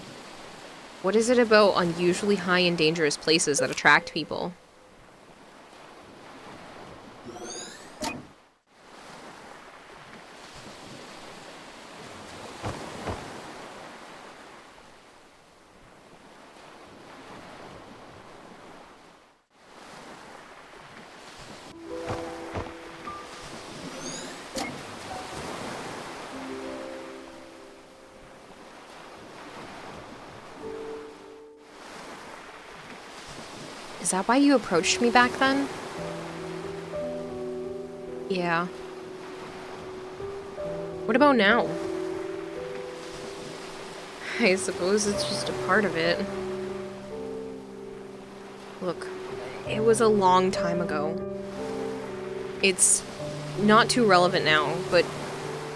what is it about unusually high and dangerous places that attract people? Is that why you approached me back then? Yeah. What about now? I suppose it's just a part of it. Look, it was a long time ago. It's not too relevant now, but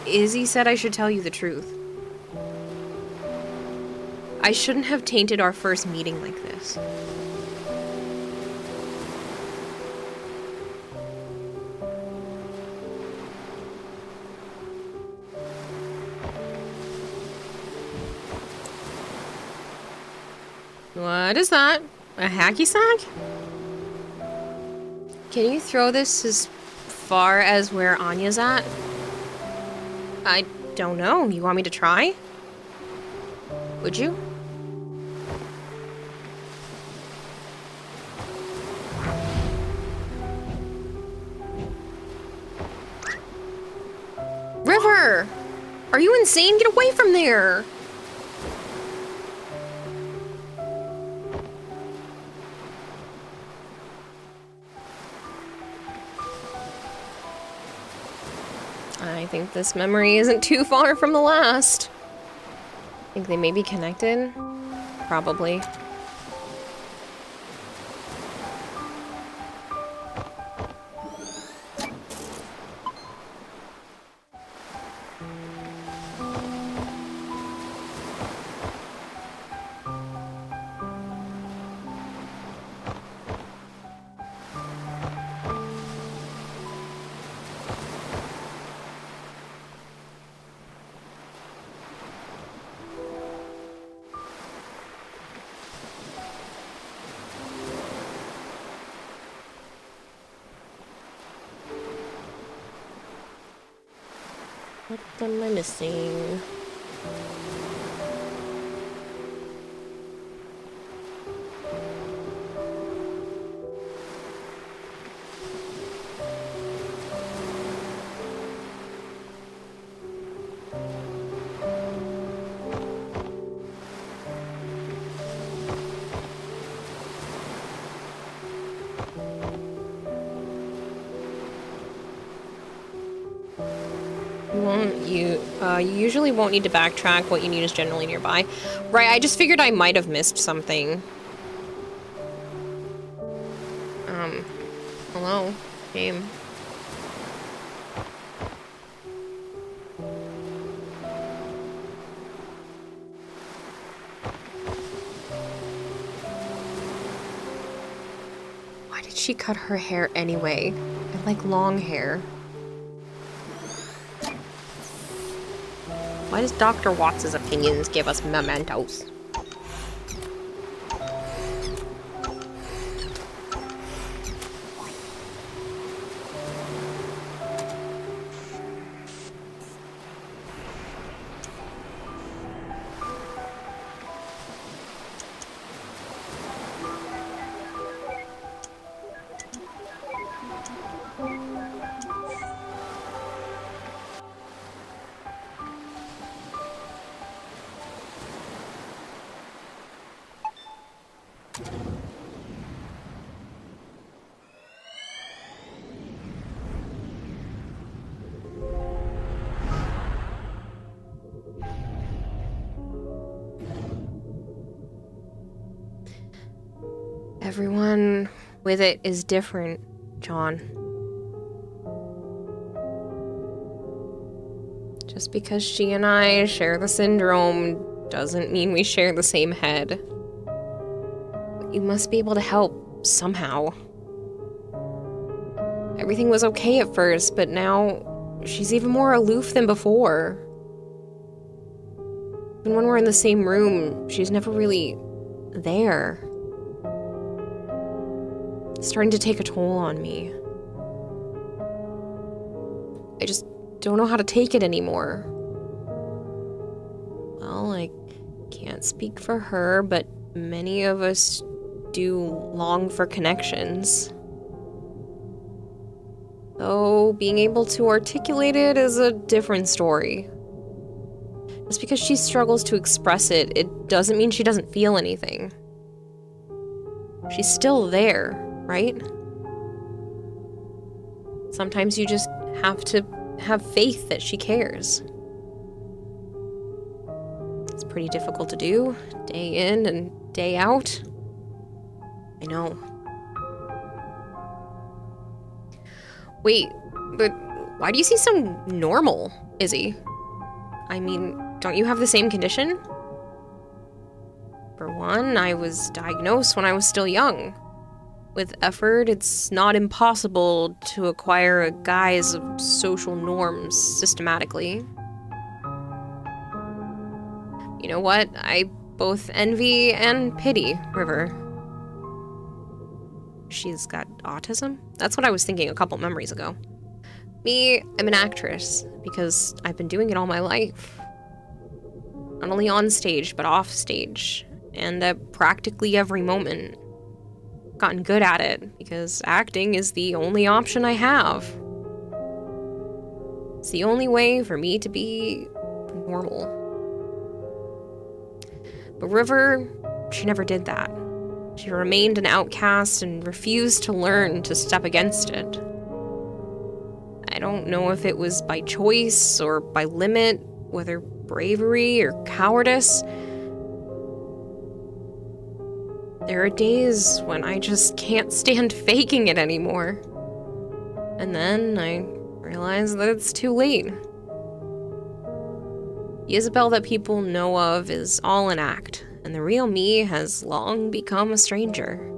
Izzy said I should tell you the truth. I shouldn't have tainted our first meeting like this. What is that? A hacky sack? Can you throw this as far as where Anya's at? I don't know. You want me to try? Would you? River! Are you insane? Get away from there! I think this memory isn't too far from the last. Think they may be connected? Probably. What am I missing? You usually won't need to backtrack. What you need is generally nearby. Right, I just figured I might have missed something. Hello? Game. Why did she cut her hair anyway? I like long hair. Why does Dr. Watts' opinions give us mementos? Everyone with it is different, John. Just because she and I share the syndrome doesn't mean we share the same head. You must be able to help somehow. Everything was okay at first, but now she's even more aloof than before. Even when we're in the same room, she's never really there. It's starting to take a toll on me. I just don't know how to take it anymore. Well, I can't speak for her, but many of us do long for connections. Though being able to articulate it is a different story. Just because she struggles to express it, it doesn't mean she doesn't feel anything. She's still there, right? Sometimes you just have to have faith that she cares. It's pretty difficult to do, day in and day out. I know. Wait, but why do you seem so normal, Izzy? I mean, don't you have the same condition? For one, I was diagnosed when I was still young. With effort, it's not impossible to acquire a guise of social norms systematically. You know what? I both envy and pity River. She's got autism? That's what I was thinking a couple memories ago. Me, I'm an actress, because I've been doing it all my life. Not only on stage, but off stage, and at practically every moment. Gotten good at it, because acting is the only option I have. It's the only way for me to be normal. But River, she never did that. She remained an outcast and refused to learn to step against it. I don't know if it was by choice or by limit, whether bravery or cowardice. There are days when I just can't stand faking it anymore. And then I realize that it's too late. The Isabel that people know of is all an act, and the real me has long become a stranger.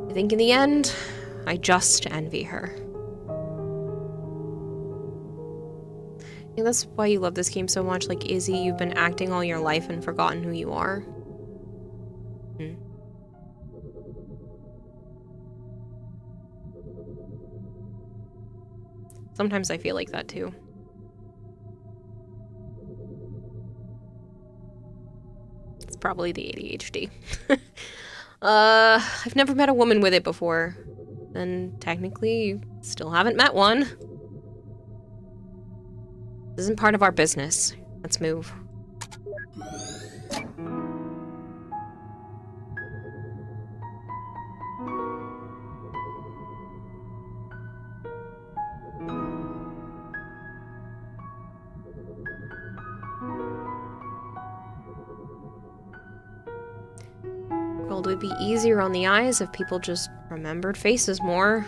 I think in the end, I just envy her. Yeah, that's why you love this game so much. Like, Izzy, you've been acting all your life and forgotten who you are. Sometimes I feel like that too. It's probably the ADHD. I've never met a woman with it before. And technically, you still haven't met one. This isn't part of our business. Let's move. World would be easier on the eyes if people just remembered faces more.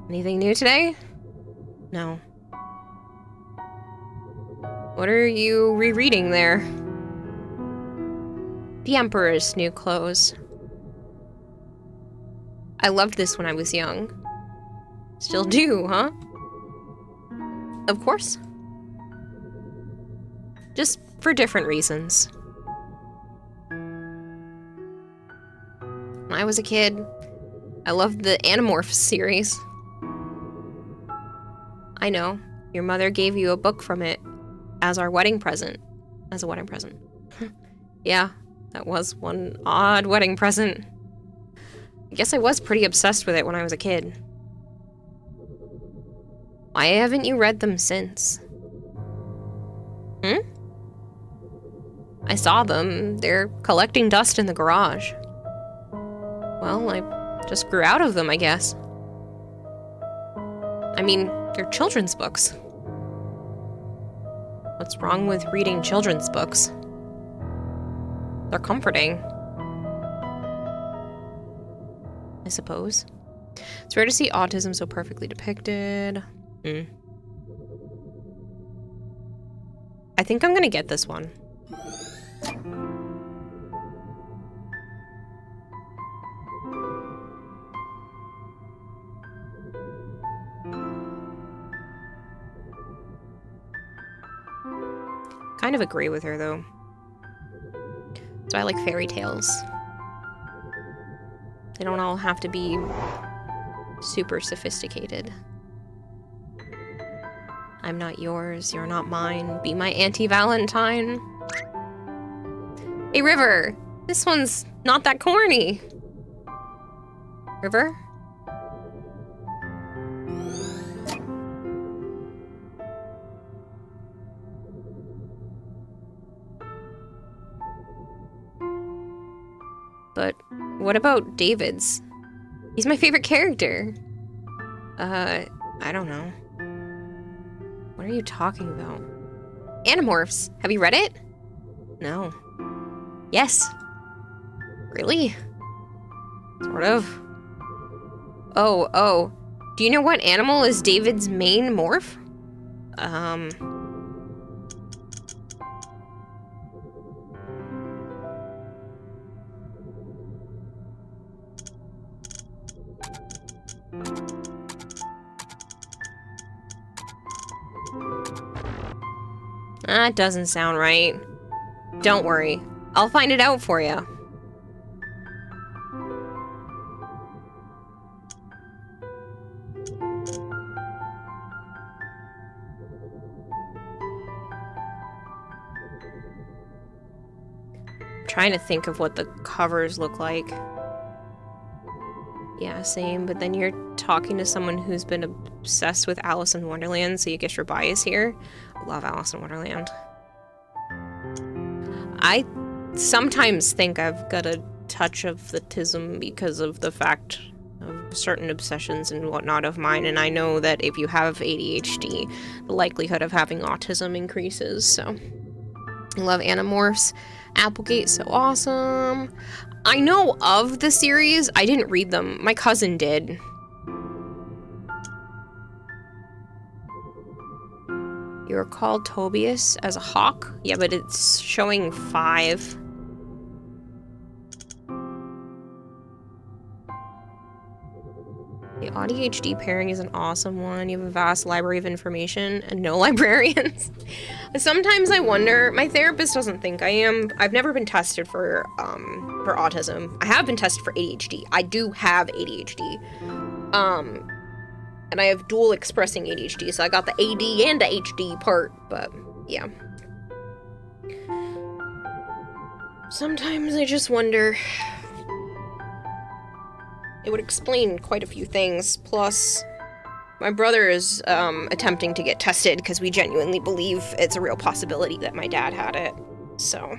Anything new today? No. What are you rereading there? The Emperor's New Clothes. I loved this when I was young. Still do, huh? Of course. Just for different reasons. When I was a kid, I loved the Animorphs series. I know, your mother gave you a book from it as our wedding present. As a wedding present. Yeah, that was one odd wedding present. I guess I was pretty obsessed with it when I was a kid. Why haven't you read them since? I saw them. They're collecting dust in the garage. Well, I just grew out of them, I guess. I mean, they're children's books. What's wrong with reading children's books? They're comforting. I suppose. It's rare to see autism so perfectly depicted. I think I'm gonna get this one. Kind of agree with her, though. So I like fairy tales. They don't all have to be super sophisticated. I'm not yours, you're not mine. Be my Auntie Valentine. Hey, River! This one's not that corny. River? But what about David's? He's my favorite character. I don't know. What are you talking about? Animorphs. Have you read it? No. Yes. Really? Sort of. Oh. Do you know what animal is David's main morph? That doesn't sound right. Don't worry. I'll find it out for you. I'm trying to think of what the covers look like. Yeah, same, but then you're talking to someone who's been obsessed with Alice in Wonderland, so you guess your bias here. I love Alice in Wonderland. I sometimes think I've got a touch of autism because of the fact of certain obsessions and whatnot of mine, and I know that if you have ADHD, the likelihood of having autism increases, so. I love Animorphs. Applegate's so awesome. I know of the series. I didn't read them. My cousin did. You're called Tobias as a hawk? Yeah, but it's showing 5. The ADHD pairing is an awesome one. You have a vast library of information and no librarians. Sometimes I wonder, my therapist doesn't think I am. I've never been tested for autism. I have been tested for ADHD. I do have ADHD. And I have dual expressing ADHD, so I got the AD and the HD part, but yeah. Sometimes I just wonder. It would explain quite a few things, plus my brother is attempting to get tested because we genuinely believe it's a real possibility that my dad had it. So,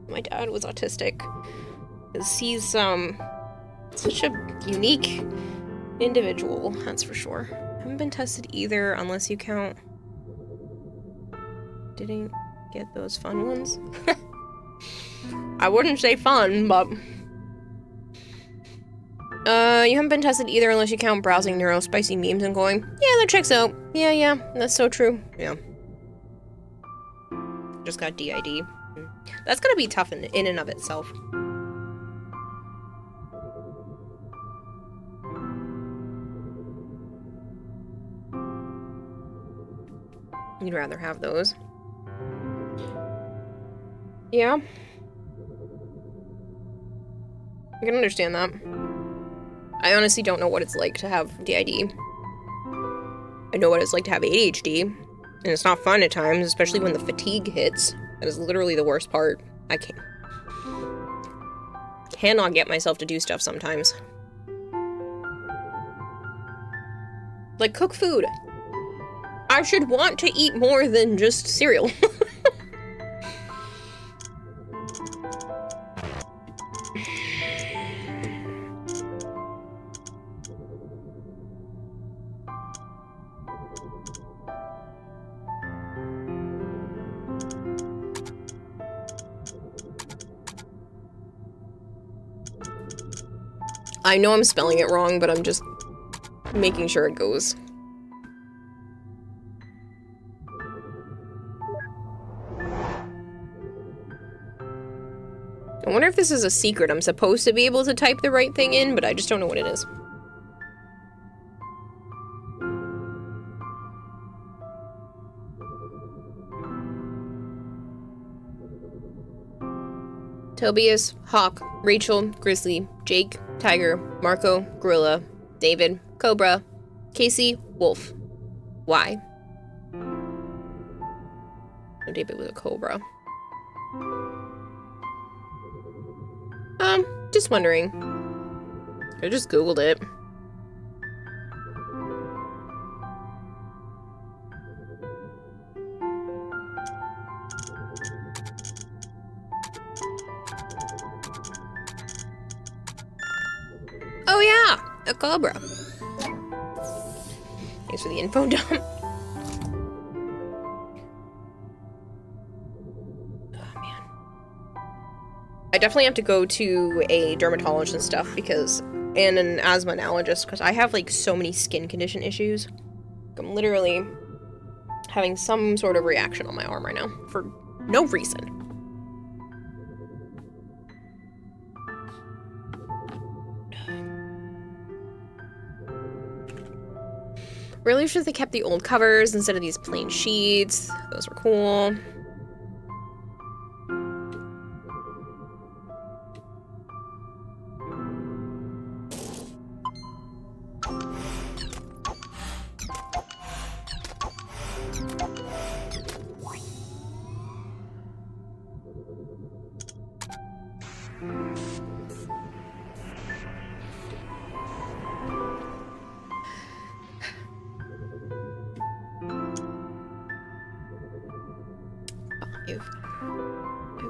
my dad was autistic. Because he's such a unique individual, that's for sure. Haven't been tested either, unless you count. Didn't get those fun ones. I wouldn't say fun, but you haven't been tested either unless you count browsing neurospicy memes and going, yeah, that checks out. Yeah, that's so true. Yeah. Just got DID. That's gonna be tough in and of itself. You'd rather have those. Yeah. I can understand that. I honestly don't know what it's like to have DID. I know what it's like to have ADHD, and it's not fun at times, especially when the fatigue hits. That is literally the worst part. I cannot get myself to do stuff sometimes. Like cook food. I should want to eat more than just cereal. I know I'm spelling it wrong, but I'm just making sure it goes. I wonder if this is a secret. I'm supposed to be able to type the right thing in, but I just don't know what it is. Tobias, Hawk, Rachel, Grizzly, Jake, Tiger, Marco, Gorilla, David, Cobra, Casey, Wolf. Why? No, David was a Cobra. Just wondering. I just Googled it. Oh yeah, a Cobra. Thanks for the info dump. I definitely have to go to a dermatologist and stuff and an asthma allergist because I have like so many skin condition issues. I'm literally having some sort of reaction on my arm right now for no reason. Really wish they kept the old covers instead of these plain sheets. Those were cool.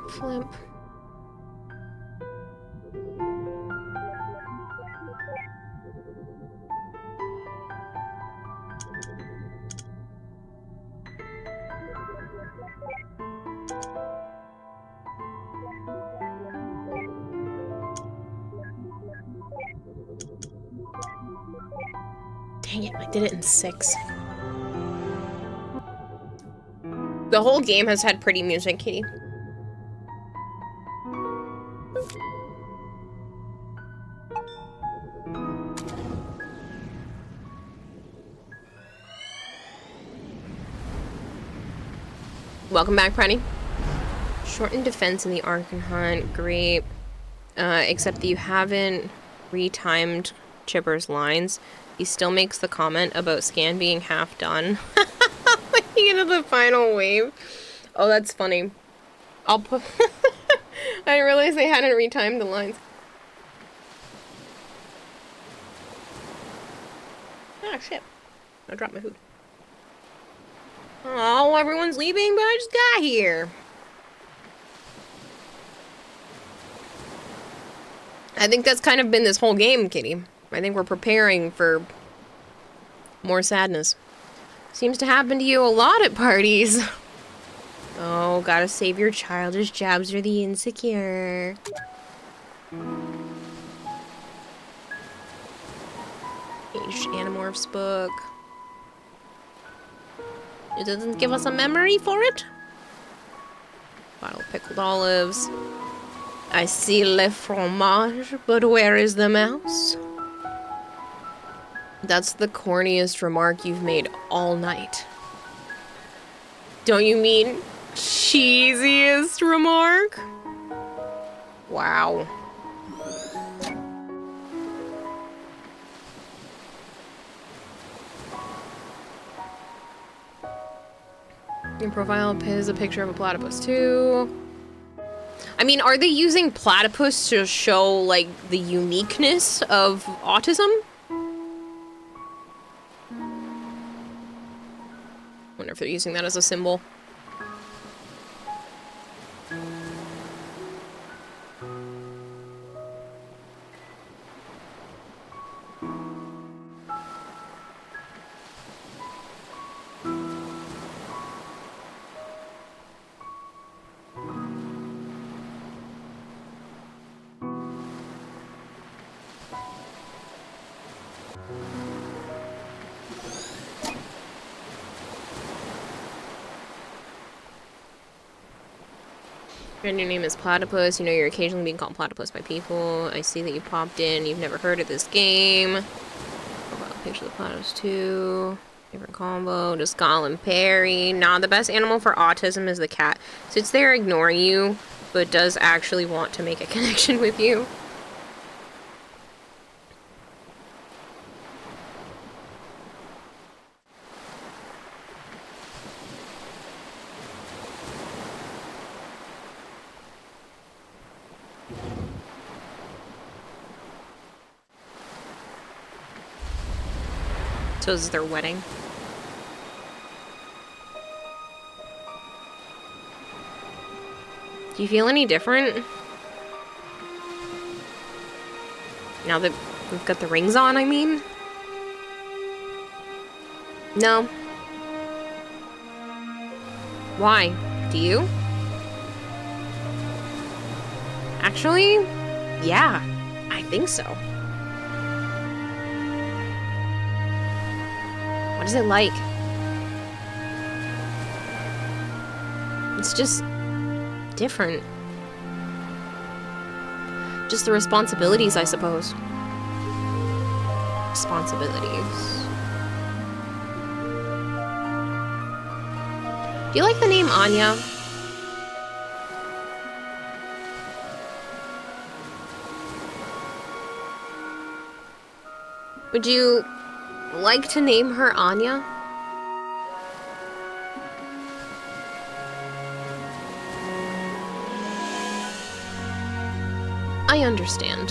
Flip. Dang it, I did it in 6. The whole game has had pretty music, Kitty. Welcome back, Pranny. Shortened defense in the Arkan Hunt, great. Except that you haven't retimed Chipper's lines. He still makes the comment about Scan being half done. Into the final wave. Oh, that's funny. I'll put... I didn't realize they hadn't retimed the lines. Ah, shit. I dropped my hood. Oh, everyone's leaving, but I just got here. I think that's kind of been this whole game, Kitty. I think we're preparing for more sadness. Seems to happen to you a lot at parties. Oh, gotta save your childish jabs or the insecure. Aged Animorphs book. It doesn't give us a memory for it. Bottle of pickled olives. I see le fromage, but where is the mouse? That's the corniest remark you've made all night. Don't you mean cheesiest remark? Wow. Your profile is a picture of a platypus too. I mean, are they using platypus to show, like, the uniqueness of autism? Wonder if they're using that as a symbol. And your name is Platypus. You know you're occasionally being called Platypus by people. I see that you popped in. You've never heard of this game. Profile picture of the Platypus 2. Favorite combo. Just Gollum Perry. Nah, the best animal for autism is the cat. Sits there ignoring you, but does actually want to make a connection with you. So this is their wedding. Do you feel any different? Now that we've got the rings on, I mean? No. Why? Do you? Actually, yeah, I think so. What is it like? It's just different. Just the responsibilities, I suppose. Responsibilities. Do you like the name Anya? Would you like to name her Anya? I understand.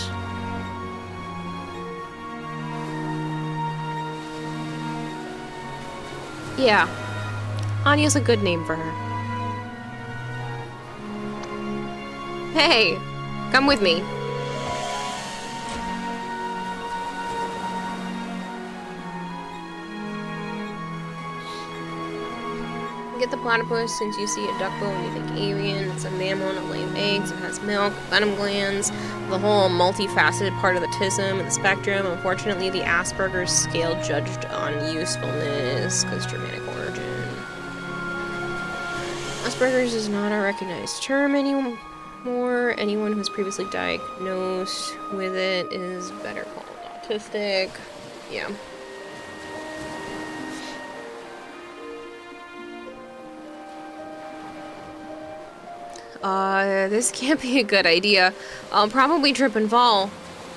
Yeah, Anya's a good name for her. Hey, come with me. Get the platypus since you see a duckbill and you think alien. It's a mammal and it lays eggs, it has milk, venom glands, the whole multifaceted part of the autism and the spectrum. Unfortunately, the Asperger's scale judged on usefulness because Germanic origin. Asperger's is not a recognized term anymore. Anyone who's previously diagnosed with it is better called autistic. Yeah. This can't be a good idea. I'll probably trip and fall.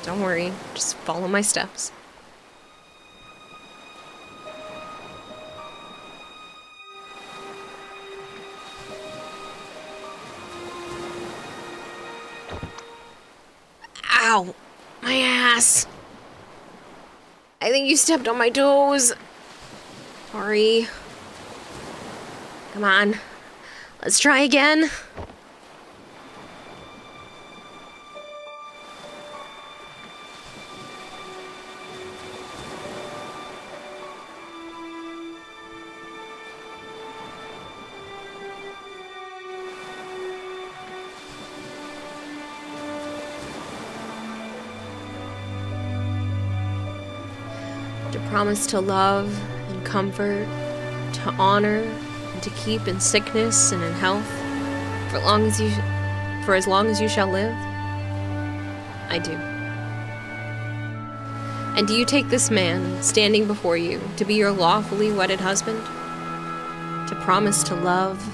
Don't worry, just follow my steps. Ow! My ass! I think you stepped on my toes. Sorry. Come on. Let's try again. To promise to love and comfort, to honor and to keep in sickness and in health, for as long as you shall live? I do. And do you take this man standing before you to be your lawfully wedded husband? To promise to love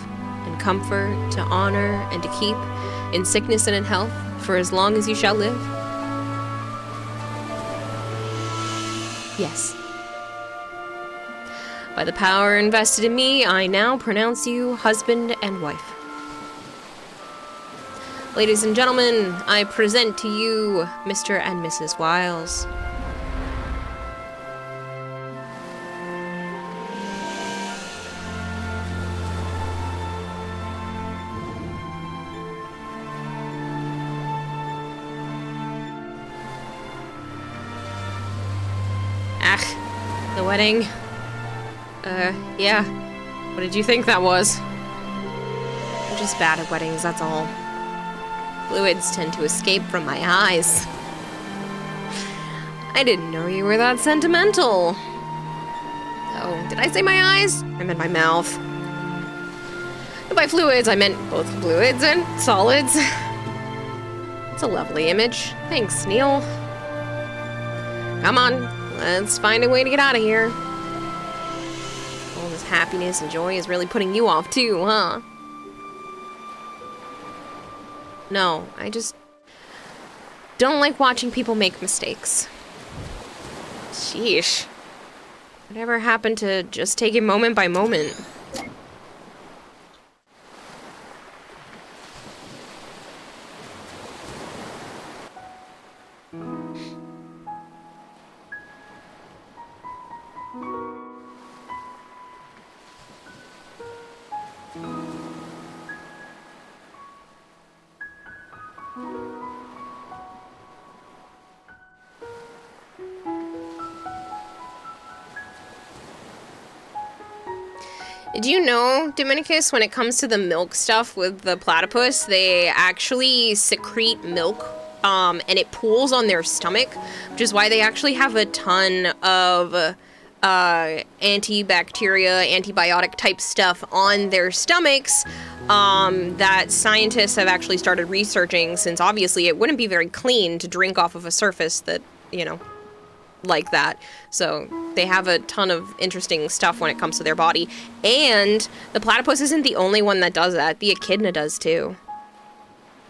and comfort, to honor and to keep in sickness and in health, for as long as you shall live? Yes. By the power invested in me, I now pronounce you husband and wife. Ladies and gentlemen, I present to you Mr. and Mrs. Wiles. The wedding. Yeah. What did you think that was? I'm just bad at weddings, that's all. Fluids tend to escape from my eyes. I didn't know you were that sentimental. Oh, did I say my eyes? I meant my mouth. By fluids, I meant both fluids and solids. It's a lovely image. Thanks, Neil. Come on, let's find a way to get out of here. All this happiness and joy is really putting you off too, huh? No, I just don't like watching people make mistakes. Sheesh. Whatever happened to just take it moment by moment? Do you know, Dominicus, when it comes to the milk stuff with the platypus, they actually secrete milk, and it pools on their stomach, which is why they actually have a ton of antibacteria, antibiotic type stuff on their stomachs that scientists have actually started researching, since obviously it wouldn't be very clean to drink off of a surface that, you know, like that. So they have a ton of interesting stuff when it comes to their body. And the platypus isn't the only one that does that. The echidna does too.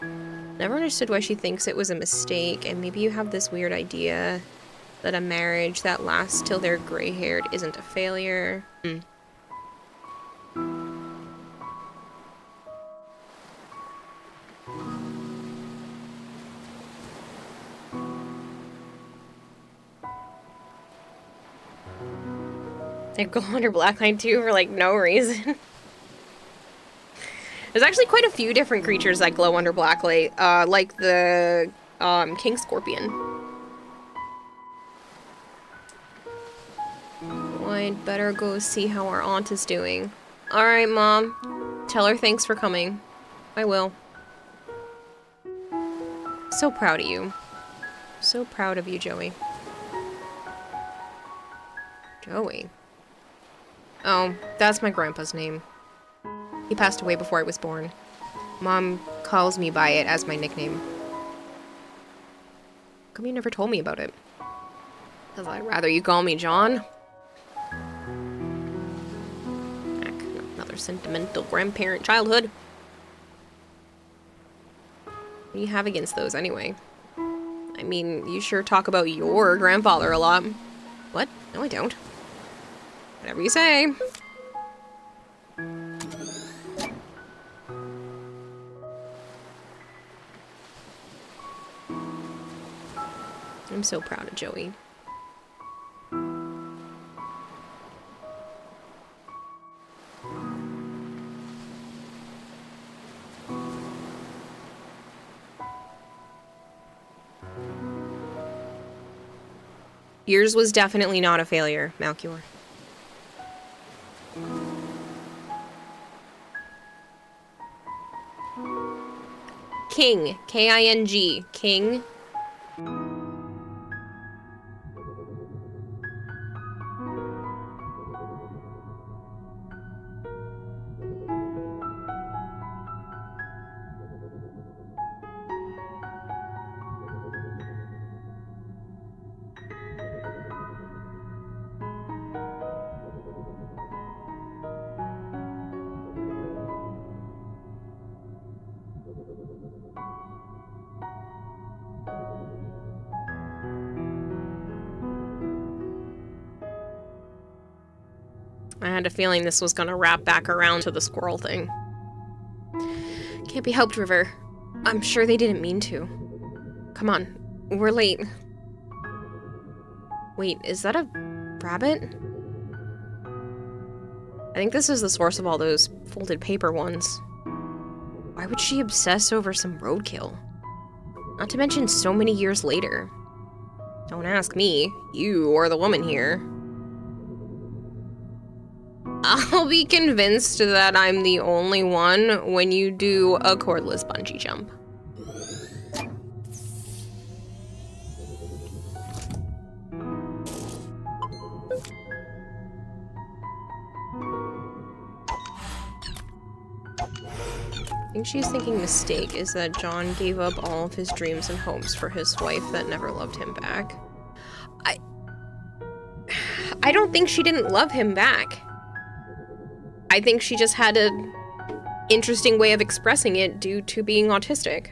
Never understood why she thinks it was a mistake, and maybe you have this weird idea that a marriage that lasts till they're gray-haired isn't a failure. They go under blacklight too for like no reason. There's actually quite a few different creatures that glow under blacklight, like the king scorpion. Well, I'd better go see how our aunt is doing. Alright, Mom. Tell her thanks for coming. I will. So proud of you. So proud of you, Joey. Joey? Oh, that's my grandpa's name. He passed away before I was born. Mom calls me by it as my nickname. How come you never told me about it? Because I'd rather you call me John. Heck, another sentimental grandparent childhood. What do you have against those anyway? I mean, you sure talk about your grandfather a lot. What? No, I don't. Whatever you say. I'm so proud of Joey. Yours was definitely not a failure, Malchior. King. K-I-N-G. King. I had a feeling this was gonna wrap back around to the squirrel thing. Can't be helped, River. I'm sure they didn't mean to. Come on, we're late. Wait, is that a rabbit? I think this is the source of all those folded paper ones. Why would she obsess over some roadkill? Not to mention so many years later. Don't ask me. You are the woman here. I'll be convinced that I'm the only one when you do a cordless bungee jump. I think she's thinking mistake is that John gave up all of his dreams and hopes for his wife that never loved him back. I don't think she didn't love him back. I think she just had an interesting way of expressing it due to being autistic.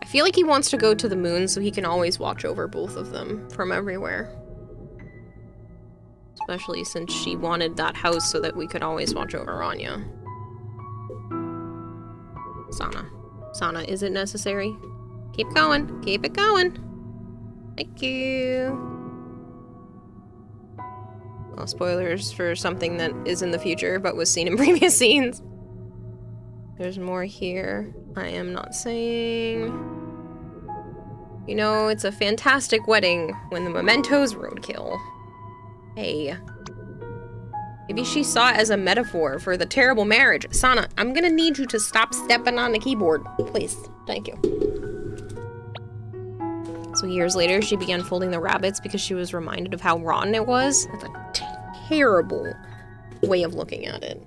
I feel like he wants to go to the moon so he can always watch over both of them from everywhere. Especially since she wanted that house so that we could always watch over Anya. Sana, is it necessary? Keep going. Keep it going. Thank you. Well, spoilers for something that is in the future but was seen in previous scenes. There's more here. I am not saying... You know, it's a fantastic wedding when the memento's roadkill. Hey. Maybe she saw it as a metaphor for the terrible marriage. Sana, I'm gonna need you to stop stepping on the keyboard. Please. Thank you. So years later, she began folding the rabbits because she was reminded of how rotten it was. That's a terrible way of looking at it.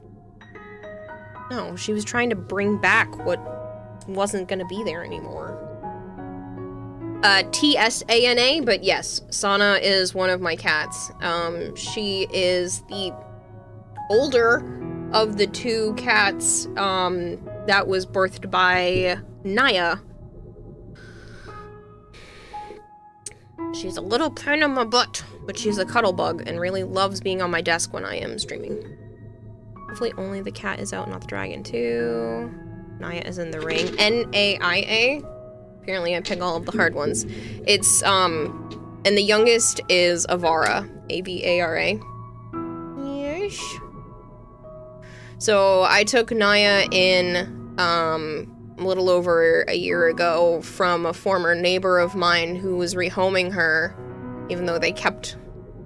No, she was trying to bring back what wasn't gonna be there anymore. T-S-A-N-A, but yes, Sana is one of my cats. She is the older of the two cats, that was birthed by Naya. She's a little pain in my butt, but she's a cuddle bug and really loves being on my desk when I am streaming. Hopefully only the cat is out, not the dragon too. Naya is in the ring. N-A-I-A. Apparently I pick all of the hard ones. It's, and the youngest is Avara. A-V-A-R-A. Yes. So I took Naya in, a little over a year ago from a former neighbor of mine who was rehoming her, even though they kept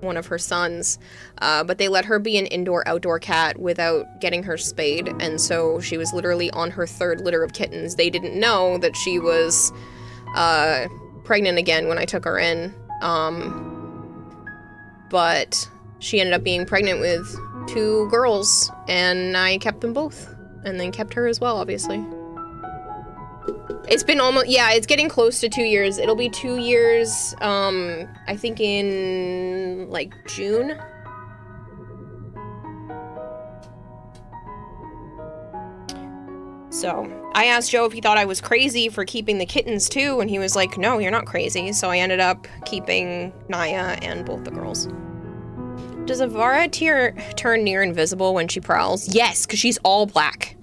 one of her sons, but they let her be an indoor-outdoor cat without getting her spayed, and so she was literally on her third litter of kittens. They didn't know that she was pregnant again when I took her in, but she ended up being pregnant with 2 girls, and I kept them both, and then kept her as well, obviously. It's been almost, yeah, it's getting close to 2 years. It'll be 2 years, I think in, like, June. So, I asked Joe if he thought I was crazy for keeping the kittens too, and he was like, no, you're not crazy. So I ended up keeping Naya and both the girls. Does Avara turn near invisible when she prowls? Yes, because she's all black.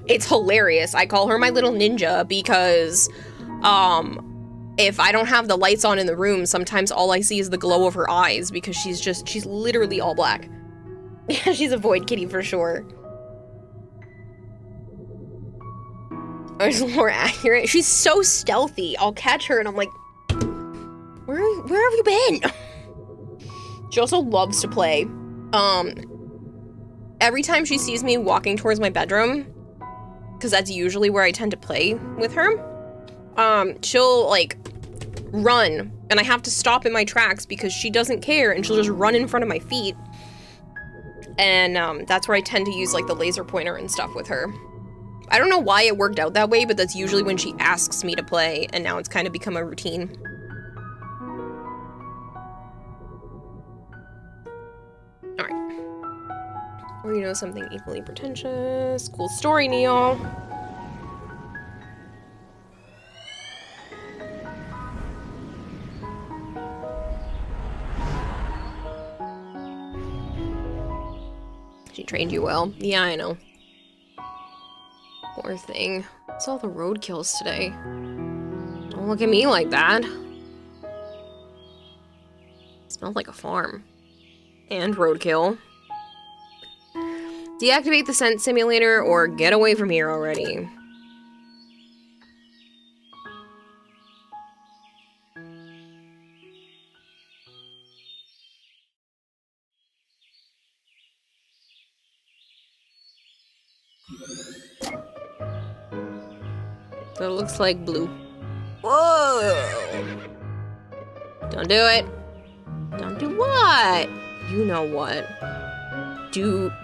It's hilarious. I call her my little ninja because, if I don't have the lights on in the room, sometimes all I see is the glow of her eyes because she's literally all black. Yeah, she's a void kitty for sure. Or is more accurate. She's so stealthy. I'll catch her and I'm like, where have you been? She also loves to play. Every time she sees me walking towards my bedroom, because that's usually where I tend to play with her, she'll like run and I have to stop in my tracks because she doesn't care and she'll just run in front of my feet. And that's where I tend to use like the laser pointer and stuff with her. I don't know why it worked out that way, but that's usually when she asks me to play, and now it's kind of become a routine. Alright. Or you know something equally pretentious. Cool story, Neil. She trained you well. Yeah, I know. Poor thing. It's all the roadkills today. Don't look at me like that. Smells like a farm. And roadkill. Deactivate the scent simulator or get away from here already. That looks like blue. Whoa! Don't do it. Don't do what? You know what.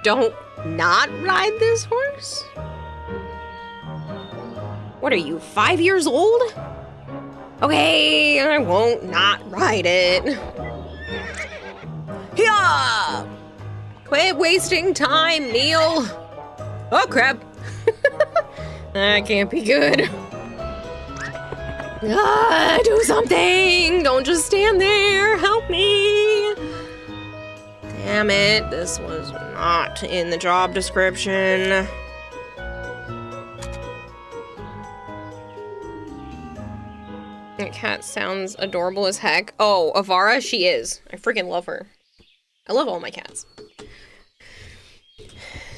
Don't not ride this horse? What are you, 5 years old? Okay, I won't not ride it. Yeah! Quit wasting time, Neil. Oh, crap. That can't be good. Do something! Don't just stand there! Help me! Damn it, this was not in the job description. That cat sounds adorable as heck. Oh, Avara, she is. I freaking love her. I love all my cats.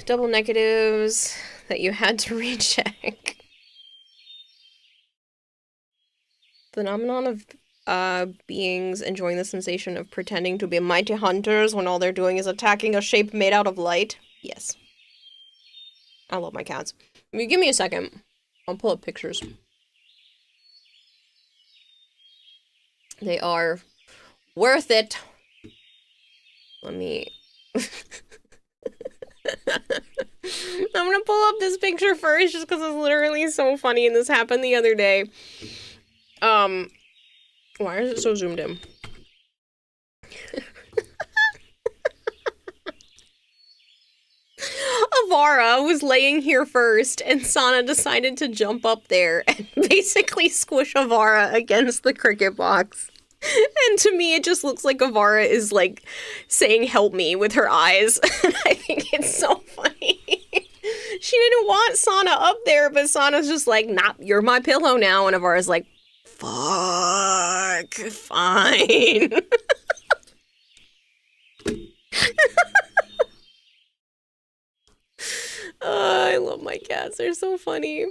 Double negatives that you had to recheck. Phenomenon of beings enjoying the sensation of pretending to be mighty hunters when all they're doing is attacking a shape made out of light. Yes. I love my cats. I mean, give me a second. I'll pull up pictures. They are worth it. Let me... I'm gonna pull up this picture first just because it's literally so funny and this happened the other day. Why is it so zoomed in? Avara was laying here first, and Sana decided to jump up there and basically squish Avara against the cricket box. And to me, it just looks like Avara is, like, saying help me with her eyes. And I think it's so funny. She didn't want Sana up there, but Sana's just like, nah, you're my pillow now. And Avara's like, fuck, fine. I love my cats. They're so funny.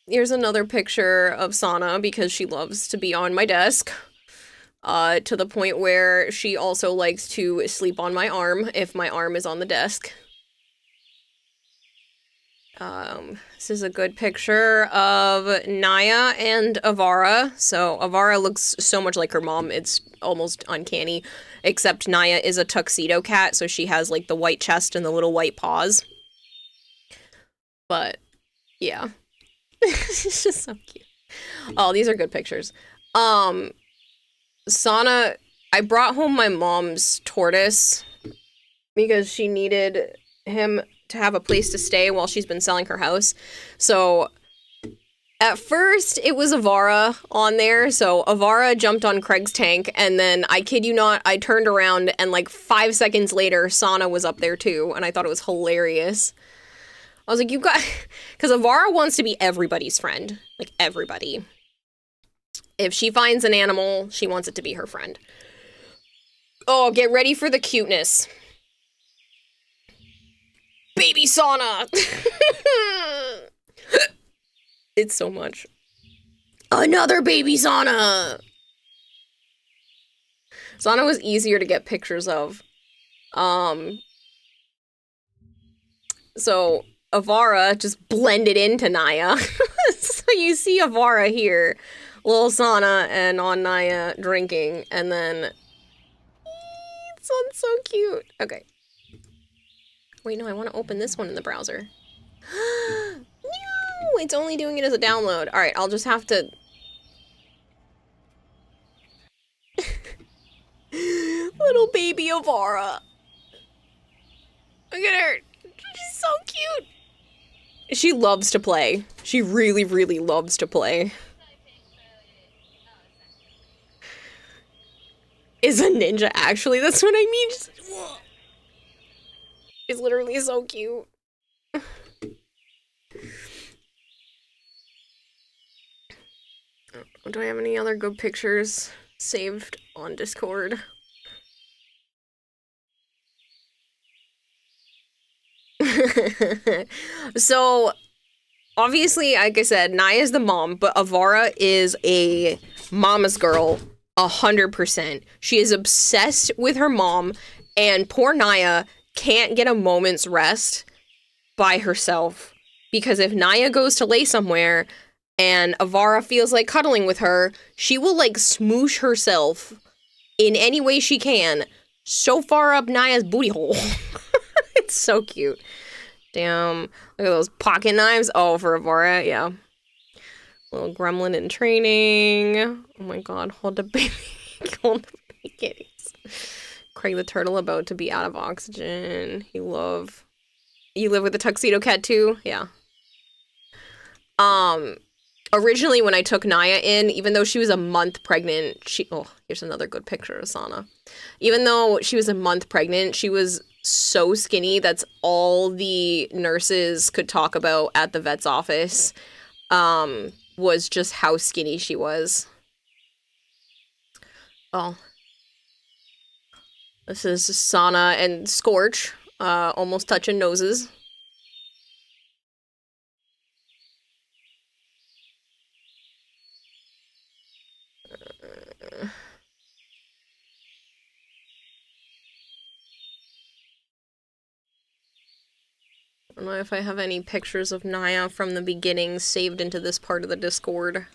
Here's another picture of Sana because she loves to be on my desk. To the point where she also likes to sleep on my arm if my arm is on the desk. This is a good picture of Naya and Avara. So Avara looks so much like her mom, it's almost uncanny. Except Naya is a tuxedo cat, so she has like the white chest and the little white paws. But, yeah. It's just so cute. Oh, these are good pictures. Sana, I brought home my mom's tortoise because she needed him to have a place to stay while she's been selling her house. So at first it was Avara on there. So Avara jumped on Craig's tank and then I kid you not, I turned around and like 5 seconds later, Sana was up there too. And I thought it was hilarious. I was like, you got, because Avara wants to be everybody's friend. Like everybody. If she finds an animal, she wants it to be her friend. Oh, get ready for the cuteness. Baby Sana! It's so much. Another baby Sana! Sana was easier to get pictures of. So Avara just blended into Naya. So you see Avara here. Little Sana and on Naya drinking, and then this one's so cute. Okay. Wait, no, I want to open this one in the browser. No, it's only doing it as a download. All right, I'll just have to. Little baby Avara. Look at her. She's so cute. She loves to play. She really, really loves to play. Is a ninja actually? That's what I mean. She's literally so cute. Do I have any other good pictures saved on Discord? So, obviously, like I said, Naya's the mom, but Avara is a mama's girl, 100%. She is obsessed with her mom, and poor Naya can't get a moment's rest by herself. Because if Naya goes to lay somewhere and Avara feels like cuddling with her, she will, like, smoosh herself in any way she can so far up Naya's booty hole. It's so cute. Damn. Look at those pocket knives. Oh, for Avara, yeah. Little gremlin in training. Oh my god, hold the baby. Hold the baby kitties. Craig the turtle about to be out of oxygen. You live with the tuxedo cat too? Yeah. Originally when I took Naya in, even though she was a month pregnant, oh, here's another good picture of Sana. Even though she was a month pregnant, she was so skinny. That's all the nurses could talk about at the vet's office, was just how skinny she was. Oh. This is Sana and Scorch, almost touching noses. I don't know if I have any pictures of Naya from the beginning saved into this part of the Discord.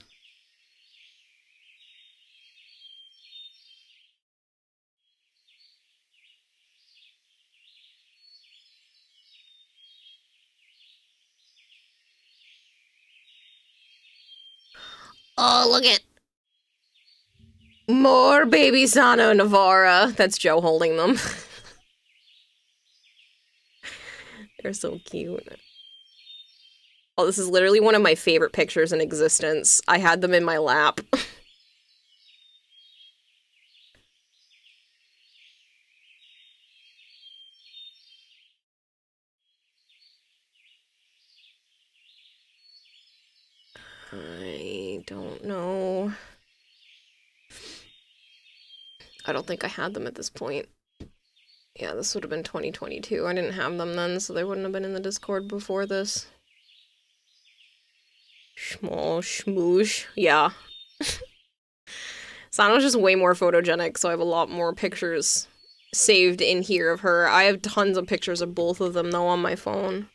Oh, look at more baby Sana and Avara. That's Joe holding them. They're so cute. Oh, this is literally one of my favorite pictures in existence. I had them in my lap. I don't know. I don't think I had them at this point. Yeah, this would have been 2022. I didn't have them then, so they wouldn't have been in the Discord before this. Small schmoosh. Yeah. Sana's just way more photogenic, so I have a lot more pictures saved in here of her. I have tons of pictures of both of them, though, on my phone.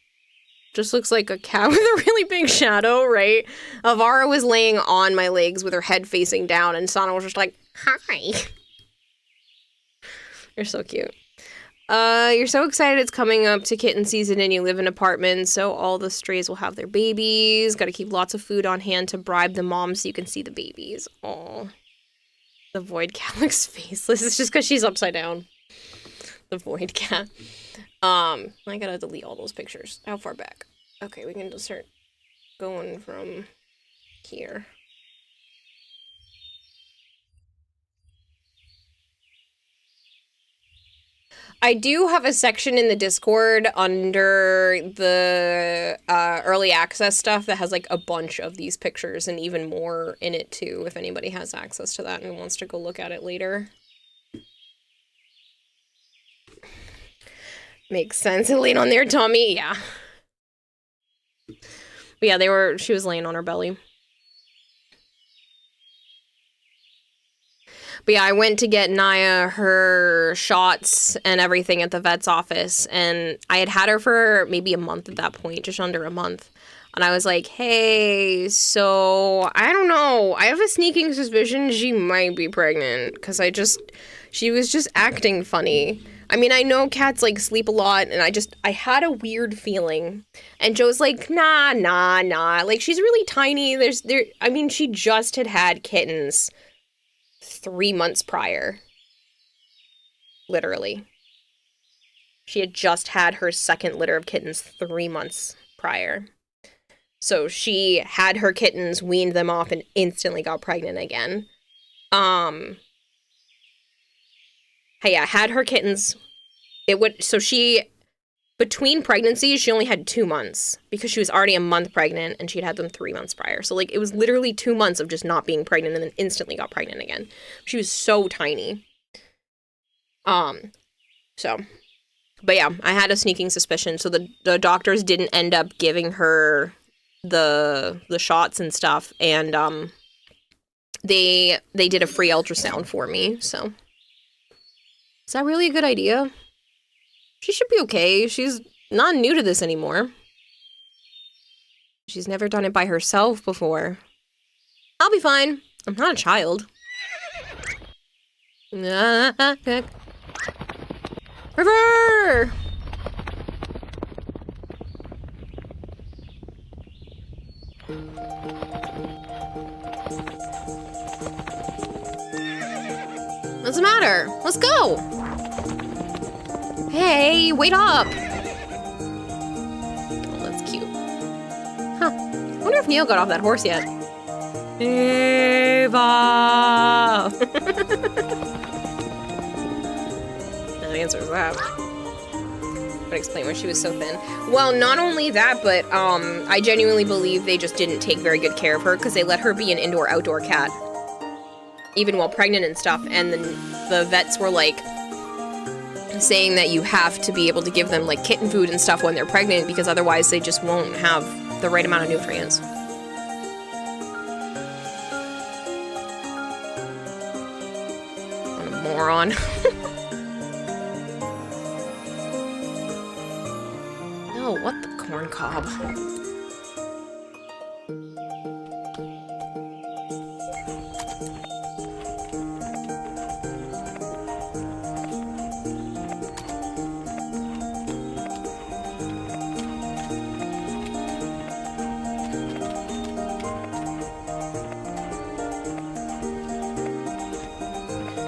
Just looks like a cat with a really big shadow, right? Avara was laying on my legs with her head facing down, and Sana was just like, hi. You're so cute. You're so excited it's coming up to kitten season and you live in apartments, so all the strays will have their babies. Gotta keep lots of food on hand to bribe the mom so you can see the babies. Aww. The void cat looks faceless. It's just because she's upside down. The void cat. I gotta delete all those pictures. How far back? Okay, we can just start going from here. I do have a section in the Discord under the early access stuff that has like a bunch of these pictures and even more in it too, if anybody has access to that and wants to go look at it later. Makes sense. And laying on their tummy, yeah. But yeah, she was laying on her belly. But yeah, I went to get Naya her shots and everything at the vet's office, and I had her for maybe a month at that point, just under a month. And I was like, hey, so, I don't know, I have a sneaking suspicion she might be pregnant, because she was just acting funny. I mean, I know cats, like, sleep a lot, and I had a weird feeling. And Joe's like, nah, like, she's really tiny, she just had kittens 3 months prior. Literally. She had just had her second litter of kittens 3 months prior. So she had her kittens, weaned them off, and instantly got pregnant again. Had her kittens. Between pregnancies, she only had 2 months because she was already a month pregnant and she'd had them 3 months prior. So, like, it was literally 2 months of just not being pregnant and then instantly got pregnant again. She was so tiny. So, But yeah, I had a sneaking suspicion, so the doctors didn't end up giving her the shots and stuff, and they did a free ultrasound for me. So is that really a good idea? She should be okay. She's not new to this anymore. She's never done it by herself before. I'll be fine. I'm not a child. River! What's the matter? Let's go! Hey, wait up! Oh, that's cute. Huh. I wonder if Neil got off that horse yet. Ava! No answer is that. But explain why she was so thin. Well, not only that, but I genuinely believe they just didn't take very good care of her because they let her be an indoor-outdoor cat. Even while pregnant and stuff, and then the vets were like saying that you have to be able to give them like kitten food and stuff when they're pregnant because otherwise they just won't have the right amount of nutrients. What a moron. No, what the corn cob?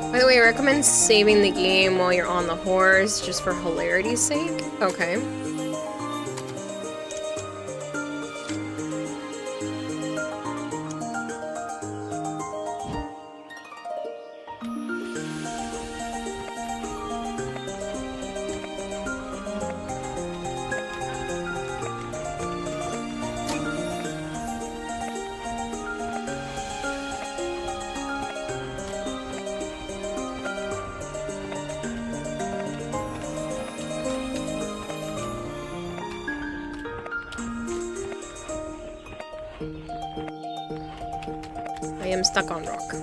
By the way, I recommend saving the game while you're on the horse, just for hilarity's sake. Okay. I am stuck on rock.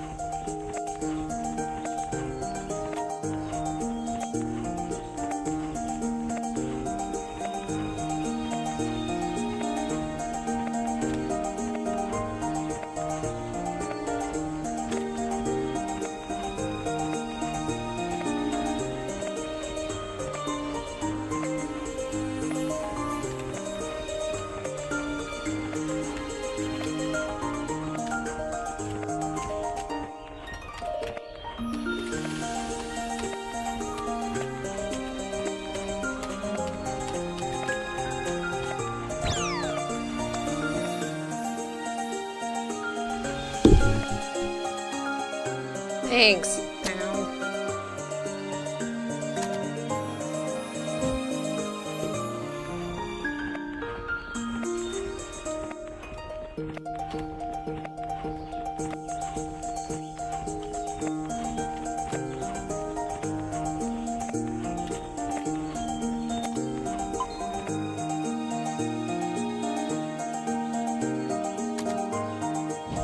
Thanks. Ow.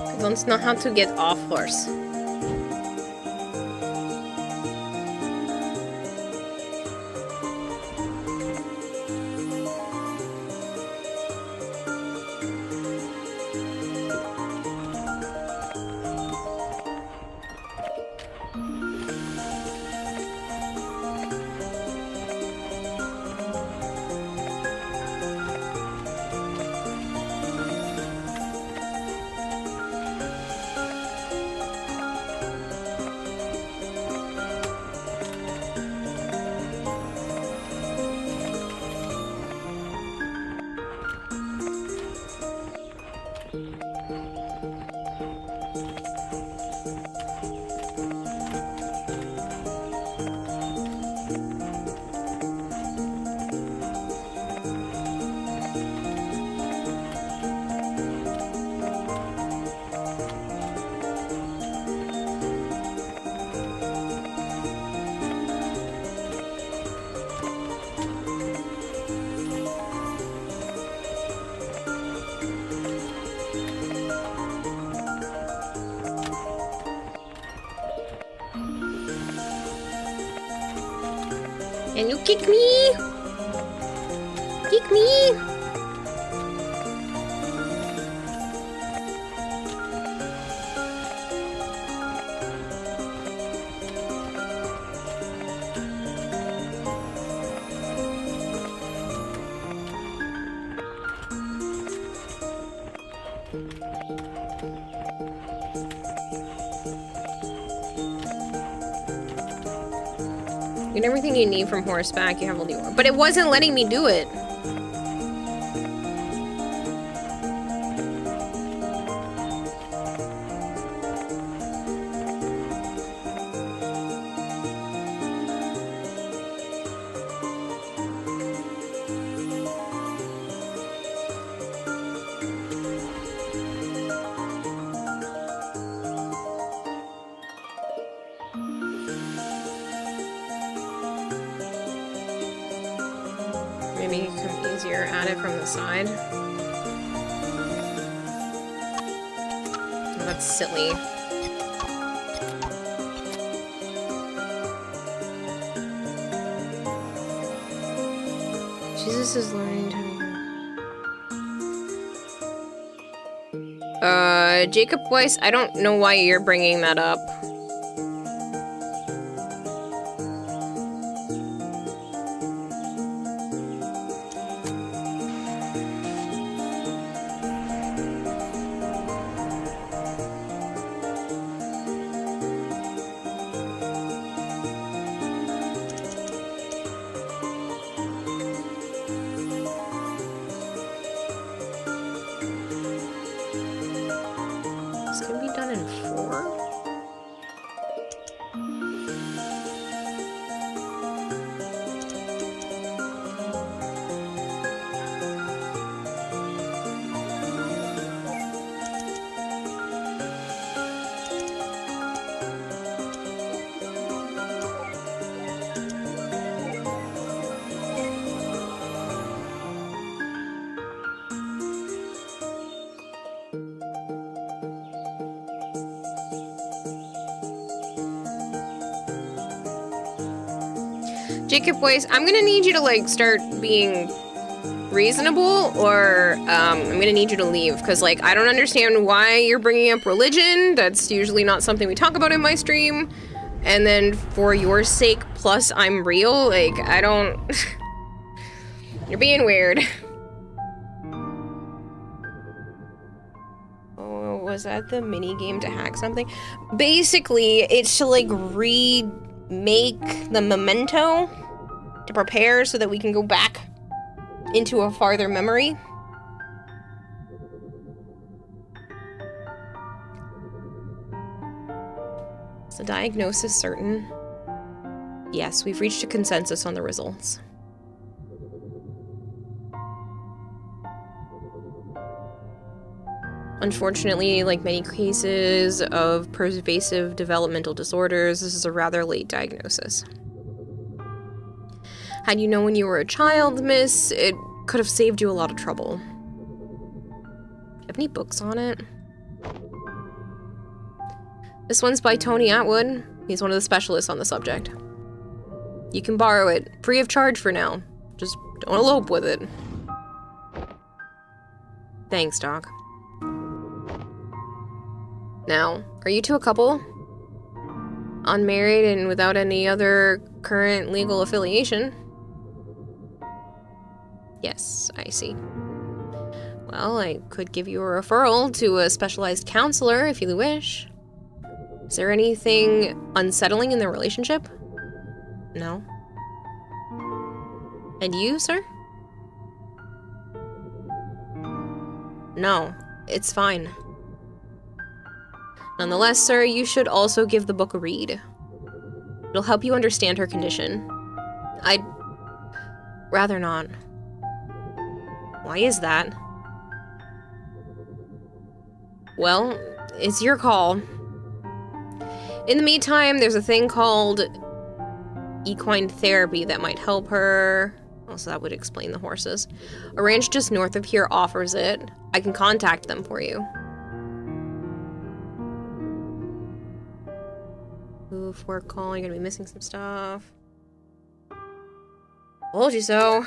I don't know how to get off horse. Can you kick me? Kick me? You get everything you need from horseback, you have all the ore. But it wasn't letting me do it. Maybe it could be easier at it from the side. Oh, that's silly. Jesus is learning to... Jacob Weiss, I don't know why you're bringing that up. This can be done in 4? Jacob Weiss, I'm gonna need you to, like, start being reasonable, or, I'm gonna need you to leave, because, like, I don't understand why you're bringing up religion. That's usually not something we talk about in my stream. And then, for your sake, plus I'm real, like, I don't... You're being weird. Oh, was that the mini game to hack something? Basically, it's to, like, remake the memento to prepare so that we can go back into a farther memory. Is the diagnosis certain? Yes, we've reached a consensus on the results. Unfortunately, like many cases of pervasive developmental disorders, this is a rather late diagnosis. Had you known when you were a child, miss, it could have saved you a lot of trouble. Do you have any books on it? This one's by Tony Atwood. He's one of the specialists on the subject. You can borrow it, free of charge for now. Just don't elope with it. Thanks, Doc. Now, are you two a couple? Unmarried and without any other current legal affiliation? Yes, I see. Well, I could give you a referral to a specialized counselor if you wish. Is there anything unsettling in their relationship? No. And you, sir? No, it's fine. Nonetheless, sir, you should also give the book a read. It'll help you understand her condition. I'd rather not. Why is that? Well, it's your call. In the meantime, there's a thing called equine therapy that might help her. Also, that would explain the horses. A ranch just north of here offers it. I can contact them for you. Oof, work call, you're gonna be missing some stuff. Told you so.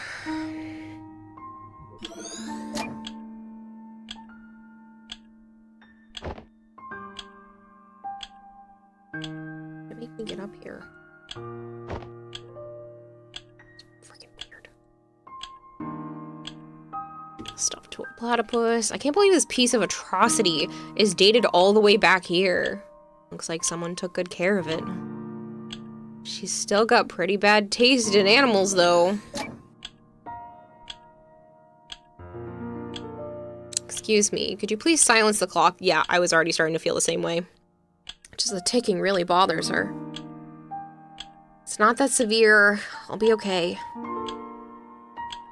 Make me get up here. Freaking weird. Stuffed toy platypus. I can't believe this piece of atrocity is dated all the way back here. Looks like someone took good care of it. She's still got pretty bad taste in animals, though. Excuse me, could you please silence the clock? Yeah, I was already starting to feel the same way. Just the ticking really bothers her. It's not that severe. I'll be okay.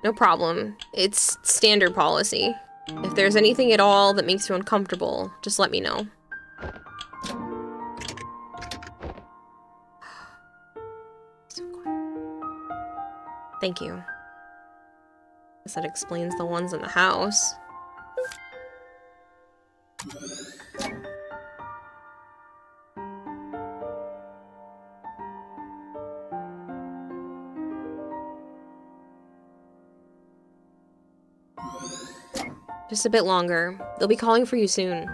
No problem. It's standard policy. If there's anything at all that makes you uncomfortable, just let me know. So quiet. Thank you. Guess that explains the ones in the house. Just a bit longer. They'll be calling for you soon.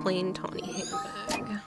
Plain tawny handbag.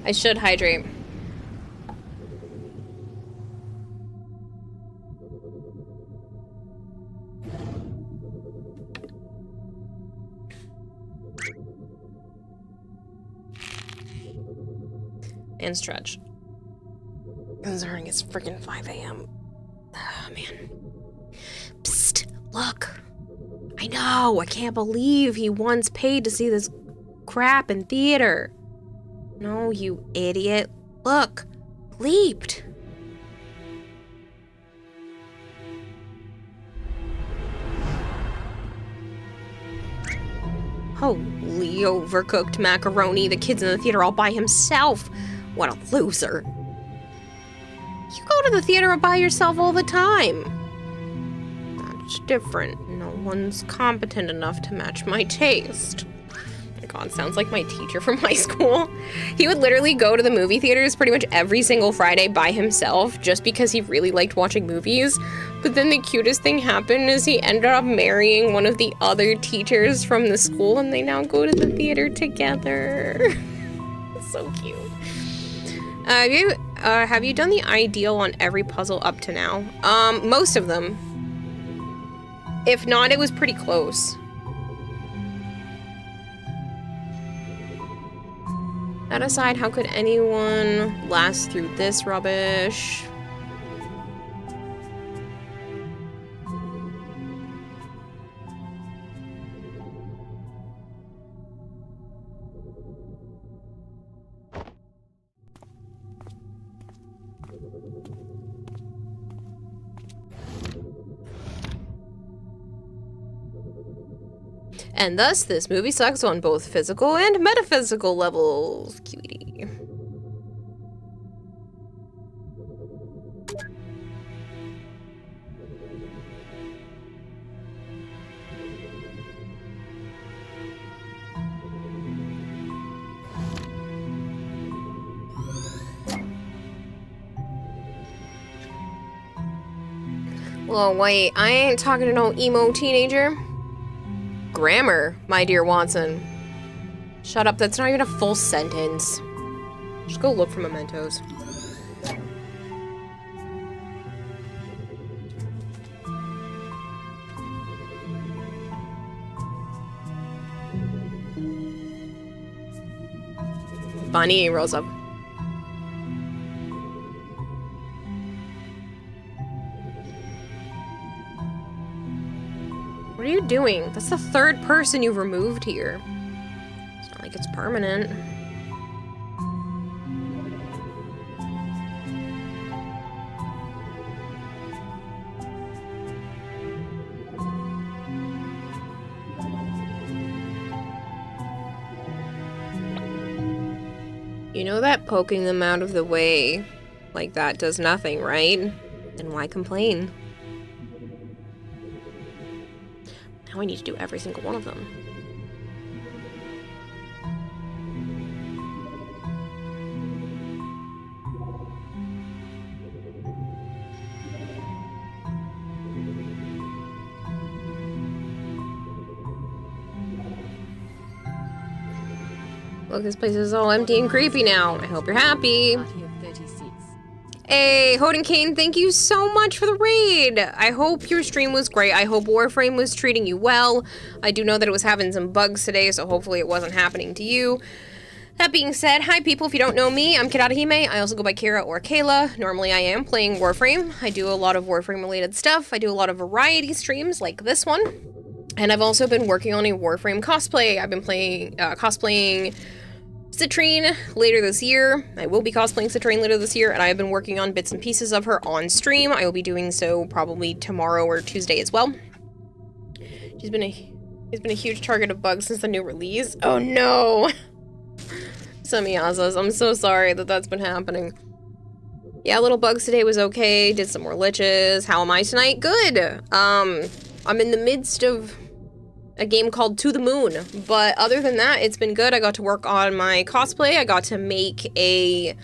I should hydrate. And stretch. Considering it's freaking 5 a.m. Ah, man. Psst, look. I know, I can't believe he once paid to see this crap in theater. No, you idiot. Look, leaped. Holy overcooked macaroni, the kid's in the theater all by himself. What a loser. You go to the theater by yourself all the time. That's different. No one's competent enough to match my taste. Oh my god, sounds like my teacher from high school. He would literally go to the movie theaters pretty much every single Friday by himself just because he really liked watching movies. But then the cutest thing happened is he ended up marrying one of the other teachers from the school and they now go to the theater together. So cute. Have you done the ideal on every puzzle up to now? Most of them. If not, it was pretty close. That aside, how could anyone last through this rubbish? And thus, this movie sucks on both physical and metaphysical levels, cutie. Whoa, wait, I ain't talking to no emo teenager. Grammar, my dear Watson. Shut up, that's not even a full sentence. Just go look for mementos. Bonnie rolls up. What are you doing? That's the third person you've removed here. It's not like it's permanent. You know that poking them out of the way like that does nothing, right? Then why complain? Now I need to do every single one of them. Look, this place is all empty and creepy now. I hope you're happy. Party of 30 seats. Hey, Hoden Kane, thank you so much for the raid. I hope your stream was great. I hope Warframe was treating you well. I do know that it was having some bugs today, so hopefully it wasn't happening to you. That being said, hi people, if you don't know me, I'm Kirarahime. I also go by Kira or Kayla. Normally I am playing Warframe. I do a lot of Warframe related stuff. I do a lot of variety streams like this one. And I've also been working on a Warframe cosplay. I've been cosplaying Citrine later this year. I will be cosplaying Citrine later this year, and I have been working on bits and pieces of her on stream. I will be doing so probably tomorrow or Tuesday as well. She's been a huge target of bugs since the new release. Oh no! Semiyazas, I'm so sorry that that's been happening. Yeah, Little Bugs today was okay. Did some more liches. How am I tonight? Good! I'm in the midst of a game called To the Moon, but other than that, it's been good. I got to work on my cosplay. I got to make a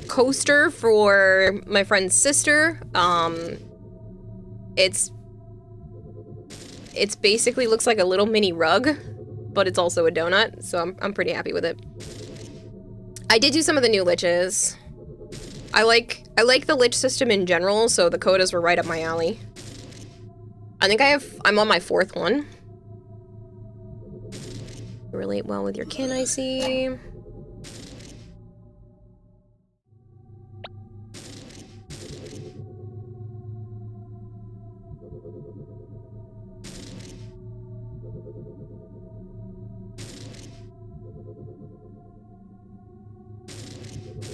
coaster for my friend's sister. It's basically looks like a little mini rug, but it's also a donut, so I'm pretty happy with it. I did do some of the new liches. I like the lich system in general, so the Codas were right up my alley. I think I'm on my 4th one. Relate well with your kin, I see.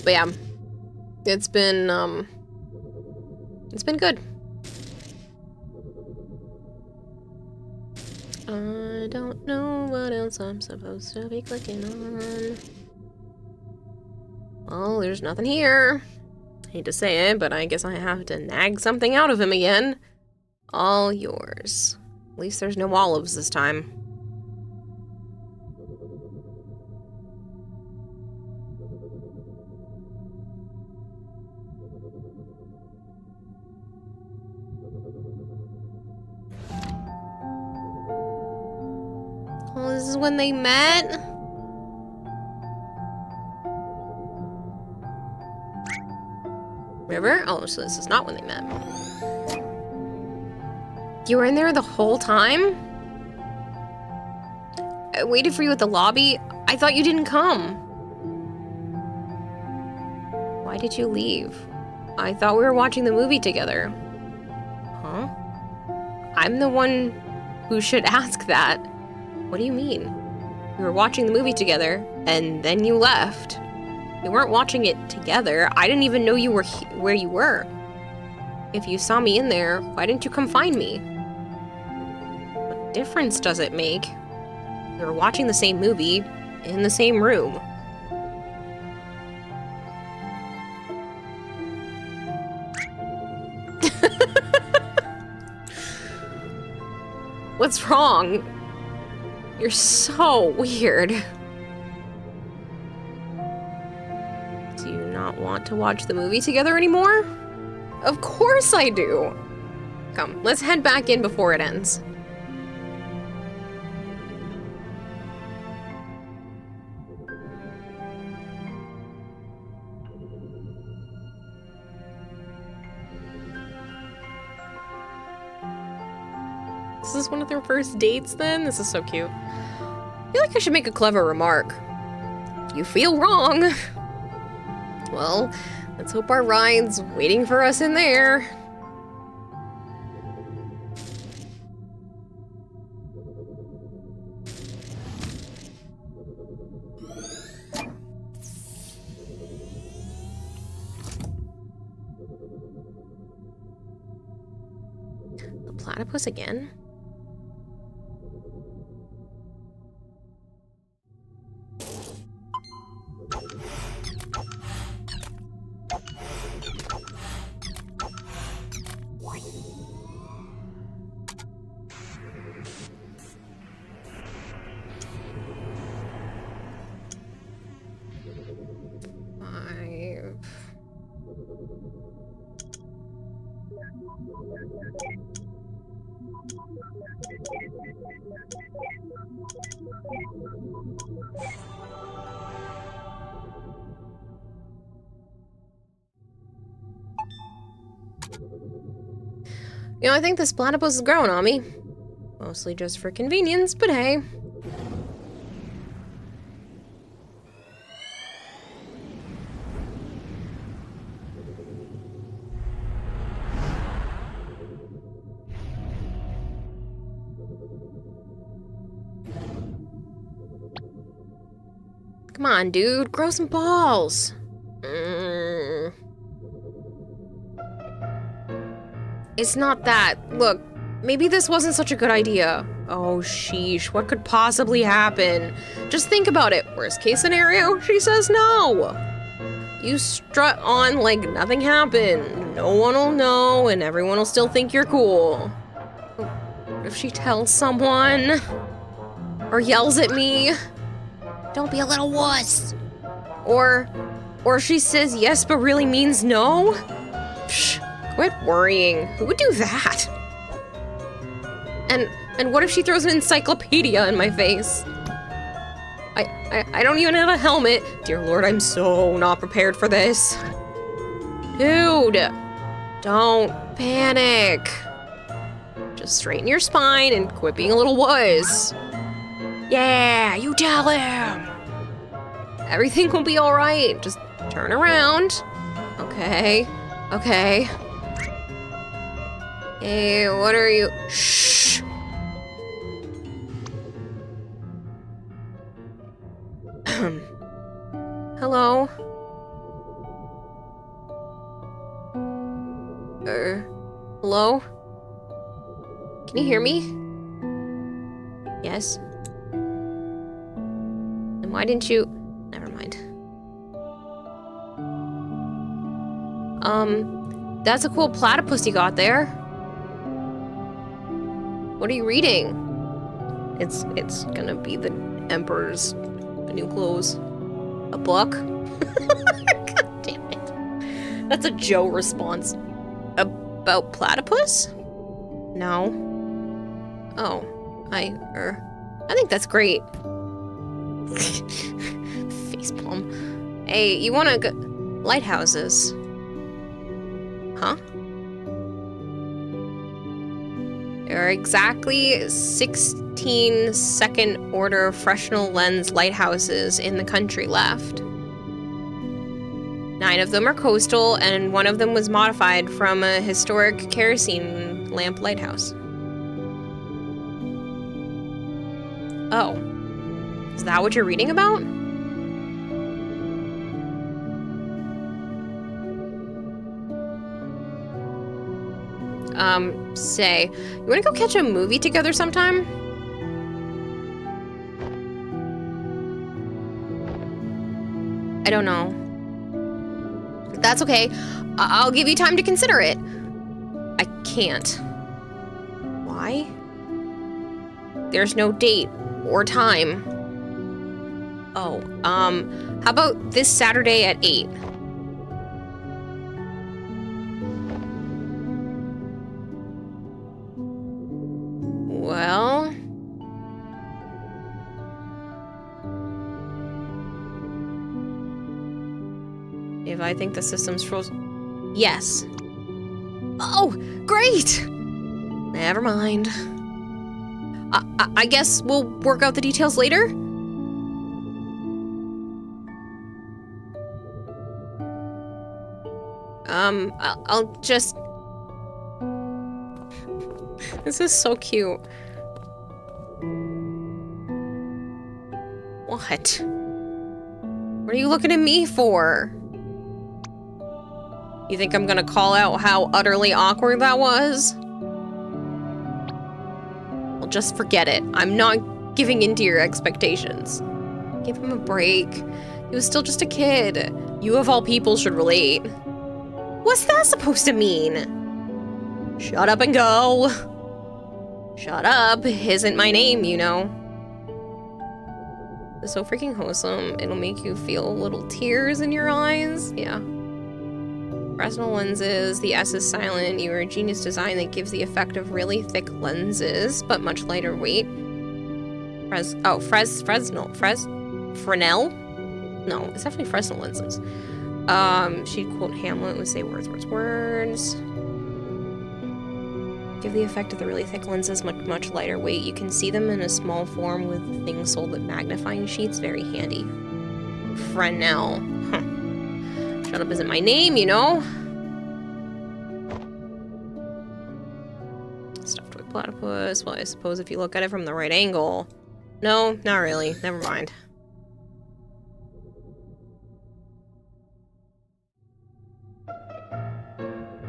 But yeah, it's been good. I don't know what else I'm supposed to be clicking on. Well, there's nothing here. Hate to say it, but I guess I have to nag something out of him again. All yours. At least there's no olives this time. Oh, this is when they met? River? Oh, so this is not when they met. You were in there the whole time? I waited for you at the lobby. I thought you didn't come. Why did you leave? I thought we were watching the movie together. Huh? I'm the one who should ask that. What do you mean? We were watching the movie together, and then you left. We weren't watching it together. I didn't even know you were where you were. If you saw me in there, why didn't you come find me? What difference does it make? We were watching the same movie, in the same room. What's wrong? You're so weird. Do you not want to watch the movie together anymore? Of course I do. Come, let's head back in before it ends. This is one of their first dates then? This is so cute. I feel like I should make a clever remark. If you feel wrong, well, let's hope our ride's waiting for us in there. The platypus again? You know, I think this platypus is growing on me. Mostly just for convenience, but hey. Come on, dude, grow some balls. It's not that. Look, maybe this wasn't such a good idea. Oh, sheesh, what could possibly happen? Just think about it. Worst case scenario, she says no. You strut on like nothing happened. No one will know, and everyone will still think you're cool. What if she tells someone? Or yells at me? Don't be a little wuss. Or she says yes but really means no? Psh. Quit worrying. Who would do that? And what if she throws an encyclopedia in my face? I don't even have a helmet. Dear Lord, I'm so not prepared for this. Dude, don't panic. Just straighten your spine and quit being a little wuss. Yeah, you tell him. Everything will be all right. Just turn around. Okay. Okay. Hey, what are you? Shh. Hello? Hello? Can you hear me? Yes? And why didn't you... Never mind. That's a cool platypus you got there. What are you reading? It's gonna be the Emperor's new clothes. A book? God damn it. That's a Joe response. About platypus? No. Oh. I think that's great. Facepalm. Hey, you wanna go... Lighthouses. Huh? There are exactly 16 second order Fresnel lens lighthouses in the country left. 9 of them are coastal, and 1 of them was modified from a historic kerosene lamp lighthouse. Oh. Is that what you're reading about? Say, you wanna go catch a movie together sometime? I don't know. That's okay. I'll give you time to consider it. I can't. Why? There's no date or time. Oh, how about this Saturday at 8? If I think the system's frozen... Yes. Oh, great! Never mind. I guess we'll work out the details later? I'll just... This is so cute. What? What are you looking at me for? You think I'm gonna call out how utterly awkward that was? Well, just forget it. I'm not giving in to your expectations. Give him a break. He was still just a kid. You of all people should relate. What's that supposed to mean? Shut up and go. Shut up isn't my name, you know. It's so freaking wholesome. It'll make you feel little tears in your eyes. Yeah. Fresnel lenses. The S is silent. You are a genius design that gives the effect of really thick lenses, but much lighter weight. Fresnel? No, it's definitely Fresnel lenses. She'd quote Hamlet and would say words. Give the effect of the really thick lenses much lighter weight. You can see them in a small form with things sold with magnifying sheets. Very handy. Fresnel. Huh. Shut up isn't my name, you know? Stuffed toy platypus. Well, I suppose if you look at it from the right angle. No, not really. Never mind.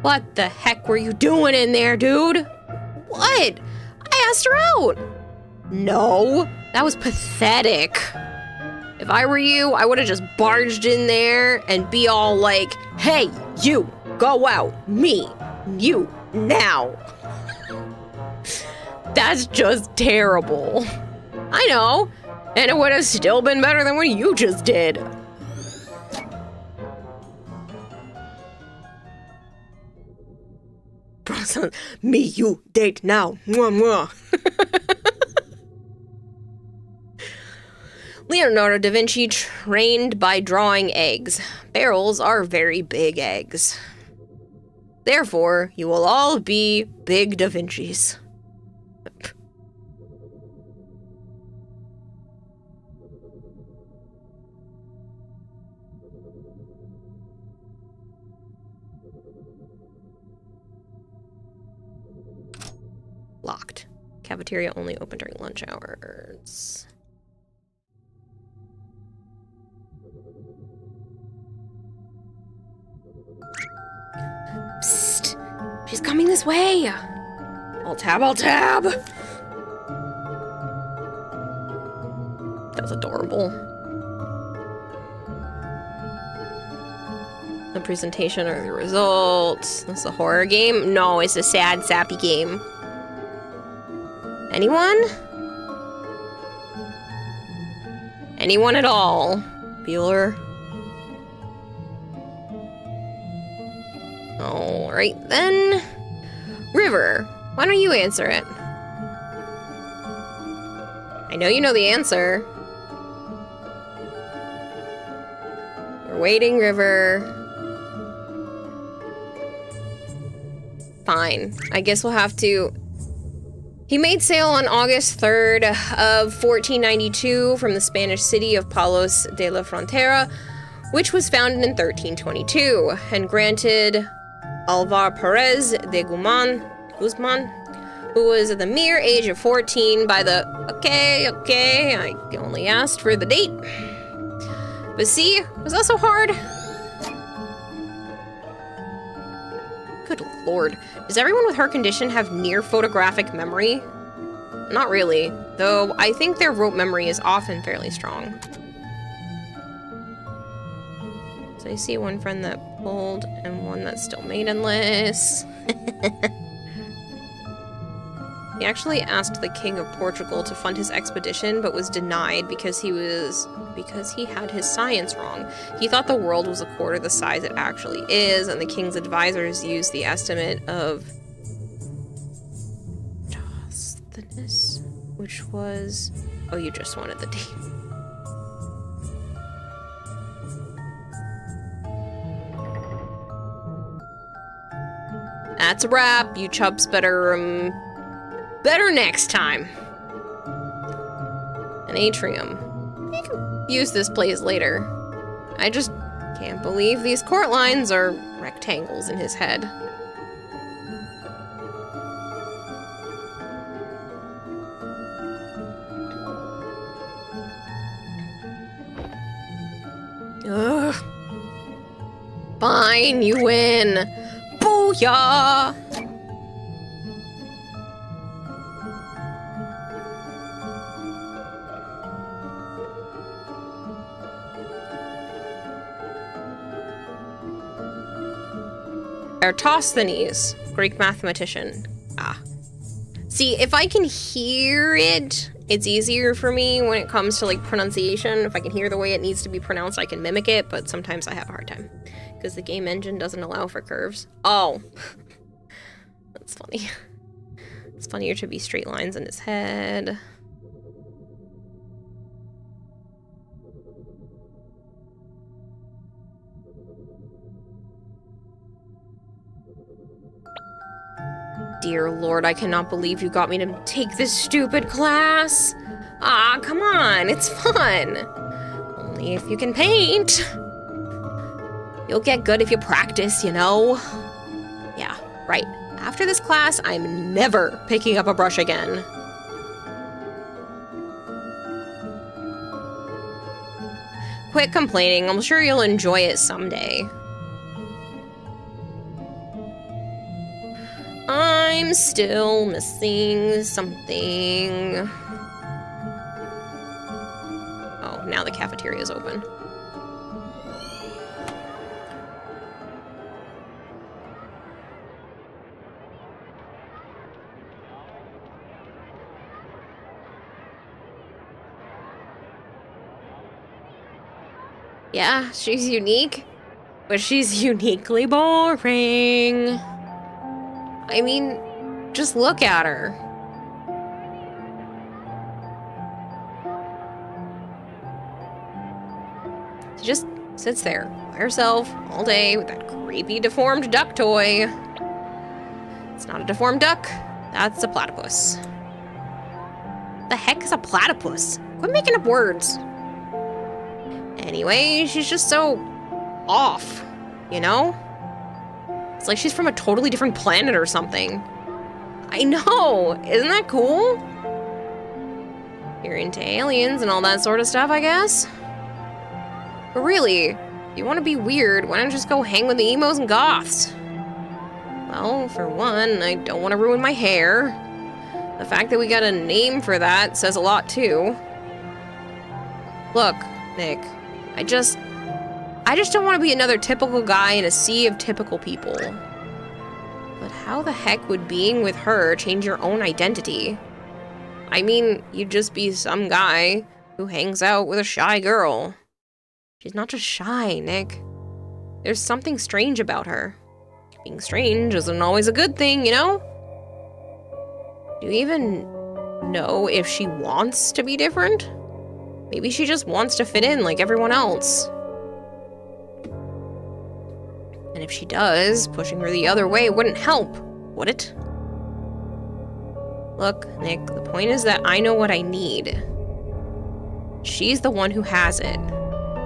What the heck were you doing in there, dude? What? I asked her out. No, that was pathetic. If I were you, I would have just barged in there and be all like, hey, you, go out. Me, you, now. That's just terrible. I know, and it would have still been better than what you just did. Me, you, date now. Mwah, mwah. Leonardo da Vinci trained by drawing eggs. Barrels are very big eggs. Therefore, you will all be big Da Vincis. Locked. Cafeteria only open during lunch hours. Psst! She's coming this way! I'll tab! That's adorable. The presentation or the results. This is a horror game? No, it's a sad, sappy game. Anyone? Anyone at all? Bueller? Alright then. River, why don't you answer it? I know you know the answer. We're waiting, River. Fine. I guess we'll have to... He made sail on August 3rd of 1492 from the Spanish city of Palos de la Frontera, which was founded in 1322, and granted Alvar Perez de Guzman, who was at the mere age of 14 by the... Okay, I only asked for the date. But see, was that so hard? Good lord. Does everyone with her condition have near photographic memory? Not really, though I think their rote memory is often fairly strong. So I see one friend that pulled and one that's still maidenless. He actually asked the King of Portugal to fund his expedition, but was denied because he had his science wrong. He thought the world was a quarter the size it actually is, and the king's advisors used the estimate of Tosthenes, which was... Oh, you just wanted the date. That's a wrap. You chubs better, better next time. An atrium. You can use this place later. I just can't believe these court lines are rectangles in his head. Ugh. Fine, you win. Booyah! Eratosthenes, Greek mathematician. Ah. See, if I can hear it, it's easier for me when it comes to, like, pronunciation. If I can hear the way it needs to be pronounced, I can mimic it, but sometimes I have a hard time. Because the game engine doesn't allow for curves. Oh. That's funny. It's funnier to be straight lines in his head. Dear Lord, I cannot believe you got me to take this stupid class. Ah, come on, it's fun. Only if you can paint. You'll get good if you practice, you know? Yeah, right. After this class, I'm never picking up a brush again. Quit complaining, I'm sure you'll enjoy it someday. I'm still missing something. Oh, now the cafeteria is open. Yeah, she's unique, but she's uniquely boring. I mean, just look at her. She just sits there by herself all day with that creepy deformed duck toy. It's not a deformed duck, that's a platypus. The heck is a platypus? Quit making up words. Anyway, she's just so off, you know? It's like she's from a totally different planet or something. I know! Isn't that cool? You're into aliens and all that sort of stuff, I guess? But really, if you want to be weird, why don't you just go hang with the emos and goths? Well, for one, I don't want to ruin my hair. The fact that we got a name for that says a lot, too. Look, Nick, I just don't want to be another typical guy in a sea of typical people. But how the heck would being with her change your own identity? I mean, you'd just be some guy who hangs out with a shy girl. She's not just shy, Nick. There's something strange about her. Being strange isn't always a good thing, you know? Do you even know if she wants to be different? Maybe she just wants to fit in like everyone else. And if she does, pushing her the other way wouldn't help, would it? Look, Nick, the point is that I know what I need. She's the one who has it.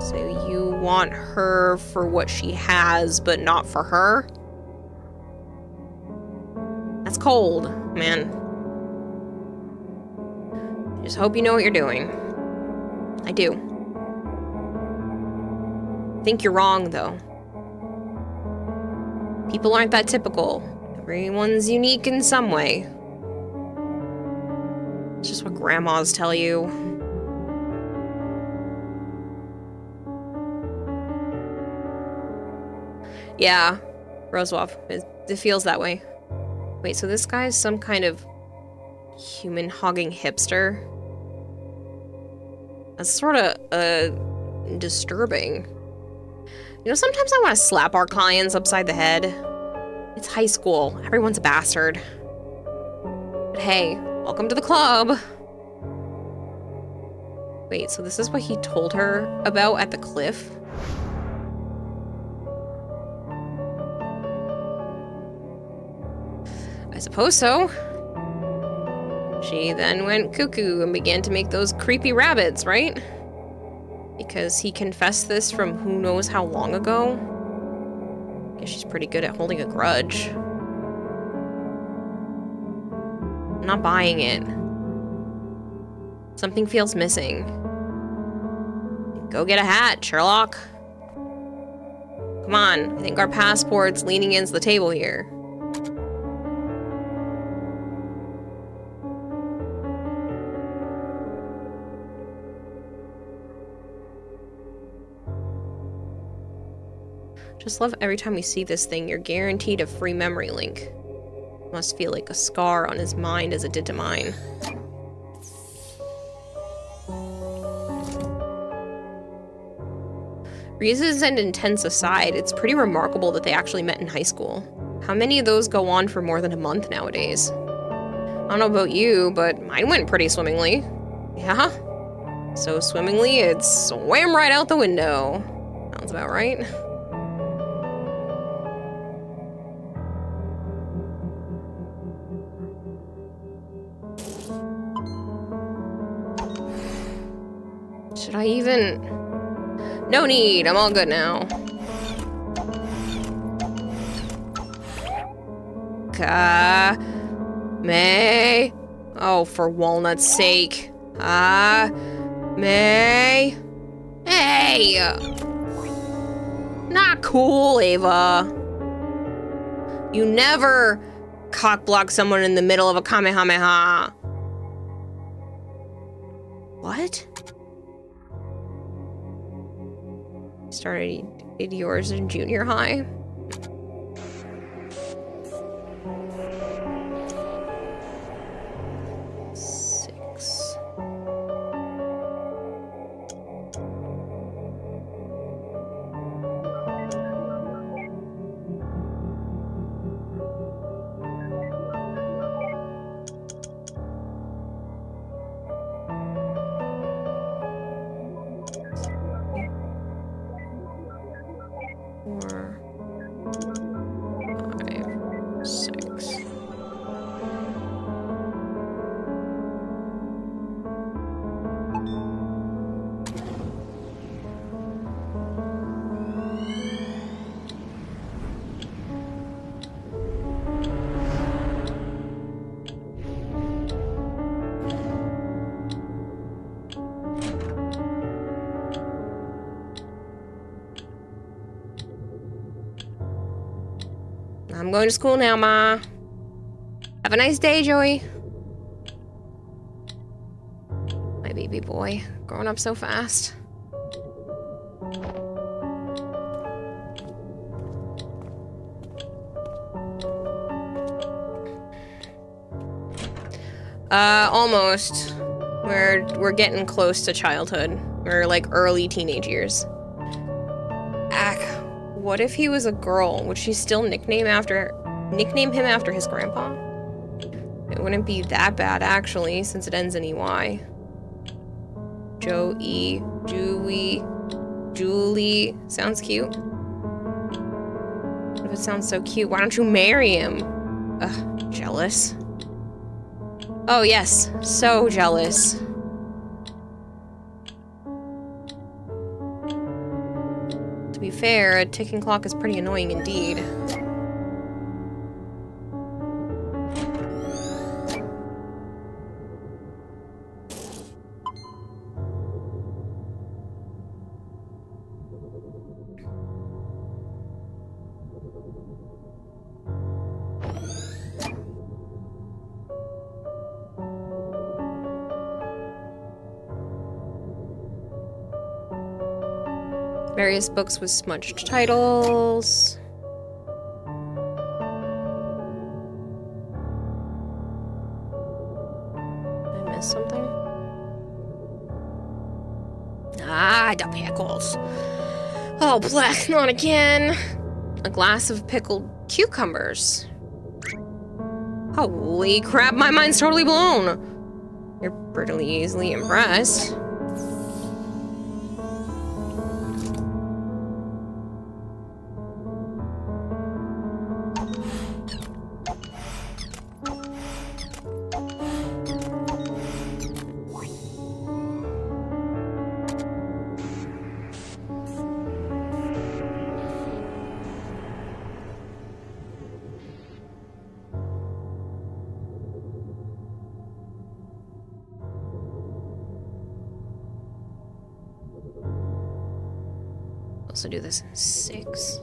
So you want her for what she has, but not for her? That's cold, man. Just hope you know what you're doing. I do. Think you're wrong, though. People aren't that typical. Everyone's unique in some way. It's just what grandmas tell you. Yeah, Roswov, it feels that way. Wait, so this guy's some kind of human-hogging hipster? That's sort of, disturbing. You know, sometimes I want to slap our clients upside the head. It's high school. Everyone's a bastard. But hey, welcome to the club. Wait, so this is what he told her about at the cliff? I suppose so. She then went cuckoo and began to make those creepy rabbits, right? Because he confessed this from who knows how long ago. Guess she's pretty good at holding a grudge. I'm not buying it. Something feels missing. Go get a hat, Sherlock. Come on, I think our passport's leaning against the table here. Just love every time we see this thing, you're guaranteed a free memory link. Must feel like a scar on his mind as it did to mine. Reasons and intents aside, it's pretty remarkable that they actually met in high school. How many of those go on for more than a month nowadays? I don't know about you, but mine went pretty swimmingly. Yeah? So swimmingly, it swam right out the window. Sounds about right. Should I even... No need, I'm all good now. May. Oh, for walnut's sake. May. Hey! Not cool, Ava. You never cockblock someone in the middle of a Kamehameha. What? Started yours in junior high. I'm going to school now, Ma. Have a nice day, Joey. My baby boy, growing up so fast. Almost. We're getting close to childhood. We're like early teenage years. What if he was a girl? Would she still nickname him after his grandpa? It wouldn't be that bad, actually, since it ends in EY. Joey, Julie. Sounds cute. What if it sounds so cute? Why don't you marry him? Ugh, jealous. Oh, yes. So jealous. To be fair, a ticking clock is pretty annoying indeed. Various books with smudged titles. Did I miss something? Ah, the pickles. Oh, blech, not again. A glass of pickled cucumbers. Holy crap, my mind's totally blown. You're pretty easily impressed. also do this in 6.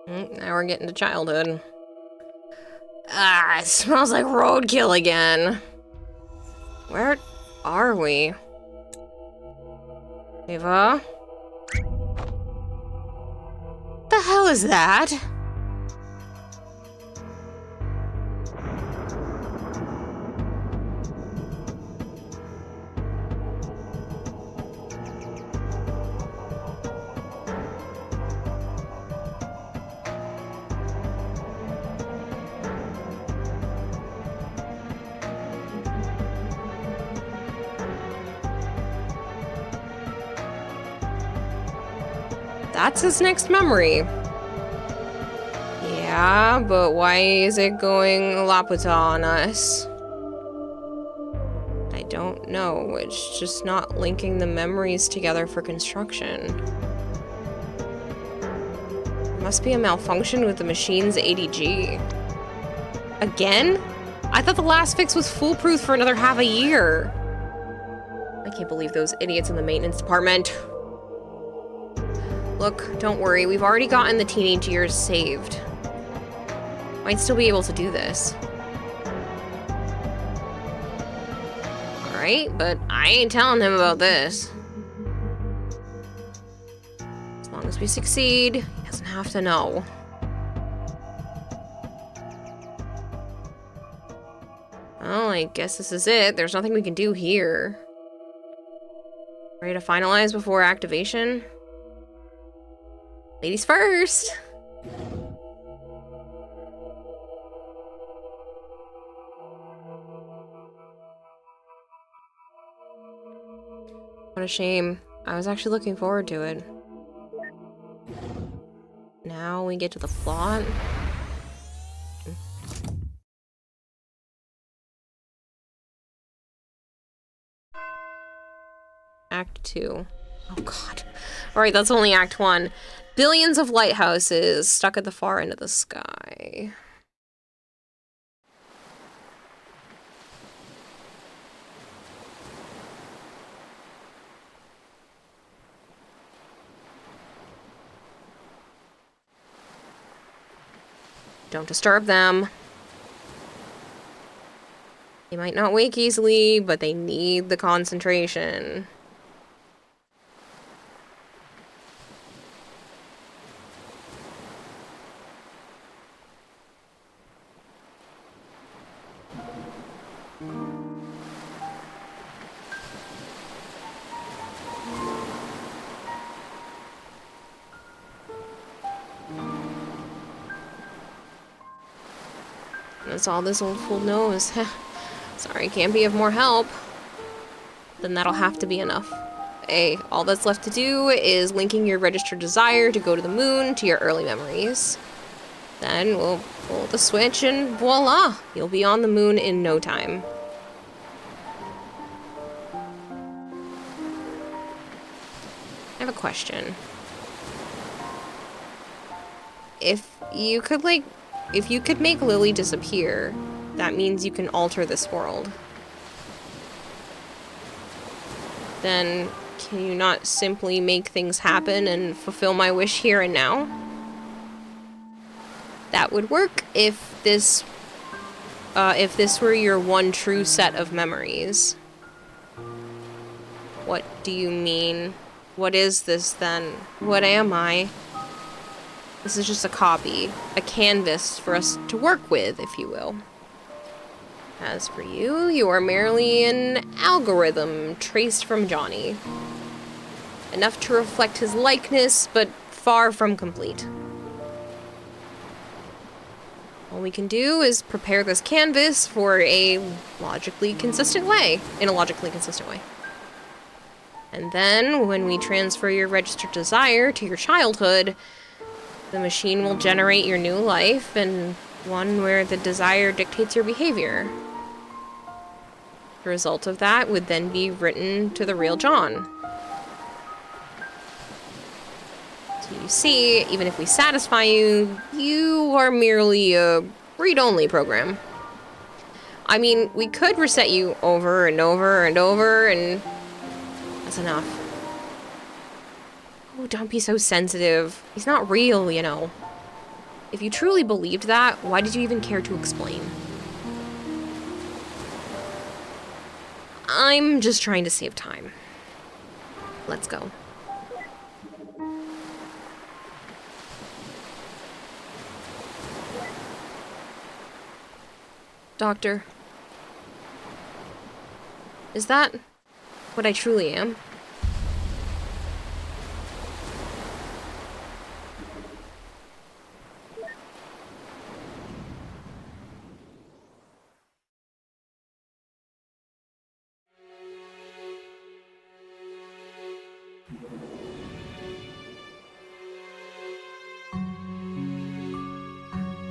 Now we're getting to childhood. Ah, it smells like roadkill again. Where are we? Ava? The hell is that? That's his next memory. Yeah, but why is it going Laputa on us? I don't know. It's just not linking the memories together for construction. There must be a malfunction with the machine's ADG. Again? I thought the last fix was foolproof for another half a year. I can't believe those idiots in the maintenance department. Look, don't worry, we've already gotten the teenage years saved. Might still be able to do this. Alright, but I ain't telling him about this. As long as we succeed, he doesn't have to know. Well, I guess this is it. There's nothing we can do here. Ready to finalize before activation? Ladies first! What a shame. I was actually looking forward to it. Now we get to the plot. Act 2. Oh god. Alright, that's only Act 1. Billions of lighthouses stuck at the far end of the sky. Don't disturb them. They might not wake easily, but they need the concentration. That's all this old fool knows. Sorry, can't be of more help. Then that'll have to be enough. Hey, all that's left to do is linking your registered desire to go to the moon to your early memories. Then we'll pull the switch and voila! You'll be on the moon in no time. I have a question. If you could make Lily disappear, that means you can alter this world. Then can you not simply make things happen and fulfill my wish here and now? That would work if this were your one true set of memories. What do you mean? What is this then? What am I? This is just a copy, a canvas for us to work with, if you will. As for you, you are merely an algorithm traced from Johnny. Enough to reflect his likeness, but far from complete. All we can do is prepare this canvas for a logically consistent way. In a logically consistent way. And then, when we transfer your registered desire to your childhood, the machine will generate your new life, and one where the desire dictates your behavior. The result of that would then be written to the real John. So you see, even if we satisfy you, you are merely a read-only program. I mean, we could reset you over and over and over, and that's enough. Oh, don't be so sensitive. He's not real, you know. If you truly believed that, why did you even care to explain? I'm just trying to save time. Let's go. Doctor. Is that what I truly am?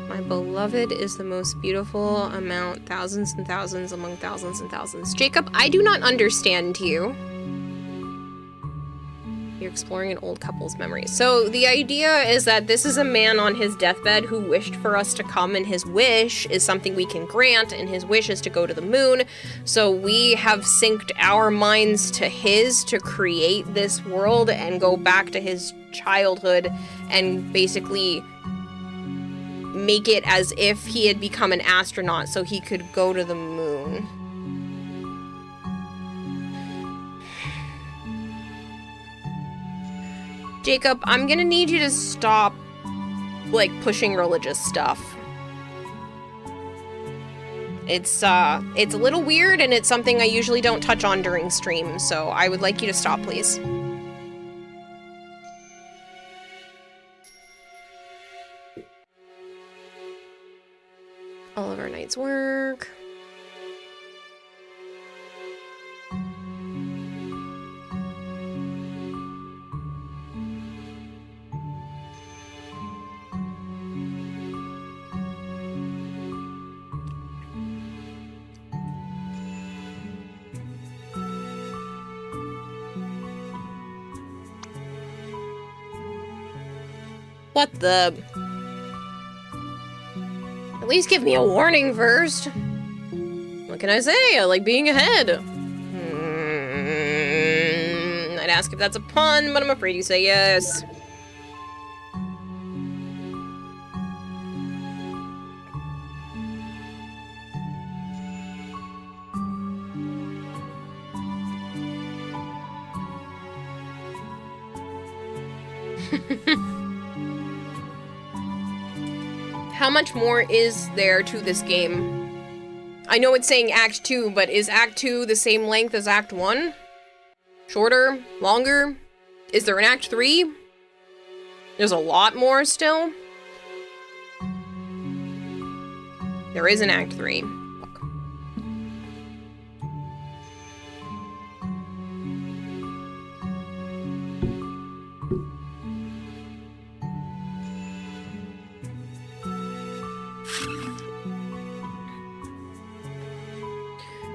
My beloved is the most beautiful amount, thousands and thousands among thousands and thousands. Jacob, I do not understand you. You're exploring an old couple's memories. So the idea is that this is a man on his deathbed who wished for us to come, and his wish is something we can grant, and his wish is to go to the moon. So we have synced our minds to his to create this world and go back to his childhood and basically make it as if he had become an astronaut so he could go to the moon. Jacob, I'm gonna need you to stop, like, pushing religious stuff. It's a little weird, and it's something I usually don't touch on during streams, so I would like you to stop, please. All of our night's work. What the? At least give me a warning first. What can I say? I like being ahead. I'd ask if that's a pun, but I'm afraid you say yes. How much more is there to this game? I know it's saying Act 2, but is Act 2 the same length as Act 1? Shorter? Longer? Is there an Act 3? There's a lot more still? There is an Act 3. Fuck.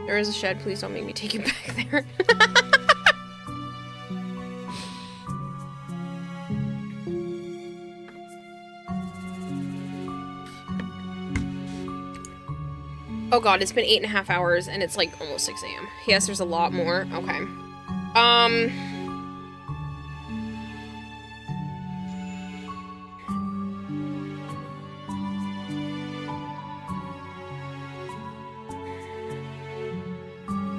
There is a shed, please don't make me take you back there. Oh god, it's been 8.5 hours and it's like almost 6 a.m. Yes, there's a lot more. Okay.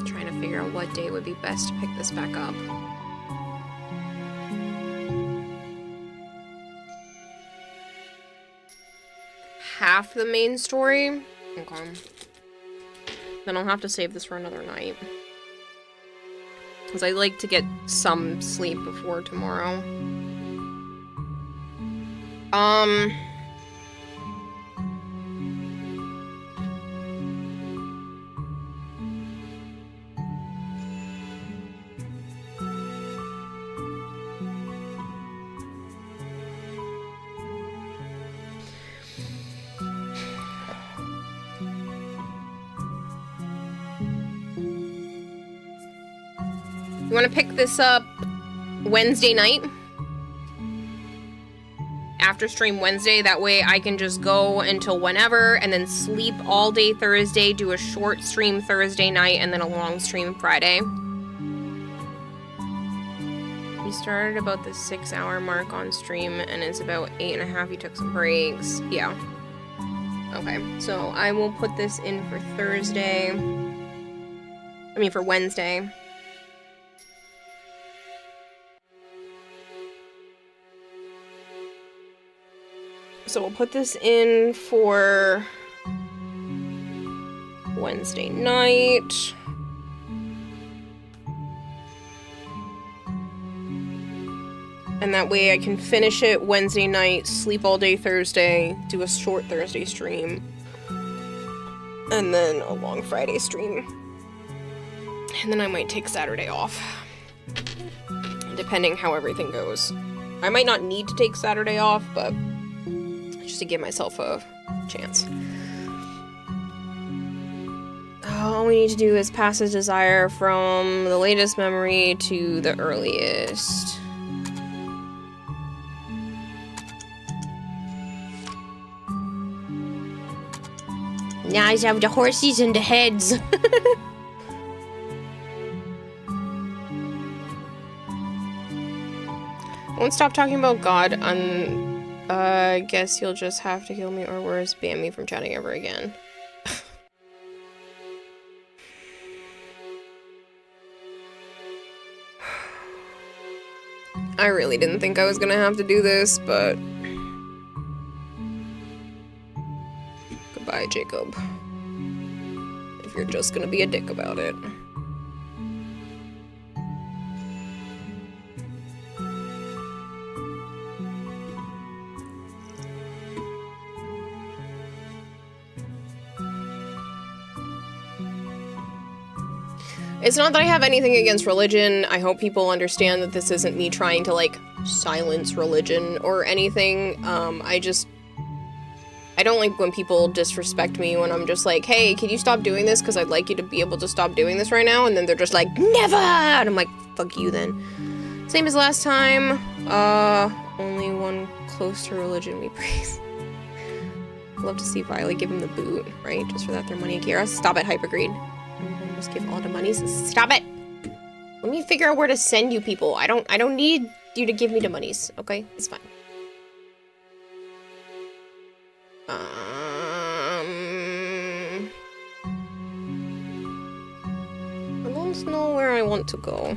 Trying to figure out what day would be best to pick this back up. Half the main story? Okay. Then I'll have to save this for another night. Because I like to get some sleep before tomorrow. You want to pick this up Wednesday night? After stream Wednesday, that way I can just go until whenever and then sleep all day Thursday, do a short stream Thursday night, and then a long stream Friday. We started about the 6-hour mark on stream and it's about 8.5. You took some breaks. Yeah. Okay, so I will put this in for Thursday. I mean for Wednesday. So we'll put this in for Wednesday night. And that way I can finish it Wednesday night, sleep all day Thursday, do a short Thursday stream, and then a long Friday stream. And then I might take Saturday off, depending how everything goes. I might not need to take Saturday off, but just to give myself a chance. All we need to do is pass a desire from the latest memory to the earliest. Now I have the horses and the heads. Won't stop talking about God. I guess you'll just have to kill me or worse, ban me from chatting ever again. I really didn't think I was gonna have to do this, but... Goodbye, Jacob. If you're just gonna be a dick about it. It's not that I have anything against religion. I hope people understand that this isn't me trying to, like, silence religion or anything. I don't like when people disrespect me when I'm just like, hey, can you stop doing this? Because I'd like you to be able to stop doing this right now. And then they're just like, never! And I'm like, fuck you then. Same as last time. Only one close to religion we praise. Love to see Violet give him the boot, right? Just for that, their money. Kira, stop it, Hypergreed. Just give all the monies. Stop it! Let me figure out where to send you people. I don't need you to give me the monies, okay? It's fine. I don't know where I want to go.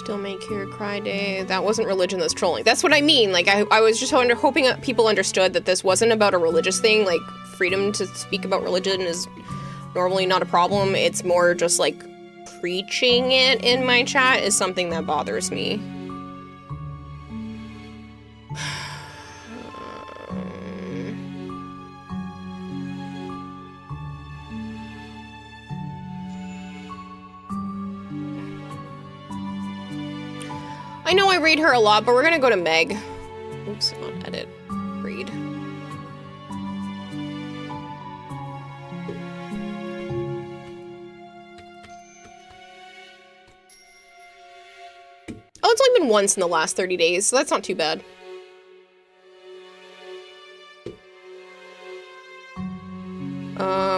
Still make Kira cry day. That wasn't religion, that's trolling. That's what I mean. Like, I was just hoping that people understood that this wasn't about a religious thing. Like, freedom to speak about religion is normally not a problem. It's more just, like, preaching it in my chat is something that bothers me. I know I read her a lot, but we're gonna go to Meg. Oops, not edit. Read. Oh, it's only been once in the last 30 days, so that's not too bad.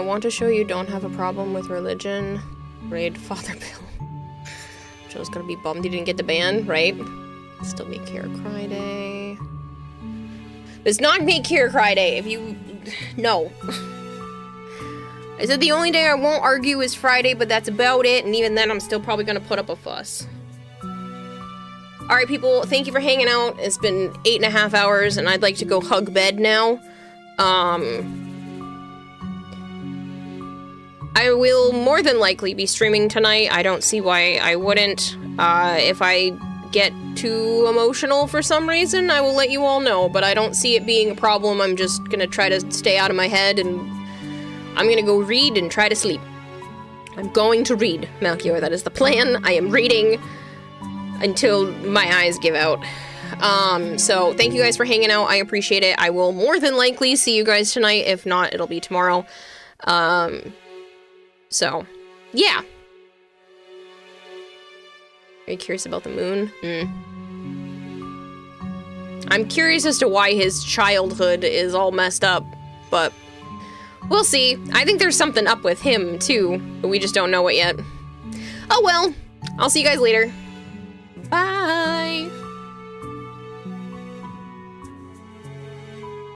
Want to show you don't have a problem with religion. Raid Father Bill. Joe's gonna be bummed he didn't get the ban, right? Still make Kira cry day. Does not make Kira cry day. If you... No. I said the only day I won't argue is Friday, but that's about it. And even then, I'm still probably gonna put up a fuss. Alright, people, thank you for hanging out. It's been 8.5 hours, and I'd like to go hug bed now. I will more than likely be streaming tonight. I don't see why I wouldn't. If I get too emotional for some reason, I will let you all know, but I don't see it being a problem. I'm just gonna try to stay out of my head, and I'm gonna go read and try to sleep. I'm going to read, Melchior. That is the plan. I am reading until my eyes give out. So thank you guys for hanging out. I appreciate it. I will more than likely see you guys tonight. If not, it'll be tomorrow. So, yeah. Are you curious about the moon? I'm curious as to why his childhood is all messed up, but we'll see. I think there's something up with him, too, but we just don't know it yet. Oh well. I'll see you guys later. Bye!